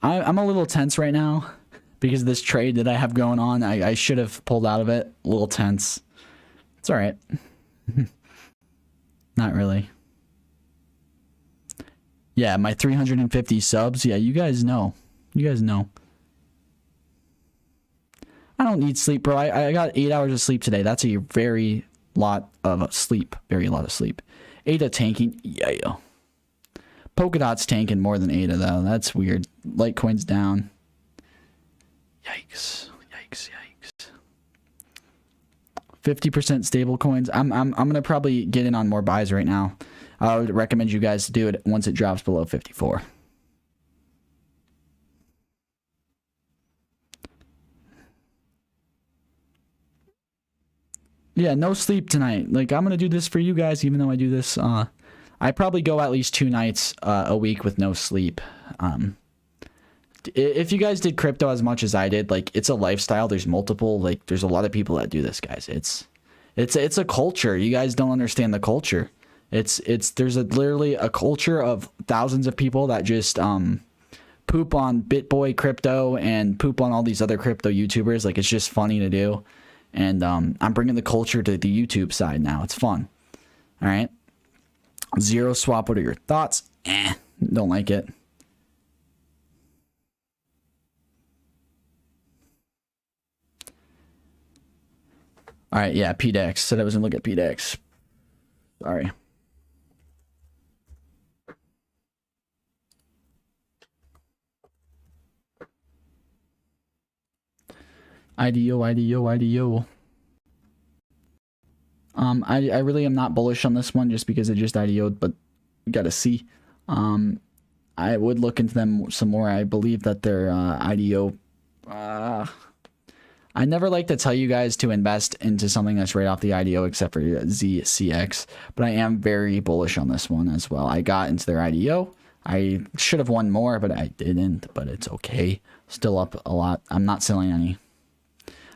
I'm a little tense right now because of this trade that I have going on. I should have pulled out of it. A little tense. It's all right. Not really. Yeah, my 350 subs. Yeah, you guys know. You guys know. I don't need sleep, bro. I got 8 hours of sleep today. That's a very lot of sleep. Very lot of sleep. ADA tanking. Yeah. Polkadot's tanking more than ADA though. That's weird. Litecoin's down. Yikes. Yikes. Yikes. 50% stable coins. I'm gonna probably get in on more buys right now. I would recommend you guys do it once it drops below 54. Yeah, no sleep tonight. Like, I'm gonna do this for you guys, even though I do this. I probably go at least 2 nights a week with no sleep. If you guys did crypto as much as I did, like, it's a lifestyle. There's multiple, like, there's a lot of people that do this, guys. It's a culture. You guys don't understand the culture. There's literally a culture of thousands of people that just poop on bitboy crypto and poop on all these other crypto YouTubers. Like, it's just funny to do. And I'm bringing the culture to the YouTube side now. It's fun. All right. Zero swap. What are your thoughts? Don't like it. All right. Yeah. PDEX. Said I was going to look at PDEX. Sorry. IDO. I really am not bullish on this one just because it just IDO'd, but we gotta see. I would look into them some more. I believe that their IDO. I never like to tell you guys to invest into something that's right off the IDO except for ZCX, but I am very bullish on this one as well. I got into their IDO. I should have won more, but I didn't, but it's okay. Still up a lot. I'm not selling any.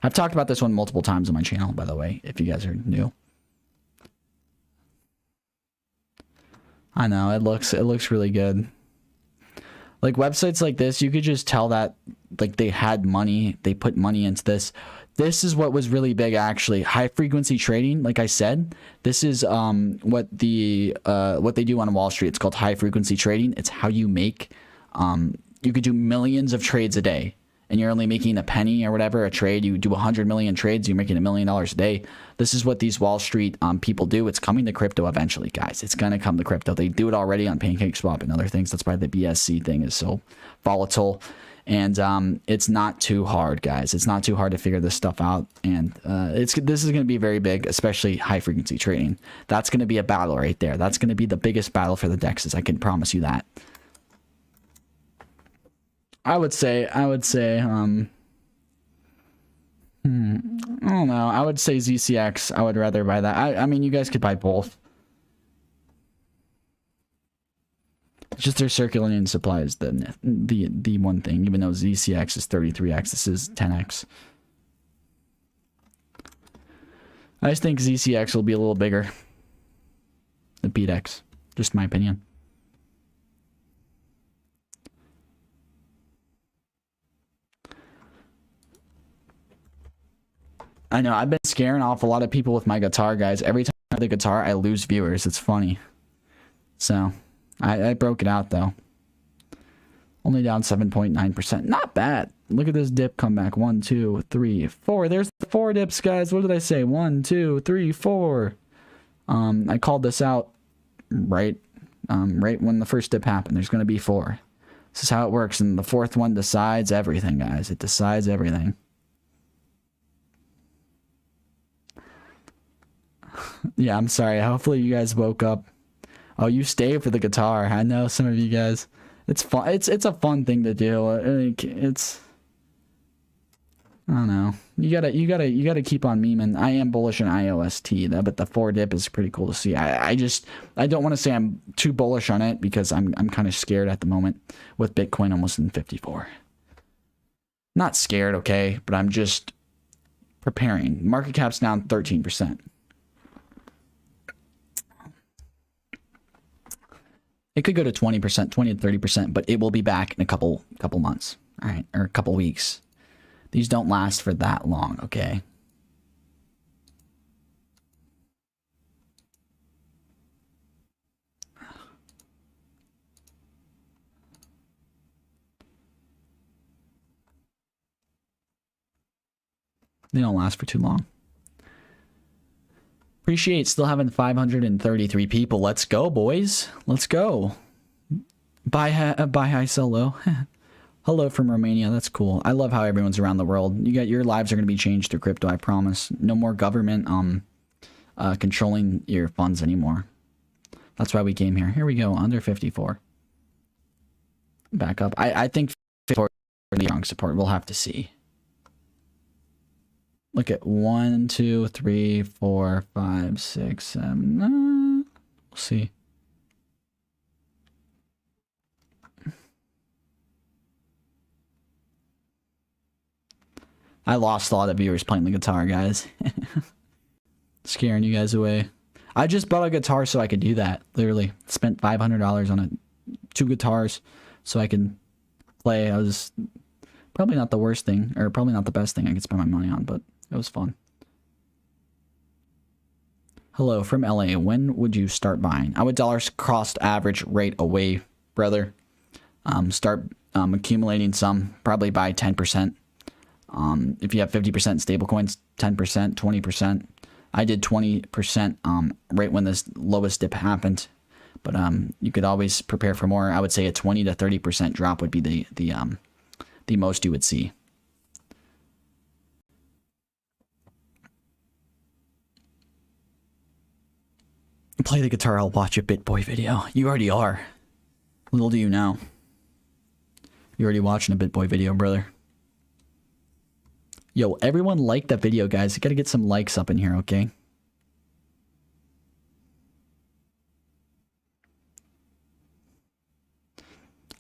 I've talked about this one multiple times on my channel, by the way, if you guys are new. I know, it looks really good. Like, websites like this, you could just tell that, like, they had money, they put money into this. This is what was really big, actually. High frequency trading, like I said, this is what they do on Wall Street. It's called high frequency trading. It's how you make, you could do millions of trades a day, and you're only making a penny or whatever a trade. You do 100 million trades, you're making $1 million a day. This is what these Wall Street people do. It's coming to crypto eventually, guys. It's gonna come to crypto. They do it already on PancakeSwap and other things. That's why the BSC thing is so volatile. And it's not too hard, guys. It's not too hard to figure this stuff out. And this is going to be very big, especially high frequency trading. That's going to be a battle right there. That's going to be the biggest battle for the DEXs. I can promise you that. I would say I don't know. I would say ZCX. I would rather buy that. I mean, you guys could buy both. It's just their circulating supply is the one thing. Even though ZCX is 33x, this is 10x. I just think ZCX will be a little bigger than BeatX. Just my opinion. I know, I've been scaring off a lot of people with my guitar, guys. Every time I have the guitar, I lose viewers. It's funny. So, I broke it out, though. Only down 7.9%. Not bad. Look at this dip come back. 1, 2, 3, 4. There's the 4 dips, guys. What did I say? 1, 2, 3, 4. I called this out right when the first dip happened. There's going to be 4. This is how it works. And the 4th one decides everything, guys. It decides everything. Yeah, I'm sorry. Hopefully you guys woke up. Oh, you stay for the guitar. I know some of you guys. It's fun. It's a fun thing to do. It's I don't know. You gotta keep on memeing. I am bullish on IOST though, but the 4 dip is pretty cool to see. I don't want to say I'm too bullish on it because I'm kind of scared at the moment with Bitcoin almost in 54. Not scared, okay, but I'm just preparing. Market cap's down 13%. It could go to 20%, 20 to 30%, but it will be back in a couple months, all right, or a couple weeks. These don't last for that long, okay? They don't last for too long. Appreciate still having 533 people. Let's go, boys. Let's go. Buy high, sell low. Hello from Romania. That's cool. I love how everyone's around the world. Your lives are going to be changed through crypto, I promise. No more government controlling your funds anymore. That's why we came here. Here we go, under 54. Back up. I think 54 is strong support. We'll have to see. Look at 1, 2, 3, 4, 5, 6, 7. We'll see. I lost a lot of viewers playing the guitar, guys. Scaring you guys away. I just bought a guitar so I could do that. Literally. Spent $500 on it. 2 guitars so I could play. I was probably not the worst thing, or probably not the best thing I could spend my money on, but it was fun. Hello from LA. When would you start buying? I would dollars cost average rate away, brother. Start accumulating some. Probably buy 10%. If you have 50% stable coins, 10%, 20%. I did 20% right when this lowest dip happened. But you could always prepare for more. I would say a 20 to 30% drop would be the most you would see. Play the guitar, I'll watch a BitBoy video. You already are. Little do you know. You're already watching a BitBoy video, brother. Yo, everyone like that video, guys. You gotta get some likes up in here, okay?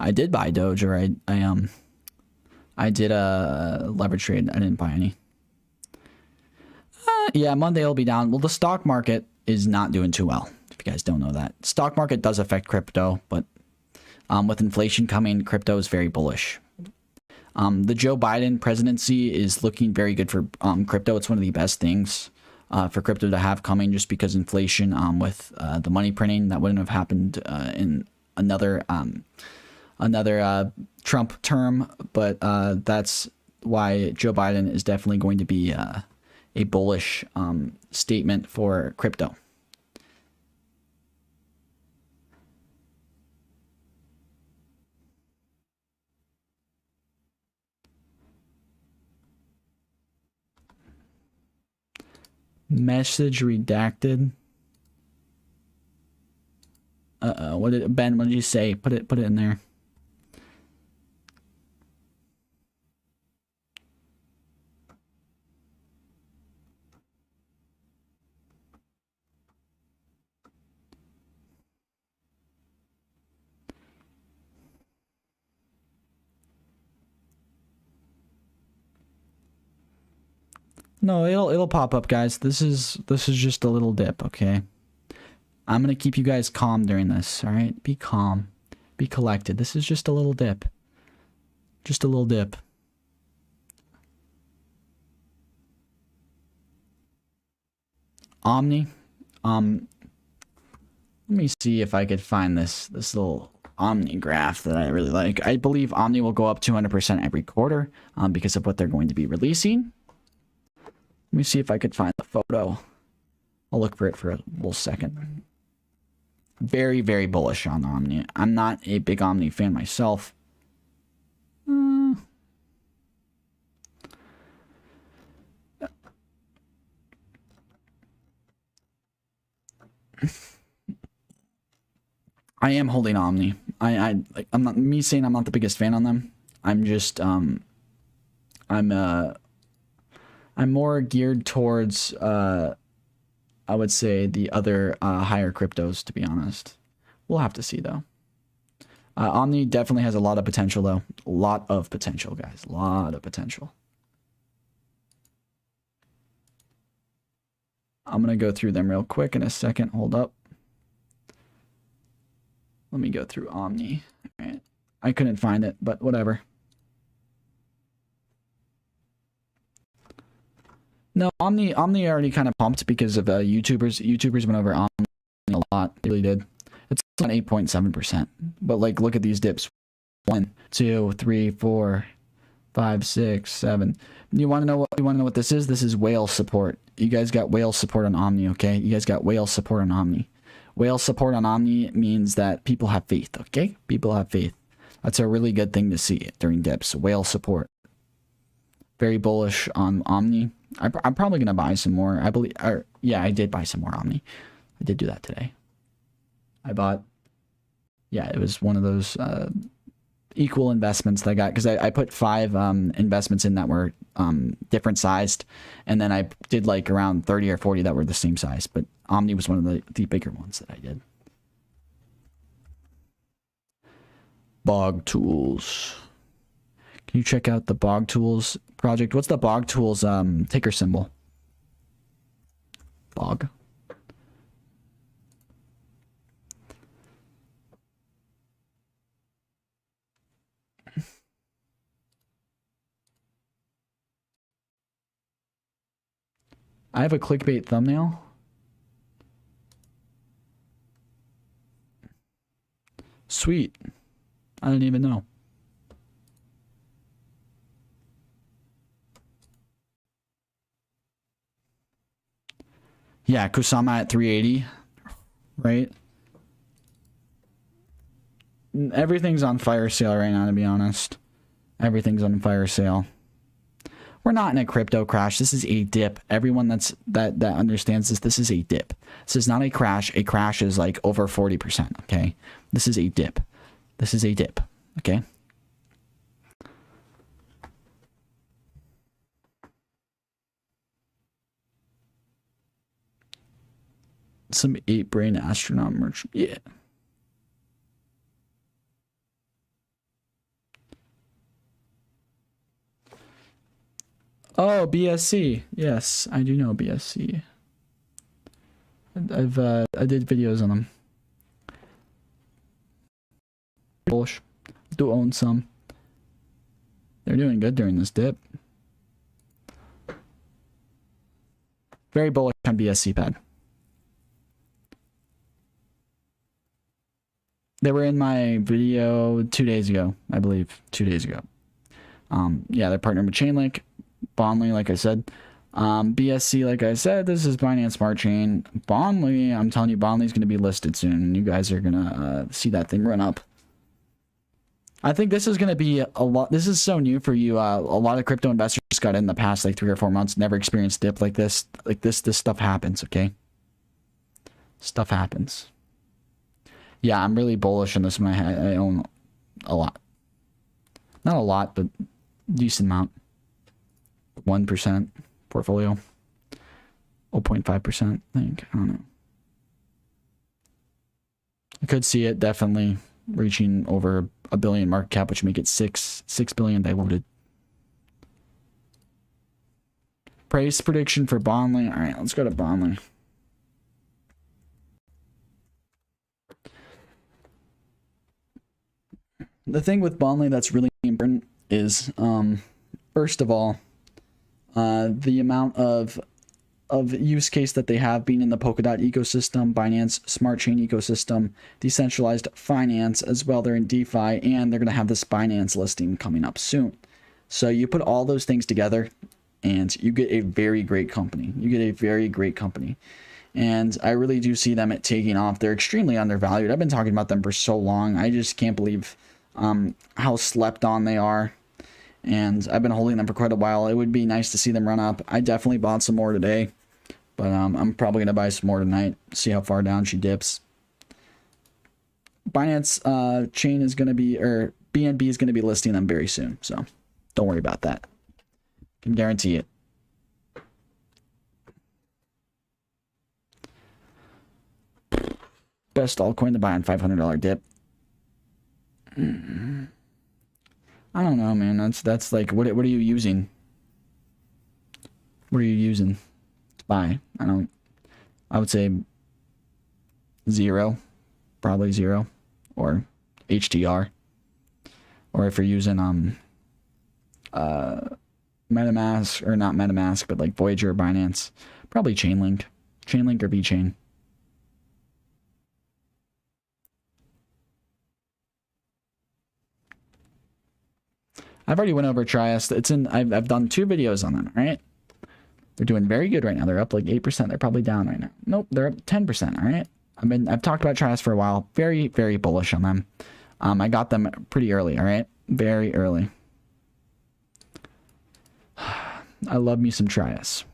I did buy Doge, or I did a leverage trade. I didn't buy any. Yeah, Monday will be down. Well, the stock market is not doing too well, if you guys don't know that. Stock market does affect crypto, but with inflation coming, crypto is very bullish. The Joe Biden presidency is looking very good for crypto. It's one of the best things for crypto to have coming, just because inflation with the money printing, that wouldn't have happened in another Trump term. But that's why Joe Biden is definitely going to be a bullish statement for crypto. Message redacted. What did Ben? What did you say? Put it in there. No, it'll pop up, guys. This is just a little dip, okay? I'm gonna keep you guys calm during this, all right? Be calm, be collected. This is just a little dip, just a little dip. Omni, let me see if I could find this little Omni graph that I really like. I believe Omni will go up 200% every quarter because of what they're going to be releasing. Let me see if I could find the photo. I'll look for it for a little second. Very, very bullish on Omni. I'm not a big Omni fan myself. I am holding Omni. I'm not me saying I'm not the biggest fan on them. I'm just I'm more geared towards I would say the other higher cryptos, to be honest. We'll have to see though. Omni definitely has a lot of potential though. A lot of potential, guys. A lot of potential. I'm gonna go through them real quick in a second. Hold up. Let me go through Omni. All right. I couldn't find it, but whatever. No, Omni already kind of pumped because of YouTubers. YouTubers went over Omni a lot. They really did. It's on 8.7%. But like, look at these dips. 1, 2, 3, 4, 5, 6, 7. You want to know what this is? This is whale support. You guys got whale support on Omni, okay? You guys got whale support on Omni. Whale support on Omni means that people have faith, okay? People have faith. That's a really good thing to see during dips. Whale support. Very bullish on Omni. I'm probably going to buy some more. I believe, yeah, I did buy some more Omni. I did do that today. I bought, yeah, it was one of those equal investments that I got, because I put 5 investments in that were different sized, and then I did like around 30 or 40 that were the same size, but Omni was one of the bigger ones that I did. Bog Tools. Can you check out the Bog Tools project? What's the Bog Tools ticker symbol? Bog. I have a clickbait thumbnail. Sweet. I didn't even know. Yeah, Kusama at 380, right? Everything's on fire sale right now, to be honest. Everything's on fire sale. We're not in a crypto crash. This is a dip. Everyone that understands this is a dip. This is not a crash. A crash is like over 40%, okay? This is a dip. This is a dip, okay? Some 8-brain astronaut merch. Yeah. Oh, BSC. Yes, I do know BSC. I did videos on them. Bullish. Do own some. They're doing good during this dip. Very bullish on BSC pad. They were in my video 2 days ago, I believe. 2 days ago. Yeah, they're partnered with Chainlink. Bondly, like I said. BSC, like I said, this is Binance Smart Chain. Bondly, I'm telling you, Bondly's going to be listed soon. You guys are going to see that thing run up. I think this is going to be a lot. This is so new for you. A lot of crypto investors got in the past like 3 or 4 months, never experienced dip like this. Like this stuff happens, okay? Stuff happens. Yeah, I'm really bullish on this one. I own a lot. Not a lot, but decent amount. 1% portfolio. 0.5%, I think. I don't know. I could see it definitely reaching over $1 billion market cap, which make it 6 billion diluted. Price prediction for Bondly. All right, let's go to Bondly. The thing with Bondly that's really important is, first of all, the amount of use case that they have being in the Polkadot ecosystem, Binance Smart Chain ecosystem, decentralized finance as well. They're in DeFi, and they're going to have this Binance listing coming up soon. So you put all those things together and you get a very great company. You get a very great company. And I really do see them taking off. They're extremely undervalued. I've been talking about them for so long. I just can't believe how slept on they are. And I've been holding them for quite a while. It would be nice to see them run up. I definitely bought some more today. But I'm probably going to buy some more tonight. See how far down she dips. Binance chain is going to be, or BNB is going to be listing them very soon. So don't worry about that. Can guarantee it. Best altcoin to buy on $500 dip. I don't know, man. That's like, what are you using? What are you using to buy? I would say 0, probably 0, or HTR, or if you're using MetaMask, or not MetaMask, but like Voyager or Binance, probably Chainlink or VeChain. I've already went over Trias. It's in. I've done 2 videos on them. Right, they're doing very good right now. They're up like 8%. They're probably down right now. Nope, they're up 10%. All right. I've talked about Trias for a while. Very, very bullish on them. I got them pretty early. All right, very early. I love me some Trias.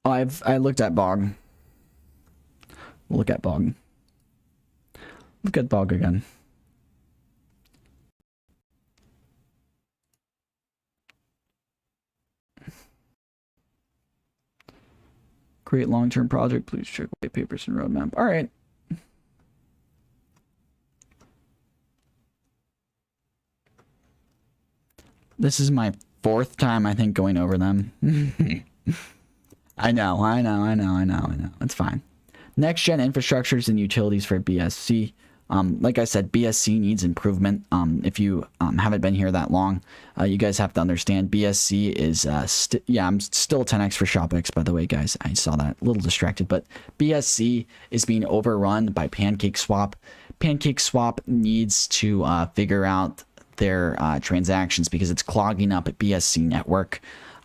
Oh, I looked at Bog. Look at Bog. Look at Bog again. Create long-term project. Please check white papers and roadmap. All right. This is my 4th time, I think, going over them. I know. It's fine. Next gen infrastructures and utilities for BSC. Like I said, BSC needs improvement. If you haven't been here that long, you guys have to understand BSC is I'm still 10x for ShopX, by the way, guys. I saw that, a little distracted, but BSC is being overrun by PancakeSwap. PancakeSwap needs to figure out their transactions because it's clogging up BSC network.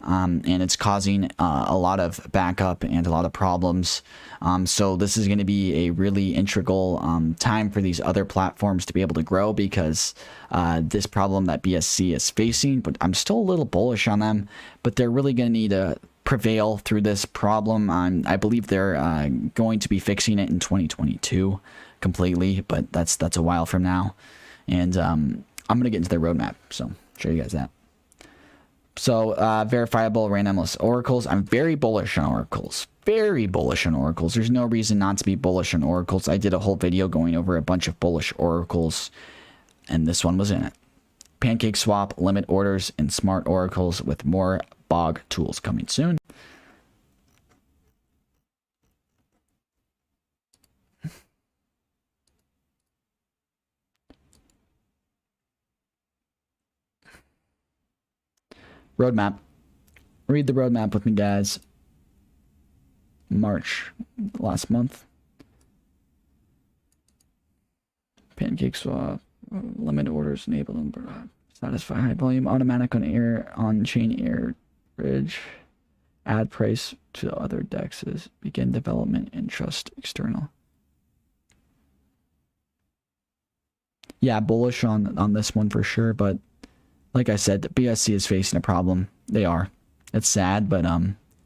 And it's causing a lot of backup and a lot of problems. So this is going to be a really integral time for these other platforms to be able to grow because this problem that BSC is facing, but I'm still a little bullish on them, but they're really going to need to prevail through this problem. I believe they're going to be fixing it in 2022 completely, but that's a while from now. And I'm going to get into their roadmap, so show you guys that. So, verifiable randomless oracles. I'm very bullish on oracles. Very bullish on oracles. There's no reason not to be bullish on oracles. I did a whole video going over a bunch of bullish oracles, and this one was in it. PancakeSwap, limit orders, and smart oracles with more Bog tools coming soon. Roadmap. Read the roadmap with me, guys. March, last month. PancakeSwap, limit orders, enable them, satisfy high volume, automatic on chain air bridge, add price to other dexes, begin development and trust external. Yeah, bullish on this one for sure, but like I said, the BSC is facing a problem. They are. It's sad, but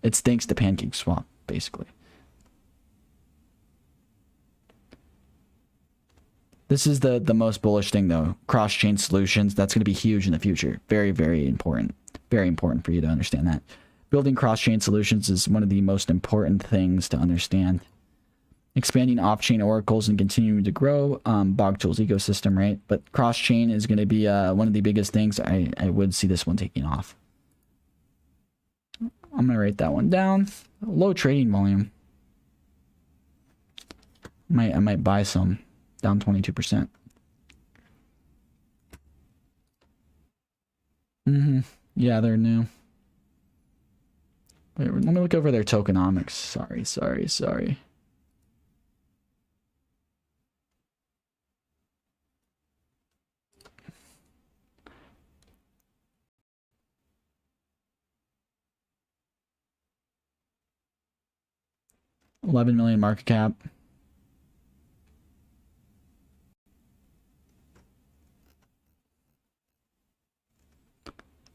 it's thanks to PancakeSwap, basically. This is the most bullish thing, though. Cross-chain solutions, that's going to be huge in the future. Very, very important. Very important for you to understand that. Building cross-chain solutions is one of the most important things to understand. expanding off-chain oracles and continuing to grow Bog Tools ecosystem, right? But cross-chain is going to be one of the biggest things. I would see this one taking off. I'm going to write that one down. Low trading volume. I might buy some. Down 22%. Yeah, they're new. Wait, let me look over their tokenomics. Sorry. $11 million market cap.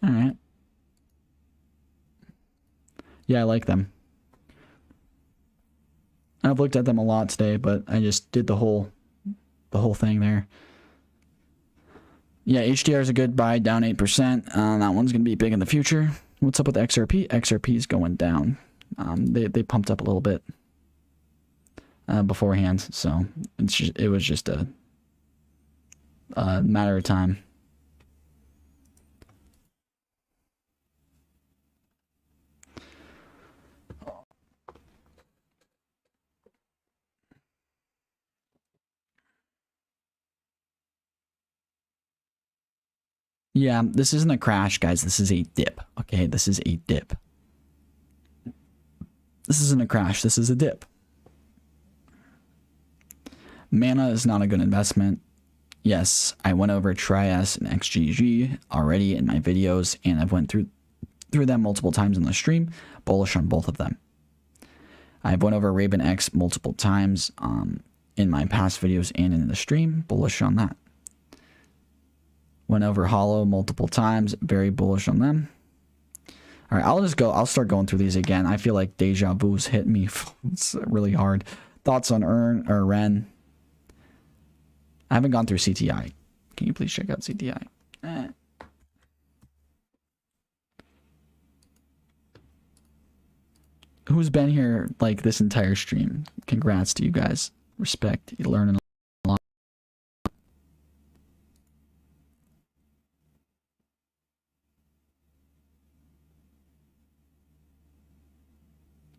All right. Yeah, I like them. I've looked at them a lot today, but I just did the whole thing there. Yeah, HDR is a good buy, down 8%. That one's going to be big in the future. What's up with XRP? XRP is going down. They pumped up a little bit beforehand, so it was just a matter of time. Yeah, this isn't a crash, guys. This is a dip. Okay, this is a dip. This isn't a crash. This is a dip. Mana is not a good investment. Yes, I went over TriS and XGG already in my videos, and I've went through them multiple times in the stream. Bullish on both of them. I've went over Raven X multiple times in my past videos and in the stream. Bullish on that. Went over Hollow multiple times. Very bullish on them. All right, I'll start going through these again. I feel like deja vu's hit me. It's really hard. Thoughts on Ren? I haven't gone through CTI. Can you please check out CTI? Who's been here like this entire stream? Congrats to you guys. Respect. You're learning a lot.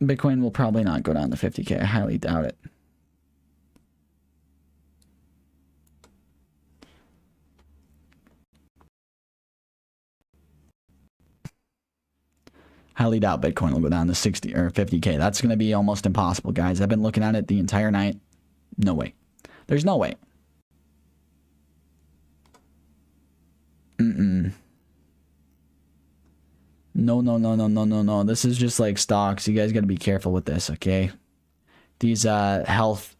Bitcoin will probably not go down to 50K. I highly doubt it. Highly doubt Bitcoin will go down to 60 or 50K. That's going to be almost impossible, guys. I've been looking at it the entire night. No way. There's no way. No. This is just like stocks. You guys got to be careful with this, okay? These health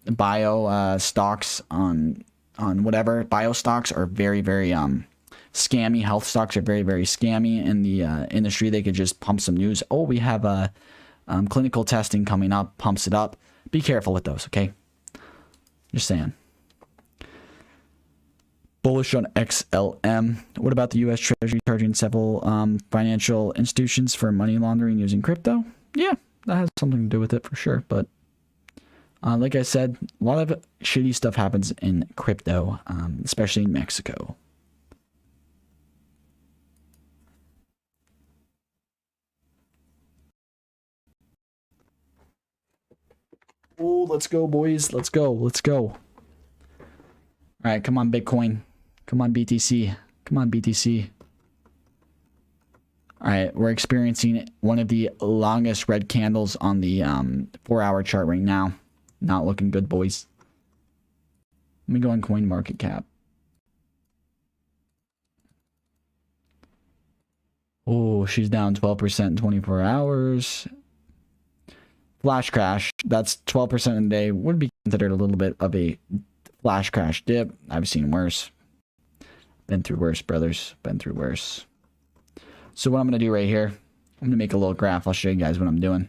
bio stocks on whatever bio stocks are very scammy. Health stocks are very scammy in the industry. They could just pump some news. Oh, we have clinical testing coming up. Pumps it up. Be careful with those, okay? Just saying. Bullish on XLM. What about the U.S. Treasury charging several financial institutions for money laundering using crypto? Yeah, that has something to do with it for sure. But like I said, a lot of shitty stuff happens in crypto, especially in Mexico. Oh, let's go, boys. Let's go. All right, come on, Bitcoin. Come on, BTC. All right, we're experiencing one of the longest red candles on the 4-hour chart right now. Not looking good, boys. Let me go on coin market cap. Oh, she's down 12% in 24 hours. Flash crash. That's 12% in a day. Would be considered a little bit of a flash crash dip. I've seen worse. Been through worse, brothers. Been through worse. So what I'm going to do right here, I'm going to make a little graph. I'll show you guys what I'm doing.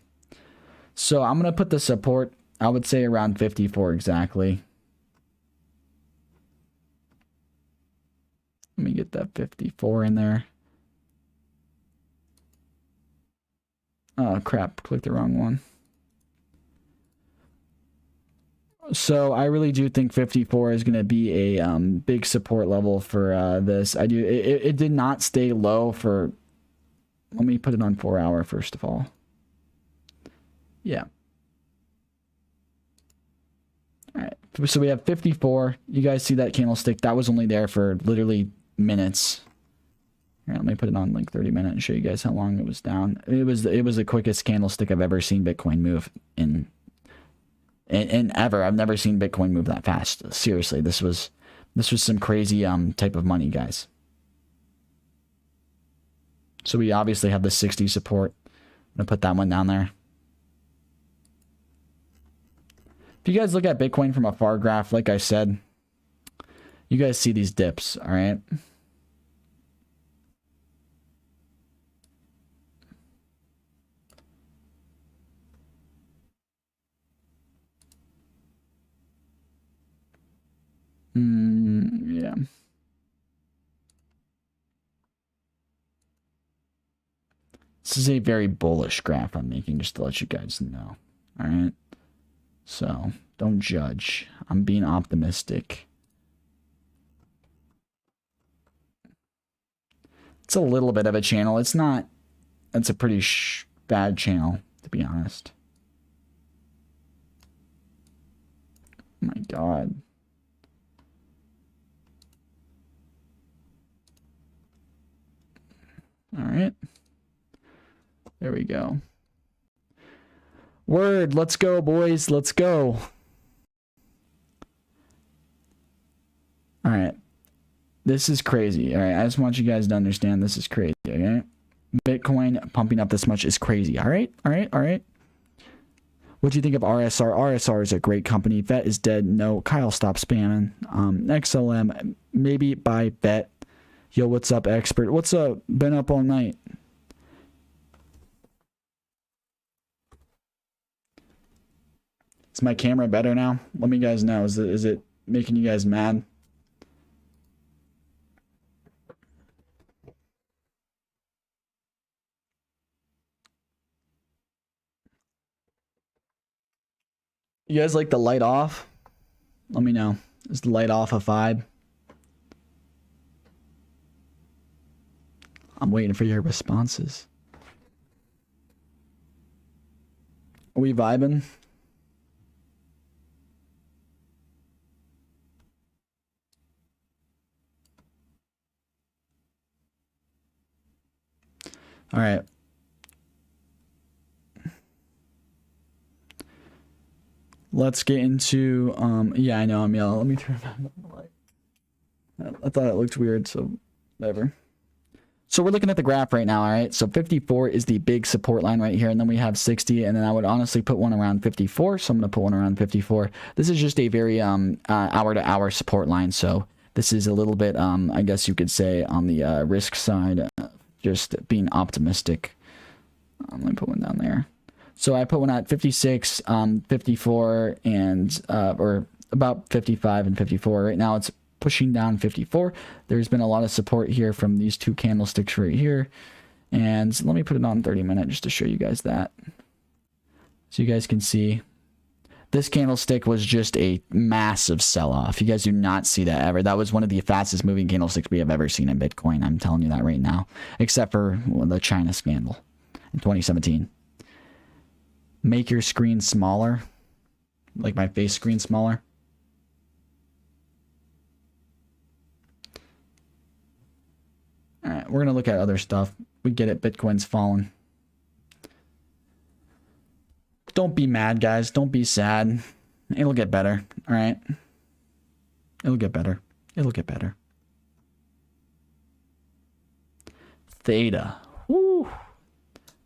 So I'm going to put the support, I would say around 54 exactly. Let me get that 54 in there. Oh, crap. Clicked the wrong one. So I really do think 54 is going to be a big support level for this. I do. It did not stay low for. Let me put it on 4 hour first of all. Yeah. All right. So we have 54. You guys see that candlestick? That was only there for literally minutes. Here, let me put it on like 30 minutes and show you guys how long it was down. It was the quickest candlestick I've ever seen Bitcoin move in ever. I've never seen Bitcoin move that fast. Seriously, this was some crazy type of money, guys. So we obviously have the 60 support. I'm gonna put that one down there. If you guys look at Bitcoin from a far graph, like I said, you guys see these dips, all right? Yeah. This is a very bullish graph I'm making, just to let you guys know. All right. So don't judge. I'm being optimistic. It's a little bit of a channel. It's not. It's a pretty bad channel, to be honest. Oh my God. All right. There we go. Word. Let's go, boys. Let's go. All right. This is crazy. All right. I just want you guys to understand this is crazy. Okay. Bitcoin pumping up this much is crazy. All right. All right. All right. What do you think of RSR? RSR is a great company. Vet is dead. No. Kyle, stop spamming. XLM. Maybe buy Vet. Yo, what's up, expert? What's up? Been up all night. Is my camera better now? Let me guys know. Is it making you guys mad? You guys like the light off? Let me know. Is the light off a vibe? I'm waiting for your responses. Are we vibing? All right. Let's get into yeah, I know I'm yelling. Let me turn on the light. I thought it looked weird, so whatever. So we're looking at the graph right now, all right? So 54 is the big support line right here, and then we have 60, and then I would honestly put one around 54, so I'm going to put one around 54. This is just a very hour-to-hour support line, so this is a little bit, I guess you could say, on the risk side, just being optimistic. Let me put one down there. So I put one at 56, 54, and or about 55 and 54. Right now it's pushing down 54. There's been a lot of support here from these two candlesticks right here. And let me put it on 30 minutes just to show you guys that. So you guys can see this candlestick was just a massive sell-off. You guys do not see that ever. That was one of the fastest moving candlesticks we have ever seen in Bitcoin. I'm telling you that right now, except for the China scandal in 2017. Make your screen smaller, like my face screen smaller. All right, we're going to look at other stuff. We get it. Bitcoin's fallen. Don't be mad, guys. Don't be sad. It'll get better. All right. It'll get better. It'll get better. Theta. Woo.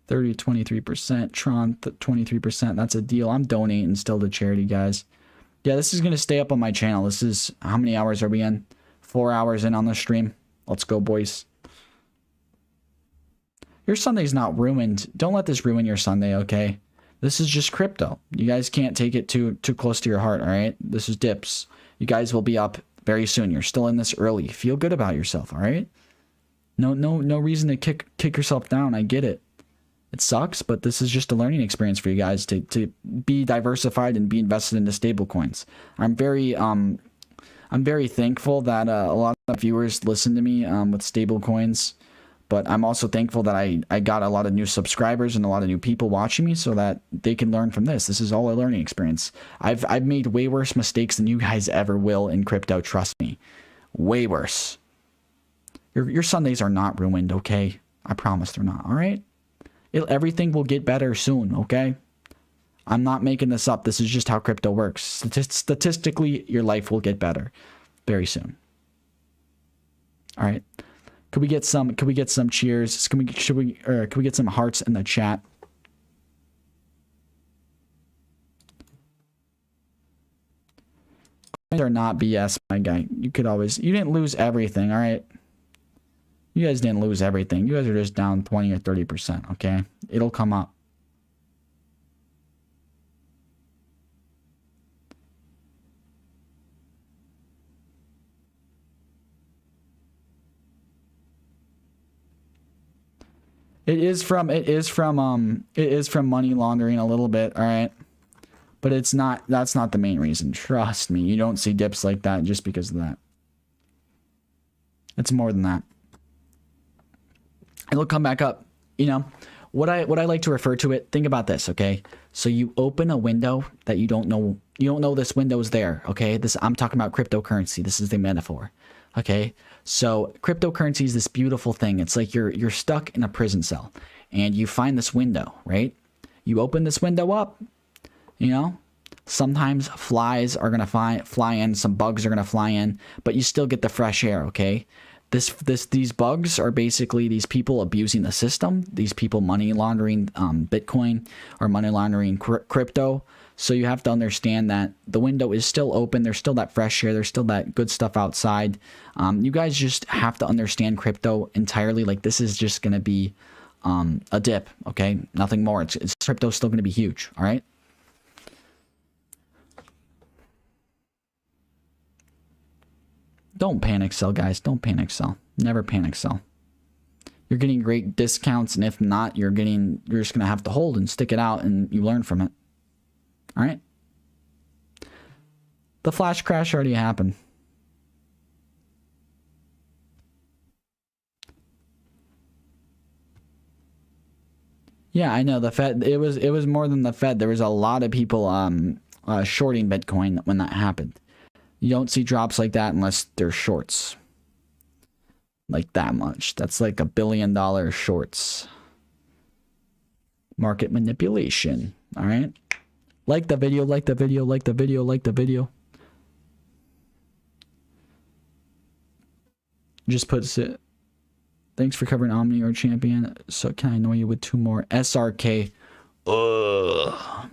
30, 23%. Tron, 23%. That's a deal. I'm donating still to charity, guys. Yeah, this is going to stay up on my channel. This is, how many hours are we in? 4 hours in on the stream. Let's go, boys. Your Sunday's not ruined. Don't let this ruin your Sunday, okay? This is just crypto. You guys can't take it too close to your heart, all right? This is dips. You guys will be up very soon. You're still in this early. Feel good about yourself, all right? No reason to kick yourself down. I get it. It sucks, but this is just a learning experience for you guys to be diversified and be invested into stable coins. I'm very thankful that a lot of viewers listen to me with stable coins, but I'm also thankful that I got a lot of new subscribers and a lot of new people watching me so that they can learn from this. This is all a learning experience. I've made way worse mistakes than you guys ever will in crypto, trust me. Way worse. Your Sundays are not ruined, okay? I promise they're not, all right? Everything will get better soon, okay? I'm not making this up. This is just how crypto works. Statistically, your life will get better very soon. All right. Could we get some cheers? Could we get some hearts in the chat? They're not BS, my guy. You didn't lose everything, all right? You guys didn't lose everything. You guys are just down 20 or 30%, okay? It'll come up. It is from money laundering a little bit, all right? But that's not the main reason. Trust me. You don't see dips like that just because of that. It's more than that. It'll come back up. You know, what I like to refer to it, think about this, okay? So you open a window that you don't know this window is there, okay? I'm talking about cryptocurrency. This is the metaphor. Okay? So cryptocurrency is this beautiful thing. It's like you're stuck in a prison cell and you find this window, right? You open this window up, you know? Sometimes flies are going to fly in, some bugs are going to fly in, but you still get the fresh air, okay? These bugs are basically these people abusing the system, these people money laundering Bitcoin or money laundering crypto. So you have to understand that the window is still open. There's still that fresh air. There's still that good stuff outside. You guys just have to understand crypto entirely. Like this is just going to be a dip, okay? Nothing more. It's crypto's still going to be huge, all right? Don't panic sell, guys. Don't panic sell. Never panic sell. You're getting great discounts, and if not, you're just gonna have to hold and stick it out, and you learn from it. All right. The flash crash already happened. Yeah, I know the Fed. It was more than the Fed. There was a lot of people shorting Bitcoin when that happened. You don't see drops like that unless they're shorts. Like that much. That's like $1 billion shorts. Market manipulation. All right. Like the video, like the video, like the video, like the video. Just puts it. Thanks for covering Omni or Champion. So can I annoy you with 2 more? SRK. Ugh.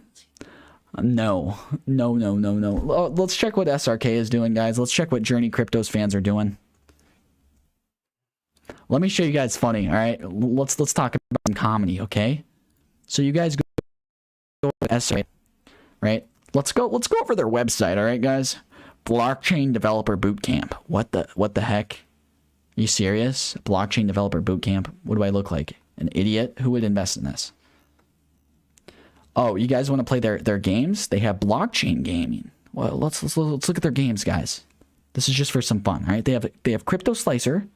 No. Let's check what SRK is doing, guys. Let's check what Journey Crypto's fans are doing. Let me show you guys funny, all right? Let's talk about some comedy, okay? So you guys go to SRK, right? Let's go over their website, all right, guys? Blockchain Developer Bootcamp. What the heck? Are you serious? Blockchain Developer Bootcamp. What do I look like? An idiot? Who would invest in this? Oh, you guys want to play their games? They have blockchain gaming. Well, let's look at their games, guys. This is just for some fun, all right? They have Crypto Slicer.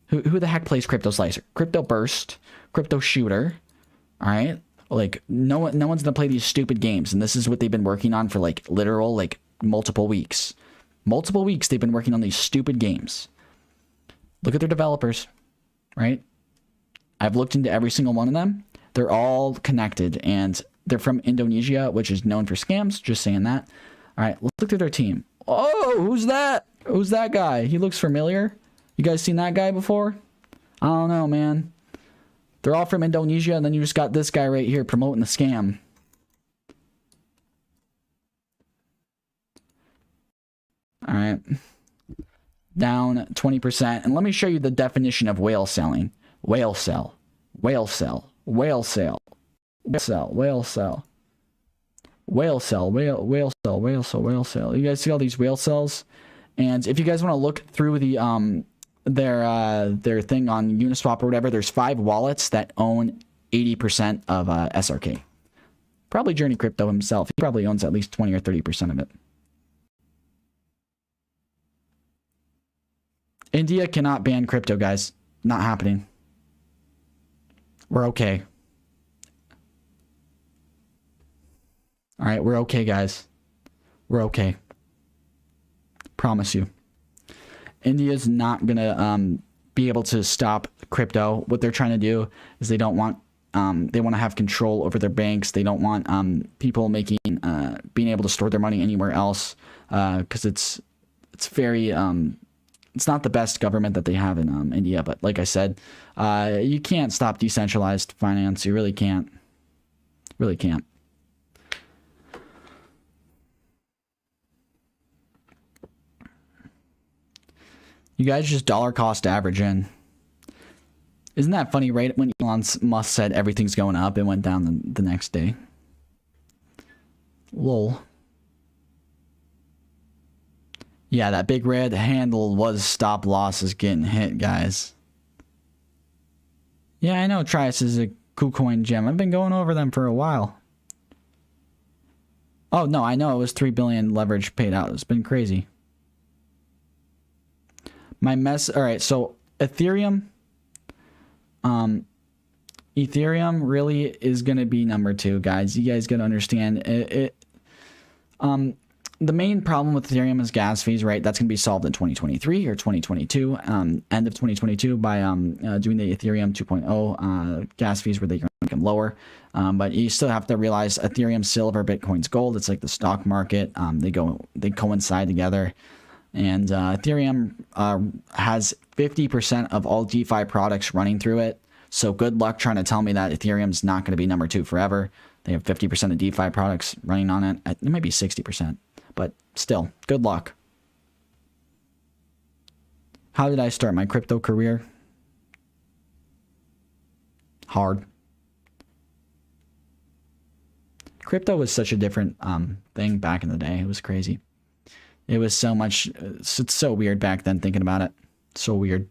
Who the heck plays Crypto Slicer? Crypto Burst, Crypto Shooter. All right? Like no one's going to play these stupid games, and this is what they've been working on for like literal like multiple weeks. Multiple weeks they've been working on these stupid games. Look at their developers, right? I've looked into every single one of them. They're all connected, and they're from Indonesia, which is known for scams. Just saying that. All right, let's look at their team. Oh, who's that? Who's that guy? He looks familiar. You guys seen that guy before? I don't know, man. They're all from Indonesia, and then you just got this guy right here promoting the scam. All right. Down 20%. And let me show you the definition of whale selling. Whale sell. Whale sell. Whale sell. Whale sell. Whale sell. Whale sell. Whale sell. Whale sell. Whale sell. You guys see all these whale sells? And if you guys want to look through the their thing on Uniswap or whatever, there's 5 wallets that own 80% of SRK. Probably Journey Crypto himself. He probably owns at least 20 or 30% of it. India cannot ban crypto, guys. Not happening. We're okay. All right, we're okay, guys. We're okay. Promise you. India's not gonna be able to stop crypto. What they're trying to do is they don't want they want to have control over their banks. They don't want people making being able to store their money anywhere else because it's very it's not the best government that they have in India. But like I said, you can't stop decentralized finance. You really can't. Really can't. You guys just dollar cost average in. Isn't that funny, right? When Elon Musk said everything's going up, it went down the next day. Lol. Yeah, that big red handle was stop losses getting hit, guys. Yeah, I know Trias is a KuCoin gem. I've been going over them for a while. Oh, no, I know it was 3 billion leverage paid out. It's been crazy. My mess. All right, so Ethereum really is going to be number 2, guys. You guys got to understand it. The main problem with Ethereum is gas fees, right? That's going to be solved in 2023 or 2022, end of 2022 by doing the Ethereum 2.0 gas fees where they can make them lower. But you still have to realize Ethereum, silver, Bitcoin's gold. It's like the stock market. They coincide together. And Ethereum has 50% of all DeFi products running through it. So good luck trying to tell me that Ethereum's not going to be number 2 forever. They have 50% of DeFi products running on it. It might be 60%, but still, good luck. How did I start my crypto career? Hard. Crypto was such a different thing back in the day. It was crazy. It was so much, it's so weird back then thinking about it. So weird.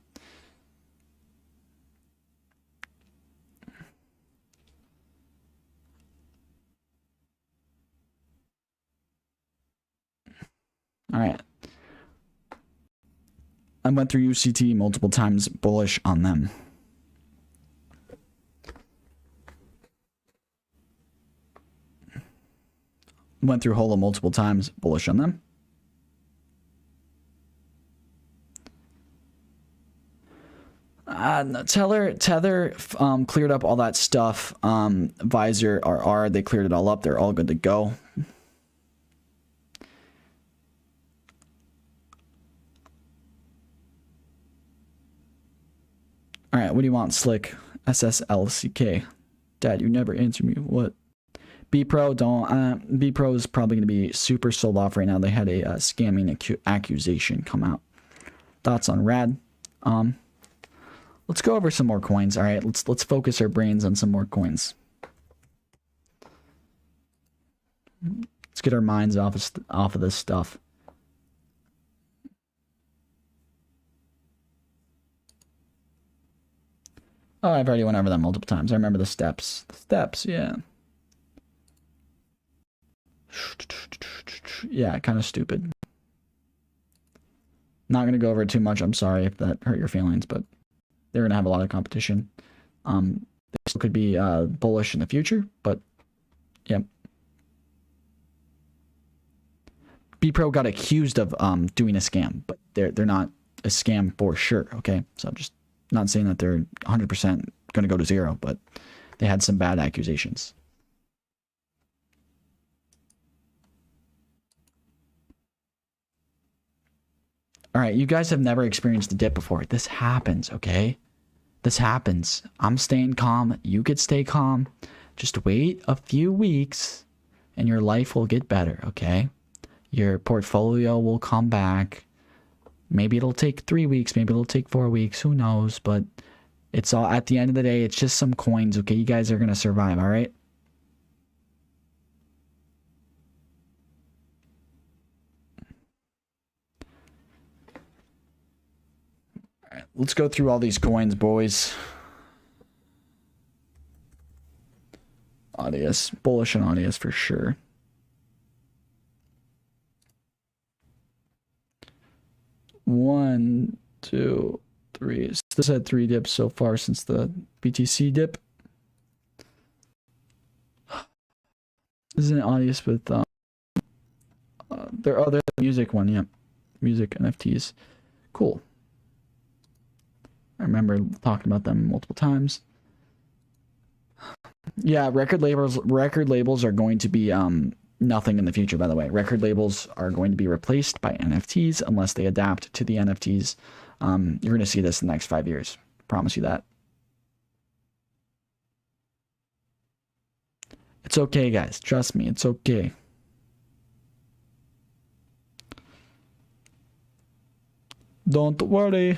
All right. I went through UCT multiple times, bullish on them. Went through HOLA multiple times, bullish on them. Tether cleared up all that stuff. Visor, RR, they cleared it all up. They're all good to go. All right, what do you want, Slick? SSLCK. Dad, you never answer me. What? B-Pro, don't. B-Pro is probably going to be super sold off right now. They had a scamming accusation come out. Thoughts on RAD? Let's go over some more coins. All right, let's focus our brains on some more coins. Let's get our minds off of this stuff. Oh, I've already went over that multiple times. I remember the steps. The steps, yeah. Yeah, kind of stupid. Not going to go over it too much. I'm sorry if that hurt your feelings, but they're going to have a lot of competition. They still could be bullish in the future, but yeah. B-Pro got accused of doing a scam, but they're not a scam for sure, okay? So I'm just not saying that they're 100% going to go to zero, but they had some bad accusations. All right, you guys have never experienced a dip before. This happens, okay? This happens. I'm staying calm. You could stay calm. Just wait a few weeks and your life will get better, okay? Your portfolio will come back. Maybe it'll take 3 weeks. Maybe it'll take 4 weeks. Who knows? But it's all, at the end of the day, it's just some coins, okay? You guys are going to survive, all right? Let's go through all these coins, boys. Audius. Bullish on Audius for sure. One, two, three. This had 3 dips so far since the BTC dip. This is an Audius with their other music one, yeah. Music NFTs. Cool. I remember talking about them multiple times. Yeah, record labels are going to be nothing in the future, by the way. Record labels are going to be replaced by NFTs unless they adapt to the NFTs. You're going to see this in the next 5 years. Promise you that. It's okay, guys. Trust me, it's okay. Don't worry.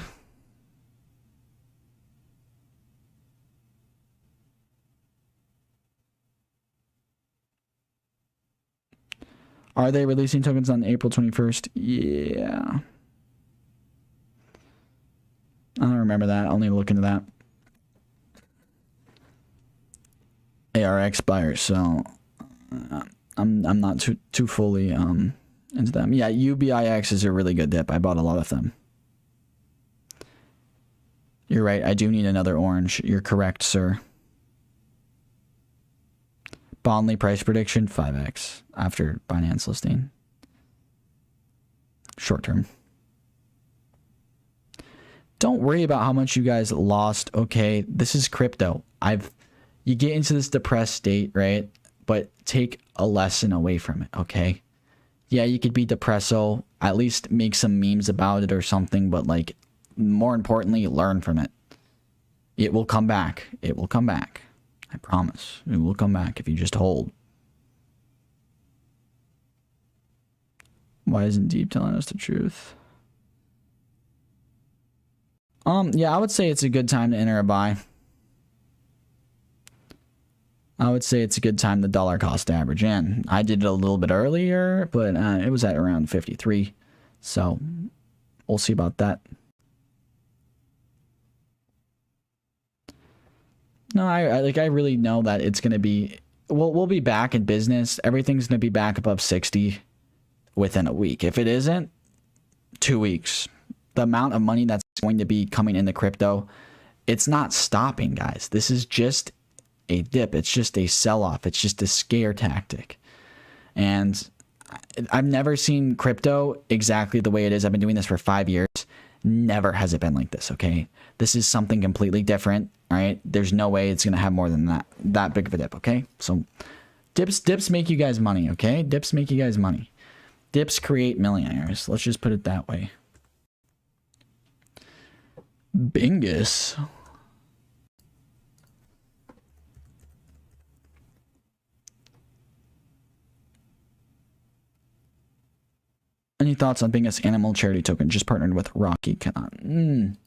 Are they releasing tokens on April 21st? Yeah. I don't remember that. I'll need to look into that. AR expires, so I'm not too fully into them. Yeah, UBIX is a really good dip. I bought a lot of them. You're right. I do need another orange. You're correct, sir. Bondly price prediction 5x after Binance listing. Short term. Don't worry about how much you guys lost. Okay, this is crypto. You get into this depressed state, right? But take a lesson away from it, okay? Yeah, you could be depresso, at least make some memes about it or something, but like more importantly, learn from it. It will come back. It will come back. I promise. It will come back if you just hold. Why isn't Deep telling us the truth? Yeah, I would say it's a good time to enter a buy. I would say it's a good time to dollar cost average in. I did it a little bit earlier, but it was at around 53. So we'll see about that. No, I really know that it's going to be, we'll be back in business. Everything's going to be back above 60 within a week. If it isn't, 2 weeks. The amount of money that's going to be coming into crypto, it's not stopping, guys. This is just a dip. It's just a sell-off. It's just a scare tactic. And I've never seen crypto exactly the way it is. I've been doing this for 5 years. Never has it been like this, okay? This is something completely different, all right? There's no way it's going to have more than that big of a dip, okay? So dips make you guys money, okay? Dips make you guys money. Dips create millionaires. Let's just put it that way. Bingus. Any thoughts on Bingus animal charity token? Just partnered with Rocky Cannon.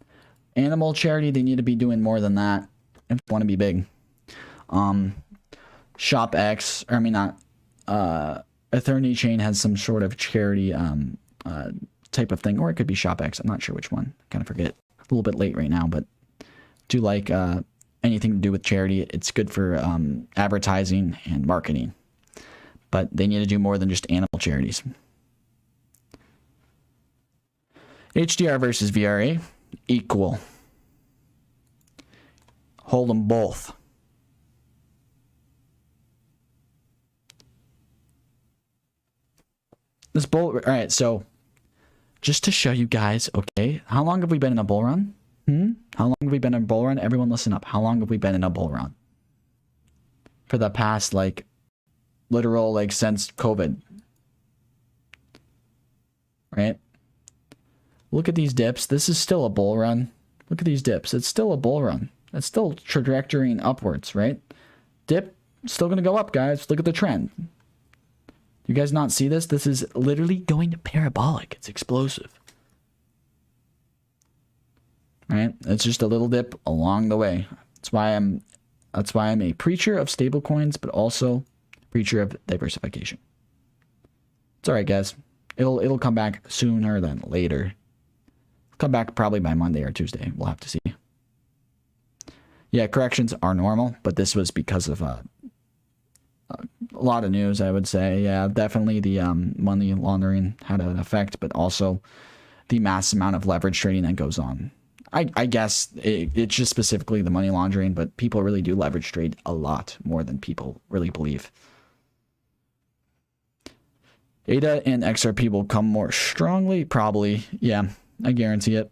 Animal charity, they need to be doing more than that if they want to be big. ShopX, or I mean not, Ethereum chain has some sort of charity type of thing, or it could be ShopX. I'm not sure which one. I kind of forget. A little bit late right now, but do like anything to do with charity. It's good for advertising and marketing, but they need to do more than just animal charities. HDR versus VRA, equal. Hold them both. This bull, all right, so just to show you guys, okay, how long have we been in a bull run? How long have we been in a bull run? Everyone listen up. How long have we been in a bull run? For the past, like, literal, like, since COVID. Right? Look at these dips. This is still a bull run. Look at these dips. It's still a bull run. It's still trajectorying upwards, right? Dip, still going to go up, guys. Look at the trend. You guys not see this? This is literally going to parabolic. It's explosive. Right? It's just a little dip along the way. That's why I'm a preacher of stable coins, but also a preacher of diversification. It's all right, guys. It'll come back sooner than later. Come back probably by Monday or Tuesday. We'll have to see. Yeah, corrections are normal, but this was because of a lot of news, I would say. Yeah, definitely the money laundering had an effect, but also the mass amount of leverage trading that goes on. I guess it's just specifically the money laundering, but people really do leverage trade a lot more than people really believe. ADA and XRP will come more strongly, probably. Yeah, I guarantee it.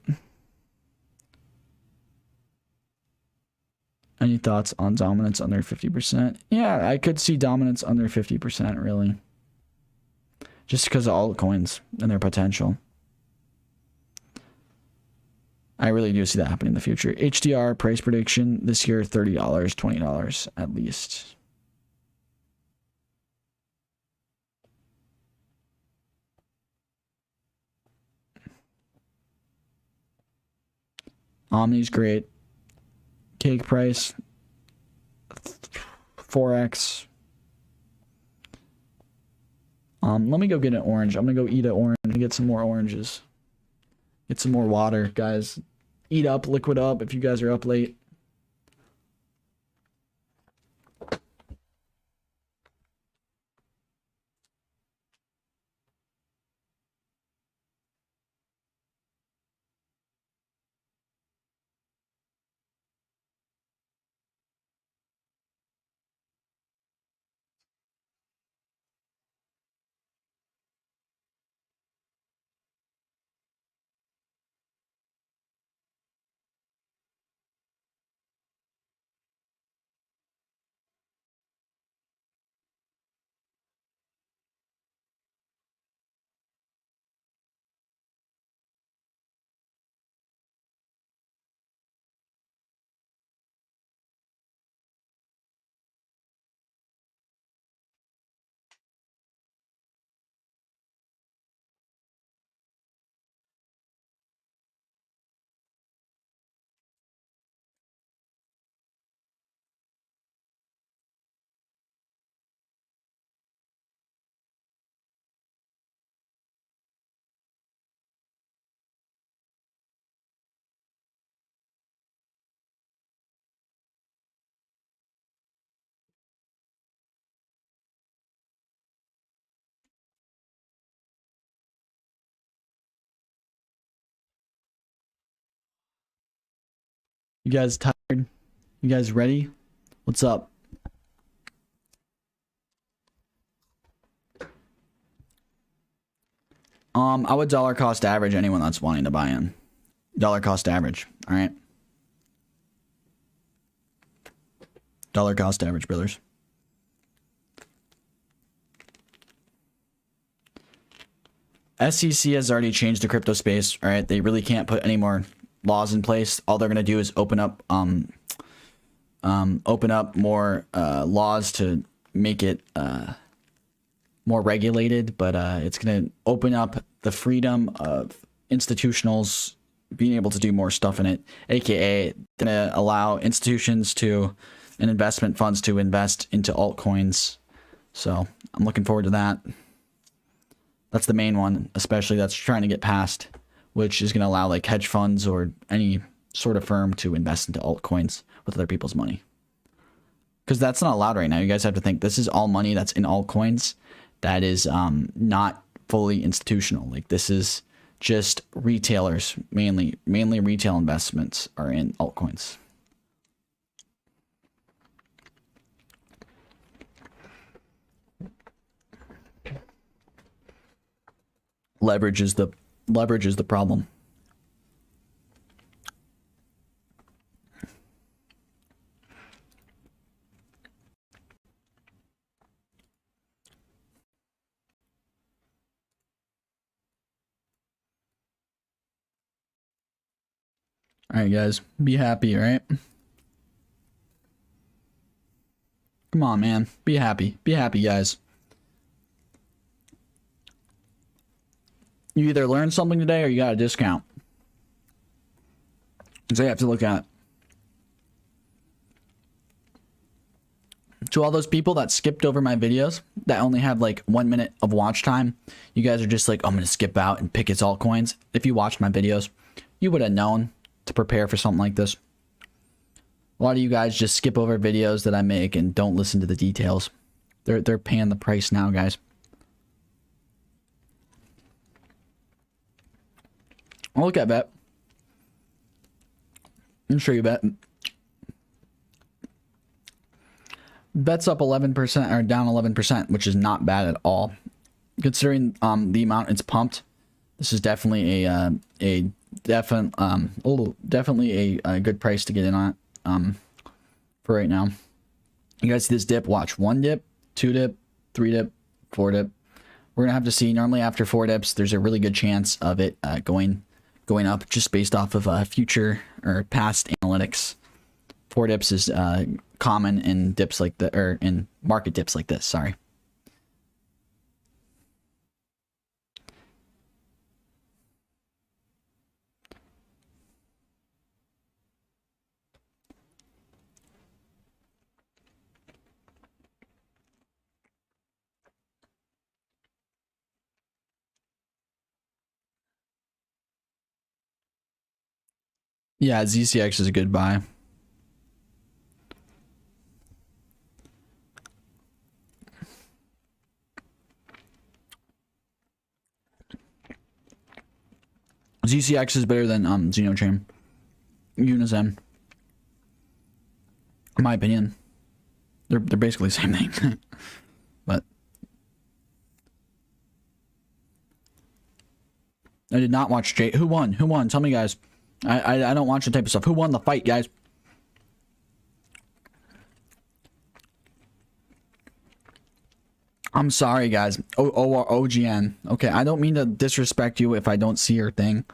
Any thoughts on dominance under 50%? Yeah, I could see dominance under 50%, really. Just because of altcoins and their potential. I really do see that happening in the future. HDR price prediction this year, $30, $20 at least. Omni's great. Cake price 4x. Let me go get an orange. I'm gonna go eat an orange and get some more oranges. Get some more water, guys. Eat up, liquid up if you guys are up late. You guys tired? You guys ready? What's up? I would dollar cost average anyone that's wanting to buy in. Dollar cost average. All right. Dollar cost average, brothers. SEC has already changed the crypto space. All right. They really can't put any more laws in place. All they're going to do is open up more laws to make it more regulated, but it's going to open up the freedom of institutionals being able to do more stuff in it, aka going to allow institutions to and investment funds to invest into altcoins. So I'm looking forward to that. That's the main one, especially that's trying to get passed, which is going to allow like hedge funds or any sort of firm to invest into altcoins with other people's money. Because that's not allowed right now. You guys have to think this is all money that's in altcoins that is not fully institutional. Like this is just retailers, mainly retail investments are in altcoins. Leverage is the problem. All right, guys, be happy, all right? Come on, man. Be happy. Be happy, guys. You either learned something today or you got a discount. So you have to look at it. To all those people that skipped over my videos that only have like 1 minute of watch time, you guys are just like, oh, I'm going to skip out and pick its altcoins. If you watched my videos, you would have known to prepare for something like this. A lot of you guys just skip over videos that I make and don't listen to the details. They're paying the price now, guys. I'll look at Bet. I'll show you Bet. Bet's up 11% or down 11%, which is not bad at all, considering the amount it's pumped. This is definitely definitely a good price to get in on for right now. You guys see this dip? Watch 1 dip, 2 dip, 3 dip, 4 dip. We're gonna have to see. Normally after 4 dips, there's a really good chance of it going up just based off of future or past analytics. 4 dips is common in dips like the or in market dips like this. Sorry. Yeah, ZCX is a good buy. ZCX is better than Xenochain, Unizen. In my opinion, they're basically the same thing. But I did not watch Jay. Who won? Who won? Tell me, guys. I don't watch the type of stuff. Who won the fight, guys? I'm sorry, guys. OGN. Okay, I don't mean to disrespect you if I don't see your thing.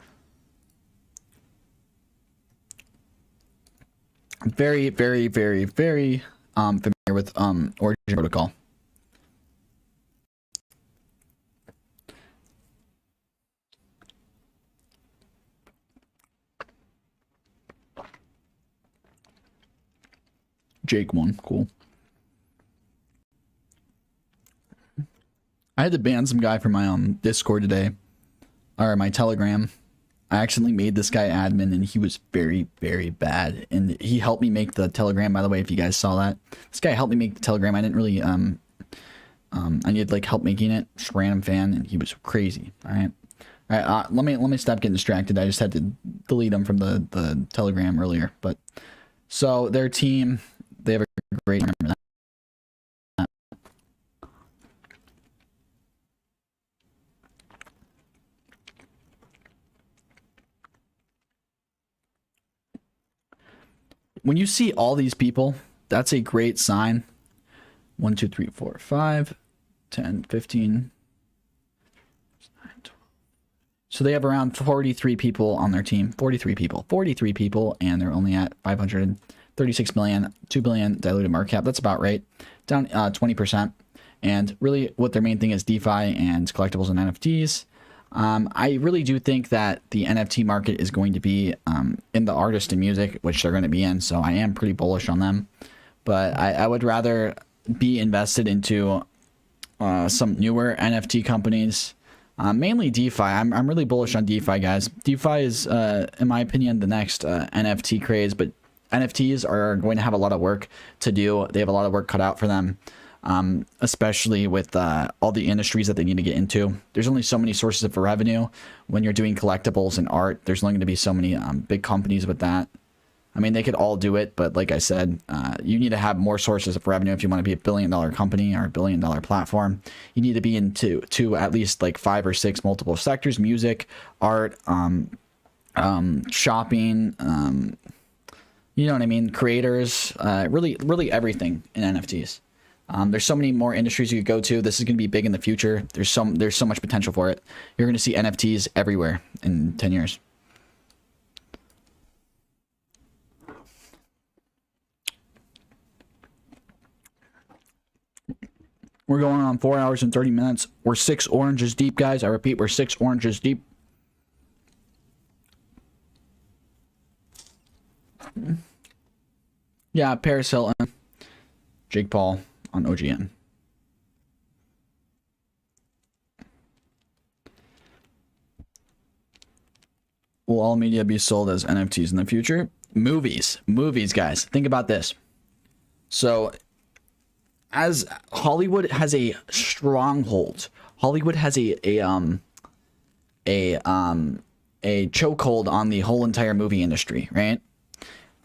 Very, very, very, very familiar with Origin Protocol. Jake won. Cool. I had to ban some guy from my Discord today, or my Telegram. I accidentally made this guy admin, and he was very, very bad. And he helped me make the Telegram, by the way, if you guys saw that. This guy helped me make the Telegram. I didn't really I needed like help making it. Just random fan, and he was crazy. All right. All right. Let me stop getting distracted. I just had to delete him from the Telegram earlier. But so their team, they have a great. Remember that. When you see all these people, that's a great sign. 1, 2, 3, 4, 5, 10, 15. So they have around 43 people on their team. 43 people, and they're only at 536 million, 2 billion diluted market cap. That's about right. Down 20%. And really what their main thing is DeFi and collectibles and NFTs. I really do think that the NFT market is going to be in the artist and music, which they're going to be in. So I am pretty bullish on them. But I would rather be invested into some newer NFT companies, mainly DeFi. I'm really bullish on DeFi, guys. DeFi is, in my opinion, the next NFT craze. But NFTs are going to have a lot of work to do. They have a lot of work cut out for them. Especially with all the industries that they need to get into. There's only so many sources of revenue when you're doing collectibles and art. There's only going to be so many big companies with that. I mean, they could all do it, but like I said, you need to have more sources of revenue if you want to be a billion-dollar company or a billion-dollar platform. You need to be into at least like 5 or 6 multiple sectors: music, art, shopping. You know what I mean? Creators, really everything in NFTs. There's so many more industries you could go to. This is going to be big in the future. There's so much potential for it. You're going to see NFTs everywhere in 10 years. We're going on 4 hours and 30 minutes. We're 6 oranges deep, guys. I repeat, we're 6 oranges deep. Yeah, Paris Hilton, Jake Paul on OGN. Will all media be sold as NFTs in the future? Movies, guys. Think about this. So as Hollywood has a stronghold. Hollywood has a chokehold on the whole entire movie industry, right?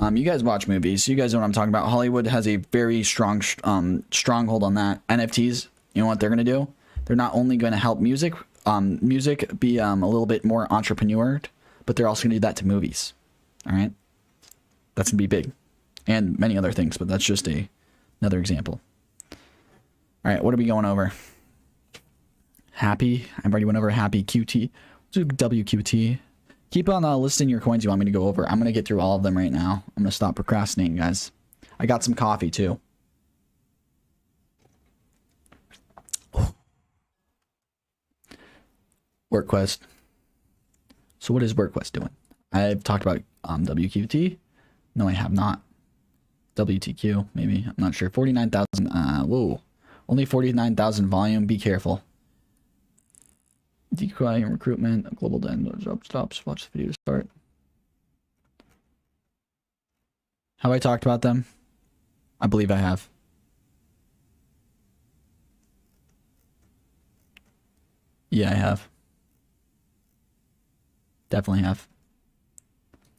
You guys watch movies, so you guys know what I'm talking about. Hollywood has a very strong stronghold on that. NFTs, you know what they're gonna do? They're not only going to help music be a little bit more entrepreneur, but they're also gonna do that to movies. All right, that's gonna be big, and many other things. But that's just another example. All right, what are we going over? Happy. I've already went over happy. QT. Let's do WQT. Keep on listing your coins you want me to go over. I'm going to get through all of them right now. I'm going to stop procrastinating, guys. I got some coffee, too. WorkQuest. So what is WorkQuest doing? I've talked about WQT. No, I have not. WTQ, maybe. I'm not sure. 49,000. Whoa. Only 49,000 volume. Be careful. Decoy recruitment, global job stops. Watch the video to start. Have I talked about them? I believe I have. Yeah, I have. Definitely have.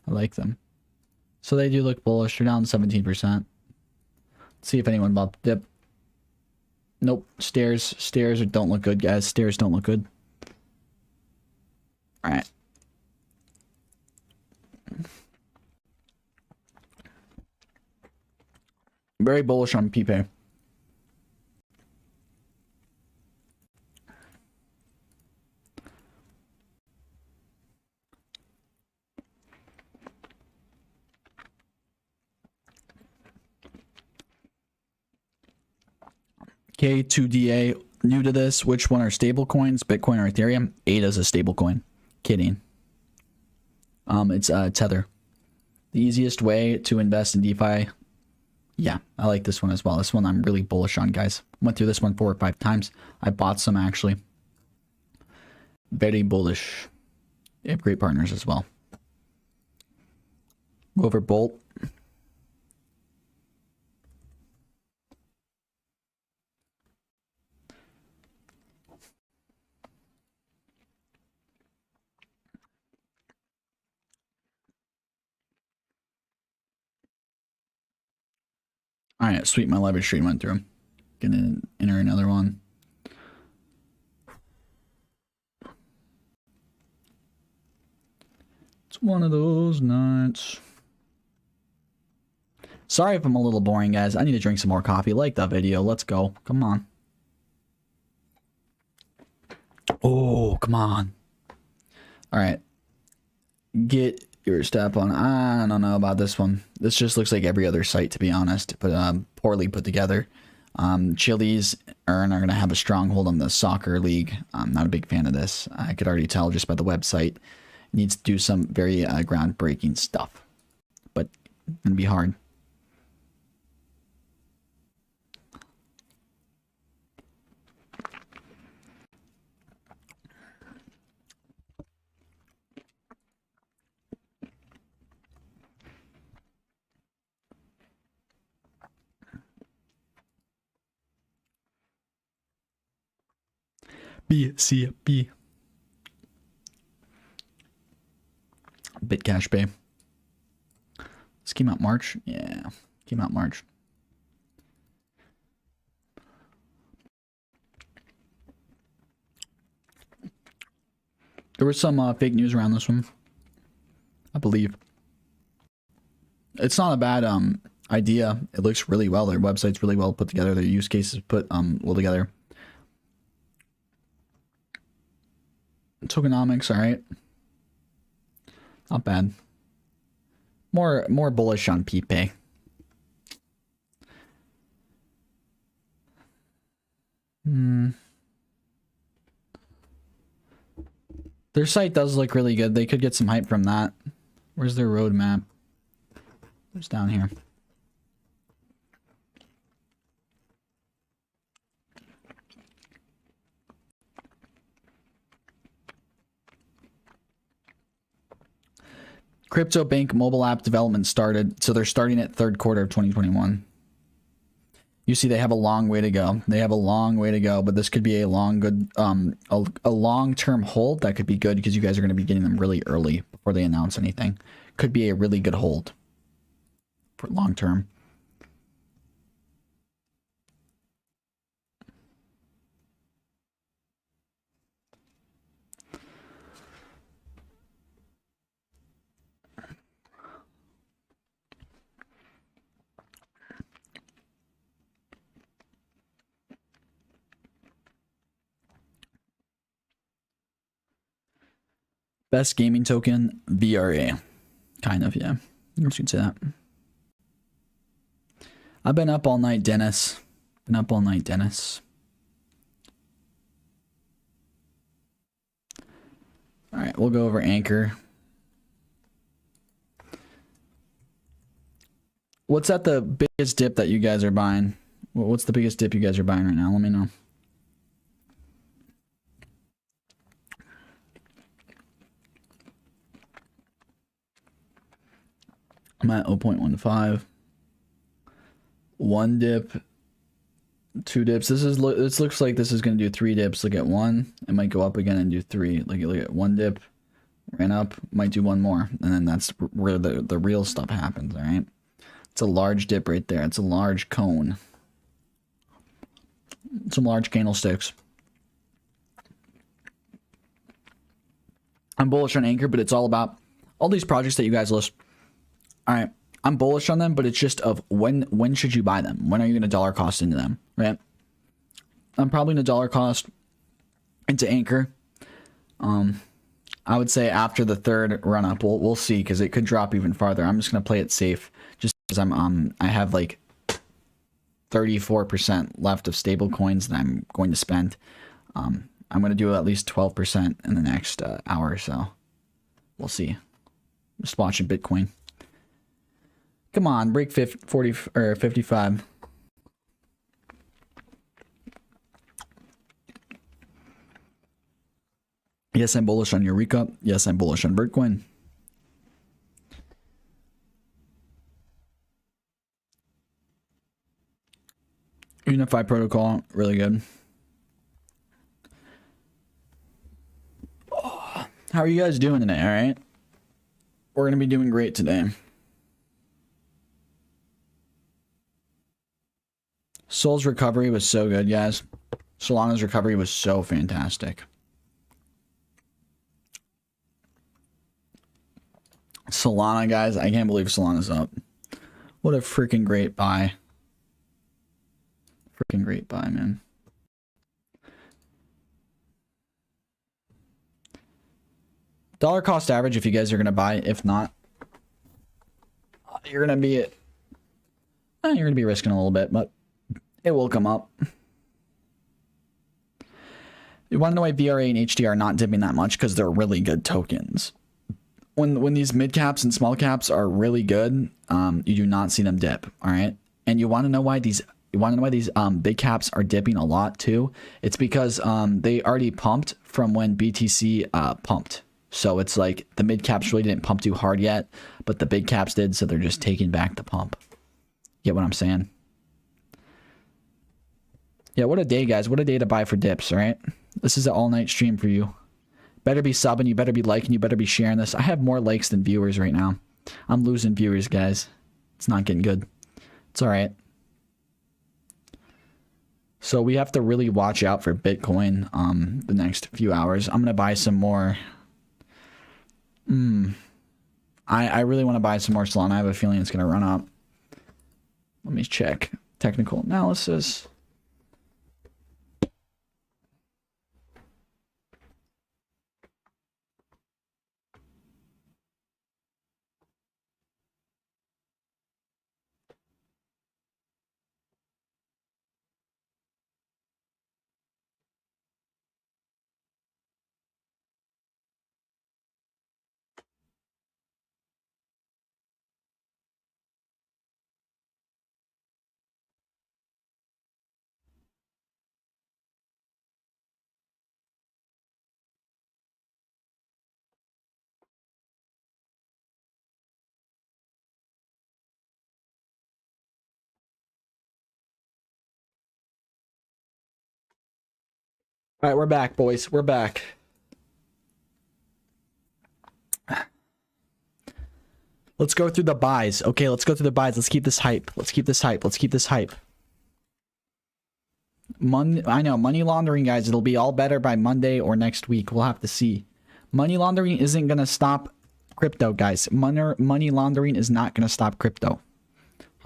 I like them. So they do look bullish. They're down 17%. Let's see if anyone bought the dip. Nope. Stairs don't look good, guys. Stairs don't look good. All right. Very bullish on PPay. K2DA, new to this. Which one are stable coins, Bitcoin or Ethereum? ADA is a stable coin. Kidding. It's Tether. The easiest way to invest in DeFi. Yeah, I like this one as well. This one I'm really bullish on, guys. Went through this one 4 or 5 times. I bought some actually. Very bullish. They have great partners as well. Go over Bolt. All right, sweet. My leverage stream went through. Gonna enter another one. It's one of those nights. Sorry if I'm a little boring, guys. I need to drink some more coffee. Like that video. Let's go. Come on. Oh, come on. All right. Get your step on. I don't know about this one. This just looks like every other site, to be honest, but poorly put together. Chili's are going to have a stronghold on the soccer league. I'm not a big fan of this. I could already tell just by the website. It needs to do some very groundbreaking stuff, but it's going to be hard. BCB. Bitcash Bay. This came out March. Yeah, came out March. There was some fake news around this one, I believe. It's not a bad idea. It looks really well. Their website's really well put together. Their use cases put well together. Tokenomics, all right. Not bad. More bullish on PPay. Their site does look really good. They could get some hype from that. Where's their roadmap? It's down here. Crypto bank mobile app development started. So they're starting at third quarter of 2021. You see, they have a long way to go. They have a long way to go, but this could be a a long-term hold that could be good because you guys are going to be getting them really early before they announce anything. Could be a really good hold for long term. Best gaming token, VRA. Kind of, yeah. I guess you'd say that. I've been up all night, Dennis. Been up all night, Dennis. All right, we'll go over Anchor. What's at the biggest dip that you guys are buying? What's the biggest dip you guys are buying right now? Let me know. I'm at 0.15. One dip, two dips. This looks like this is going to do three dips. Look at one. It might go up again and do three. Look at one dip, ran up, might do one more, and then that's where the real stuff happens. All right. It's a large dip right there. It's a large cone. Some large candlesticks. I'm bullish on Anchor, but it's all about all these projects that you guys list. All right. I'm bullish on them, but it's just of when should you buy them? When are you going to dollar cost into them, right? I'm probably going to dollar cost into Anchor. I would say after the third run up, we'll see because it could drop even farther. I'm just going to play it safe just because I have like 34% left of stable coins that I'm going to spend. I'm going to do at least 12% in the next hour or so. We'll see. Just watching Bitcoin. Come on, break 40 or 55. Yes, I'm bullish on Eureka. Yes, I'm bullish on Bitcoin. Unified protocol, really good. Oh, how are you guys doing today? All right, we're gonna be doing great today. Sol's recovery was so good, guys. Solana's recovery was so fantastic. Solana, guys, I can't believe Solana's up. What a freaking great buy. Freaking great buy, man. Dollar cost average if you guys are going to buy. If not, you're going to be risking a little bit, but it will come up. You want to know why VRA and HDR are not dipping that much? Because they're really good tokens. When these mid caps and small caps are really good, you do not see them dip. All right, and you want to know why these big caps are dipping a lot too? It's because they already pumped from when BTC pumped. So it's like the mid caps really didn't pump too hard yet, but the big caps did. So they're just taking back the pump. Get what I'm saying? Yeah, what a day, guys. What a day to buy for dips, all right? This is an all-night stream for you. Better be subbing, you better be liking, you better be sharing this. I have more likes than viewers right now. I'm losing viewers, guys. It's not getting good. It's all right. So we have to really watch out for Bitcoin the next few hours. I'm going to buy some more. I really want to buy some more Solana. I have a feeling it's going to run up. Let me check. Technical analysis. All right, we're back, boys. We're back. Let's go through the buys. Okay, let's go through the buys. Let's keep this hype. Let's keep this hype. Let's keep this hype. I know, money laundering, guys. It'll be all better by Monday or next week. We'll have to see. Money laundering isn't going to stop crypto, guys. Money laundering is not going to stop crypto.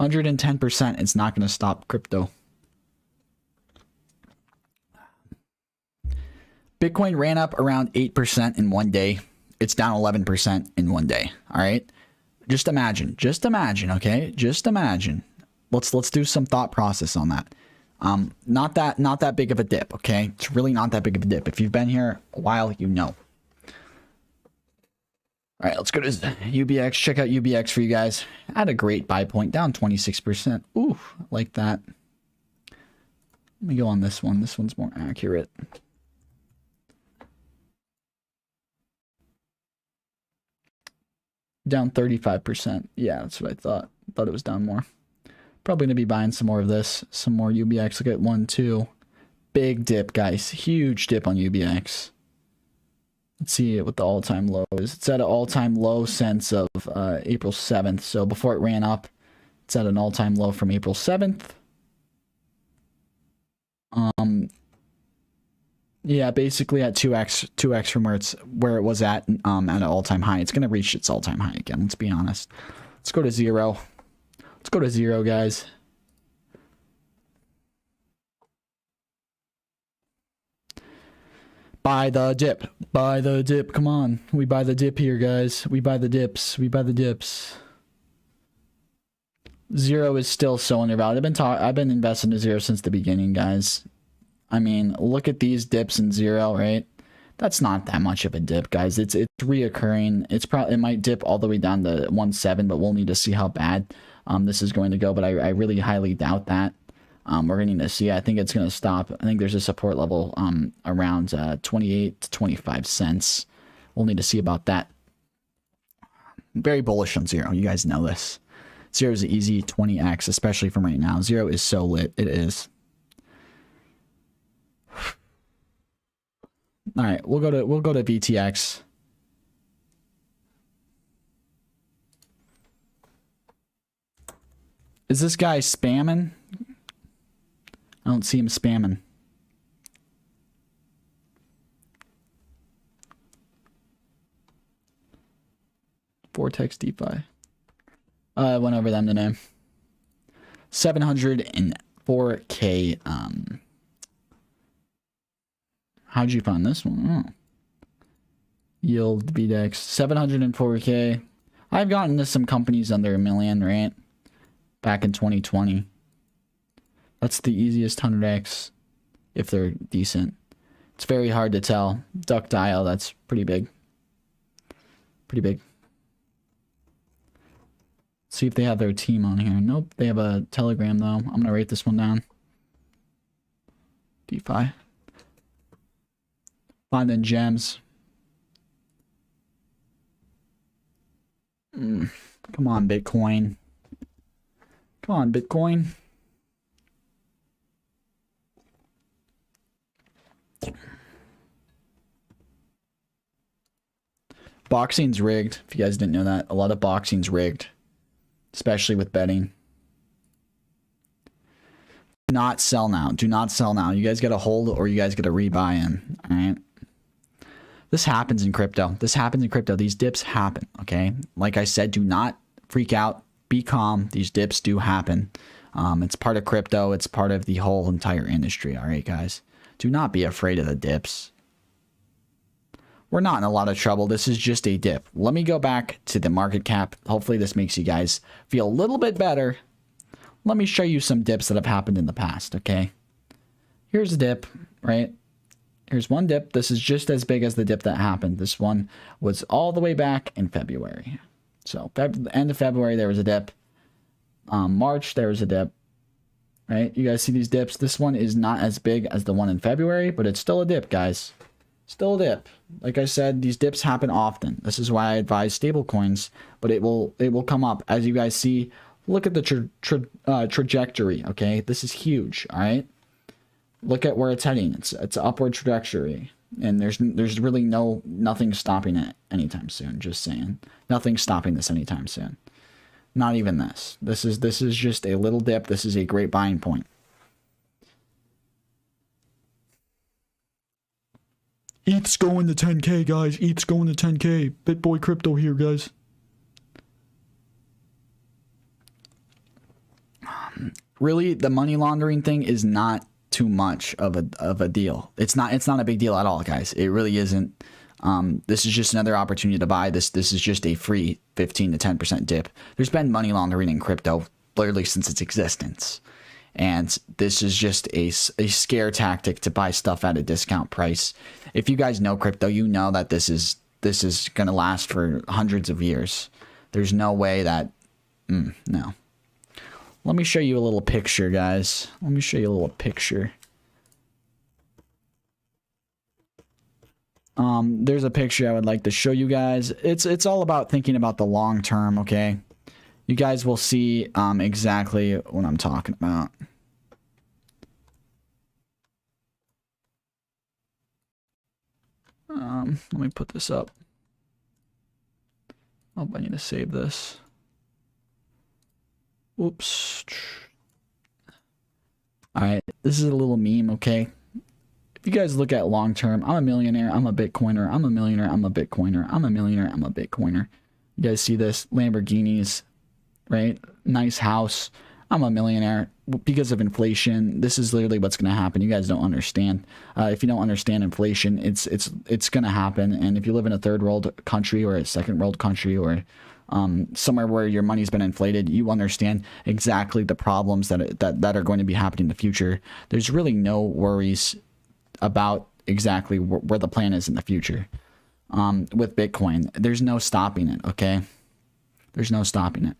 110%, it's not going to stop crypto. Bitcoin ran up around 8% in one day. It's down 11% in one day. All right. Just imagine, okay? Just imagine. Let's do some thought process on that. Not that big of a dip, okay? It's really not that big of a dip. If you've been here a while, you know. All right, let's go to UBX. Check out UBX for you guys. Had a great buy point, down 26%. Ooh, like that. Let me go on this one. This one's more accurate. Down 35%. Yeah, that's what I thought. Thought it was down more. Probably going to be buying some more of this. Some more UBX. Look at 1, 2. Big dip, guys. Huge dip on UBX. Let's see what the all-time low is. It's at an all-time low since of April 7th. So before it ran up, it's at an all-time low from April 7th. Yeah, basically at 2x from where it was at an all-time high. It's gonna reach its all-time high again. Let's be honest. Let's go to 0. Let's go to 0, guys. Buy the dip. Buy the dip. Come on, we buy the dip here, guys. We buy the dips. We buy the dips. 0 is still so undervalued. I've been investing in 0 since the beginning, guys. I mean, look at these dips in 0, right? That's not that much of a dip, guys. It's reoccurring. It might dip all the way down to 1.7, but we'll need to see how bad this is going to go. But I really highly doubt that. We're going to need to see. I think it's going to stop. I think there's a support level around 28 to 25 cents. We'll need to see about that. I'm very bullish on 0. You guys know this. 0 is an easy 20x, especially from right now. 0 is so lit. It is. All right, we'll go to VTX. Is this guy spamming? I don't see him spamming. Vortex DeFi. I went over them today. 704K. How'd you find this one? Oh. Yield VDEX 704K. I've gotten into some companies under $1 million, right? Back in 2020. That's the easiest 100x if they're decent. It's very hard to tell. Ductile, that's pretty big. Pretty big. See if they have their team on here. Nope, they have a Telegram though. I'm gonna rate this one down. DeFi. Finding gems. Come on, Bitcoin. Come on, Bitcoin. Boxing's rigged. If you guys didn't know that, a lot of boxing's rigged, especially with betting. Do not sell now. Do not sell now. You guys got to hold or you guys got to rebuy in. All right. This happens in crypto. This happens in crypto. These dips happen, okay? Like I said, do not freak out. Be calm. These dips do happen. It's part of crypto. It's part of the whole entire industry, all right, guys? Do not be afraid of the dips. We're not in a lot of trouble. This is just a dip. Let me go back to the market cap. Hopefully this makes you guys feel a little bit better. Let me show you some dips that have happened in the past, okay? Here's a dip, right? Here's one dip. This is just as big as the dip that happened. This one was all the way back in February. So end of February, there was a dip. March, there was a dip. Right? You guys see these dips? This one is not as big as the one in February, but it's still a dip, guys. Still a dip. Like I said, these dips happen often. This is why I advise stable coins, but it will come up. As you guys see, look at the trajectory, okay? This is huge, all right? Look at where it's heading. It's an upward trajectory, and there's really nothing stopping it anytime soon. Just saying, nothing stopping this anytime soon. Not even this. This is just a little dip. This is a great buying point. ETH's going to 10K, guys. ETH's going to 10K. BitBoy Crypto here, guys. Really, the money laundering thing is not too much of a deal. It's not a big deal at all, guys. It really isn't. This is just another opportunity to buy. This is just a free 15 to 10% dip. There's been money laundering in crypto literally since its existence. And this is just a scare tactic to buy stuff at a discount price. If you guys know crypto, you know that this is going to last for hundreds of years. There's no way that... no. Let me show you a little picture, guys. Let me show you a little picture. There's a picture I would like to show you guys. It's all about thinking about the long term, okay? You guys will see exactly what I'm talking about. Let me put this up. Oh, I need to save this. Oops. Alright, this is a little meme, okay? If you guys look at long term, I'm a millionaire, I'm a Bitcoiner, I'm a millionaire, I'm a Bitcoiner, I'm a millionaire, I'm a Bitcoiner. You guys see this? Lamborghinis, right? Nice house. I'm a millionaire because of inflation. This is literally what's going to happen. You guys don't understand. If you don't understand inflation, it's going to happen. And if you live in a third world country or a second world country or somewhere where your money's been inflated, you understand exactly the problems that are going to be happening in the future. There's really no worries about exactly where the plan is in the future. With Bitcoin, there's no stopping it, okay? There's no stopping it.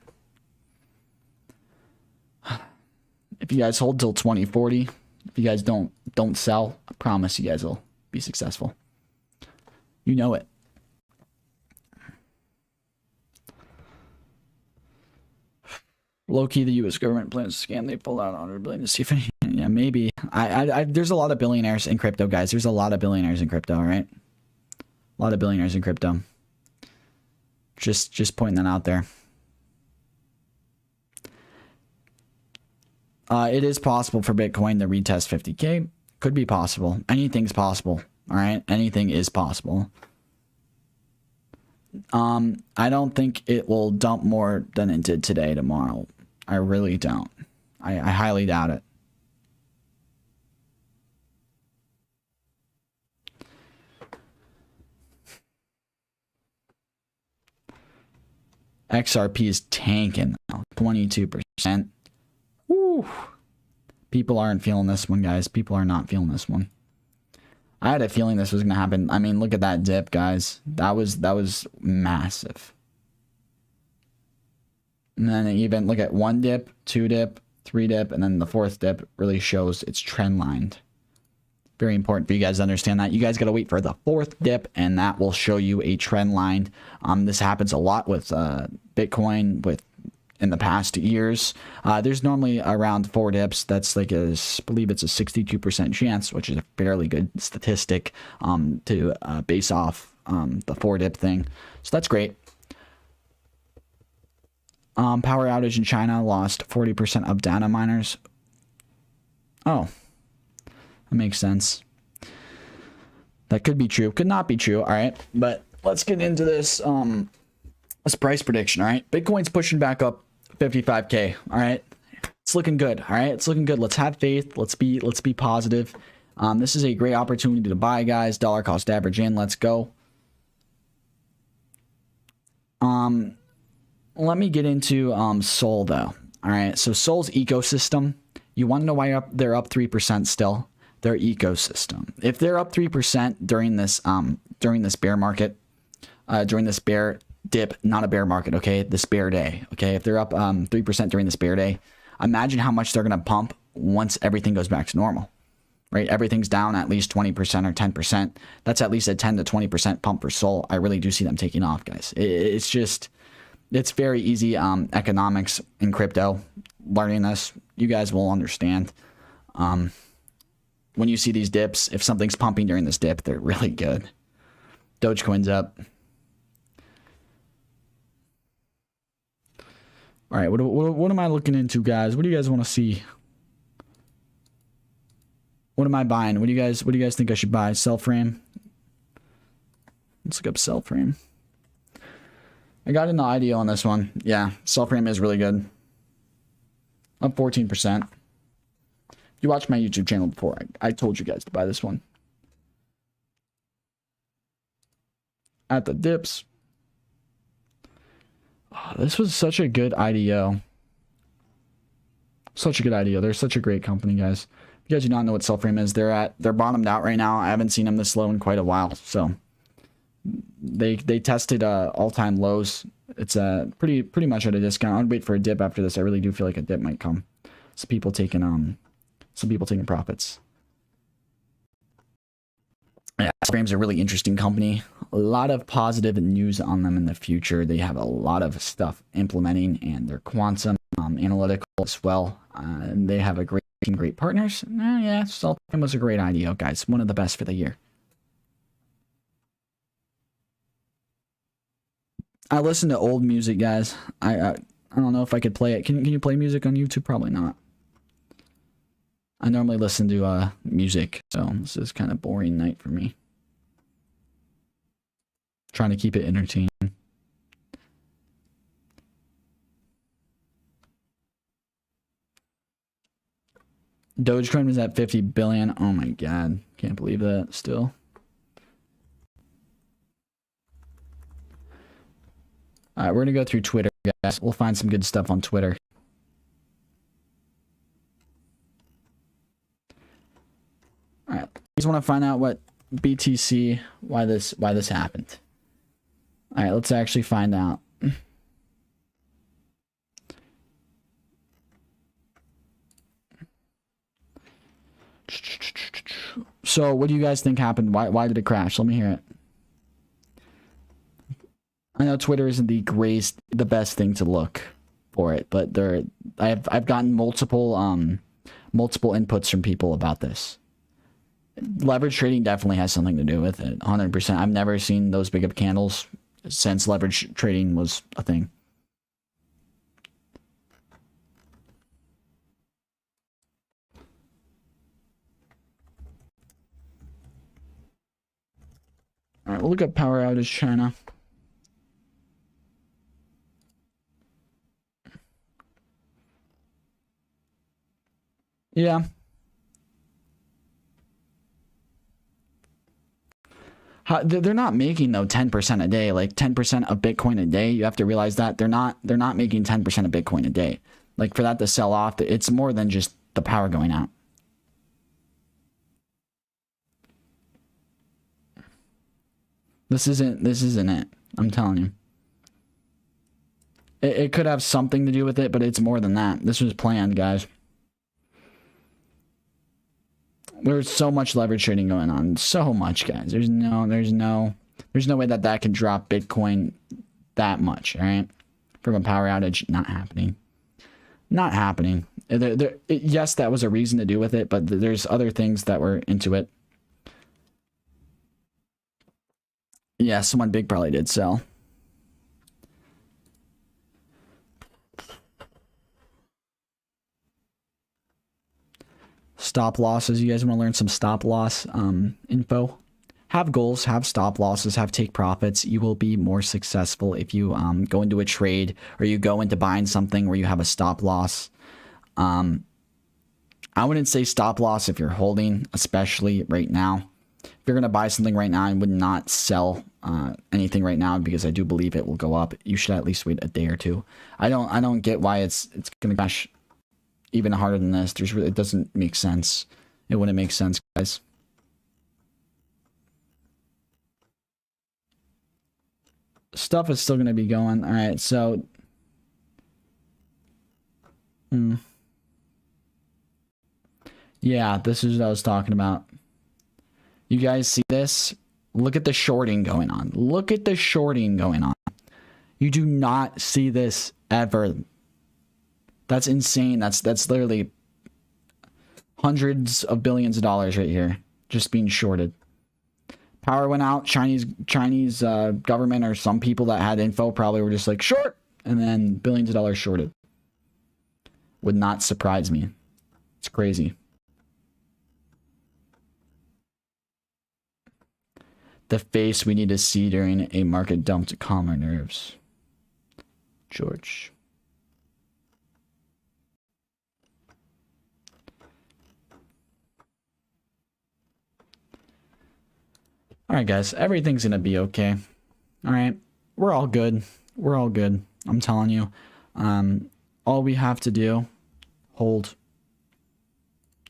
If you guys hold till 2040, if you guys don't sell, I promise you guys will be successful. You know it. Low-key, the U.S. government plans to scam. They pulled out 100 billion to see if any... Yeah, maybe. There's a lot of billionaires in crypto, guys. There's a lot of billionaires in crypto, right? A lot of billionaires in crypto. Just pointing that out there. It is possible for Bitcoin to retest 50K. Could be possible. Anything's possible. All right? Anything is possible. I don't think it will dump more than it did today, tomorrow. I really don't. I highly doubt it. XRP is tanking now. 22%. Woo. People aren't feeling this one, guys. People are not feeling this one. I had a feeling this was going to happen. I mean, look at that dip, guys. That was massive. And then even look at 1 dip, 2 dip, 3 dip, and then the 4th dip really shows it's trend lined. Very important for you guys to understand that. You guys got to wait for the 4th dip, and that will show you a trend line. This happens a lot with Bitcoin in the past years. There's normally around 4 dips. That's like I believe it's a 62% chance, which is a fairly good statistic to base off the 4 dip thing. So that's great. Power outage in China lost 40% of data miners. Oh, that makes sense. That could be true. Could not be true. All right, but let's get into this. This price prediction. All right, Bitcoin's pushing back up 55K. All right, it's looking good. All right, it's looking good. Let's have faith. Let's be positive. This is a great opportunity to buy, guys. Dollar cost average in. Let's go. Let me get into Sol though. All right, so Sol's ecosystem. You want to know why they're up 3% still? Their ecosystem. If they're up 3% during this bear market, during this bear dip, not a bear market, okay, this bear day, okay, if they're up 3% during this bear day, imagine how much they're going to pump once everything goes back to normal, right? Everything's down at least 20% or 10%. That's at least a 10 to 20% pump for Sol. I really do see them taking off, guys. It's very easy economics in crypto. Learning this, you guys will understand. when you see these dips, if something's pumping during this dip, they're really good. Dogecoin's up. All right, what am I looking into, guys? What do you guys want to see? What am I buying? What do you guys think I should buy? Sell frame. Let's look up sell frame. I got in the IDO on this one. Yeah, sell frame is really good. Up 14%. You watched my YouTube channel before. I told you guys to buy this one. At the dips. Oh, this was such a good IDO. Such a good IDO. They're such a great company, guys. If you guys do not know what Selframe is, they're bottomed out right now. I haven't seen them this low in quite a while. So they tested all-time lows. It's pretty much at a discount. I'd wait for a dip after this. I really do feel like a dip might come. Some people taking profits. Yeah, Selframe's a really interesting company. A lot of positive news on them in the future. They have a lot of stuff implementing, and they're quantum analytical as well. And they have a great partners. Yeah, Selframe was a great IDO, guys. One of the best for the year. I listen to old music, guys. I don't know if I could play it. Can you play music on YouTube? Probably not. I normally listen to music, so this is kind of boring night for me. Trying to keep it entertaining. Dogecoin was at 50 billion. Oh my god. Can't believe that still. Alright, we're gonna go through Twitter, guys. We'll find some good stuff on Twitter. Alright, you just want to find out what BTC, why this happened. Alright, let's actually find out. So, what do you guys think happened? Why did it crash? Let me hear it. I know Twitter isn't the best thing to look for it, but I've gotten multiple inputs from people about this. Leverage trading definitely has something to do with it, 100%. I've never seen those big of candles since leverage trading was a thing. All right, we'll look up power outage China. Yeah. They're not making though 10% a day, like 10% of Bitcoin a day. You have to realize that they're not making 10% of Bitcoin a day. Like for that to sell off, it's more than just the power going out. This isn't it. I'm telling you. It could have something to do with it, but it's more than that. This was planned, guys. There's so much leverage trading going on. So much, guys. There's no way that can drop Bitcoin that much, all right? From a power outage, not happening. Not happening. Yes, that was a reason to do with it, but there's other things that were into it. Yeah, someone big probably did sell. Stop losses. You guys want to learn some stop loss info? Have goals, have stop losses, have take profits. You will be more successful if you go into a trade or you go into buying something where you have a stop loss. I wouldn't say stop loss if you're holding, especially right now. If you're going to buy something right now, I would not sell anything right now because I do believe it will go up. You should at least wait a day or two. I don't get why it's going to crash even harder than this. It doesn't make sense. It wouldn't make sense, guys. Stuff is still going to be going. All right, so yeah, this is what I was talking about. You guys see this? Look at the shorting going on. Look at the shorting going on. You do not see this ever. That's insane. That's literally Hundreds of billions of dollars right here just being shorted. Power went out. Chinese government or some people that had info probably were just like short, and then billions of dollars shorted. Would not surprise me. It's crazy. The face we need to see during a market dump to calm our nerves. George. Alright guys, everything's gonna be okay. Alright, we're all good. We're all good. I'm telling you. All we have to do, hold.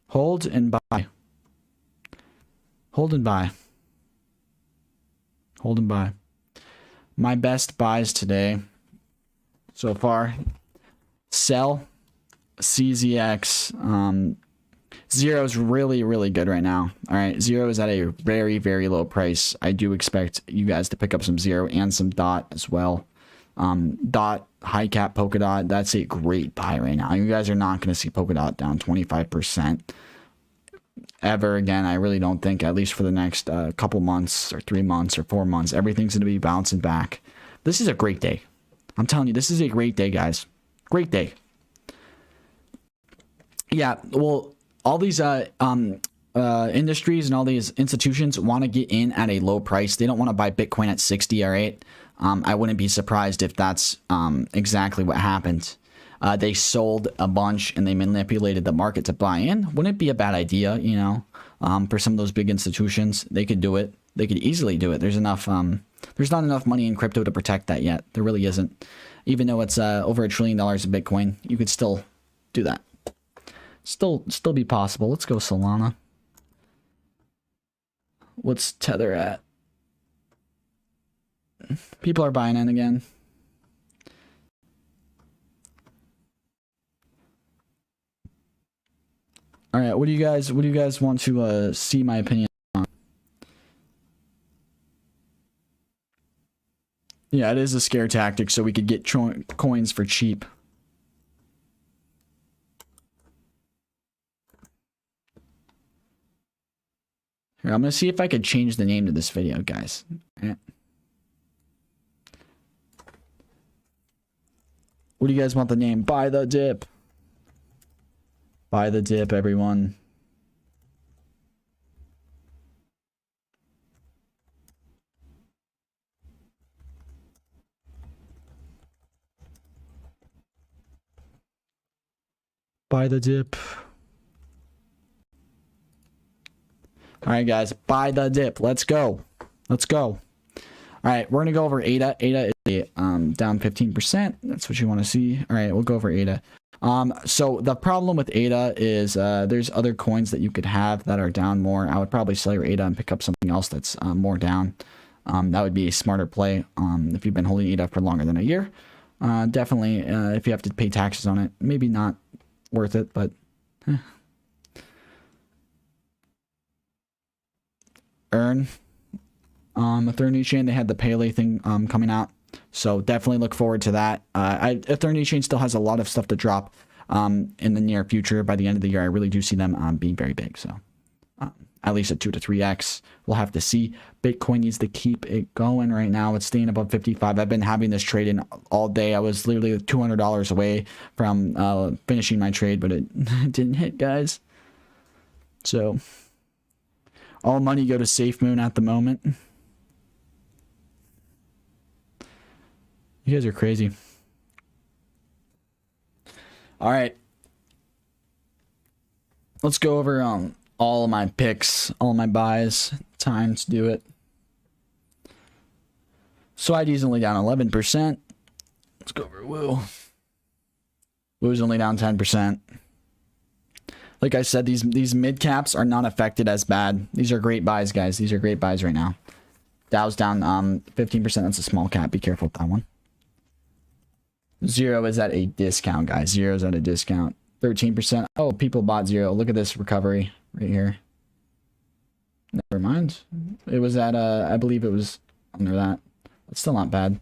Hold and buy. Hold and buy. Hold and buy. My best buys today so far. Sell. CZX. Zero is really good right now. All right, Zero is at a very low price. I do expect you guys to pick up some Zero and some Dot as well. Dot, high cap Polkadot, that's a great buy right now. You guys are not going to see Polkadot down 25% ever again. I really don't think, at least for the next couple months or 3 months or 4 months. Everything's going to be bouncing back. This is a great day. I'm telling you, this is a great day, guys. Great day. Yeah, well, all these industries and all these institutions want to get in at a low price. They don't want to buy Bitcoin at 60, all right? I wouldn't be surprised if that's exactly what happened. They sold a bunch and they manipulated the market to buy in. Wouldn't it be a bad idea, you know, for some of those big institutions? They could do it. They could easily do it. There's enough. There's not enough money in crypto to protect that yet. There really isn't. Even though it's over $1 trillion of Bitcoin, you could still do that. Still be possible. Let's go Solana. What's Tether at? People are buying in again. All right, what do you guys want to see my opinion on? Yeah, it is a scare tactic so we could get coins for cheap. Here, I'm going to see if I could change the name to this video, guys. Right. What do you guys want the name? Buy the dip. Buy the dip, everyone. Buy the dip. All right, guys, buy the dip. Let's go. Let's go. All right, we're going to go over ADA. ADA is down 15%. That's what you want to see. All right, we'll go over ADA. So the problem with ADA is there's other coins that you could have that are down more. I would probably sell your ADA and pick up something else that's more down. That would be a smarter play if you've been holding ADA for longer than a year. Definitely, if you have to pay taxes on it, maybe not worth it, but... Earn. Ethereum Chain, they had the Pele thing coming out, so definitely look forward to that. Ethereum Chain still has a lot of stuff to drop in the near future. By the end of the year, I really do see them being very big, so at least a 2 to 3x. We'll have to see. Bitcoin needs to keep it going right now. It's staying above 55. I've been having this trade in all day. I was literally $200 away from finishing my trade, but it didn't hit, guys. So all money go to SafeMoon at the moment. You guys are crazy. All right. Let's go over all of my picks, all of my buys. Time to do it. So ID's only down 11%. Let's go over Woo. Woo's only down 10%. Like I said, these mid caps are not affected as bad. These are great buys, guys. These are great buys right now. Dow's down 15%. That's a small cap. Be careful with that one. Zero is at a discount, guys. Zero is at a discount. 13%. Oh, people bought Zero. Look at this recovery right here. Never mind. It was at I believe it was under that. It's still not bad.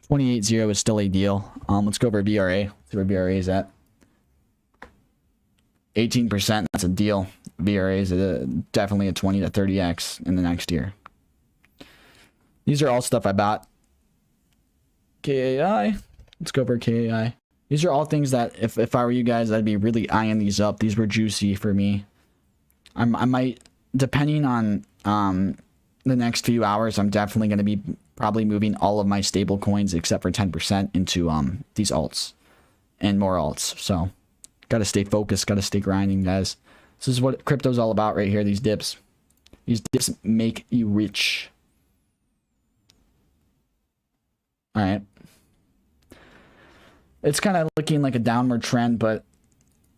28.0 is still a deal. Let's go over VRA. See where VRA is at. 18%. That's a deal. VRA is definitely a 20 to 30x in the next year. These are all stuff I bought. KAI. Let's go over KAI. These are all things that if I were you guys, I'd be really eyeing these up. These were juicy for me. I might, depending on the next few hours, I'm definitely going to be probably moving all of my stable coins except for 10% into these alts and more alts. So got to stay focused, got to stay grinding, guys. This is what crypto's all about right here. These dips make you rich. All right. It's kind of looking like a downward trend, but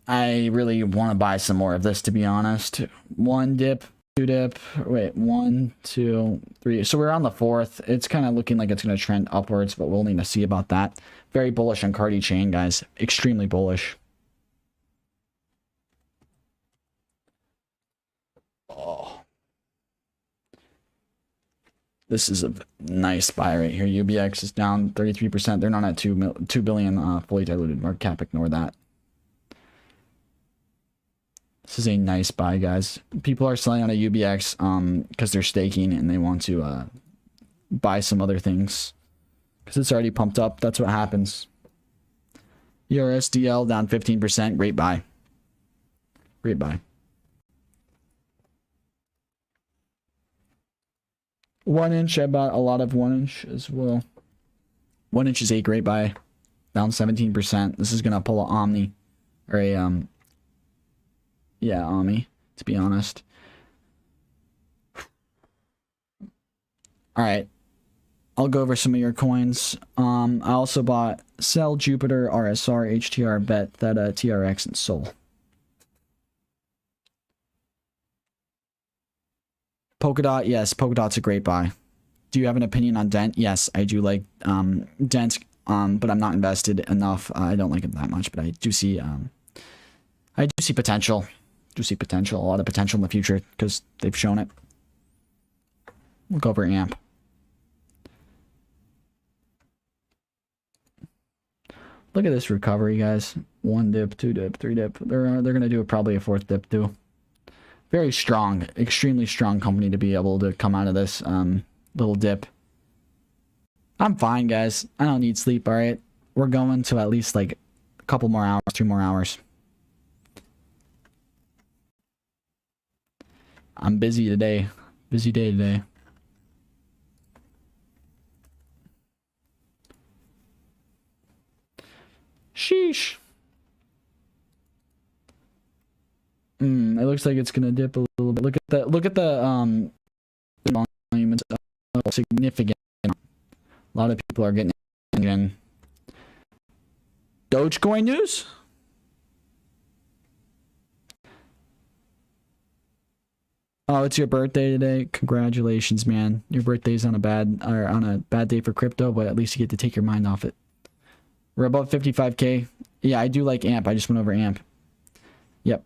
I really want to buy some more of this, to be honest. One dip, two dip. Wait, 1, 2, 3. So we're on the 4th. It's kind of looking like it's going to trend upwards, but we'll need to see about that. Very bullish on Cardi Chain, guys. Extremely bullish. Oh. This is a nice buy right here. UBX is down 33%. They're not at 2 billion fully diluted market cap. Ignore that. This is a nice buy, guys. People are selling on a UBX because they're staking and they want to buy some other things because it's already pumped up. That's what happens. ERSDL down 15%. Great buy. Great buy. 1 inch, I bought a lot of 1 inch as well. 1 inch is a great buy. Down 17%. This is gonna pull an Omni. Or a yeah, Omni, to be honest. Alright. I'll go over some of your coins. I also bought Cell, Jupiter, RSR, HTR, Bet, Theta, TRX, and Sol. Polkadot, yes, Polkadot's a great buy. Do you have an opinion on Dent? Yes, I do like Dent, but I'm not invested enough. I don't like it that much, but I do see potential. Do see potential, a lot of potential in the future because they've shown it. We'll go over AMP. Look at this recovery, guys. 1 dip, 2 dip, 3 dip. They're gonna do probably a 4th dip too. Very strong, extremely strong company to be able to come out of this little dip. I'm fine, guys. I don't need sleep, all right? We're going to at least like a couple more hours, 2 more hours. I'm busy today. Busy day today. Sheesh. It looks like it's gonna dip a little bit. Look at the volume. It's significant. A lot of people are getting in. Dogecoin news? Oh, it's your birthday today. Congratulations, man. Your birthday's on a bad day for crypto, but at least you get to take your mind off it. We're above 55k. Yeah, I do like AMP. I just went over AMP. Yep.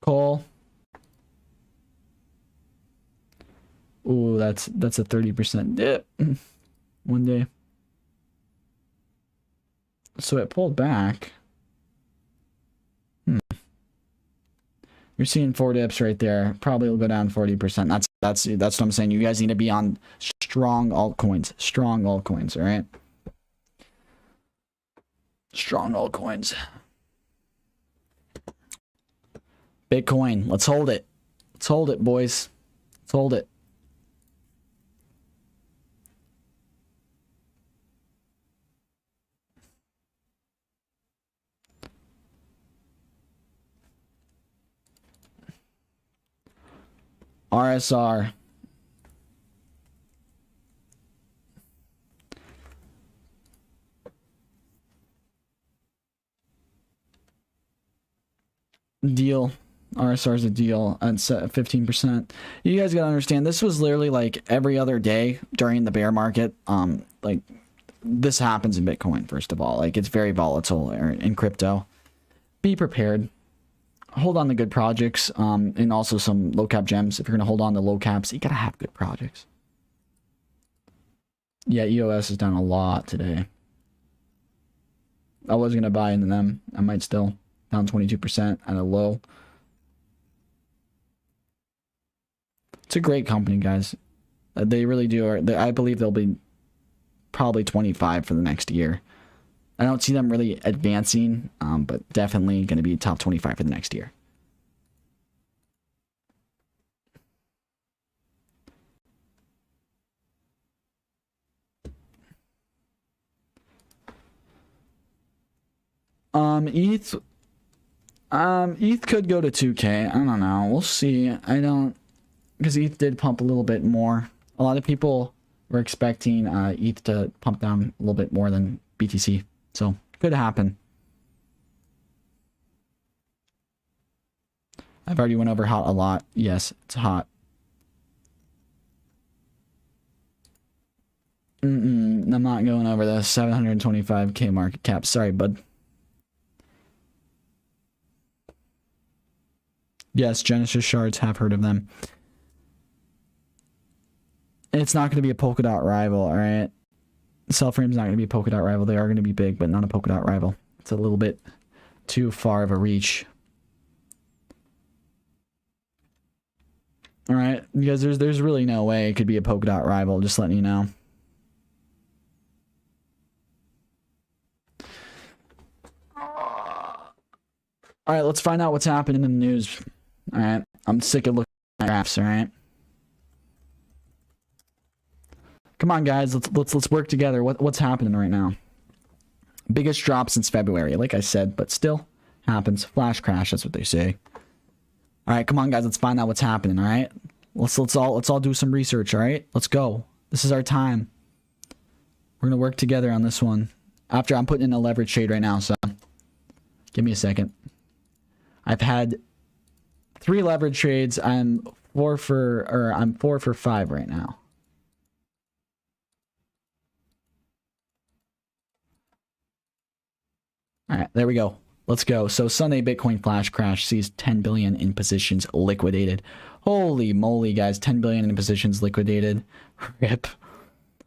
Call. Ooh, that's a 30% dip. One day. So it pulled back. You're seeing 4 dips right there. Probably will go down 40%. That's what I'm saying. You guys need to be on strong altcoins. Strong altcoins, all right? Strong altcoins. Bitcoin. Let's hold it. Let's hold it, boys. Let's hold it. RSR. Deal. RSR is a deal at 15%. You guys gotta understand, this was literally like every other day during the bear market. Like this happens in Bitcoin, first of all. Like it's very volatile in crypto. Be prepared. Hold on to good projects, and also some low cap gems. If you're gonna hold on to low caps, you gotta have good projects. Yeah, EOS is down a lot today. I was gonna buy into them. I might still. Down 22% at a low. It's a great company, guys. They really do. I believe they'll be probably 25 for the next year. I don't see them really advancing, but definitely going to be top 25 for the next year. ETH could go to 2K. I don't know. We'll see. I don't, because ETH did pump a little bit more. A lot of people were expecting ETH to pump down a little bit more than BTC. So, could happen. I've already went over hot a lot. Yes, it's hot. I'm not going over the 725k market cap. Sorry, bud. Yes, Genesis shards, have heard of them. It's not going to be a polka dot rival, all right? Selframe's not going to be a polka dot rival. They are going to be big, but not a polka dot rival. It's a little bit too far of a reach. All right, because there's really no way it could be a polka dot rival. Just letting you know. All right, let's find out what's happening in the news. All right, I'm sick of looking at graphs. All right, come on, guys. Let's work together. What's happening right now? Biggest drop since February, like I said, but still happens. Flash crash. That's what they say. All right, come on, guys. Let's find out what's happening. All right, let's all do some research. All right, let's go. This is our time. We're gonna work together on this one. After I'm putting in a leverage trade right now, so give me a second. I've had 3 leverage trades. I'm 4 for 5 right now. All right, there we go. Let's go. So Sunday Bitcoin flash crash sees 10 billion in positions liquidated. Holy moly, guys, 10 billion in positions liquidated. Rip.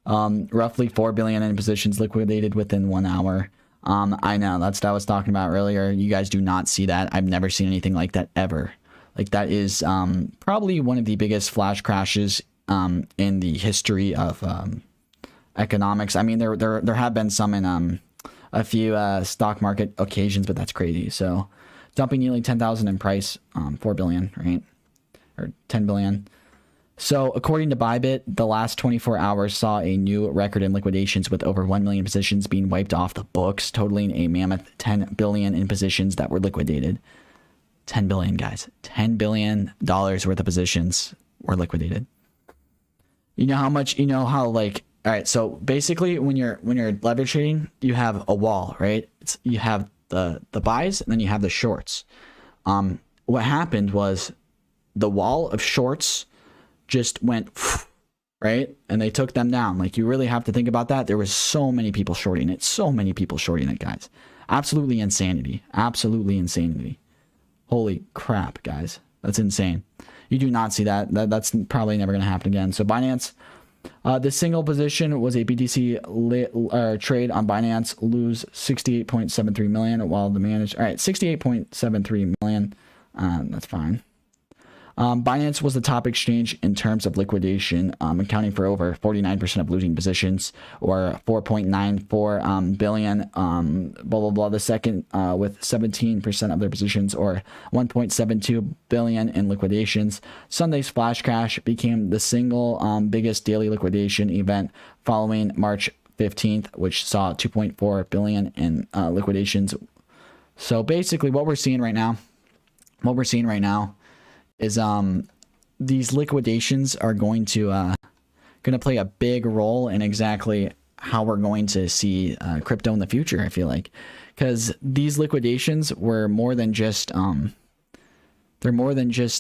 Roughly 4 billion in positions liquidated within 1 hour. I know, that's what I was talking about earlier. You guys do not see that. I've never seen anything like that ever. Like, that is probably one of the biggest flash crashes in the history of economics. I mean, there have been some in a few stock market occasions, but that's crazy. So, dumping nearly 10,000 in price, 4 billion, right? Or 10 billion. So, according to Bybit, the last 24 hours saw a new record in liquidations with over 1 million positions being wiped off the books, totaling a mammoth 10 billion in positions that were liquidated. 10 billion, guys. $10 billion worth of positions were liquidated. You know how much, like, all right, so basically when you're leverage trading, you have a wall, right? You have the buys and then you have the shorts. What happened was the wall of shorts just went, right? And they took them down. Like, you really have to think about that. There was so many people shorting it. So many people shorting it, guys. Absolutely insanity. Absolutely insanity. Holy crap, guys. That's insane. You do not see that. That's probably never going to happen again. So Binance, the single position was a BTC trade on Binance, lose 68.73 million, while the managed, all right, 68.73 million. That's fine. Binance was the top exchange in terms of liquidation, accounting for over 49% of losing positions, or 4.94 billion, blah, blah, blah. The second with 17% of their positions, or 1.72 billion in liquidations. Sunday's flash crash became the single biggest daily liquidation event following March 15th, which saw 2.4 billion in liquidations. So basically what we're seeing right now is these liquidations are going to play a big role in exactly how we're going to see crypto in the future, I feel like, because these liquidations were more than just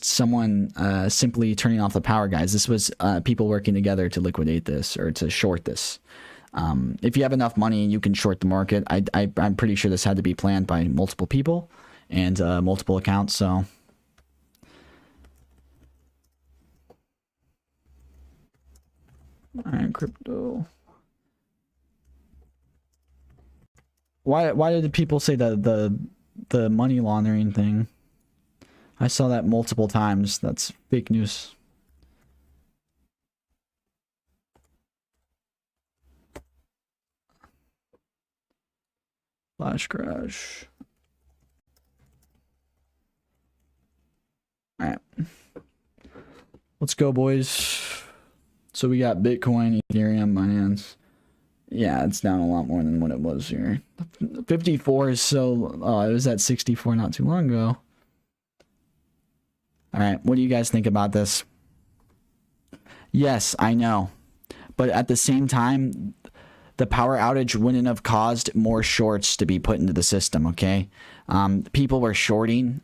someone simply turning off the power, guys. This was people working together to liquidate this or to short this. If you have enough money, you can short the market. I'm pretty sure this had to be planned by multiple people and multiple accounts. So all right, crypto. why did people say the money laundering thing? I saw that multiple times. That's fake news. Flash crash. All right. Let's go, boys. So we got Bitcoin, Ethereum, Binance. Yeah, it's down a lot more than what it was here. 54 is so... Oh, it was at 64 not too long ago. All right, what do you guys think about this? Yes, I know. But at the same time, the power outage wouldn't have caused more shorts to be put into the system, okay? People were shorting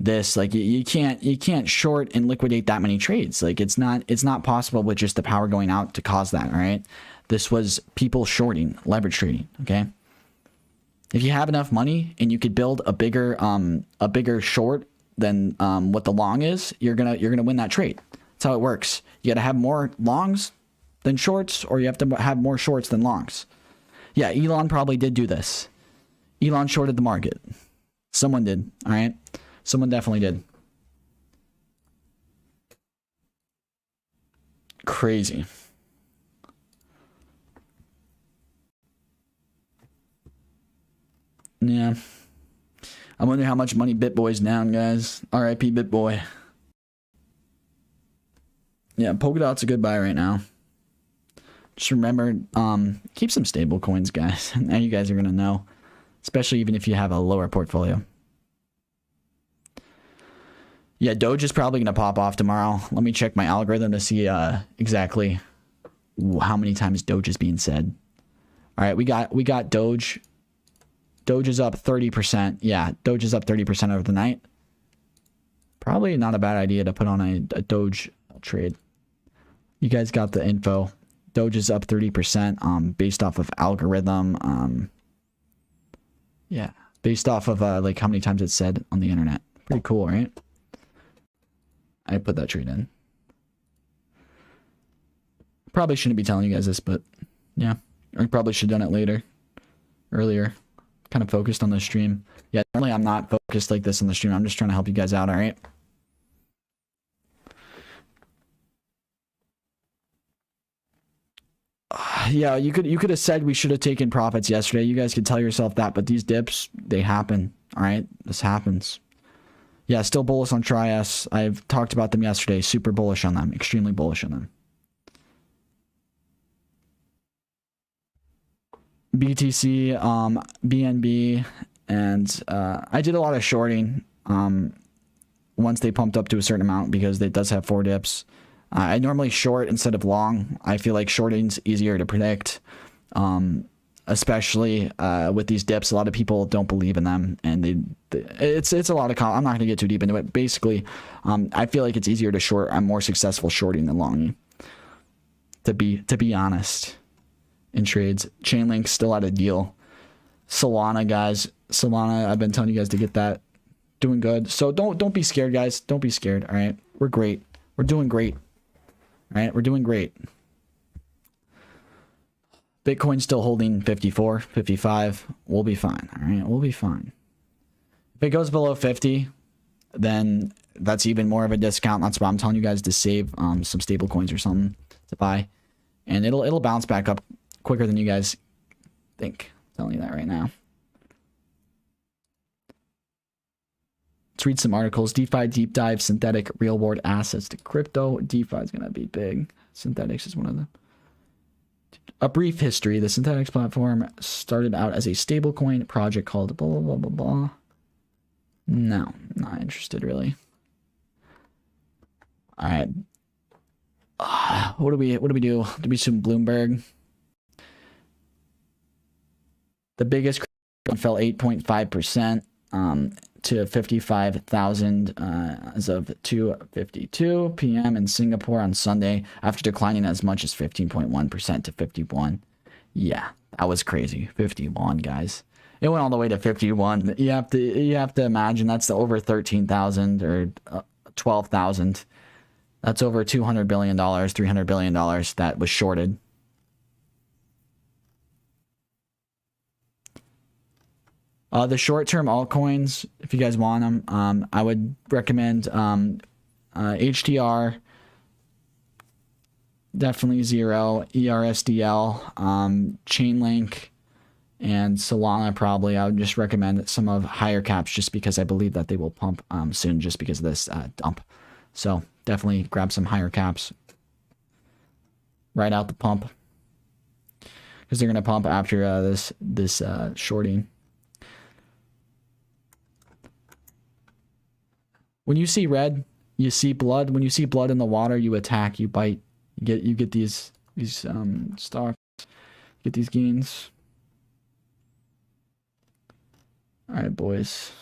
this. Like, you can't short and liquidate that many trades. Like, it's not possible with just the power going out to cause that, all right? This was people shorting, leverage trading, okay? If you have enough money and you could build a bigger short than what the long is, you're gonna win that trade. That's how it works. You gotta have more longs than shorts, or you have to have more shorts than longs. Yeah, Elon probably did do this. Elon shorted the market. Someone did, all right? Someone definitely did. Crazy. Yeah. I wonder how much money BitBoy's down, guys. RIP BitBoy. Yeah, Polkadot's a good buy right now. Just remember, keep some stable coins, guys. Now you guys are going to know. Especially even if you have a lower portfolio. Yeah, Doge is probably going to pop off tomorrow. Let me check my algorithm to see exactly how many times Doge is being said. All right, we got Doge. Doge is up 30%. Yeah, Doge is up 30% over the night. Probably not a bad idea to put on a Doge trade. You guys got the info. Doge is up 30% based off of algorithm. Yeah, based off of like how many times it's said on the internet. Pretty cool, right? I put that trade in. Probably shouldn't be telling you guys this, but yeah. I probably should have done it earlier. Kind of focused on the stream. Yeah, normally I'm not focused like this on the stream. I'm just trying to help you guys out, all right? Yeah, you could have said we should have taken profits yesterday. You guys could tell yourself that, but these dips, they happen, all right? This happens. Yeah, still bullish on Tri-S. I've talked about them yesterday. Super bullish on them. Extremely bullish on them. BTC, BNB, and I did a lot of shorting once they pumped up to a certain amount because it does have 4 dips. I normally short instead of long. I feel like shorting's easier to predict, especially with these dips. A lot of people don't believe in them, and it's a lot of. I'm not going to get too deep into it. Basically, I feel like it's easier to short. I'm more successful shorting than longing. To be honest. In trades, Chainlink's still at a deal. Solana, guys, Solana, I've been telling you guys to get that. Doing good. So don't be scared, guys. Don't be scared. All right, we're great. We're doing great. All right, we're doing great. Bitcoin's still holding 54, 55. We'll be fine. All right, we'll be fine. If it goes below 50, then that's even more of a discount. That's why I'm telling you guys to save some stable coins or something to buy, and it'll bounce back up quicker than you guys think. I'm telling you that right now. Let's read some articles. DeFi deep dive, synthetic real world assets to crypto. DeFi is going to be big. Synthetics is one of them. A brief history. The Synthetics platform started out as a stablecoin project called blah, blah, blah, blah, blah. No, not interested really. All right. What do we do? Do we assume Bloomberg? The biggest fell 8.5% to 55,000 as of 2:52 p.m. in Singapore on Sunday, after declining as much as 15.1% to 51. Yeah, that was crazy. 51, guys. It went all the way to 51. You have to imagine that's over 13,000 or 12,000. That's over $200 billion, $300 billion that was shorted. The short-term altcoins, if you guys want them, I would recommend HTR, definitely Zero, ERSDL, Chainlink, and Solana probably. I would just recommend some of higher caps just because I believe that they will pump soon just because of this dump. So definitely grab some higher caps right out the pump because they're going to pump after this shorting. When you see red, you see blood. When you see blood in the water, you attack, you bite. You get these stocks, get these gains. All right, boys.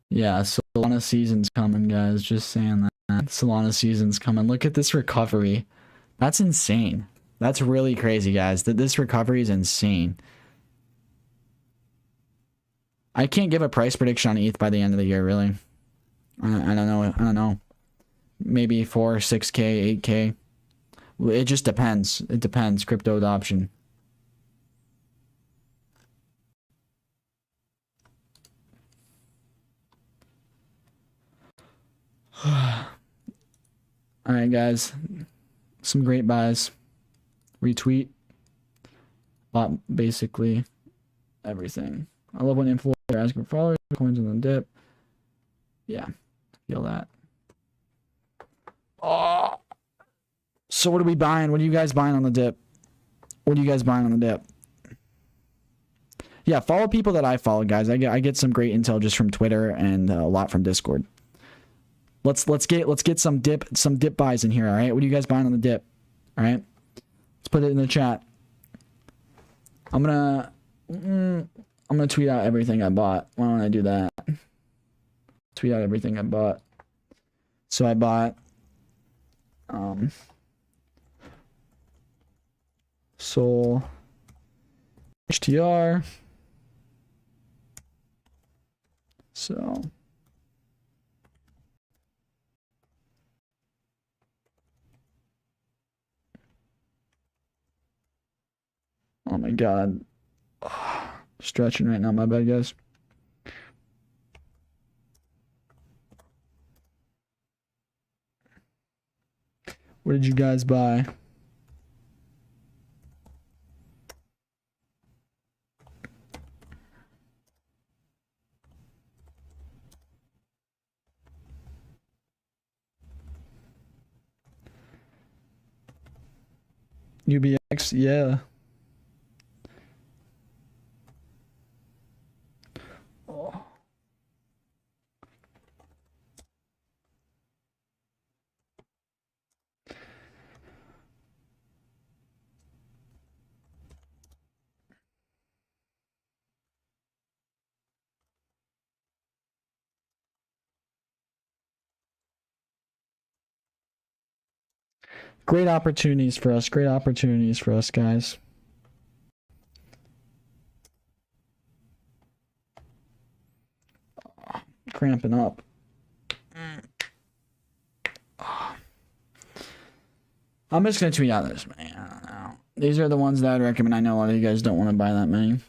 Yeah, Solana season's coming, guys. Just saying that. Solana season's coming. Look at this recovery. That's insane. That's really crazy, guys. This recovery is insane. I can't give a price prediction on ETH by the end of the year, really. I don't know. I don't know. Maybe 4, 6K, 8K. It just depends. It depends. Crypto adoption. Alright, guys. Some great buys. Retweet. Bought basically everything. I love when influencers are asking for followers, coins on the dip. Yeah, feel that. Oh. So what are we buying? What are you guys buying on the dip? What are you guys buying on the dip? Yeah, follow people that I follow, guys. I get some great intel just from Twitter and a lot from Discord. Let's get some dip buys in here, all right? What are you guys buying on the dip? All right? Let's put it in the chat. I'm going to tweet out everything I bought. Why don't I do that? Tweet out everything I bought. So I bought Sol HTR. So oh my god. Stretching right now, my bad, guys. What did you guys buy? UBX, yeah. Oh. Great opportunities for us. Great opportunities for us, guys. Cramping up. I'm just going to tweet out this many. I don't know. These are the ones that I'd recommend. I know a lot of you guys don't want to buy that many.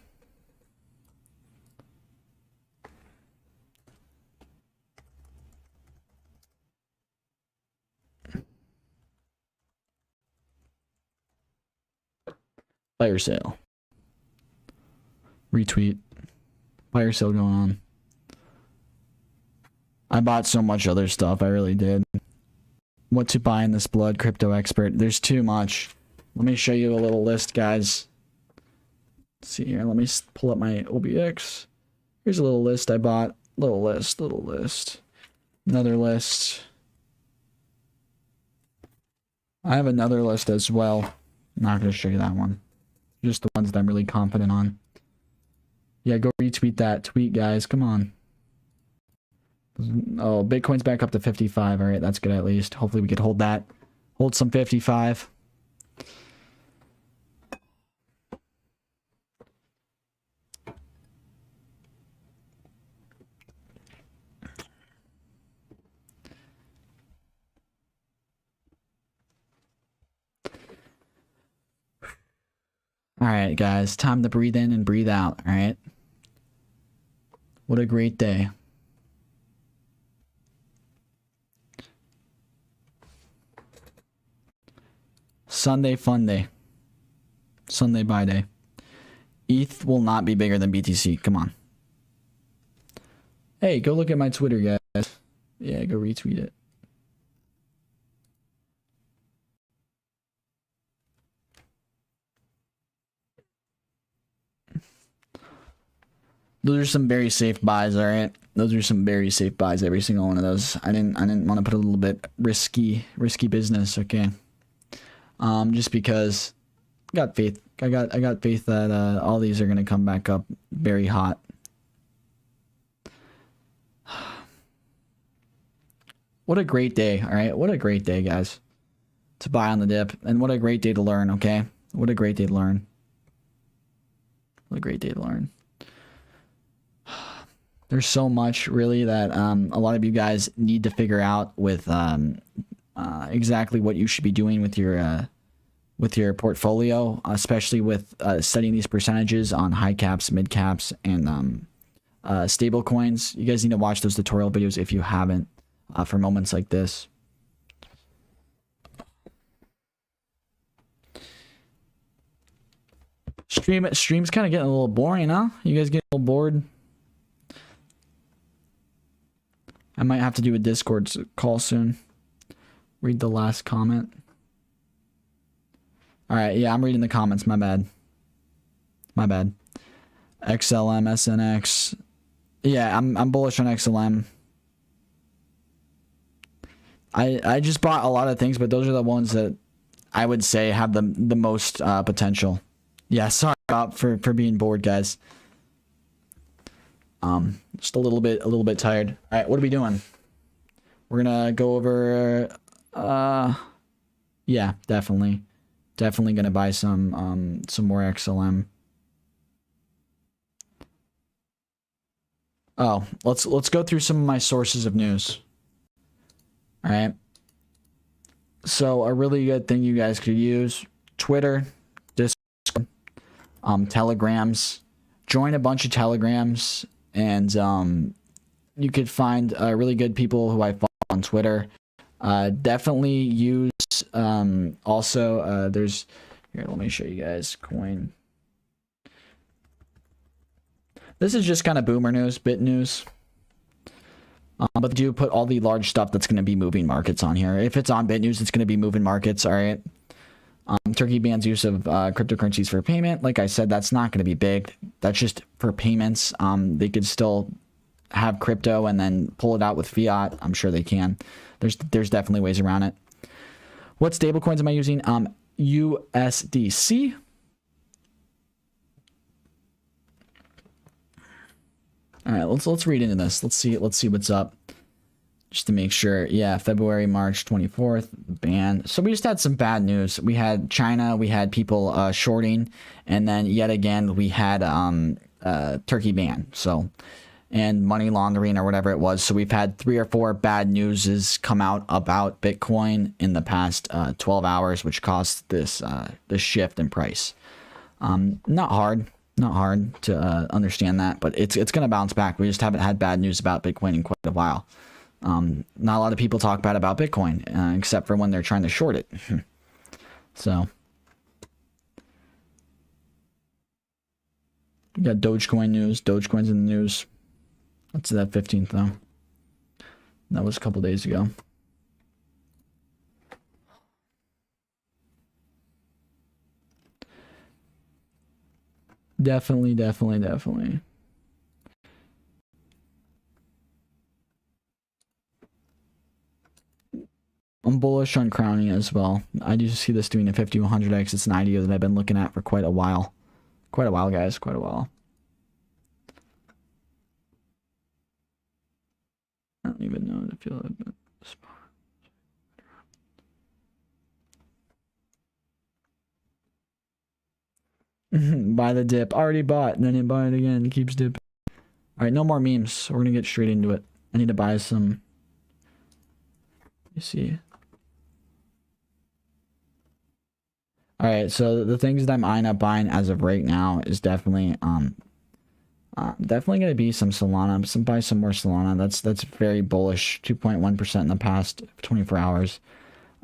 Fire sale. Retweet. Fire sale going on. I bought so much other stuff. I really did. What to buy in this blood, crypto expert. There's too much. Let me show you a little list, guys. Let's see here. Let me pull up my OBX. Here's a little list I bought. Little list. Another list. I have another list as well. I'm not going to show you that one. Just the ones that I'm really confident on. Yeah, go retweet that tweet, guys. Come on. Oh, Bitcoin's back up to 55. All right, that's good at least. Hopefully we could hold that. Hold some 55. All right, guys, time to breathe in and breathe out. All right. What a great day. Sunday fun day. Sunday buy day. ETH will not be bigger than BTC. Come on. Hey, go look at my Twitter, guys. Yeah, go retweet it. Those are some very safe buys, all right? Those are some very safe buys, every single one of those. I didn't want to put a little bit risky business, okay? Just because I got faith. I got faith that all these are going to come back up very hot. What a great day, all right? What a great day, guys. To buy on the dip. And what a great day to learn, okay? What a great day to learn. What a great day to learn. There's so much really that a lot of you guys need to figure out with exactly what you should be doing with your portfolio, especially with setting these percentages on high caps, mid caps, and stable coins. You guys need to watch those tutorial videos if you haven't for moments like this. Stream's kind of getting a little boring, huh? You guys getting a little bored? I might have to do a Discord call soon. Read the last comment. All right, yeah, I'm reading the comments. My bad. My bad. XLM, SNX. Yeah, I'm bullish on XLM. I just bought a lot of things, but those are the ones that I would say have the most potential. Yeah, sorry about for being bored, guys. Just a little bit tired. All right, what are we doing? We're gonna go over. Yeah, definitely gonna buy some more XLM. Oh, let's go through some of my sources of news. All right. So a really good thing you guys could use: Twitter, Discord, Telegrams. Join a bunch of Telegrams. And you could find really good people who I follow on Twitter. Definitely use also there's here, let me show you guys coin. This is just kind of boomer news, bit news. But do put all the large stuff that's going to be moving markets on here. If it's on bit news, it's going to be moving markets, all right? Turkey bans use of cryptocurrencies for payment. Like I said, that's not going to be big. That's just for payments. They could still have crypto and then pull it out with fiat. I'm sure they can. There's definitely ways around it. What stable coins am I using? USDC. All right, let's read into this. Let's see what's up. Just to make sure. Yeah, February, March 24th, ban. So we just had some bad news. We had China, we had people shorting, and then yet again we had Turkey ban. So, and money laundering or whatever it was. So we've had 3 or 4 bad newses come out about Bitcoin in the past 12 hours, which caused this shift in price. Not hard to understand that, but it's going to bounce back. We just haven't had bad news about Bitcoin in quite a while. Not a lot of people talk bad about Bitcoin, except for when they're trying to short it. So, we got Dogecoin news. Dogecoin's in the news. That's that 15th though. That was a couple days ago. Definitely. I'm bullish on crowning as well. I do see this doing a 5100x. It's an idea that I've been looking at for quite a while. Quite a while, guys. Quite a while. I don't even know how to feel it. Buy the dip. Already bought. And then you buy it again. It keeps dipping. Alright, no more memes. We're going to get straight into it. I need to buy some. You see. All right, so the things that I'm eyeing up buying as of right now is definitely definitely gonna be some Solana. Buy some more Solana. That's very bullish. 2.1% in the past 24 hours.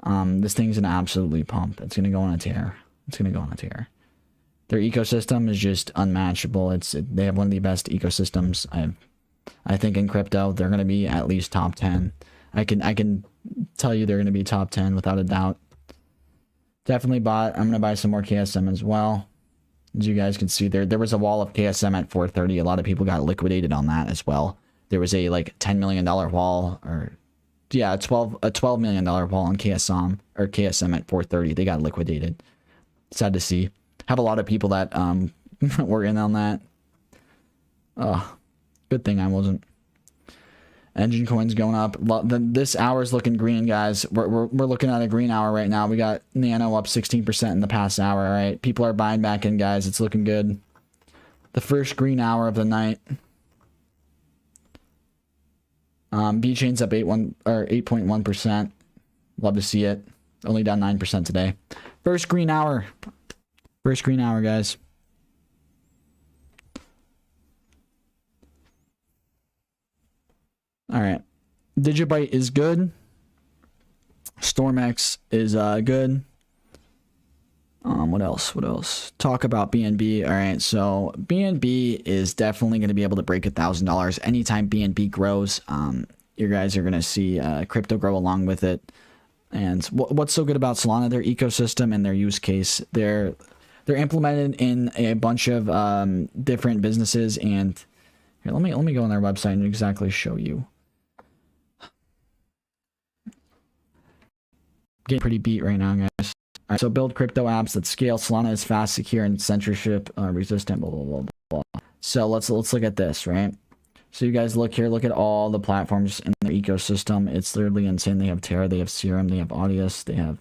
This thing's gonna absolutely pump. It's gonna go on a tear. It's gonna go on a tear. Their ecosystem is just unmatchable. They have one of the best ecosystems I think in crypto. They're gonna be at least top 10. I can tell you they're gonna be top 10 without a doubt. Definitely bought. I'm gonna buy some more KSM as well. As you guys can see, there was a wall of KSM at 430. A lot of people got liquidated on that as well. There was a like $10 million wall, or yeah, a $12 million wall on KSM at 430. They got liquidated. Sad to see. Have a lot of people that were in on that. Oh, good thing I wasn't. Engine coins going up. This hour's looking green, guys. We're looking at a green hour right now. We got Nano up 16% in the past hour. All right, people are buying back in, guys. It's looking good. The first green hour of the night. B chain's up 8.1%. Love to see it. Only down 9% today. First green hour. First green hour, guys. All right. Digibyte is good. Stormex is good. What else? What else? Talk about BNB. All right. So BNB is definitely going to be able to break $1,000 anytime BNB grows. You guys are going to see crypto grow along with it. And what's so good about Solana? Their ecosystem and their use case. They're implemented in a bunch of different businesses. And here, let me go on their website and exactly show you. Getting pretty beat right now, guys. All right, so build crypto apps that scale. Solana is fast, secure, and censorship resistant. Blah blah blah blah. So let's look at this, right? So you guys look here. Look at all the platforms in their ecosystem. It's literally insane. They have Terra, they have Serum, they have Audius, they have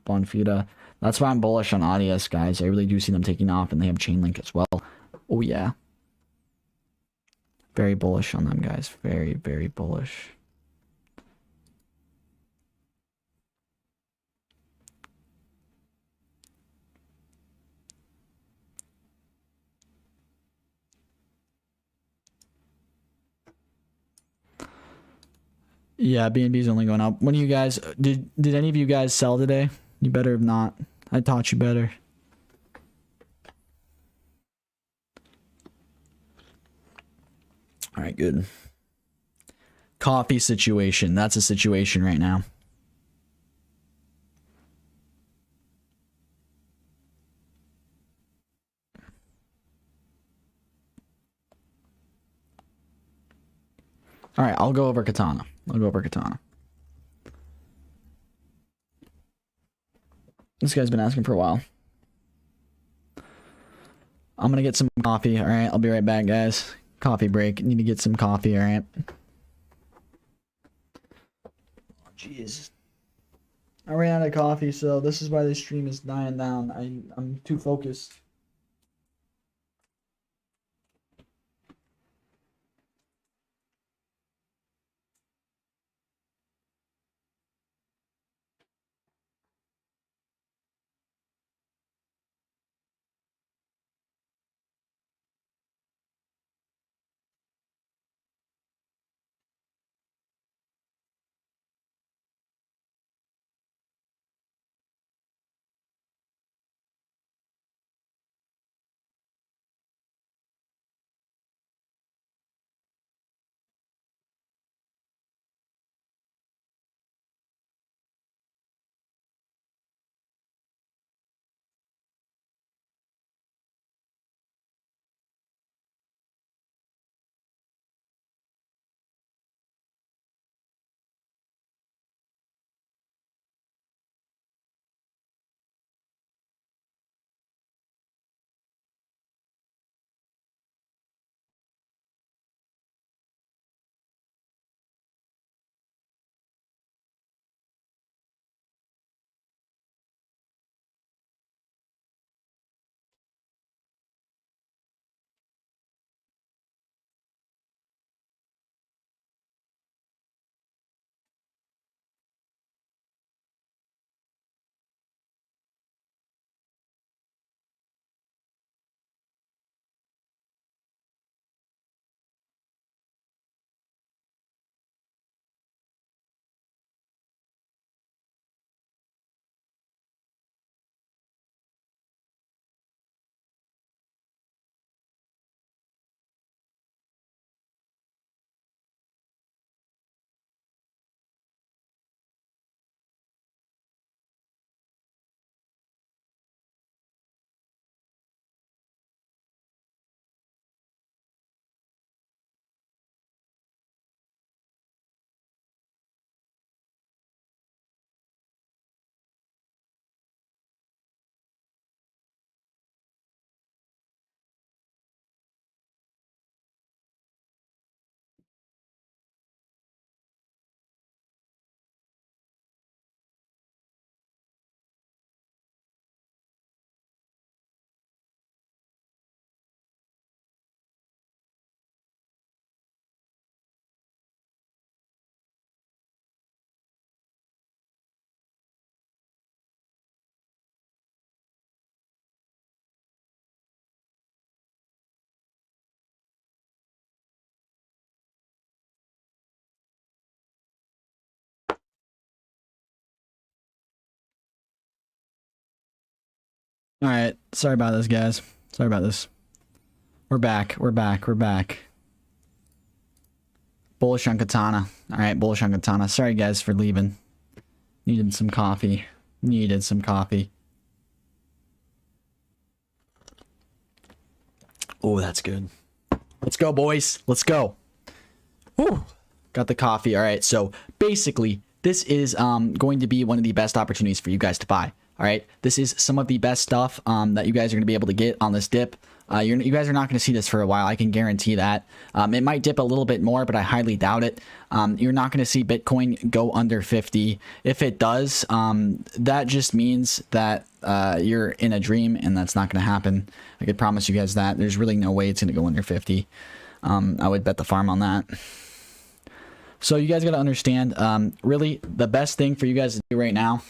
Bonfida. That's why I'm bullish on Audius, guys. I really do see them taking off, and they have Chainlink as well. Oh yeah, very bullish on them, guys. Very bullish. Yeah, BNB's only going up. When you guys did any of you guys sell today? You better have not. I taught you better. All right, good. Coffee situation. That's a situation right now. All right, I'll go over Katana. This guy's been asking for a while. I'm gonna get some coffee. All right, I'll be right back, guys. Coffee break. Need to get some coffee. All right. Oh, jeez. I ran out of coffee, so this is why the stream is dying down. I'm too focused. All right, sorry about this, guys. Sorry about this. We're back. We're back. We're back. Bullish on Katana. All right, bullish on Katana. Sorry, guys, for leaving. Needed some coffee. Needed some coffee. Oh, that's good. Let's go, boys. Let's go. Whew. Got the coffee. All right, so basically, this is going to be one of the best opportunities for you guys to buy. All right, this is some of the best stuff that you guys are going to be able to get on this dip. You guys are not going to see this for a while. I can guarantee that. It might dip a little bit more, but I highly doubt it. You're not going to see Bitcoin go under 50. If it does, that just means that you're in a dream, and that's not going to happen. I could promise you guys that. There's really no way it's going to go under 50. I would bet the farm on that. So you guys got to understand, really, the best thing for you guys to do right now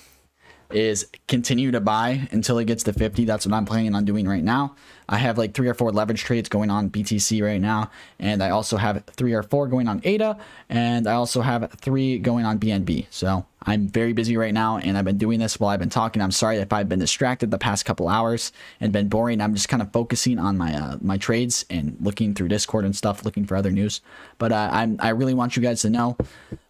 is continue to buy until it gets to 50. That's what I'm planning on doing right now. I have like 3 or 4 leverage trades going on BTC right now, and I also have 3 or 4 going on ADA, and I also have 3 going on BNB. So I'm very busy right now, and I've been doing this while I've been talking. I'm sorry if I've been distracted the past couple hours and been boring. I'm just kind of focusing on my my trades and looking through Discord and stuff, looking for other news. But I really want you guys to know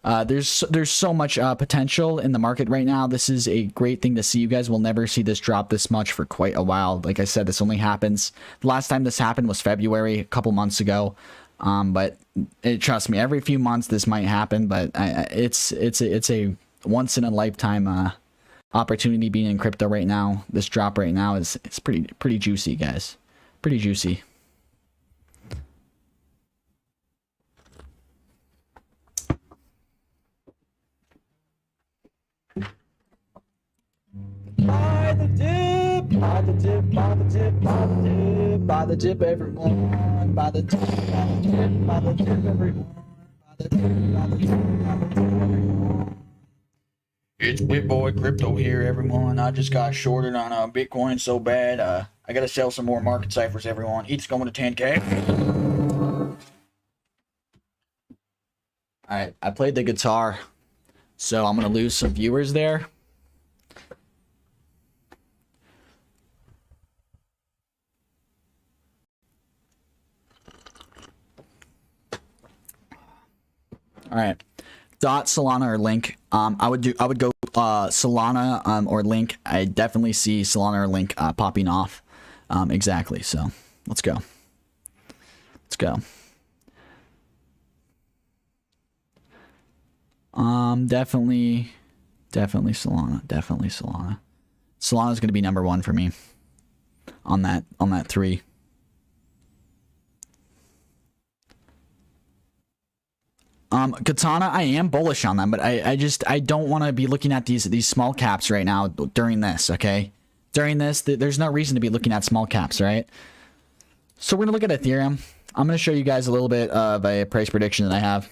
there's so much potential in the market right now. This is a great thing to see. You guys will never see this drop this much for quite a while. Like I said, this only happens. The last time this happened was February, a couple months ago. But trust me, every few months this might happen. But it's a once in a lifetime opportunity being in crypto right now. This drop right now is pretty juicy, guys. Pretty juicy. Buy the dip, buy the dip, buy the dip, buy the dip, buy the dip, everyone. Buy the dip, buy the dip, buy the dip, everyone. Buy the dip, buy the dip, buy the dip, everyone. It's bitboy crypto here, everyone. I just got shorted on Bitcoin so bad. I gotta sell some more market ciphers, everyone. Each going to 10K. All right, I played the guitar, so I'm gonna lose some viewers there. All right, dot Solana or Link. I would go Solana or Link. I definitely see Solana or Link popping off. Exactly. So let's go. Let's go. Definitely Solana. Definitely Solana. Solana is going to be number 1 for me on that 3. Katana, I am bullish on them, but I don't want to be looking at these small caps right now during this, okay? During this, there's no reason to be looking at small caps, right? So we're going to look at Ethereum. I'm going to show you guys a little bit of a price prediction that I have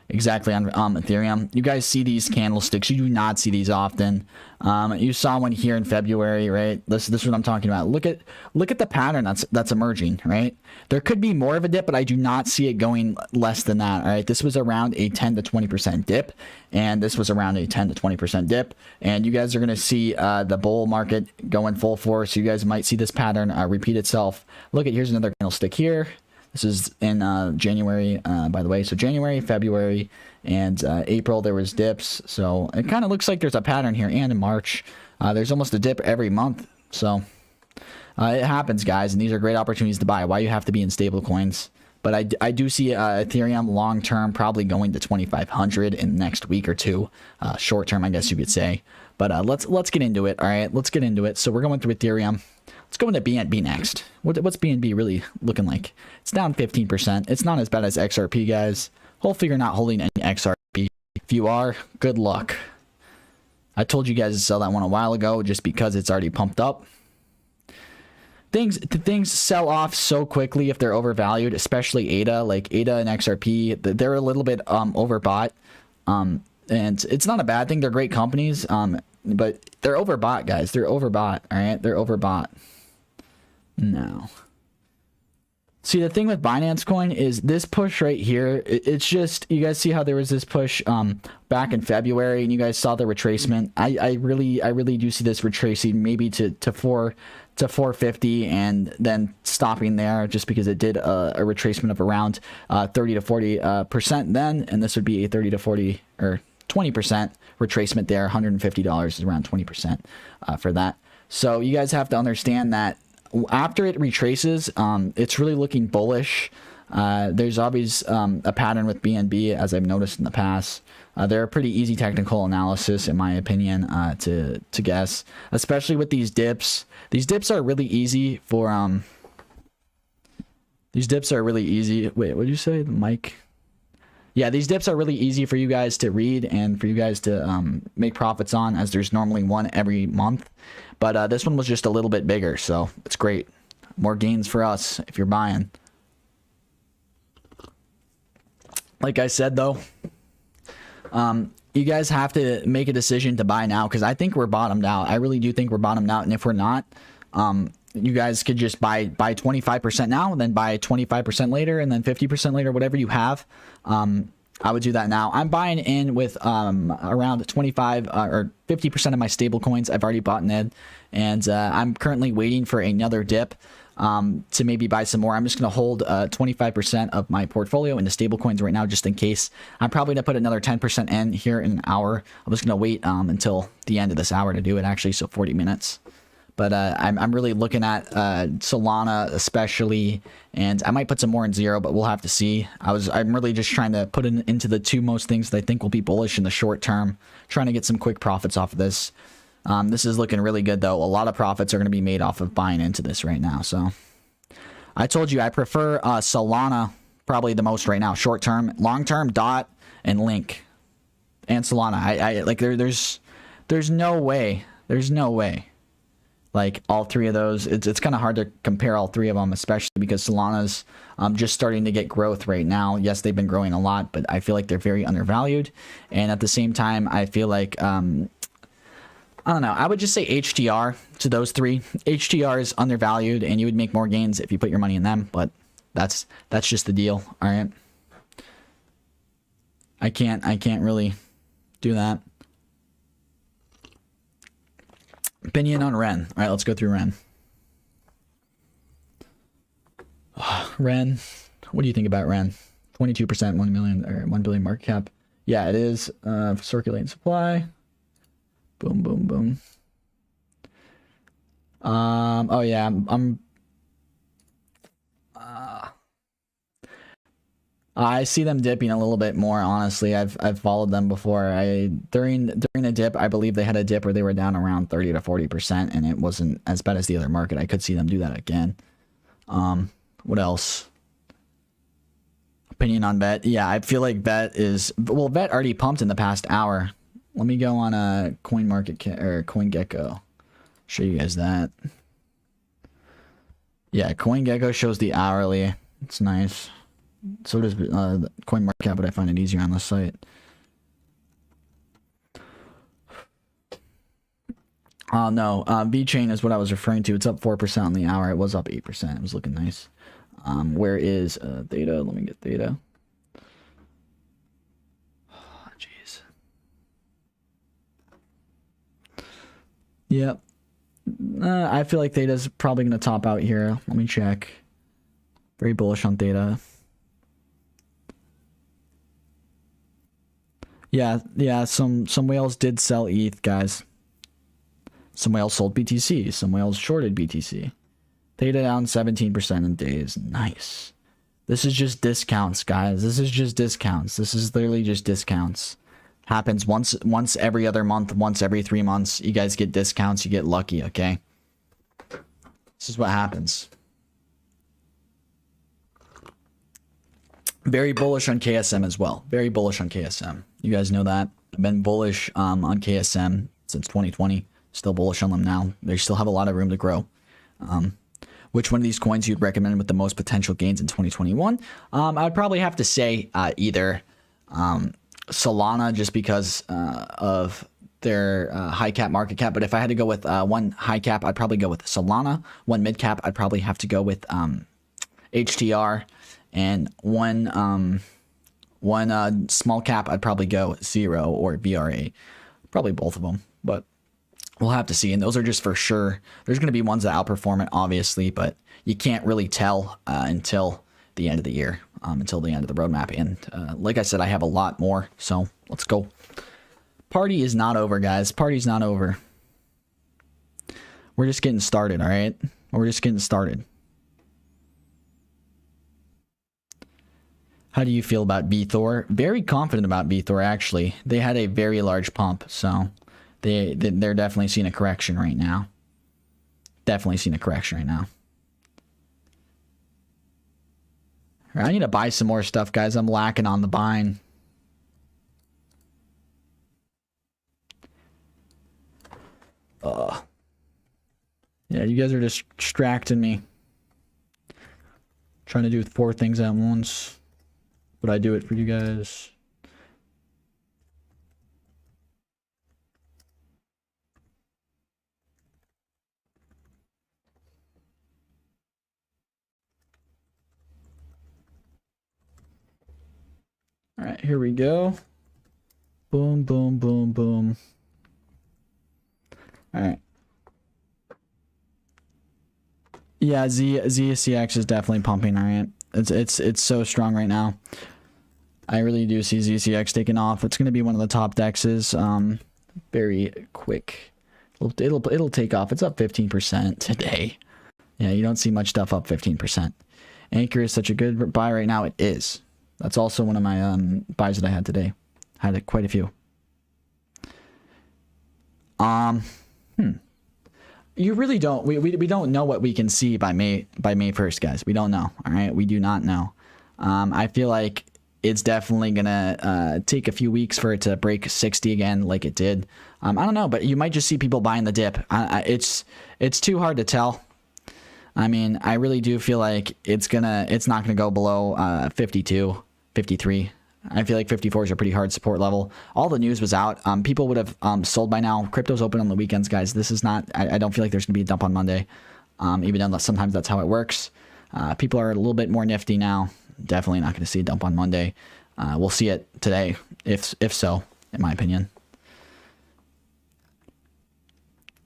exactly on Ethereum. You guys see these candlesticks. You do not see these often. You saw one here in February, right? This is what I'm talking about. Look at the pattern that's emerging, right? There could be more of a dip, but I do not see it going less than that. All right, this was around a 10 to 20% dip, and this was around a 10 to 20% dip, and you guys are going to see the bull market going full force. You guys might see this pattern repeat itself. Look at, here's another candlestick here. This is in January, by the way. So January, February, and April, there was dips. So it kind of looks like there's a pattern here. And in March, there's almost a dip every month. So it happens, guys. And these are great opportunities to buy. Why you have to be in stable coins. But I do see Ethereum long-term probably going to 2,500 in the next week or two. Short-term, I guess you could say. But let's get into it, all right? Let's get into it. So we're going through Ethereum. Let's go into BNB next. What's BNB really looking like? It's down 15%. It's not as bad as XRP, guys. Hopefully you're not holding any XRP. If you are, good luck. I told you guys to sell that one a while ago just because it's already pumped up. Things sell off so quickly if they're overvalued, especially ADA. Like ADA and XRP, they're a little bit overbought. And it's not a bad thing. They're great companies. But they're overbought, guys. They're overbought. All right, they're overbought. No. See, the thing with Binance Coin is this push right here. It's just, you guys see how there was this push back in February, and you guys saw the retracement. I really do see this retracing maybe to to 450 and then stopping there just because it did a retracement of around 30 to 40% then, and this would be a 30 to 40 or 20% retracement there. $150 is around 20% for that. So you guys have to understand that after it retraces, it's really looking bullish. There's always a pattern with BNB, as I've noticed in the past. They're a pretty easy technical analysis, in my opinion, to guess, especially with these dips. These dips are really easy for these dips are really easy. Wait, what did you say? The mic? Yeah, these dips are really easy for you guys to read and for you guys to make profits on, as there's normally one every month. But this one was just a little bit bigger, so it's great. More gains for us if you're buying. Like I said, though, you guys have to make a decision to buy now, because I think we're bottomed out. I really do think we're bottomed out, and if we're not, you guys could just buy 25% now, and then buy 25% later, and then 50% later, whatever you have. I would do that now. I'm buying in with around 25 or 50% of my stable coins. I've already bought in, and I'm currently waiting for another dip to maybe buy some more. I'm just going to hold 25% of my portfolio into stable coins right now, just in case. I'm probably going to put another 10% in here in an hour. I'm just going to wait until the end of this hour to do it, actually, so 40 minutes. But I'm really looking at Solana especially, and I might put some more in Zero, but we'll have to see. I'm really just trying to put into the two most things that I think will be bullish in the short term, trying to get some quick profits off of this. This is looking really good, though. A lot of profits are going to be made off of buying into this right now. So I told you I prefer Solana probably the most right now. Short term, long term, Dot and Link and Solana. I like there's no way. There's no way. Like all three of those, it's kind of hard to compare all three of them, especially because Solana's just starting to get growth right now. Yes, they've been growing a lot, but I feel like they're very undervalued. And at the same time, I feel like I don't know. I would just say HTR to those three. HTR is undervalued, and you would make more gains if you put your money in them. But that's just the deal. All right. I can't really do that. Opinion on Ren. All right, let's go through Ren. Ren, what do you think about Ren? 22%, 1 million or 1 billion market cap. Yeah, it is. Circulating supply. Boom, boom, boom. Oh yeah, I see them dipping a little bit more, honestly. I've followed them before. During the dip, I believe they had a dip where they were down around 30 to 40%, and it wasn't as bad as the other market. I could see them do that again. What else? Opinion on Bet. Yeah, I feel like Bet is, well, Bet already pumped in the past hour. Let me go on a CoinGecko. Show you guys that. Yeah, CoinGecko shows the hourly. It's nice. So does CoinMarketCap, but I find it easier on the site. Oh no, VeChain is what I was referring to. It's up 4% on the hour. It was up 8%. It was looking nice. Where is Theta? Let me get Theta. Oh, jeez. Yep. I feel like Theta's probably going to top out here. Let me check. Very bullish on Theta. Yeah, some whales did sell ETH, guys. Some whales sold BTC. Some whales shorted BTC. Theta down 17% in days. Nice. This is just discounts, guys. This is just discounts. This is literally just discounts. Happens once every other month, once every 3 months. You guys get discounts. You get lucky, okay? This is what happens. Very bullish on KSM as well. Very bullish on KSM. You guys know that. I've been bullish on KSM since 2020. Still bullish on them now. They still have a lot of room to grow. Which one of these coins you'd recommend with the most potential gains in 2021? I would probably have to say either Solana, just because of their high cap market cap. But if I had to go with one high cap, I'd probably go with Solana. One mid cap, I'd probably have to go with HTR. And one small cap, I'd probably go Zero or BRA. Probably both of them. But we'll have to see. And those are just for sure. There's going to be ones that outperform it, obviously, but you can't really tell until the end of the year, until the end of the roadmap. And like I said, I have a lot more. So let's go. Party is not over, guys. Party's not over. We're just getting started, all right? We're just getting started. How do you feel about BThor? Very confident about BThor, actually. They had a very large pump, so they're definitely seeing a correction right now. Definitely seeing a correction right now. All right, I need to buy some more stuff, guys. I'm lacking on the buying. Yeah, you guys are just distracting me. Trying to do 4 things at once. But I do it for you guys. All right, here we go. Boom, boom, boom, boom. All right. Yeah, ZCX is definitely pumping. All right, it's so strong right now. I really do see ZCX taking off. It's going to be one of the top dexes. Very quick. It'll take off. It's up 15% today. Yeah, you don't see much stuff up 15%. Anchor is such a good buy right now. It is. That's also one of my buys that I had today. I had quite a few. You really don't. We don't know what we can see by May 1st, guys. We don't know. All right, we do not know. I feel like it's definitely gonna take a few weeks for it to break 60 again, like it did. I don't know, but you might just see people buying the dip. It's too hard to tell. I mean, I really do feel like it's not gonna go below 52, 53. I feel like 54 is a pretty hard support level. All the news was out. People would have sold by now. Crypto's open on the weekends, guys. This is not. I don't feel like there's gonna be a dump on Monday, even though sometimes that's how it works. People are a little bit more nifty now. Definitely not gonna see a dump on Monday. We'll see it today, if so, in my opinion.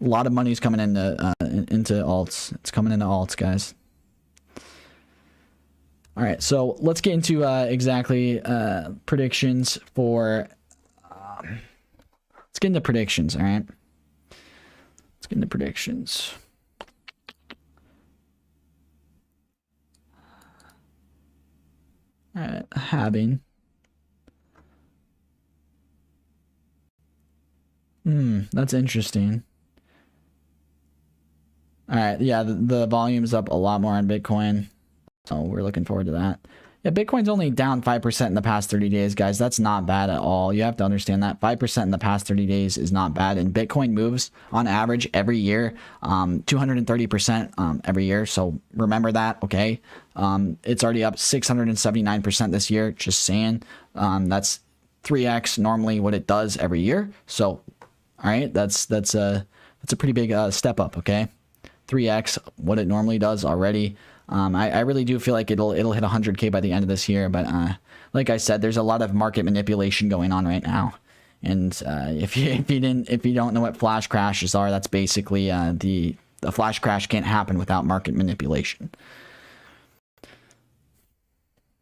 A lot of money's coming into alts. It's coming into alts, guys. All right, so let's get into exactly predictions for. Let's get into predictions. All right, let's get into predictions. All right, halving. That's interesting. All right, yeah, the volume's up a lot more on Bitcoin. So we're looking forward to that. Yeah, Bitcoin's only down 5% in the past 30 days, guys. That's not bad at all. You have to understand that 5% in the past 30 days is not bad. And Bitcoin moves on average every year, 230% every year. So remember that, okay? It's already up 679% this year. Just saying. That's 3x normally what it does every year. So, all right, that's a pretty big step up, okay? 3x what it normally does already. I really do feel like it'll hit 100K by the end of this year, but like I said, there's a lot of market manipulation going on right now, and if you don't know what flash crashes are, that's basically the flash crash can't happen without market manipulation.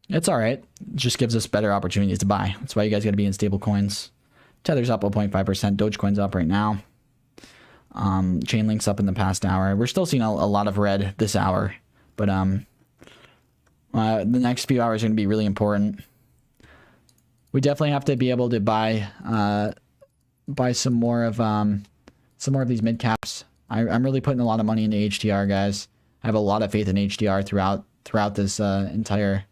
It's all right. It just gives us better opportunities to buy. That's why you guys got to be in stable coins. Tether's up 1.5%. Dogecoin's up right now. Chainlink's up in the past hour. We're still seeing a lot of red this hour. But the next few hours are going to be really important. We definitely have to be able to buy some more of these mid caps. I'm really putting a lot of money into HDR, guys. I have a lot of faith in HDR throughout this entire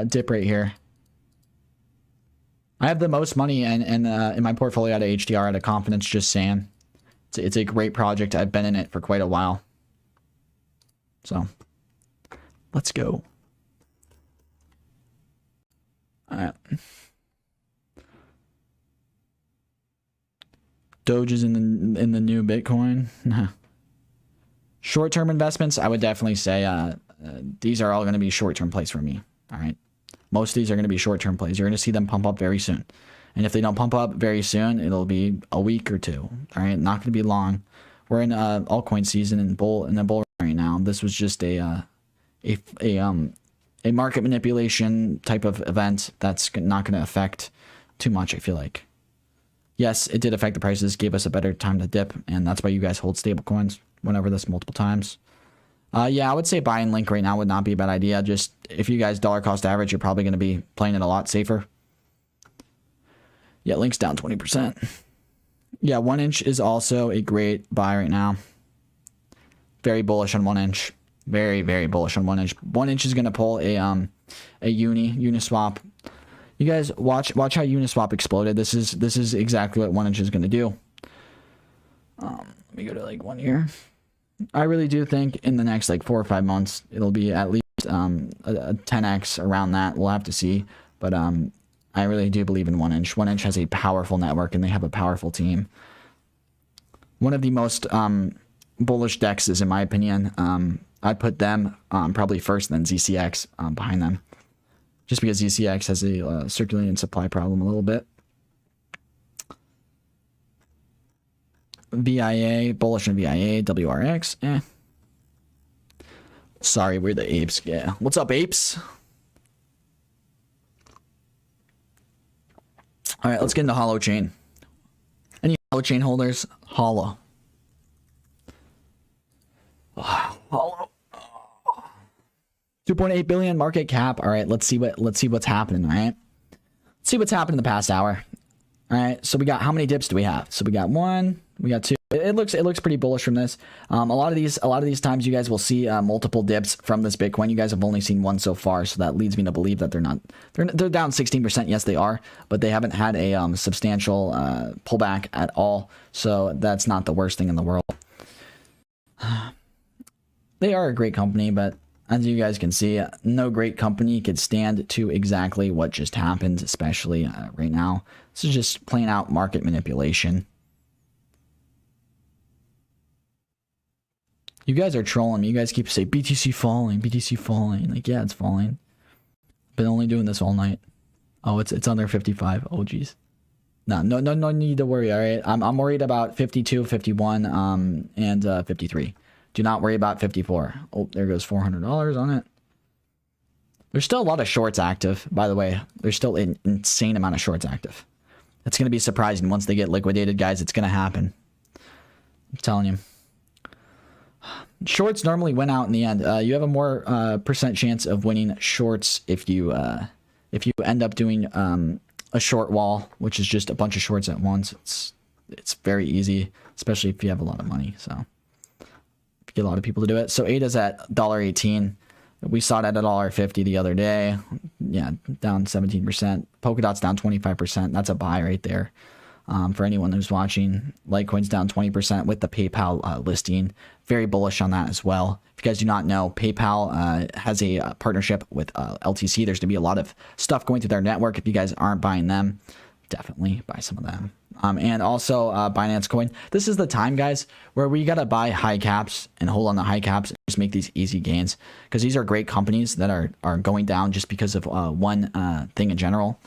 dip right here. I have the most money in my portfolio out of HDR out of confidence. Just saying. It's a great project. I've been in it for quite a while. So, let's go. All right. Doge is in the new Bitcoin. Short-term investments, I would definitely say these are all going to be short-term plays for me. All right. Most of these are going to be short-term plays. You're going to see them pump up very soon. And if they don't pump up very soon, it'll be a week or two. All right, not going to be long. We're in altcoin season and the bull run right now. This was just a market manipulation type of event that's not going to affect too much, I feel like. Yes, it did affect the prices, gave us a better time to dip, and that's why you guys hold stable coins. Went over this multiple times. Yeah, I would say buying Link right now would not be a bad idea. Just if you guys dollar cost average, you're probably going to be playing it a lot safer. Yeah, Link's down 20%. Yeah, 1 inch is also a great buy right now. Very bullish on 1 inch. Very, very bullish on 1 inch. 1 inch is going to pull a Uniswap. You guys watch how Uniswap exploded. This is exactly what 1 inch is going to do. Let me go to like 1 year. I really do think in the next like 4 or 5 months it'll be at least a 10x around that. We'll have to see, but I really do believe in 1 inch. 1 inch has a powerful network and they have a powerful team. One of the most bullish dexes in my opinion. I'd put them probably first, then ZCX behind them. Just because ZCX has a circulating supply problem a little bit. VIA, bullish on VIA, WRX, eh. Sorry, we're the apes, yeah. What's up, apes? Alright, let's get into Hollow Chain. Any Hollow Chain holders? Hollow. Hollow. 2.8 billion market cap. All right, let's see what's happening. All right, let's see what's happened in the past hour. All right, so we got, how many dips do we have? So we got 1, we got 2. It looks pretty bullish from this. A lot of these times you guys will see multiple dips from this Bitcoin. You guys have only seen one so far, so that leads me to believe that they're down 16%. Yes, they are, but they haven't had a substantial pullback at all. So that's not the worst thing in the world. They are a great company, but as you guys can see, no great company could stand to exactly what just happened, especially right now. This is just plain out market manipulation. You guys are trolling me. You guys keep saying BTC falling, BTC falling. Like, yeah, it's falling. Been only doing this all night. Oh, it's under 55. Oh, geez. No need to worry. All right, I'm worried about 52, 51, and 53. Do not worry about 54. Oh, there goes $400 on it. There's still a lot of shorts active, by the way. There's still an insane amount of shorts active. It's going to be surprising once they get liquidated, guys. It's going to happen. I'm telling you. Shorts normally win out in the end. You have a more percent chance of winning shorts if you end up doing a short wall, which is just a bunch of shorts at once. It's very easy, especially if you have a lot of money. So get a lot of people to do it. So ADA's at $1.18. We saw it at $1.50 the other day. Yeah, down 17%. Polkadot's down 25%. That's a buy right there. For anyone who's watching, Litecoin's down 20% with the PayPal listing. Very bullish on that as well. If you guys do not know, PayPal has a partnership with LTC. There's going to be a lot of stuff going through their network. If you guys aren't buying them, definitely buy some of them. And also Binance Coin. This is the time, guys, where we got to buy high caps and hold on the high caps and just make these easy gains, because these are great companies that are going down just because of one thing in general.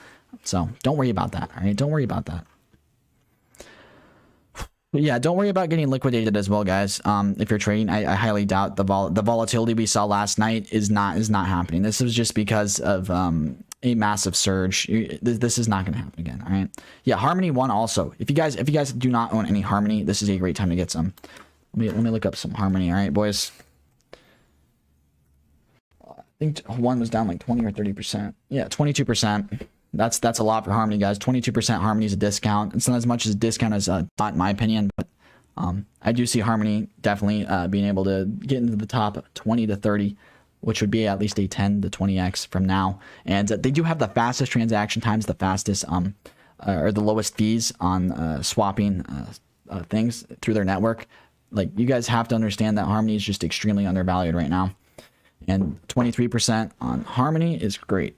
So don't worry about that. All right, don't worry about that. But yeah, don't worry about getting liquidated as well, guys. If you're trading, I highly doubt the volatility we saw last night is not happening. This was just because of a massive surge. This is not going to happen again. All right. Yeah, Harmony won also. If you guys do not own any Harmony, this is a great time to get some. Let me look up some Harmony. All right, boys. I think one was down like 20 or 30%. Yeah, 22%. That's a lot for Harmony, guys. 22% Harmony is a discount. It's not as much as a discount as not in my opinion, but I do see Harmony definitely being able to get into the top 20 to 30, which would be at least a 10 to 20x from now. And they do have the fastest transaction times, the fastest or the lowest fees on swapping things through their network. Like, you guys have to understand that Harmony is just extremely undervalued right now, and 23% on Harmony is great.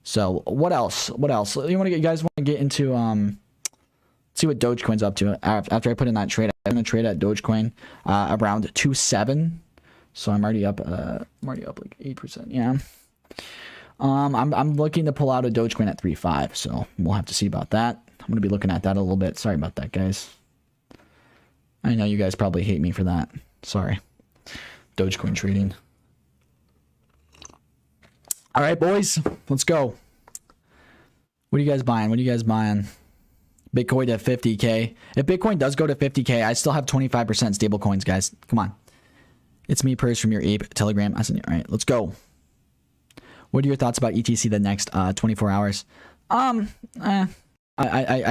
So what else? You guys want to get into see what Dogecoin's up to after I put in that trade. I'm gonna trade at Dogecoin around 2.7. So I'm already up like 8%. Yeah. I'm looking to pull out a Dogecoin at 3.5, so we'll have to see about that. I'm gonna be looking at that a little bit. Sorry about that, guys. I know you guys probably hate me for that. Sorry. Dogecoin trading. All right, boys, let's go. What are you guys buying? What are you guys buying? Bitcoin to 50K. If Bitcoin does go to 50K, I still have 25% stable coins, guys. Come on. It's me, Purse, from your Ape Telegram. All right, let's go. What are your thoughts about ETC the next 24 hours? I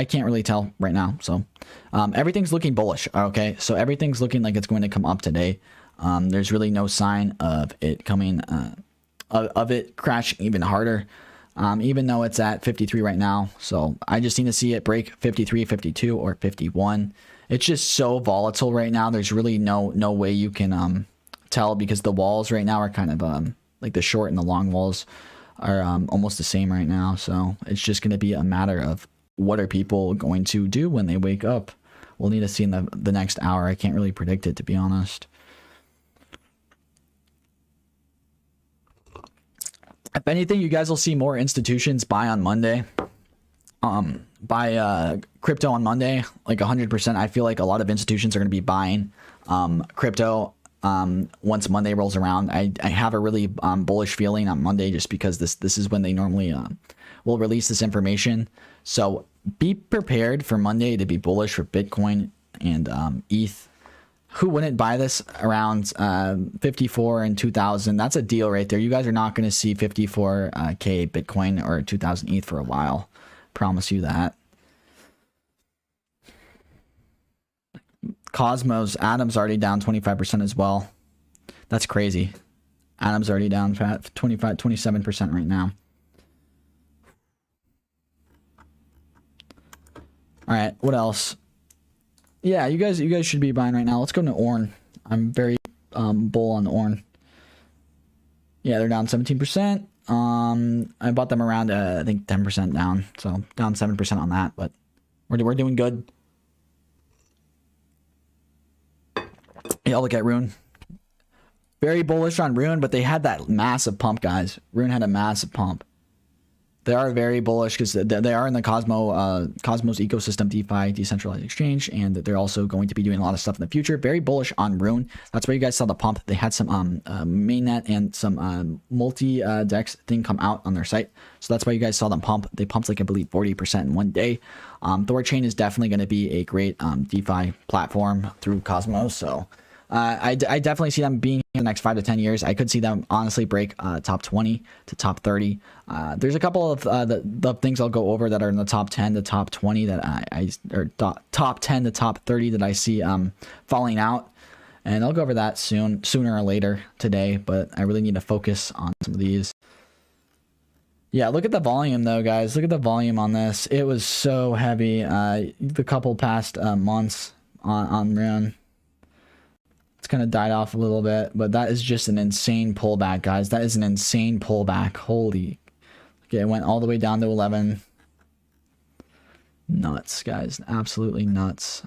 can't really tell right now. So everything's looking bullish. Okay, so everything's looking like it's going to come up today. There's really no sign of it coming, of it crashing even harder. Even though it's at 53 right now. So I just need to see it break 53, 52, or 51. It's just so volatile right now. There's really no way you can tell, because the walls right now are kind of like the short and the long walls are almost the same right now. So it's just going to be a matter of what are people going to do when they wake up. We'll need to see in the next hour. I can't really predict it, to be honest. If anything, you guys will see more institutions buy on Monday. Buy crypto on Monday, like 100%. I feel like a lot of institutions are going to be buying crypto once Monday rolls around. I have a really bullish feeling on Monday, just because this is when they normally will release this information. So be prepared for Monday to be bullish for Bitcoin and ETH. Who wouldn't buy this around 54 and 2000? That's a deal right there. You guys are not going to see 54K Bitcoin or 2000 ETH for a while. Promise you that. Cosmos, Atom's already down 25% as well. That's crazy. Atom's already down 27% right now. All right, what else? Yeah, you guys should be buying right now. Let's go to ORN. I'm very bull on ORN. Yeah, they're down 17%. I bought them around I think 10% down, so down 7% on that, but we're doing good. Yeah, look at Rune. Very bullish on Rune, but they had that massive pump, guys. Rune had a massive pump. They are very bullish because they are in the Cosmos ecosystem, DeFi, decentralized exchange, and they're also going to be doing a lot of stuff in the future. Very bullish on Rune. That's why you guys saw the pump. They had some mainnet and some multi-dex thing come out on their site. So that's why you guys saw them pump. They pumped, like, I believe 40% in one day. Thorchain is definitely going to be a great DeFi platform through Cosmos. So I definitely see them being in the next 5 to 10 years. I could see them honestly break top 20 to top 30. There's a couple of the things I'll go over that are in the top 10 to top 20 that top 10 to top 30 that I see falling out. And I'll go over that sooner or later today, but I really need to focus on some of these. Yeah, look at the volume though, guys. Look at the volume on this. It was so heavy. The couple past months on Rune. It's kind of died off a little bit, but that is just an insane pullback, guys. That is an insane pullback. Holy. Okay, it went all the way down to 11. Nuts, guys. Absolutely nuts.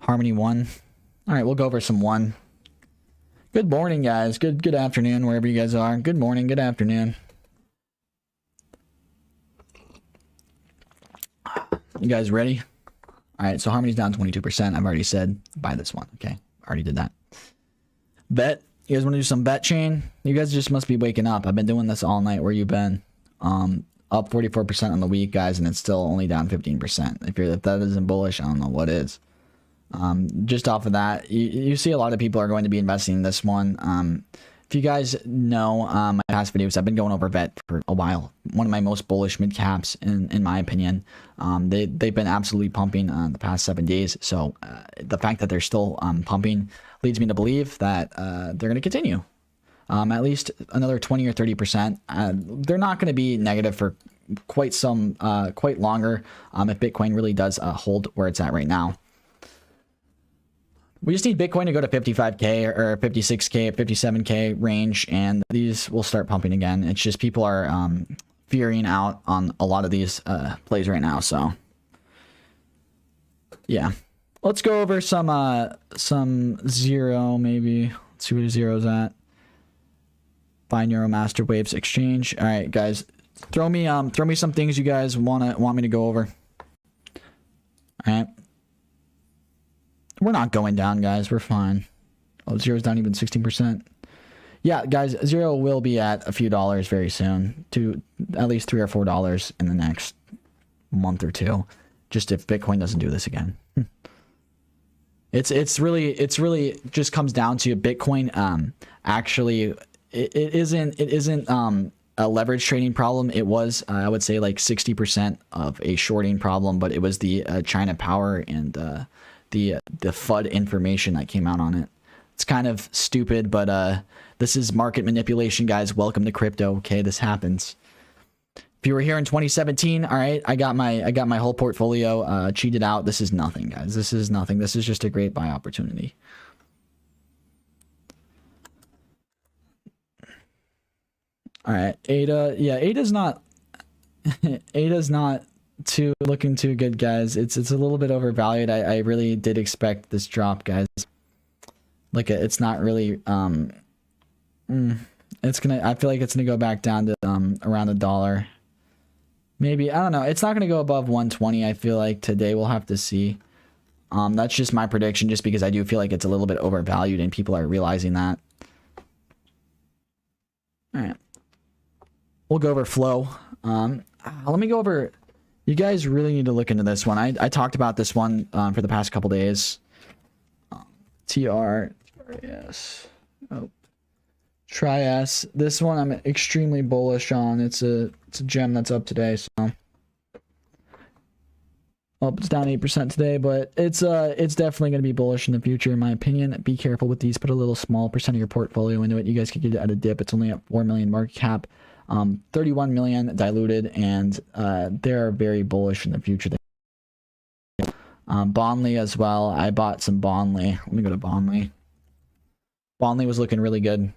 Harmony 1. All right, we'll go over some 1. Good morning, guys. Good afternoon, wherever you guys are. Good morning, good afternoon. You guys ready? All right, so Harmony's down 22%. I've already said buy this one. Okay, already did that. Bet. You guys want to do some bet chain? You guys just must be waking up. I've been doing this all night. Where you been? Up 44% on the week, guys, and it's still only down 15%. If that isn't bullish, I don't know what is. Just off of that, you see a lot of people are going to be investing in this one. If you guys know my past videos, I've been going over VET for a while. One of my most bullish mid caps, in my opinion. They've been absolutely pumping the past 7 days. So the fact that they're still pumping leads me to believe that they're going to continue. At least another 20 or 30%. They're not going to be negative for quite longer if Bitcoin really does hold where it's at right now. We just need Bitcoin to go to 55K or 56K, 57K range, and these will start pumping again. It's just people are fearing out on a lot of these plays right now. So yeah, let's go over some zero maybe. Let's see where zero's at. Buy Neuromaster Waves exchange. All right, guys, throw me some things you guys want me to go over. All right, we're not going down, guys. We're fine. Oh, Zero's down even 16%. Yeah, guys, Zero will be at a few dollars very soon, to at least $3 or $4 in the next month or two, just if Bitcoin doesn't do this again. It's really just comes down to Bitcoin. Actually, it isn't a leverage trading problem. It was I would say like 60% of a shorting problem, but it was the China power and the FUD information that came out on it. It's kind of stupid, but this is market manipulation, guys. Welcome to crypto. Okay, this happens. If you were here in 2017, all right, I got my whole portfolio cheated out. This is nothing, guys. This is nothing. This is just a great buy opportunity. All right, ADA. Yeah, ADA's not ADA's not looking too good, guys. It's a little bit overvalued. I really did expect this drop, guys. Like it's not really it's gonna, I feel like it's gonna go back down to around $1. Maybe, I don't know. It's not gonna go above 120. I feel like today. We'll have to see. That's just my prediction, just because I do feel like it's a little bit overvalued and people are realizing that. All right, we'll go over flow. Let me go over. You guys really need to look into this one. I talked about this one for the past couple days. TRS. Oh, Trias. This one I'm extremely bullish on. It's a gem that's up today. So, well, it's down 8% today, but it's definitely going to be bullish in the future, in my opinion. Be careful with these. Put a little small percent of your portfolio into it. You guys could get it at a dip. It's only at 4 million market cap, 31 million diluted, and they're very bullish in the future. Bondly as well. I bought some Bondly. Let me go to Bondly. Bondly was looking really good.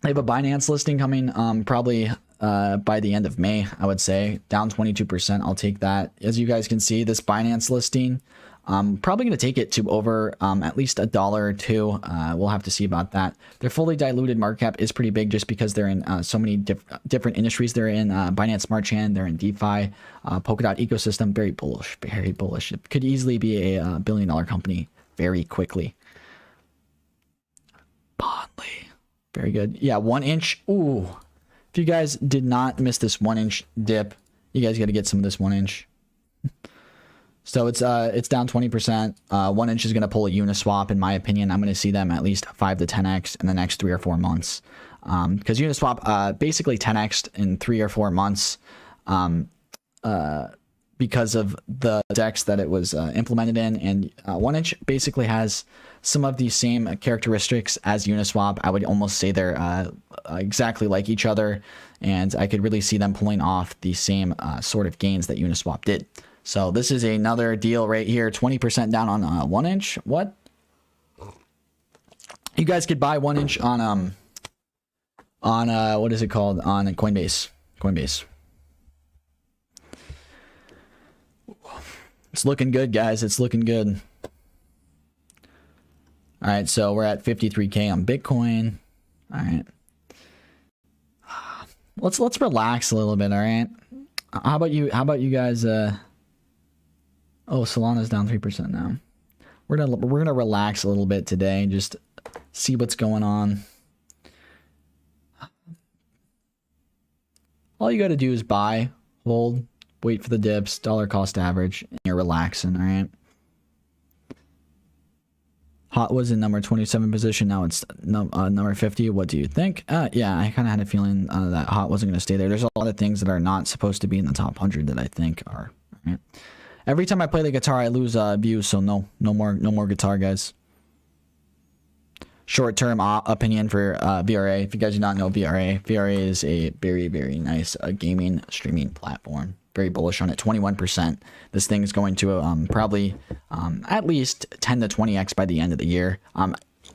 They have a Binance listing coming probably by the end of May, I would say. Down 22%. I'll take that. As you guys can see, this Binance listing, probably going to take it to over at least $1 or $2. We'll have to see about that. Their fully diluted market cap is pretty big, just because they're in so many different industries. They're in Binance Smart Chain, they're in DeFi, Polkadot ecosystem. Very bullish, very bullish. It could easily be a billion-dollar company very quickly. Bondly, very good. Yeah, 1 inch. Ooh, if you guys did not miss this 1 inch dip, you guys got to get some of this 1 inch. So it's down 20%. 1 inch is going to pull a Uniswap, in my opinion. I'm going to see them at least 5 to 10x in the next 3 or 4 months. Because Uniswap basically 10x'd in 3 or 4 months because of the DEX that it was implemented in. And 1 inch basically has some of the same characteristics as Uniswap. I would almost say they're exactly like each other. And I could really see them pulling off the same sort of gains that Uniswap did. So this is another deal right here. 20% down on 1 inch. What? You guys could buy 1 inch on what is it called? On Coinbase. Coinbase. It's looking good, guys. It's looking good. All right, so we're at 53K on Bitcoin. All right. Let's relax a little bit, all right? How about you guys oh, Solana's down 3% now. We're gonna relax a little bit today and just see what's going on. All you got to do is buy, hold, wait for the dips, dollar cost average, and you're relaxing, all right? Hot was in number 27 position. Now it's number 50. What do you think? Yeah, I kind of had a feeling that Hot wasn't going to stay there. There's a lot of things that are not supposed to be in the top 100 that I think are. All right? Every time I play the guitar, I lose views. So no more guitar, guys. Short-term opinion for VRA. If you guys do not know VRA is a very, very nice gaming streaming platform. Very bullish on it. 21%. This thing is going to probably at least 10 to 20x by the end of the year.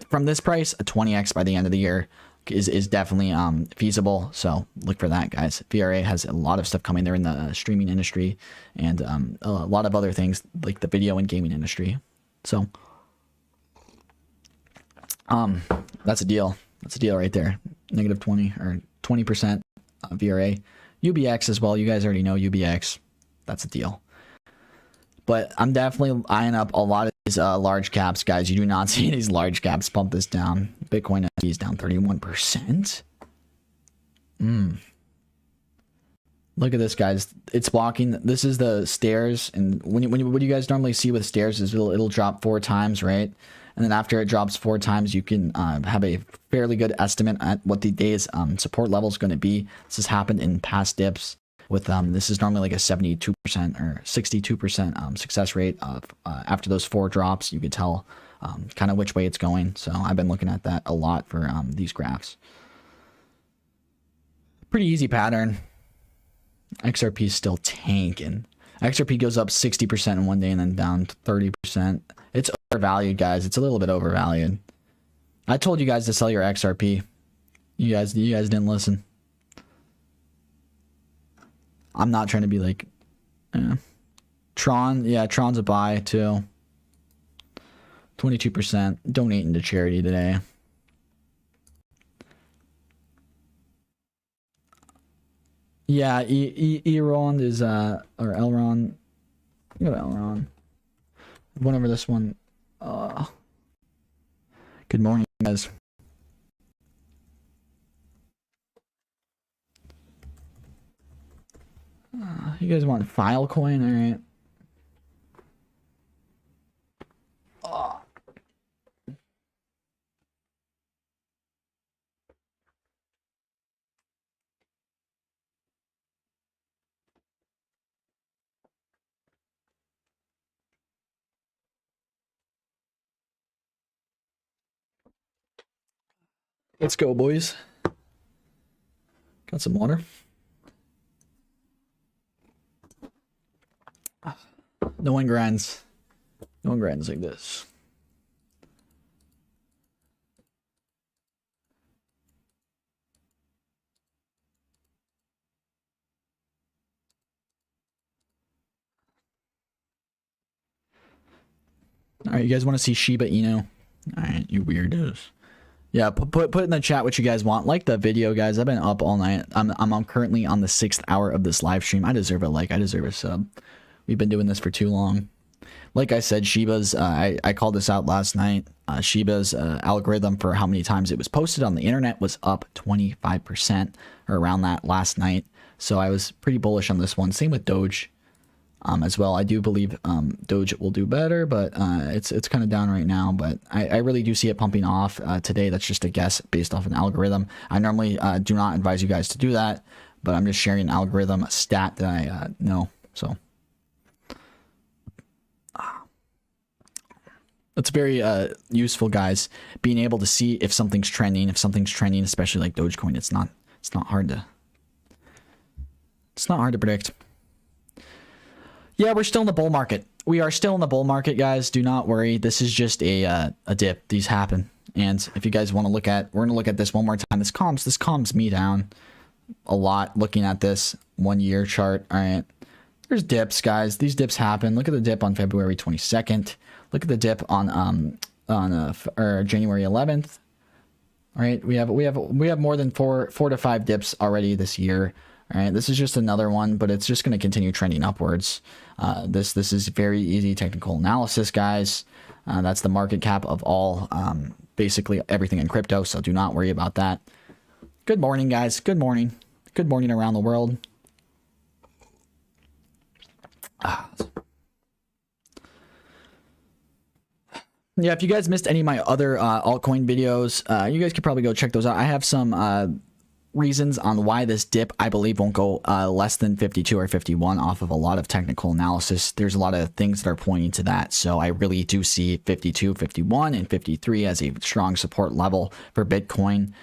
From this price, a 20x by the end of the year is definitely feasible. So look for that, guys. VRA has a lot of stuff coming there in the streaming industry and a lot of other things like the video and gaming industry. So That's a deal. That's a deal right there. Negative 20 or 20% VRA. UBX as well. You guys already know UBX. That's a deal. But I'm definitely eyeing up a lot of these large caps, guys. You do not see these large caps pump this down. Bitcoin is down 31%. Look at this, guys. It's blocking. This is the stairs, and what you guys normally see with stairs is it'll drop 4 times, right? And then after it drops 4 times, you can have a fairly good estimate at what the day's support level is going to be. This has happened in past dips. With this is normally like a 72% or 62% success rate of after those 4 drops. You can tell kind of which way it's going. So I've been looking at that a lot for these graphs. Pretty easy pattern. XRP is still tanking. XRP goes up 60% in one day and then down 30%. It's overvalued, guys. It's a little bit overvalued. I told you guys to sell your XRP. You guys didn't listen. I'm not trying to be like, Tron. Yeah, Tron's a buy too. 22% donating to charity today. Yeah, Elrond is or Elrond. Go to Elrond. Went over this one. Good morning, guys. You guys want Filecoin? All right. Let's go, boys. Got some water. No one grinds. No one grinds like this. All right, you guys want to see Shiba Inu? All right, you weirdos. Yeah, put in the chat what you guys want. Like the video, guys. I've been up all night. I'm currently on the 6th hour of this live stream. I deserve a like. I deserve a sub. We've been doing this for too long. Like I said, Shiba's, I called this out last night. Shiba's algorithm for how many times it was posted on the internet was up 25% or around that last night. So I was pretty bullish on this one. Same with Doge as well. I do believe Doge will do better, but it's kind of down right now. But I really do see it pumping off today. That's just a guess based off an algorithm. I normally do not advise you guys to do that, but I'm just sharing an algorithm stat that I know. So it's very useful, guys, being able to see if something's trending. If something's trending, especially like Dogecoin, it's not hard to predict. Yeah, we're still in the bull market. We are still in the bull market, guys. Do not worry. This is just a dip. These happen. And if you guys want to look at, we're going to look at this one more time. This calms me down a lot looking at this 1 year chart. All right. There's dips, guys. These dips happen. Look at the dip on February 22nd. Look at the dip on January 11th. All right, we have more than four to five dips already this year. All right, this is just another one, but it's just going to continue trending upwards. This is very easy technical analysis, guys. That's the market cap of all basically everything in crypto, so do not worry about that. Good morning, guys. Good morning. Good morning around the world. Yeah, if you guys missed any of my other altcoin videos, you guys could probably go check those out. I have some reasons on why this dip, I believe, won't go less than 52 or 51 off of a lot of technical analysis. There's a lot of things that are pointing to that. So I really do see 52, 51, and 53 as a strong support level for Bitcoin,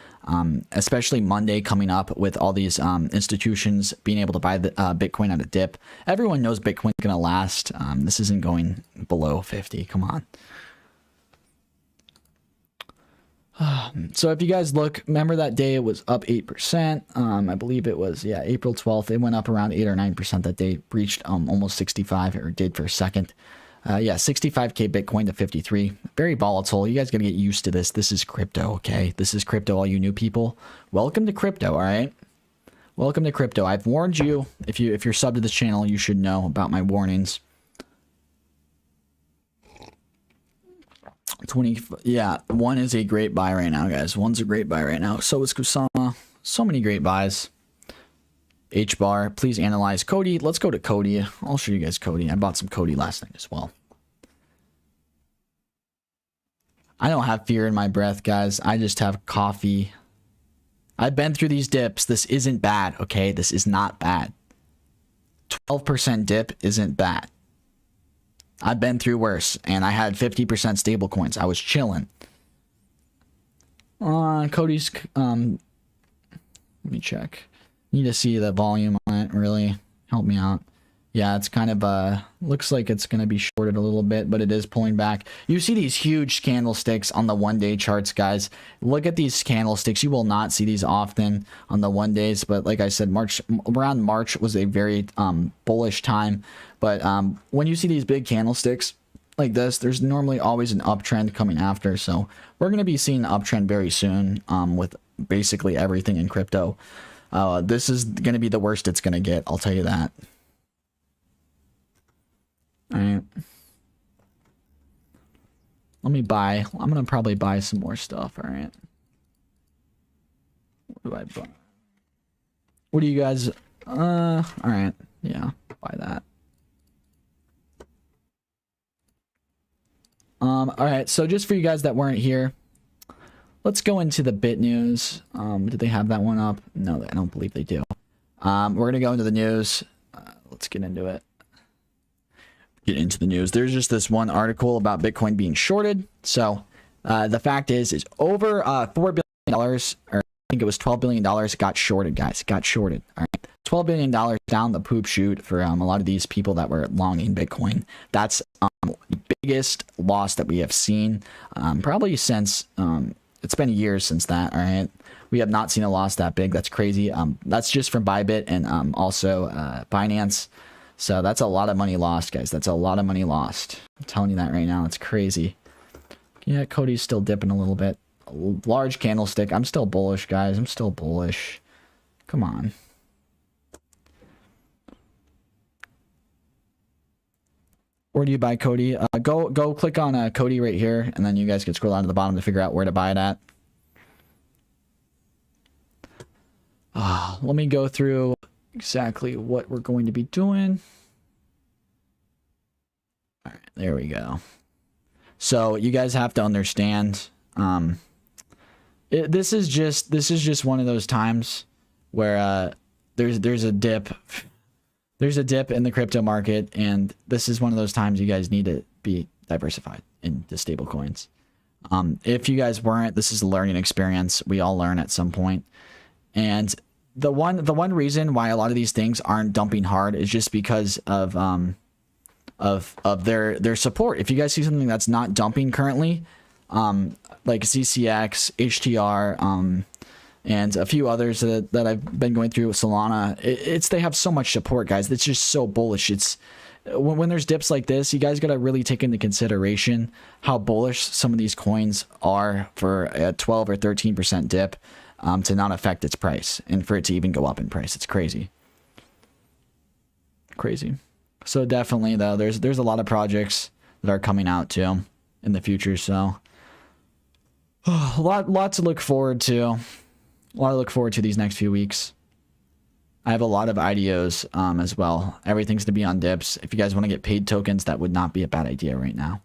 especially Monday coming up with all these institutions being able to buy the Bitcoin at a dip. Everyone knows Bitcoin's going to last. This isn't going below 50. Come on. So if you guys look, remember that day it was up 8%. I believe it was, yeah, April 12th. It went up around 8 or 9% that day, breached almost 65, or did for a second. Yeah, 65k Bitcoin to 53. Very volatile. You guys got to get used to this. This is crypto, okay? This is crypto, all you new people. Welcome to crypto, all right? Welcome to crypto. I've warned you. If you're subbed to this channel, you should know about my warnings. 20. Yeah, one is a great buy right now, guys. One's a great buy right now. So is Kusama. So many great buys. H bar. Please analyze Cody. Let's go to Cody. I'll show you guys Cody. I bought some Cody last night as well. I don't have fear in my breath, guys. I just have coffee. I've been through these dips. This isn't bad, okay? This is not bad. 12% dip isn't bad. I've been through worse, and I had 50% stable coins. I was chilling. Cody's, let me check. Need to see the volume on it, really. Help me out. Yeah, it's kind of, looks like it's going to be shorted a little bit, but it is pulling back. You see these huge candlesticks on the one-day charts, guys. Look at these candlesticks. You will not see these often on the one-days, but like I said, around March was a very bullish time. But when you see these big candlesticks like this, there's normally always an uptrend coming after. So we're going to be seeing an uptrend very soon with basically everything in crypto. This is going to be the worst it's going to get. I'll tell you that. All right. Let me buy. I'm going to probably buy some more stuff. All right. What do I buy? What do you guys? All right. Yeah. Buy that. All right. So just for you guys that weren't here, let's go into the bit news. Did they have that one up? No, I don't believe they do. We're going to go into the news. Let's get into it. Get into the news. There's just this one article about Bitcoin being shorted. So the fact is over $4 billion, or I think it was $12 billion, got shorted, guys. Got shorted. All right. $12 billion down the poop chute for a lot of these people that were longing Bitcoin. That's the biggest loss that we have seen probably since it's been years since that. All right. We have not seen a loss that big. That's crazy. That's just from Bybit and also Binance. So that's a lot of money lost, guys. That's a lot of money lost. I'm telling you that right now. It's crazy. Yeah, Cody's still dipping a little bit. A large candlestick. I'm still bullish, guys. I'm still bullish. Come on. Where do you buy Cody? Go click on Cody right here, and then you guys can scroll down to the bottom to figure out where to buy it at. Let me go through exactly what we're going to be doing. All right, there we go. So you guys have to understand, this is just one of those times where there's a dip. There's a dip in the crypto market, and this is one of those times you guys need to be diversified into stable coins. If you guys weren't, this is a learning experience. We all learn at some point. And the one reason why a lot of these things aren't dumping hard is just because of their support. If you guys see something that's not dumping currently, like CCX, HTR, and a few others that I've been going through with Solana, they have so much support, guys. It's just so bullish. It's when there's dips like this, you guys got to really take into consideration how bullish some of these coins are for a 12 or 13% dip. To not affect its price and for it to even go up in price. It's crazy. Crazy. So definitely though, there's a lot of projects that are coming out too in the future. So a lot to look forward to. A lot to look forward to these next few weeks. I have a lot of IDOs as well. Everything's to be on dips. If you guys want to get paid tokens, that would not be a bad idea right now.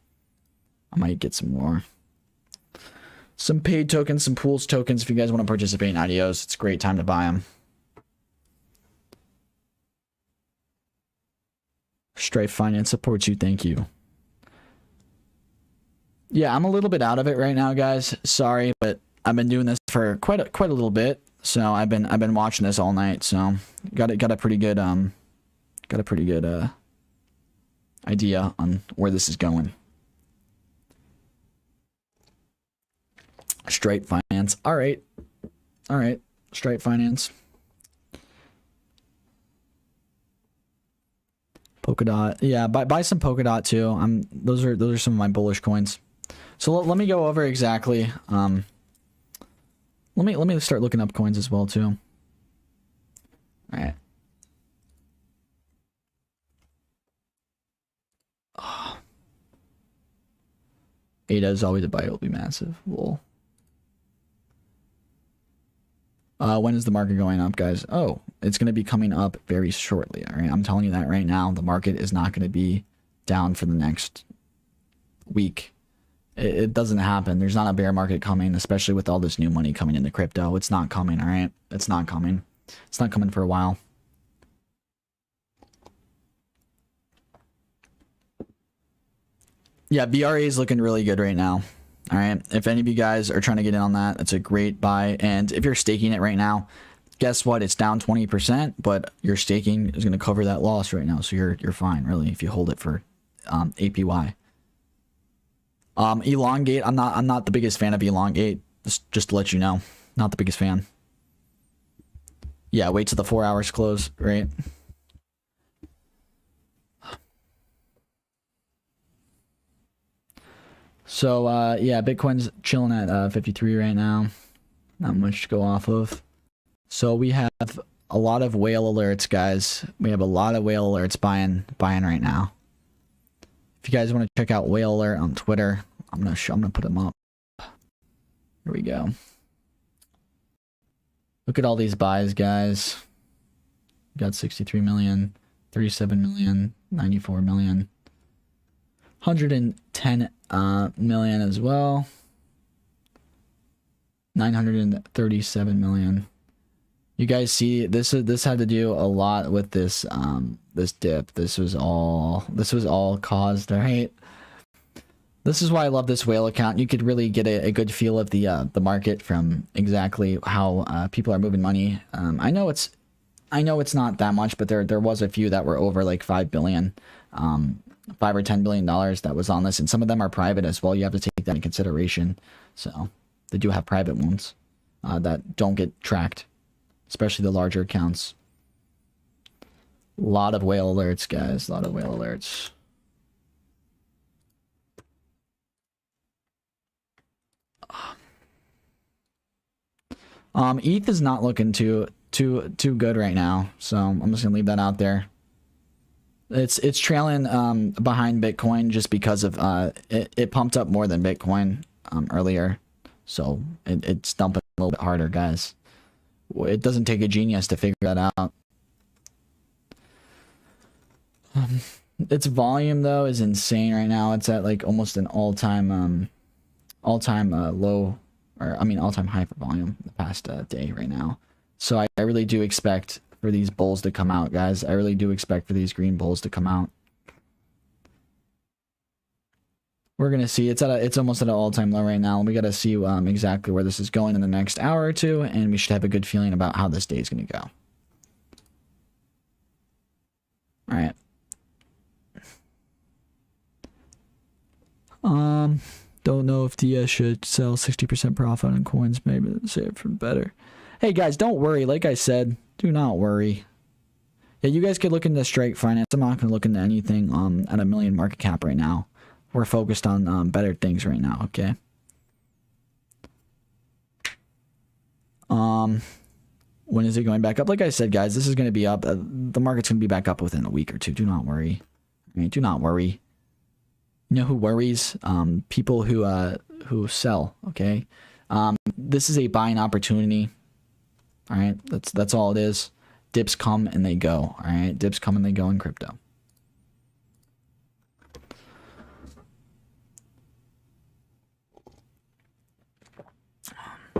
I might get some more. Some paid tokens, some pools tokens. If you guys want to participate in IDOs, it's a great time to buy them. Stripe Finance supports you. Thank you. Yeah, I'm a little bit out of it right now, guys. Sorry, but I've been doing this for quite a little bit. So I've been watching this all night. So got a pretty good idea on where this is going. Stripe Finance. All right. Stripe Finance. Polkadot. Yeah, buy some Polkadot too. Those are some of my bullish coins. So let me go over exactly. Let me start looking up coins as well too. All right. ADA is always a buy. It will be massive. Lol. When is the market going up, guys? Oh, it's going to be coming up very shortly. All right, I'm telling you that right now. The market is not going to be down for the next week. It doesn't happen. There's not a bear market coming, especially with all this new money coming into crypto. It's not coming. All right, it's not coming. It's not coming for a while. Yeah, BRA is looking really good right now. All right, if any of you guys are trying to get in on that, it's a great buy. And if you're staking it right now, guess what? It's down 20%, but your staking is going to cover that loss right now, so you're fine, really, if you hold it for APY. Elongate, I'm not the biggest fan of Elongate. Just to let you know, not the biggest fan. Yeah, wait till the 4 hours close, right? So, yeah, Bitcoin's chilling at 53 right now. Not much to go off of. So we have a lot of whale alerts, guys. We have a lot of whale alerts buying right now. If you guys want to check out whale alert on Twitter, I'm gonna put them up. Here we go. Look at all these buys, guys. Got 63 million, 37 million, 94 million. 110 million as well. 937 million. You guys see this had to do a lot with this this dip. This was all caused, right? This is why I love this whale account. You could really get a good feel of the market from exactly how people are moving money. I know it's not that much, but there was a few that were over like 5 billion. 5 or 10 billion dollars that was on this, and some of them are private as well. You have to take that in consideration. So they do have private ones that don't get tracked, especially the larger accounts. A lot of whale alerts, guys. A lot of whale alerts. ETH is not looking too good right now, so I'm just gonna leave that out there. It's trailing behind Bitcoin just because of it pumped up more than Bitcoin earlier, so it's dumping a little bit harder, guys. It doesn't take a genius to figure that out. Its volume though is insane right now. It's at like almost an all-time low, or I mean all-time high for volume the past day right now. So I really do expect for these bulls to come out, guys. I really do expect for these green bulls to come out. We're gonna see. It's almost at an all-time low right now. We gotta see exactly where this is going in the next hour or two, and we should have a good feeling about how this day is gonna go. All right. Don't know if DS should sell 60% profit on coins. Maybe save it for better. Hey guys, don't worry. Like I said, do not worry. Yeah, you guys could look into Strike Finance. I'm not gonna look into anything at $1 million market cap right now. We're focused on better things right now. Okay. When is it going back up? Like I said, guys, this is gonna be up. The market's gonna be back up within a week or two. Do not worry. I mean, do not worry. You know who worries? People who sell. Okay. This is a buying opportunity. All right, that's all it is. Dips come and they go. All right, dips come and they go in crypto.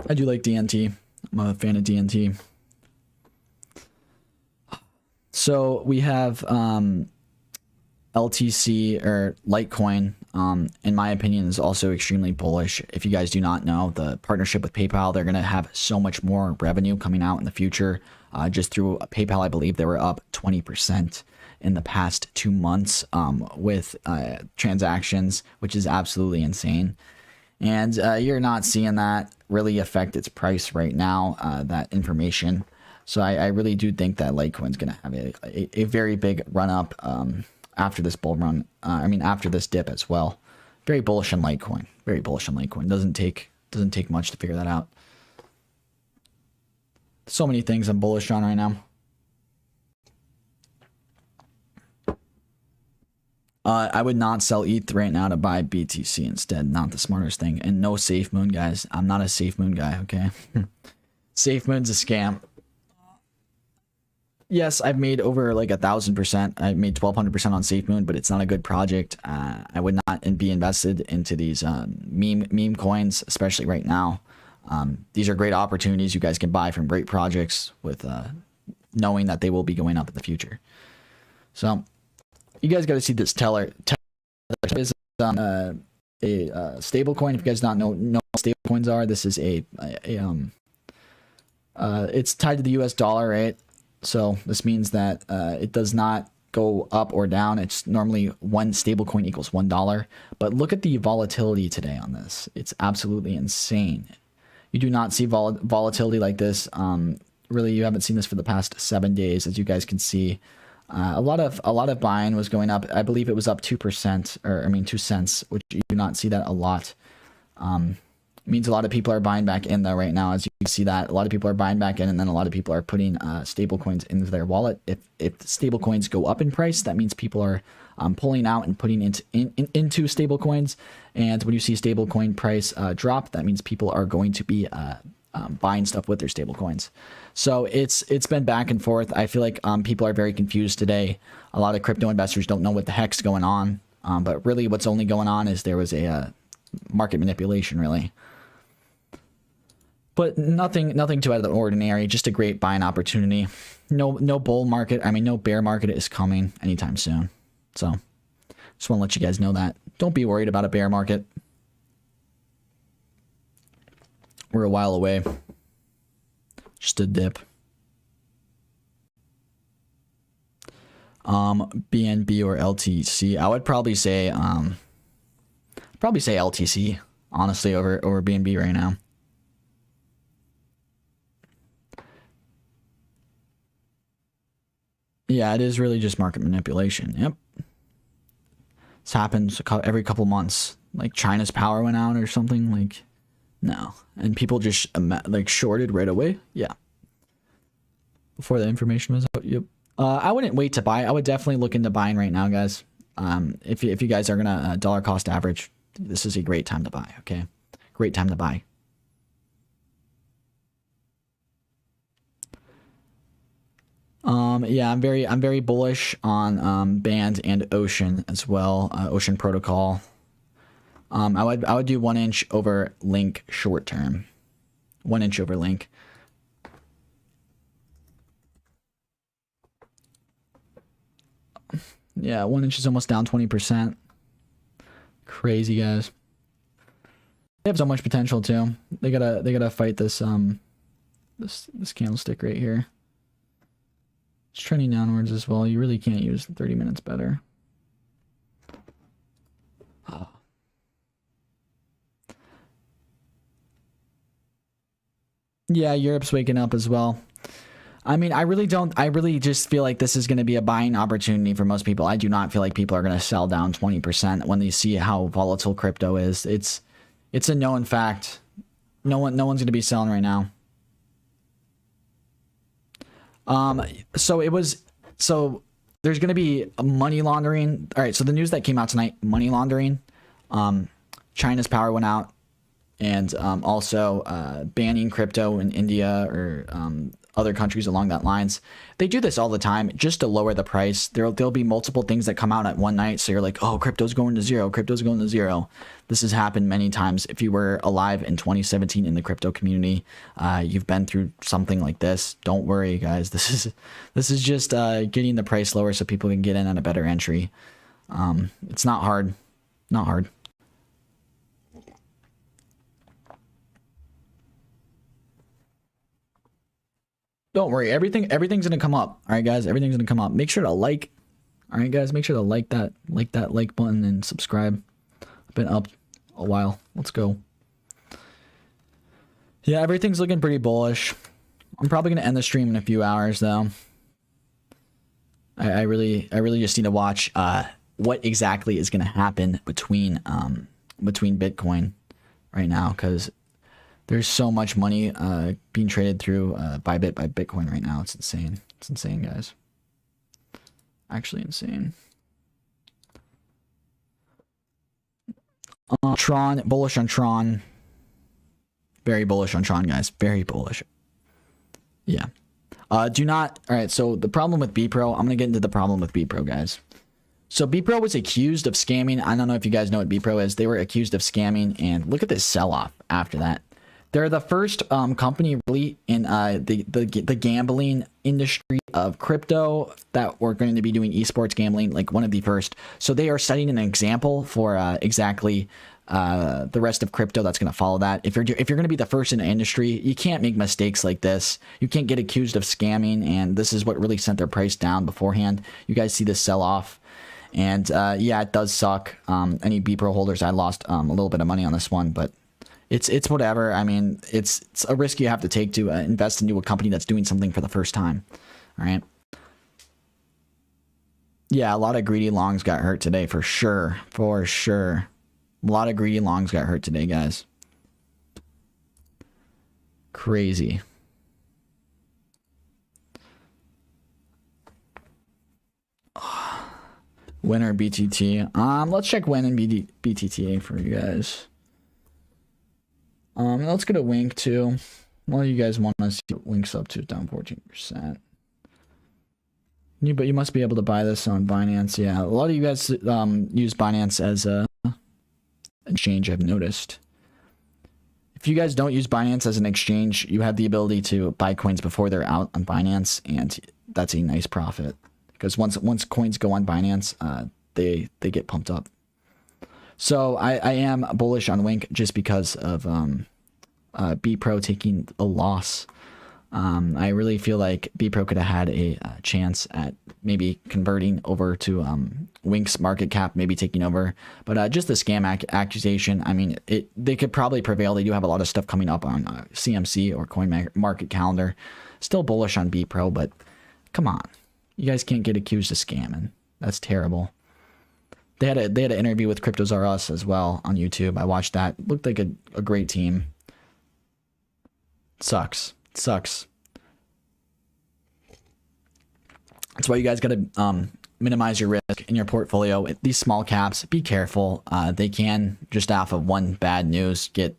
I do like DNT. I'm a fan of DNT. So we have LTC or Litecoin. In my opinion, is also extremely bullish. If you guys do not know, the partnership with PayPal, they're going to have so much more revenue coming out in the future. Just through PayPal, I believe they were up 20% in the past 2 months with transactions, which is absolutely insane. And you're not seeing that really affect its price right now, that information. So I really do think that Litecoin's going to have a very big run up after this bull run. I mean, after this dip as well. Very bullish on Litecoin. Very bullish on Litecoin. Doesn't take much to figure that out. So many things I'm bullish on right now. I would not sell ETH right now to buy BTC instead. Not the smartest thing. And no Safe Moon, guys. I'm not a Safe Moon guy, okay? Safe Moon's a scam. Yes, I've made over like 1,000%. I made 1,200% on Safe Moon, but it's not a good project. I would not be invested into these meme coins, especially right now. These are great opportunities you guys can buy from great projects with knowing that they will be going up in the future. So you guys got to see this Teller. Teller is a stable coin. If you guys don't know what stable coins are, this is it's tied to the US dollar, right? So this means that it does not go up or down. It's normally one stable coin equals $1. But look at the volatility today on this. It's absolutely insane. You do not see volatility like this. Really, you haven't seen this for the past 7 days, as you guys can see. A lot of buying was going up. I believe it was up 2%, or I mean 2 cents, which you do not see that a lot. Means a lot of people are buying back in though right now. As you can see that a lot of people are buying back in, and then a lot of people are putting stable coins into their wallet. If stable coins go up in price, that means people are pulling out and putting into stable coins. And when you see stable coin price drop, that means people are going to be buying stuff with their stable coins. So it's been back and forth. I feel like people are very confused today. A lot of crypto investors don't know what the heck's going on. But really what's only going on is there was a market manipulation, really. But nothing too out of the ordinary. Just a great buying opportunity. No bull market. I mean, no bear market is coming anytime soon. So just want to let you guys know that. Don't be worried about a bear market. We're a while away. Just a dip. BNB or LTC. I would probably say LTC, honestly, over BNB right now. Yeah, it is really just market manipulation. Yep. This happens every couple months. Like China's power went out or something. Like, no. And people just like shorted right away. Yeah. Before the information was out. Yep. I wouldn't wait to buy. I would definitely look into buying right now, guys. If you guys are gonna dollar cost average, this is a great time to buy. Okay, great time to buy. Yeah, I'm very bullish on Band and Ocean as well. Ocean Protocol. I would do 1 inch over Link short term. 1 inch over Link. Yeah, 1 inch is almost down 20%. Crazy, guys. They have so much potential too. They gotta fight this this candlestick right here. It's trending downwards as well. You really can't use 30 minutes better. Oh. Yeah, Europe's waking up as well. I mean, I really just feel like this is going to be a buying opportunity for most people. I do not feel like people are going to sell down 20% when they see how volatile crypto is. It's a known fact. No one's going to be selling right now. So there's going to be money laundering. All right. So the news that came out tonight, money laundering, China's power went out, and also banning crypto in India or other countries along that lines. They do this all the time just to lower the price. There'll be multiple things that come out at one night. So you're like, oh, crypto's going to zero. Crypto's going to zero. This has happened many times. If you were alive in 2017 in the crypto community, you've been through something like this. Don't worry, guys. This is just getting the price lower so people can get in at a better entry. It's not hard. Not hard. Don't worry, everything's gonna come up. All right, guys, everything's gonna come up. Make sure to like. All right, guys, make sure to like that like button and subscribe. I've been up a while. Let's go. Yeah, everything's looking pretty bullish. I'm probably gonna end the stream in a few hours though. I I really just need to watch what exactly is going to happen between Bitcoin right now, because there's so much money being traded through Bybit by Bitcoin right now. It's insane. It's insane, guys. Actually insane. Tron, bullish on Tron. Very bullish on Tron, guys. Very bullish. Yeah. Do not. All right. So the problem with BPro, I'm going to get into the problem with BPro, guys. So BPro was accused of scamming. I don't know if you guys know what BPro is. They were accused of scamming, and look at this sell-off after that. They're the first company really in the gambling industry of crypto that were going to be doing esports gambling, like one of the first. So they are setting an example for exactly the rest of crypto that's going to follow that. If you're going to be the first in the industry, you can't make mistakes like this. You can't get accused of scamming, and this is what really sent their price down beforehand. You guys see this sell off, and yeah, it does suck. Any BPro holders, I lost a little bit of money on this one, but it's whatever. I mean, it's a risk you have to take to invest into a company that's doing something for the first time. All right. Yeah, a lot of greedy longs got hurt today for sure. For sure. A lot of greedy longs got hurt today, guys. Crazy. Winner BTT. Let's check win and BTTA for you guys. Let's get a Wink too. Well, you guys want to see what Wink's up to, down 14%. But you must be able to buy this on Binance. Yeah, a lot of you guys use Binance as a exchange, I've noticed. If you guys don't use Binance as an exchange, you have the ability to buy coins before they're out on Binance, and that's a nice profit. Because once coins go on Binance, they get pumped up. So I am bullish on Wink just because of BPro taking a loss. I really feel like BPro could have had a chance at maybe converting over to Wink's market cap, maybe taking over. But just the scam accusation, I mean, they could probably prevail. They do have a lot of stuff coming up on CMC or Coin Market Calendar. Still bullish on BPro, but come on. You guys can't get accused of scamming. That's terrible. They had an interview with Cryptos R Us as well on YouTube. I watched that. Looked like a great team. Sucks. Sucks. That's why you guys got to minimize your risk in your portfolio. These small caps, be careful. They can, just off of one bad news, get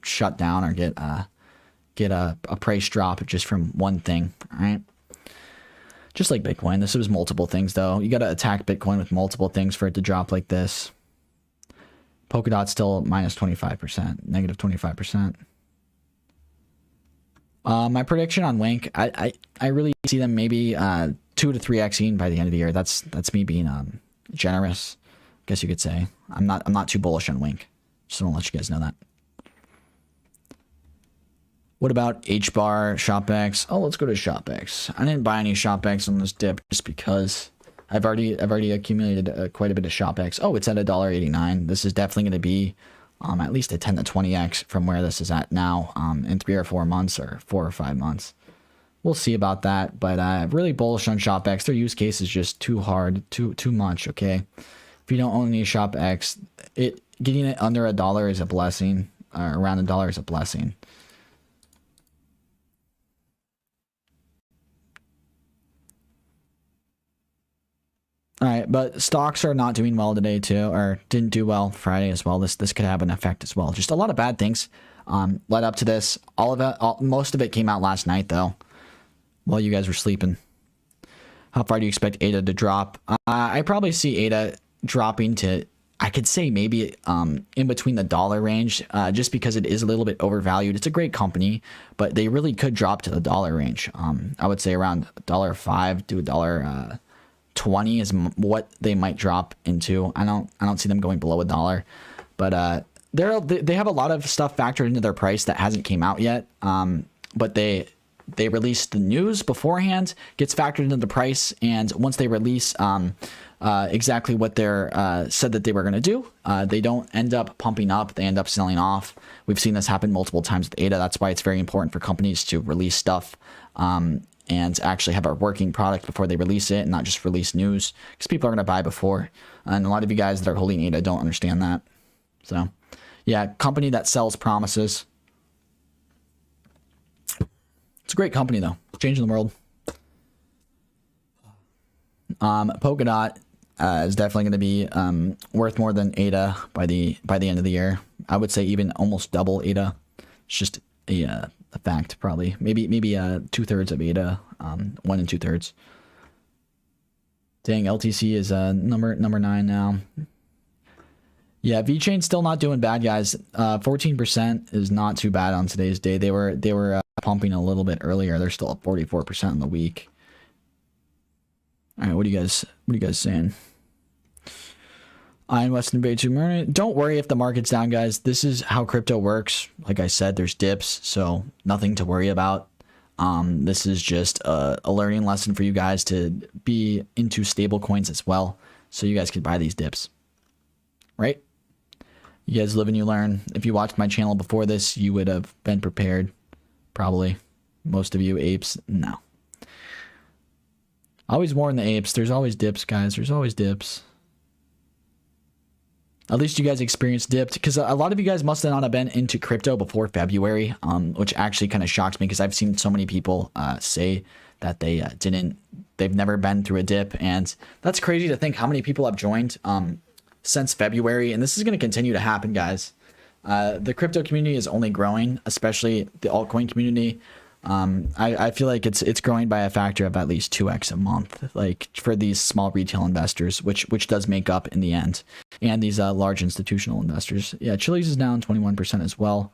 shut down or get a price drop just from one thing. All right. Just like Bitcoin. This was multiple things, though. You got to attack Bitcoin with multiple things for it to drop like this. Polkadot's still minus 25%, negative 25%. My prediction on Wink, I really see them maybe 2 to 3xing by the end of the year. That's me being generous, I guess you could say. I'm not too bullish on Wink. Just want to let you guys know that. What about HBAR, ShopX? Oh, let's go to ShopX. I didn't buy any ShopX on this dip just because I've already accumulated quite a bit of ShopX. Oh, it's at $1.89. This is definitely going to be at least a 10 to 20x from where this is at now in 3 or 4 months or 4 or 5 months. We'll see about that, but really bullish on ShopX. Their use case is just too hard, too much. Okay, if you don't own any ShopX, getting it under $1 is a blessing. Around $1 is a blessing. All right, but stocks are not doing well today too, or didn't do well Friday as well. This could have an effect as well. Just a lot of bad things led up to this. Most of it came out last night though, while you guys were sleeping. How far do you expect ADA to drop? I probably see ADA dropping to, I could say maybe in between the dollar range, just because it is a little bit overvalued. It's a great company, but they really could drop to the dollar range. I would say around $1.05 to $1.20 is what they might drop into. I don't see them going below $1, but they have a lot of stuff factored into their price that hasn't came out yet. But they released the news beforehand, gets factored into the price, and once they release exactly what they're said that they were going to do, they don't end up pumping up. They end up selling off. We've seen this happen multiple times with ADA. That's why it's very important for companies to release stuff and actually have a working product before they release it and not just release news, because people are going to buy before. And a lot of you guys that are holding ADA don't understand that. So yeah, company that sells promises. It's a great company though, changing the world. Polkadot is definitely going to be worth more than ADA by the end of the year. I would say even almost double ADA. It's just a fact, probably. Maybe 2/3 of ADA, 1 2/3. Dang, LTC is number 9 now. Yeah, VeChain's still not doing bad, guys. 14% is not too bad on today's day. They were pumping a little bit earlier. They're still at 44% in the week. All right, what are you guys saying? I invest in Bay2 Money. Don't worry if the market's down, guys. This is how crypto works. Like I said, there's dips, so nothing to worry about. This is just a learning lesson for you guys to be into stable coins as well, so you guys can buy these dips, right? You guys live and you learn. If you watched my channel before this, you would have been prepared. Probably. Most of you apes, no. Always warn the apes. There's always dips, guys. There's always dips. At least you guys experienced dipped, because a lot of you guys must not have been into crypto before February, which actually kind of shocks me, because I've seen so many people say that they've never been through a dip, and that's crazy to think how many people have joined since February, and this is going to continue to happen, guys. The crypto community is only growing, especially the altcoin community. I feel like it's growing by a factor of at least 2x a month, like for these small retail investors, which does make up in the end, and these large institutional investors. Yeah, Chili's is down 21% as well.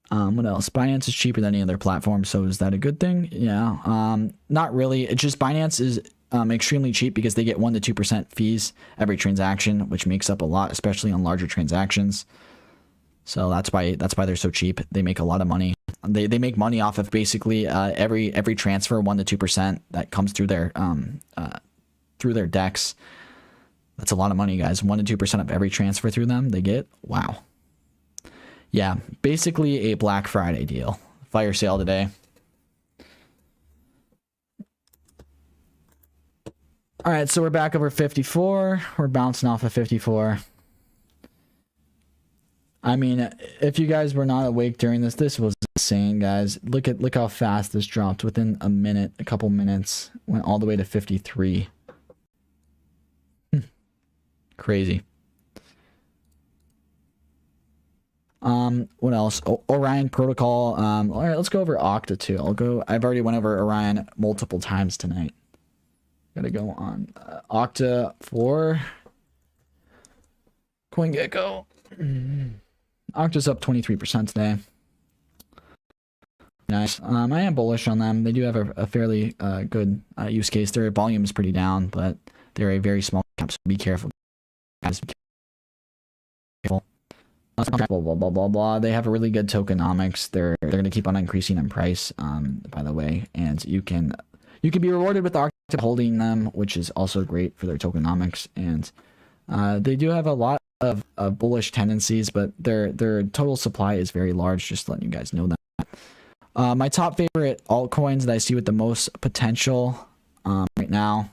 What else? Binance is cheaper than any other platform, so is that a good thing? Yeah. Not really. It's just Binance is extremely cheap because they get 1 to 2% fees every transaction, which makes up a lot, especially on larger transactions. So that's why they're so cheap. They make a lot of money. They make money off of basically every transfer, 1 to 2% that comes through their DEX. That's a lot of money, guys. 1 to 2% of every transfer through them they get. Wow. Yeah, basically a Black Friday deal. Fire sale today. All right, so we're back over 54. We're bouncing off of 54. I mean, if you guys were not awake during this was insane, guys. Look how fast this dropped within a minute, a couple minutes. Went all the way to 53. Crazy. What else? Orion protocol. All right, let's go over Octa too. I've already went over Orion multiple times tonight. Gotta go on Octa for CoinGecko. Octa's up 23% today. Nice. I am bullish on them. They do have a fairly good use case. Their volume is pretty down, but they're a very small cap, so be careful, guys. Be careful. Blah, blah, blah, blah, blah. They have a really good tokenomics. They're going to keep on increasing in price, by the way, and you can be rewarded with Octa holding them, which is also great for their tokenomics, and they do have a lot of bullish tendencies, but their total supply is very large, just letting you guys know that. My top favorite altcoins that I see with the most potential right now.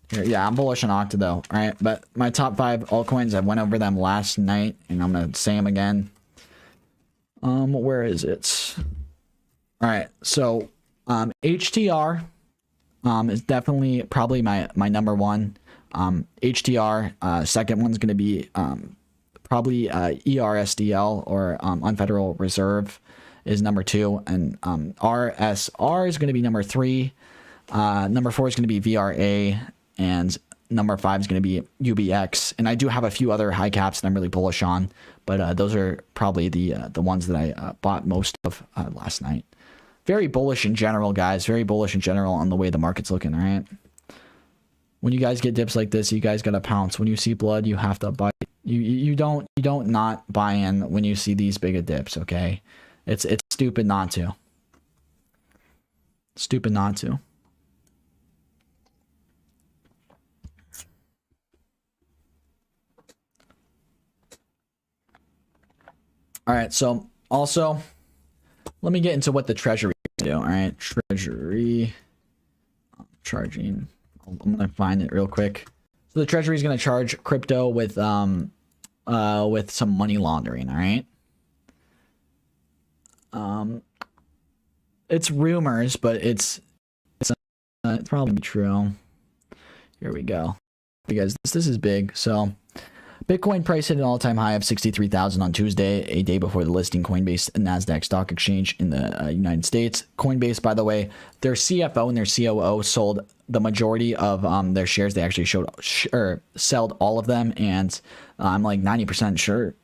Here, yeah, I'm bullish on Octa though. All right, but my top 5 altcoins, I went over them last night, and I'm gonna say them again. Where is it? All right, so HTR is definitely probably my number 1. HTR, second one's going to be probably ERSDL or Unfederal Reserve is number 2, and RSR is going to be number 3. Number 4 is going to be VRA, and number 5 is going to be UBX. And I do have a few other high caps that I'm really bullish on, but those are probably the ones that I bought most of last night. Very bullish in general, guys. Very bullish in general on the way the market's looking, all right? When you guys get dips like this, you guys gotta pounce. When you see blood, you have to buy. You don't not buy in when you see these big of dips, okay? It's stupid not to. Stupid not to. All right, so also let me get into what the treasury video. All right, treasury charging. I'm gonna find it real quick. So the treasury is gonna charge crypto with some money laundering. All right. It's rumors, but it's probably gonna be true. Here we go, because this is big. So Bitcoin price hit an all-time high of 63,000 on Tuesday, a day before the listing Coinbase and Nasdaq Stock Exchange in the United States. Coinbase, by the way, their CFO and their COO sold the majority of their shares. They actually sold all of them, and I'm like 90% sure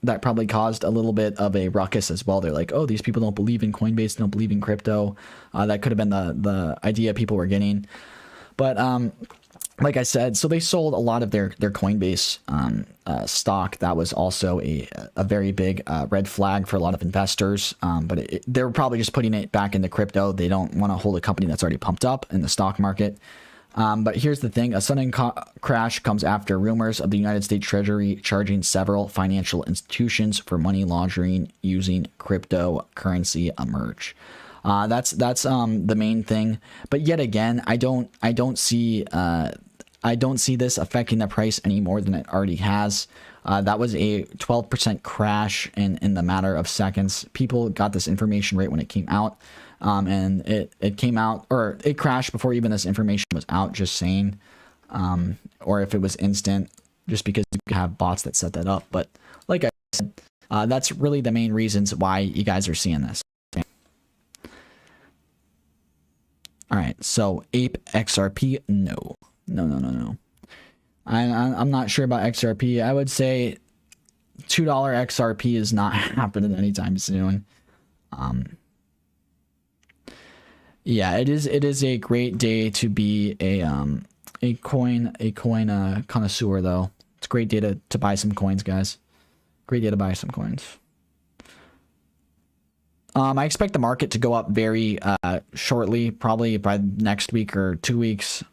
that probably caused a little bit of a ruckus as well. They're like, oh, these people don't believe in Coinbase, don't believe in crypto. That could have been the idea people were getting. But like I said, so they sold a lot of their Coinbase stock. That was also a very big red flag for a lot of investors. But they're probably just putting it back into crypto. They don't want to hold a company that's already pumped up in the stock market. But here's the thing. A sudden crash comes after rumors of the United States Treasury charging several financial institutions for money laundering using cryptocurrency emerge. That's the main thing. But yet again, I don't see this affecting the price any more than it already has. That was a 12% crash in the matter of seconds. People got this information right when it came out. And it came out, or it crashed before even this information was out, just saying. Or if it was instant, just because you have bots that set that up. But like I said, that's really the main reasons why you guys are seeing this. Okay. All right, so Ape XRP, no. I'm not sure about XRP. I would say $2 XRP is not happening anytime soon. Yeah, it is a great day to be a coin connoisseur though. It's a great day to buy some coins, guys. Great day to buy some coins. I expect the market to go up very shortly, probably by next week or 2 weeks.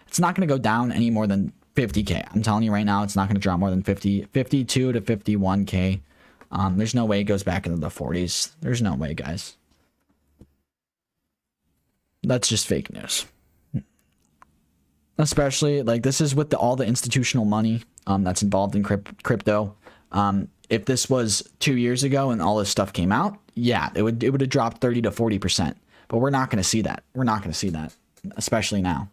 It's not going to go down any more than 50K. I'm telling you right now, it's not going to drop more than 52 to 51K. There's no way it goes back into the 40s. There's no way, guys. That's just fake news. Especially, like, this is with all the institutional money that's involved in crypto. If this was 2 years ago and all this stuff came out, yeah, it would have dropped 30 to 40%. But we're not going to see that. We're not going to see that, especially now.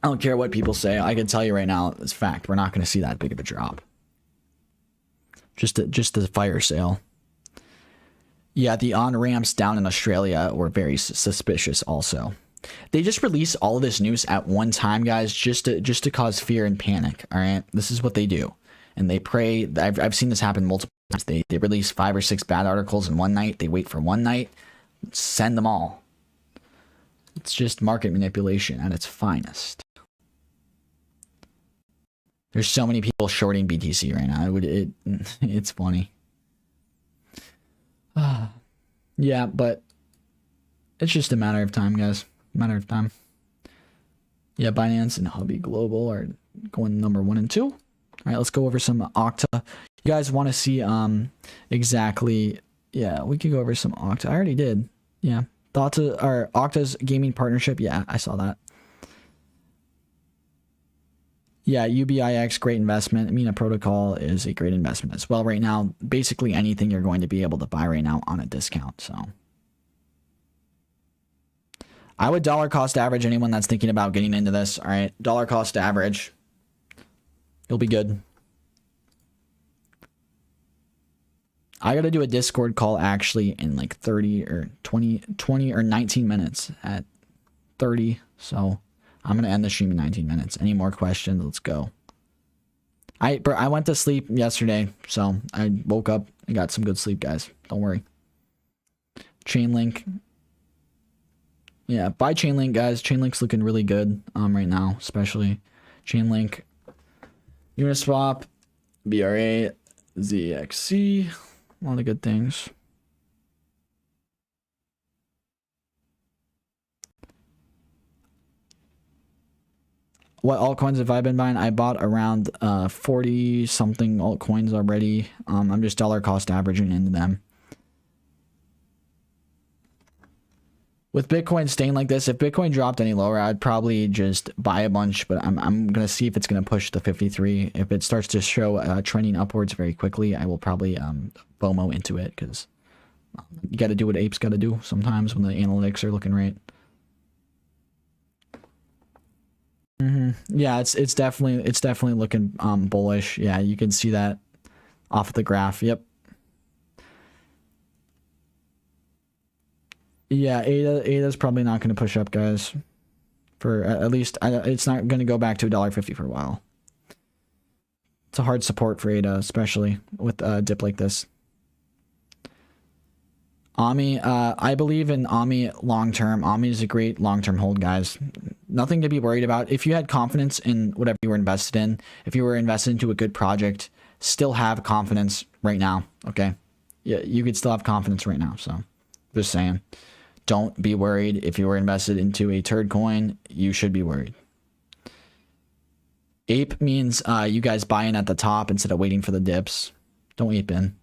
I don't care what people say. I can tell you right now, it's fact. We're not going to see that big of a drop. Just a fire sale. Yeah, the on-ramps down in Australia were very suspicious also. They just release all of this news at one time, guys, just to cause fear and panic, all right? This is what they do. And they pray. I've seen this happen multiple times. They release 5 or 6 bad articles in one night. They wait for one night, send them all. It's just market manipulation at its finest. There's so many people shorting BTC right now. It's funny. Yeah, but it's just a matter of time, guys. Matter of time. Yeah, Binance and Hubby Global are going number 1 and 2. All right, let's go over some Octa. You guys want to see exactly? Yeah, we could go over some Octa. I already did. Yeah, thoughts of our Octa's gaming partnership. Yeah, I saw that. Yeah, UBIX, great investment. Mina Protocol is a great investment as well right now. Basically anything you're going to be able to buy right now on a discount. So I would dollar cost average anyone that's thinking about getting into this. All right, dollar cost average. You'll be good. I got to do a Discord call actually in like 30 or 20 or 19 minutes at 30. So I'm going to end the stream in 19 minutes. Any more questions? Let's go. I went to sleep yesterday, so I woke up and got some good sleep, guys. Don't worry. Chainlink. Yeah, buy Chainlink, guys. Chainlink's looking really good right now, especially Chainlink. Uniswap, BRA, ZXC. A lot of good things. What altcoins have I been buying? I bought around 40 something altcoins already. I'm just dollar cost averaging into them. With Bitcoin staying like this, if Bitcoin dropped any lower, I'd probably just buy a bunch, but I'm going to see if it's going to push the 53. If it starts to show trending upwards very quickly, I will probably FOMO into it, because you got to do what apes got to do sometimes when the analytics are looking right. Yeah, it's definitely looking bullish. Yeah, you can see that off of the graph. Yep. Yeah, ADA's probably not going to push up, guys. For at least, it's not going to go back to $1.50 for a while. It's a hard support for ADA, especially with a dip like this. AMI, I believe in AMI long term. AMI is a great long term hold, guys. Nothing to be worried about. If you had confidence in whatever you were invested in, if you were invested into a good project, still have confidence right now. Okay, yeah, you could still have confidence right now. So, just saying, don't be worried. If you were invested into a turd coin, you should be worried. Ape means you guys buy in at the top instead of waiting for the dips. Don't ape in.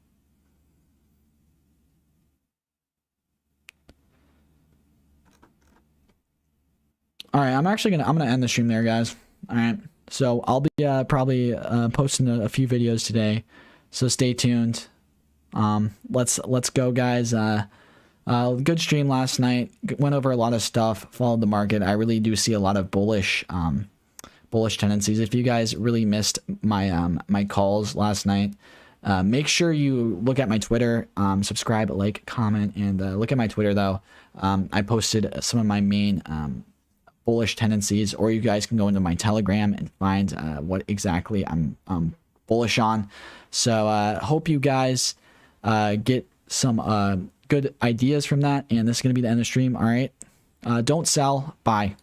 All right, I'm gonna end the stream there, guys. All right, so I'll be probably posting a few videos today, so stay tuned. Let's go, guys. Good stream last night. Went over a lot of stuff. Followed the market. I really do see a lot of bullish tendencies. If you guys really missed my my calls last night, make sure you look at my Twitter, subscribe, like, comment, and look at my Twitter though. I posted some of my main bullish tendencies, or you guys can go into my Telegram and find what exactly I'm bullish on. So hope you guys get some good ideas from that, and this is going to be the end of the stream. All right, don't sell, buy.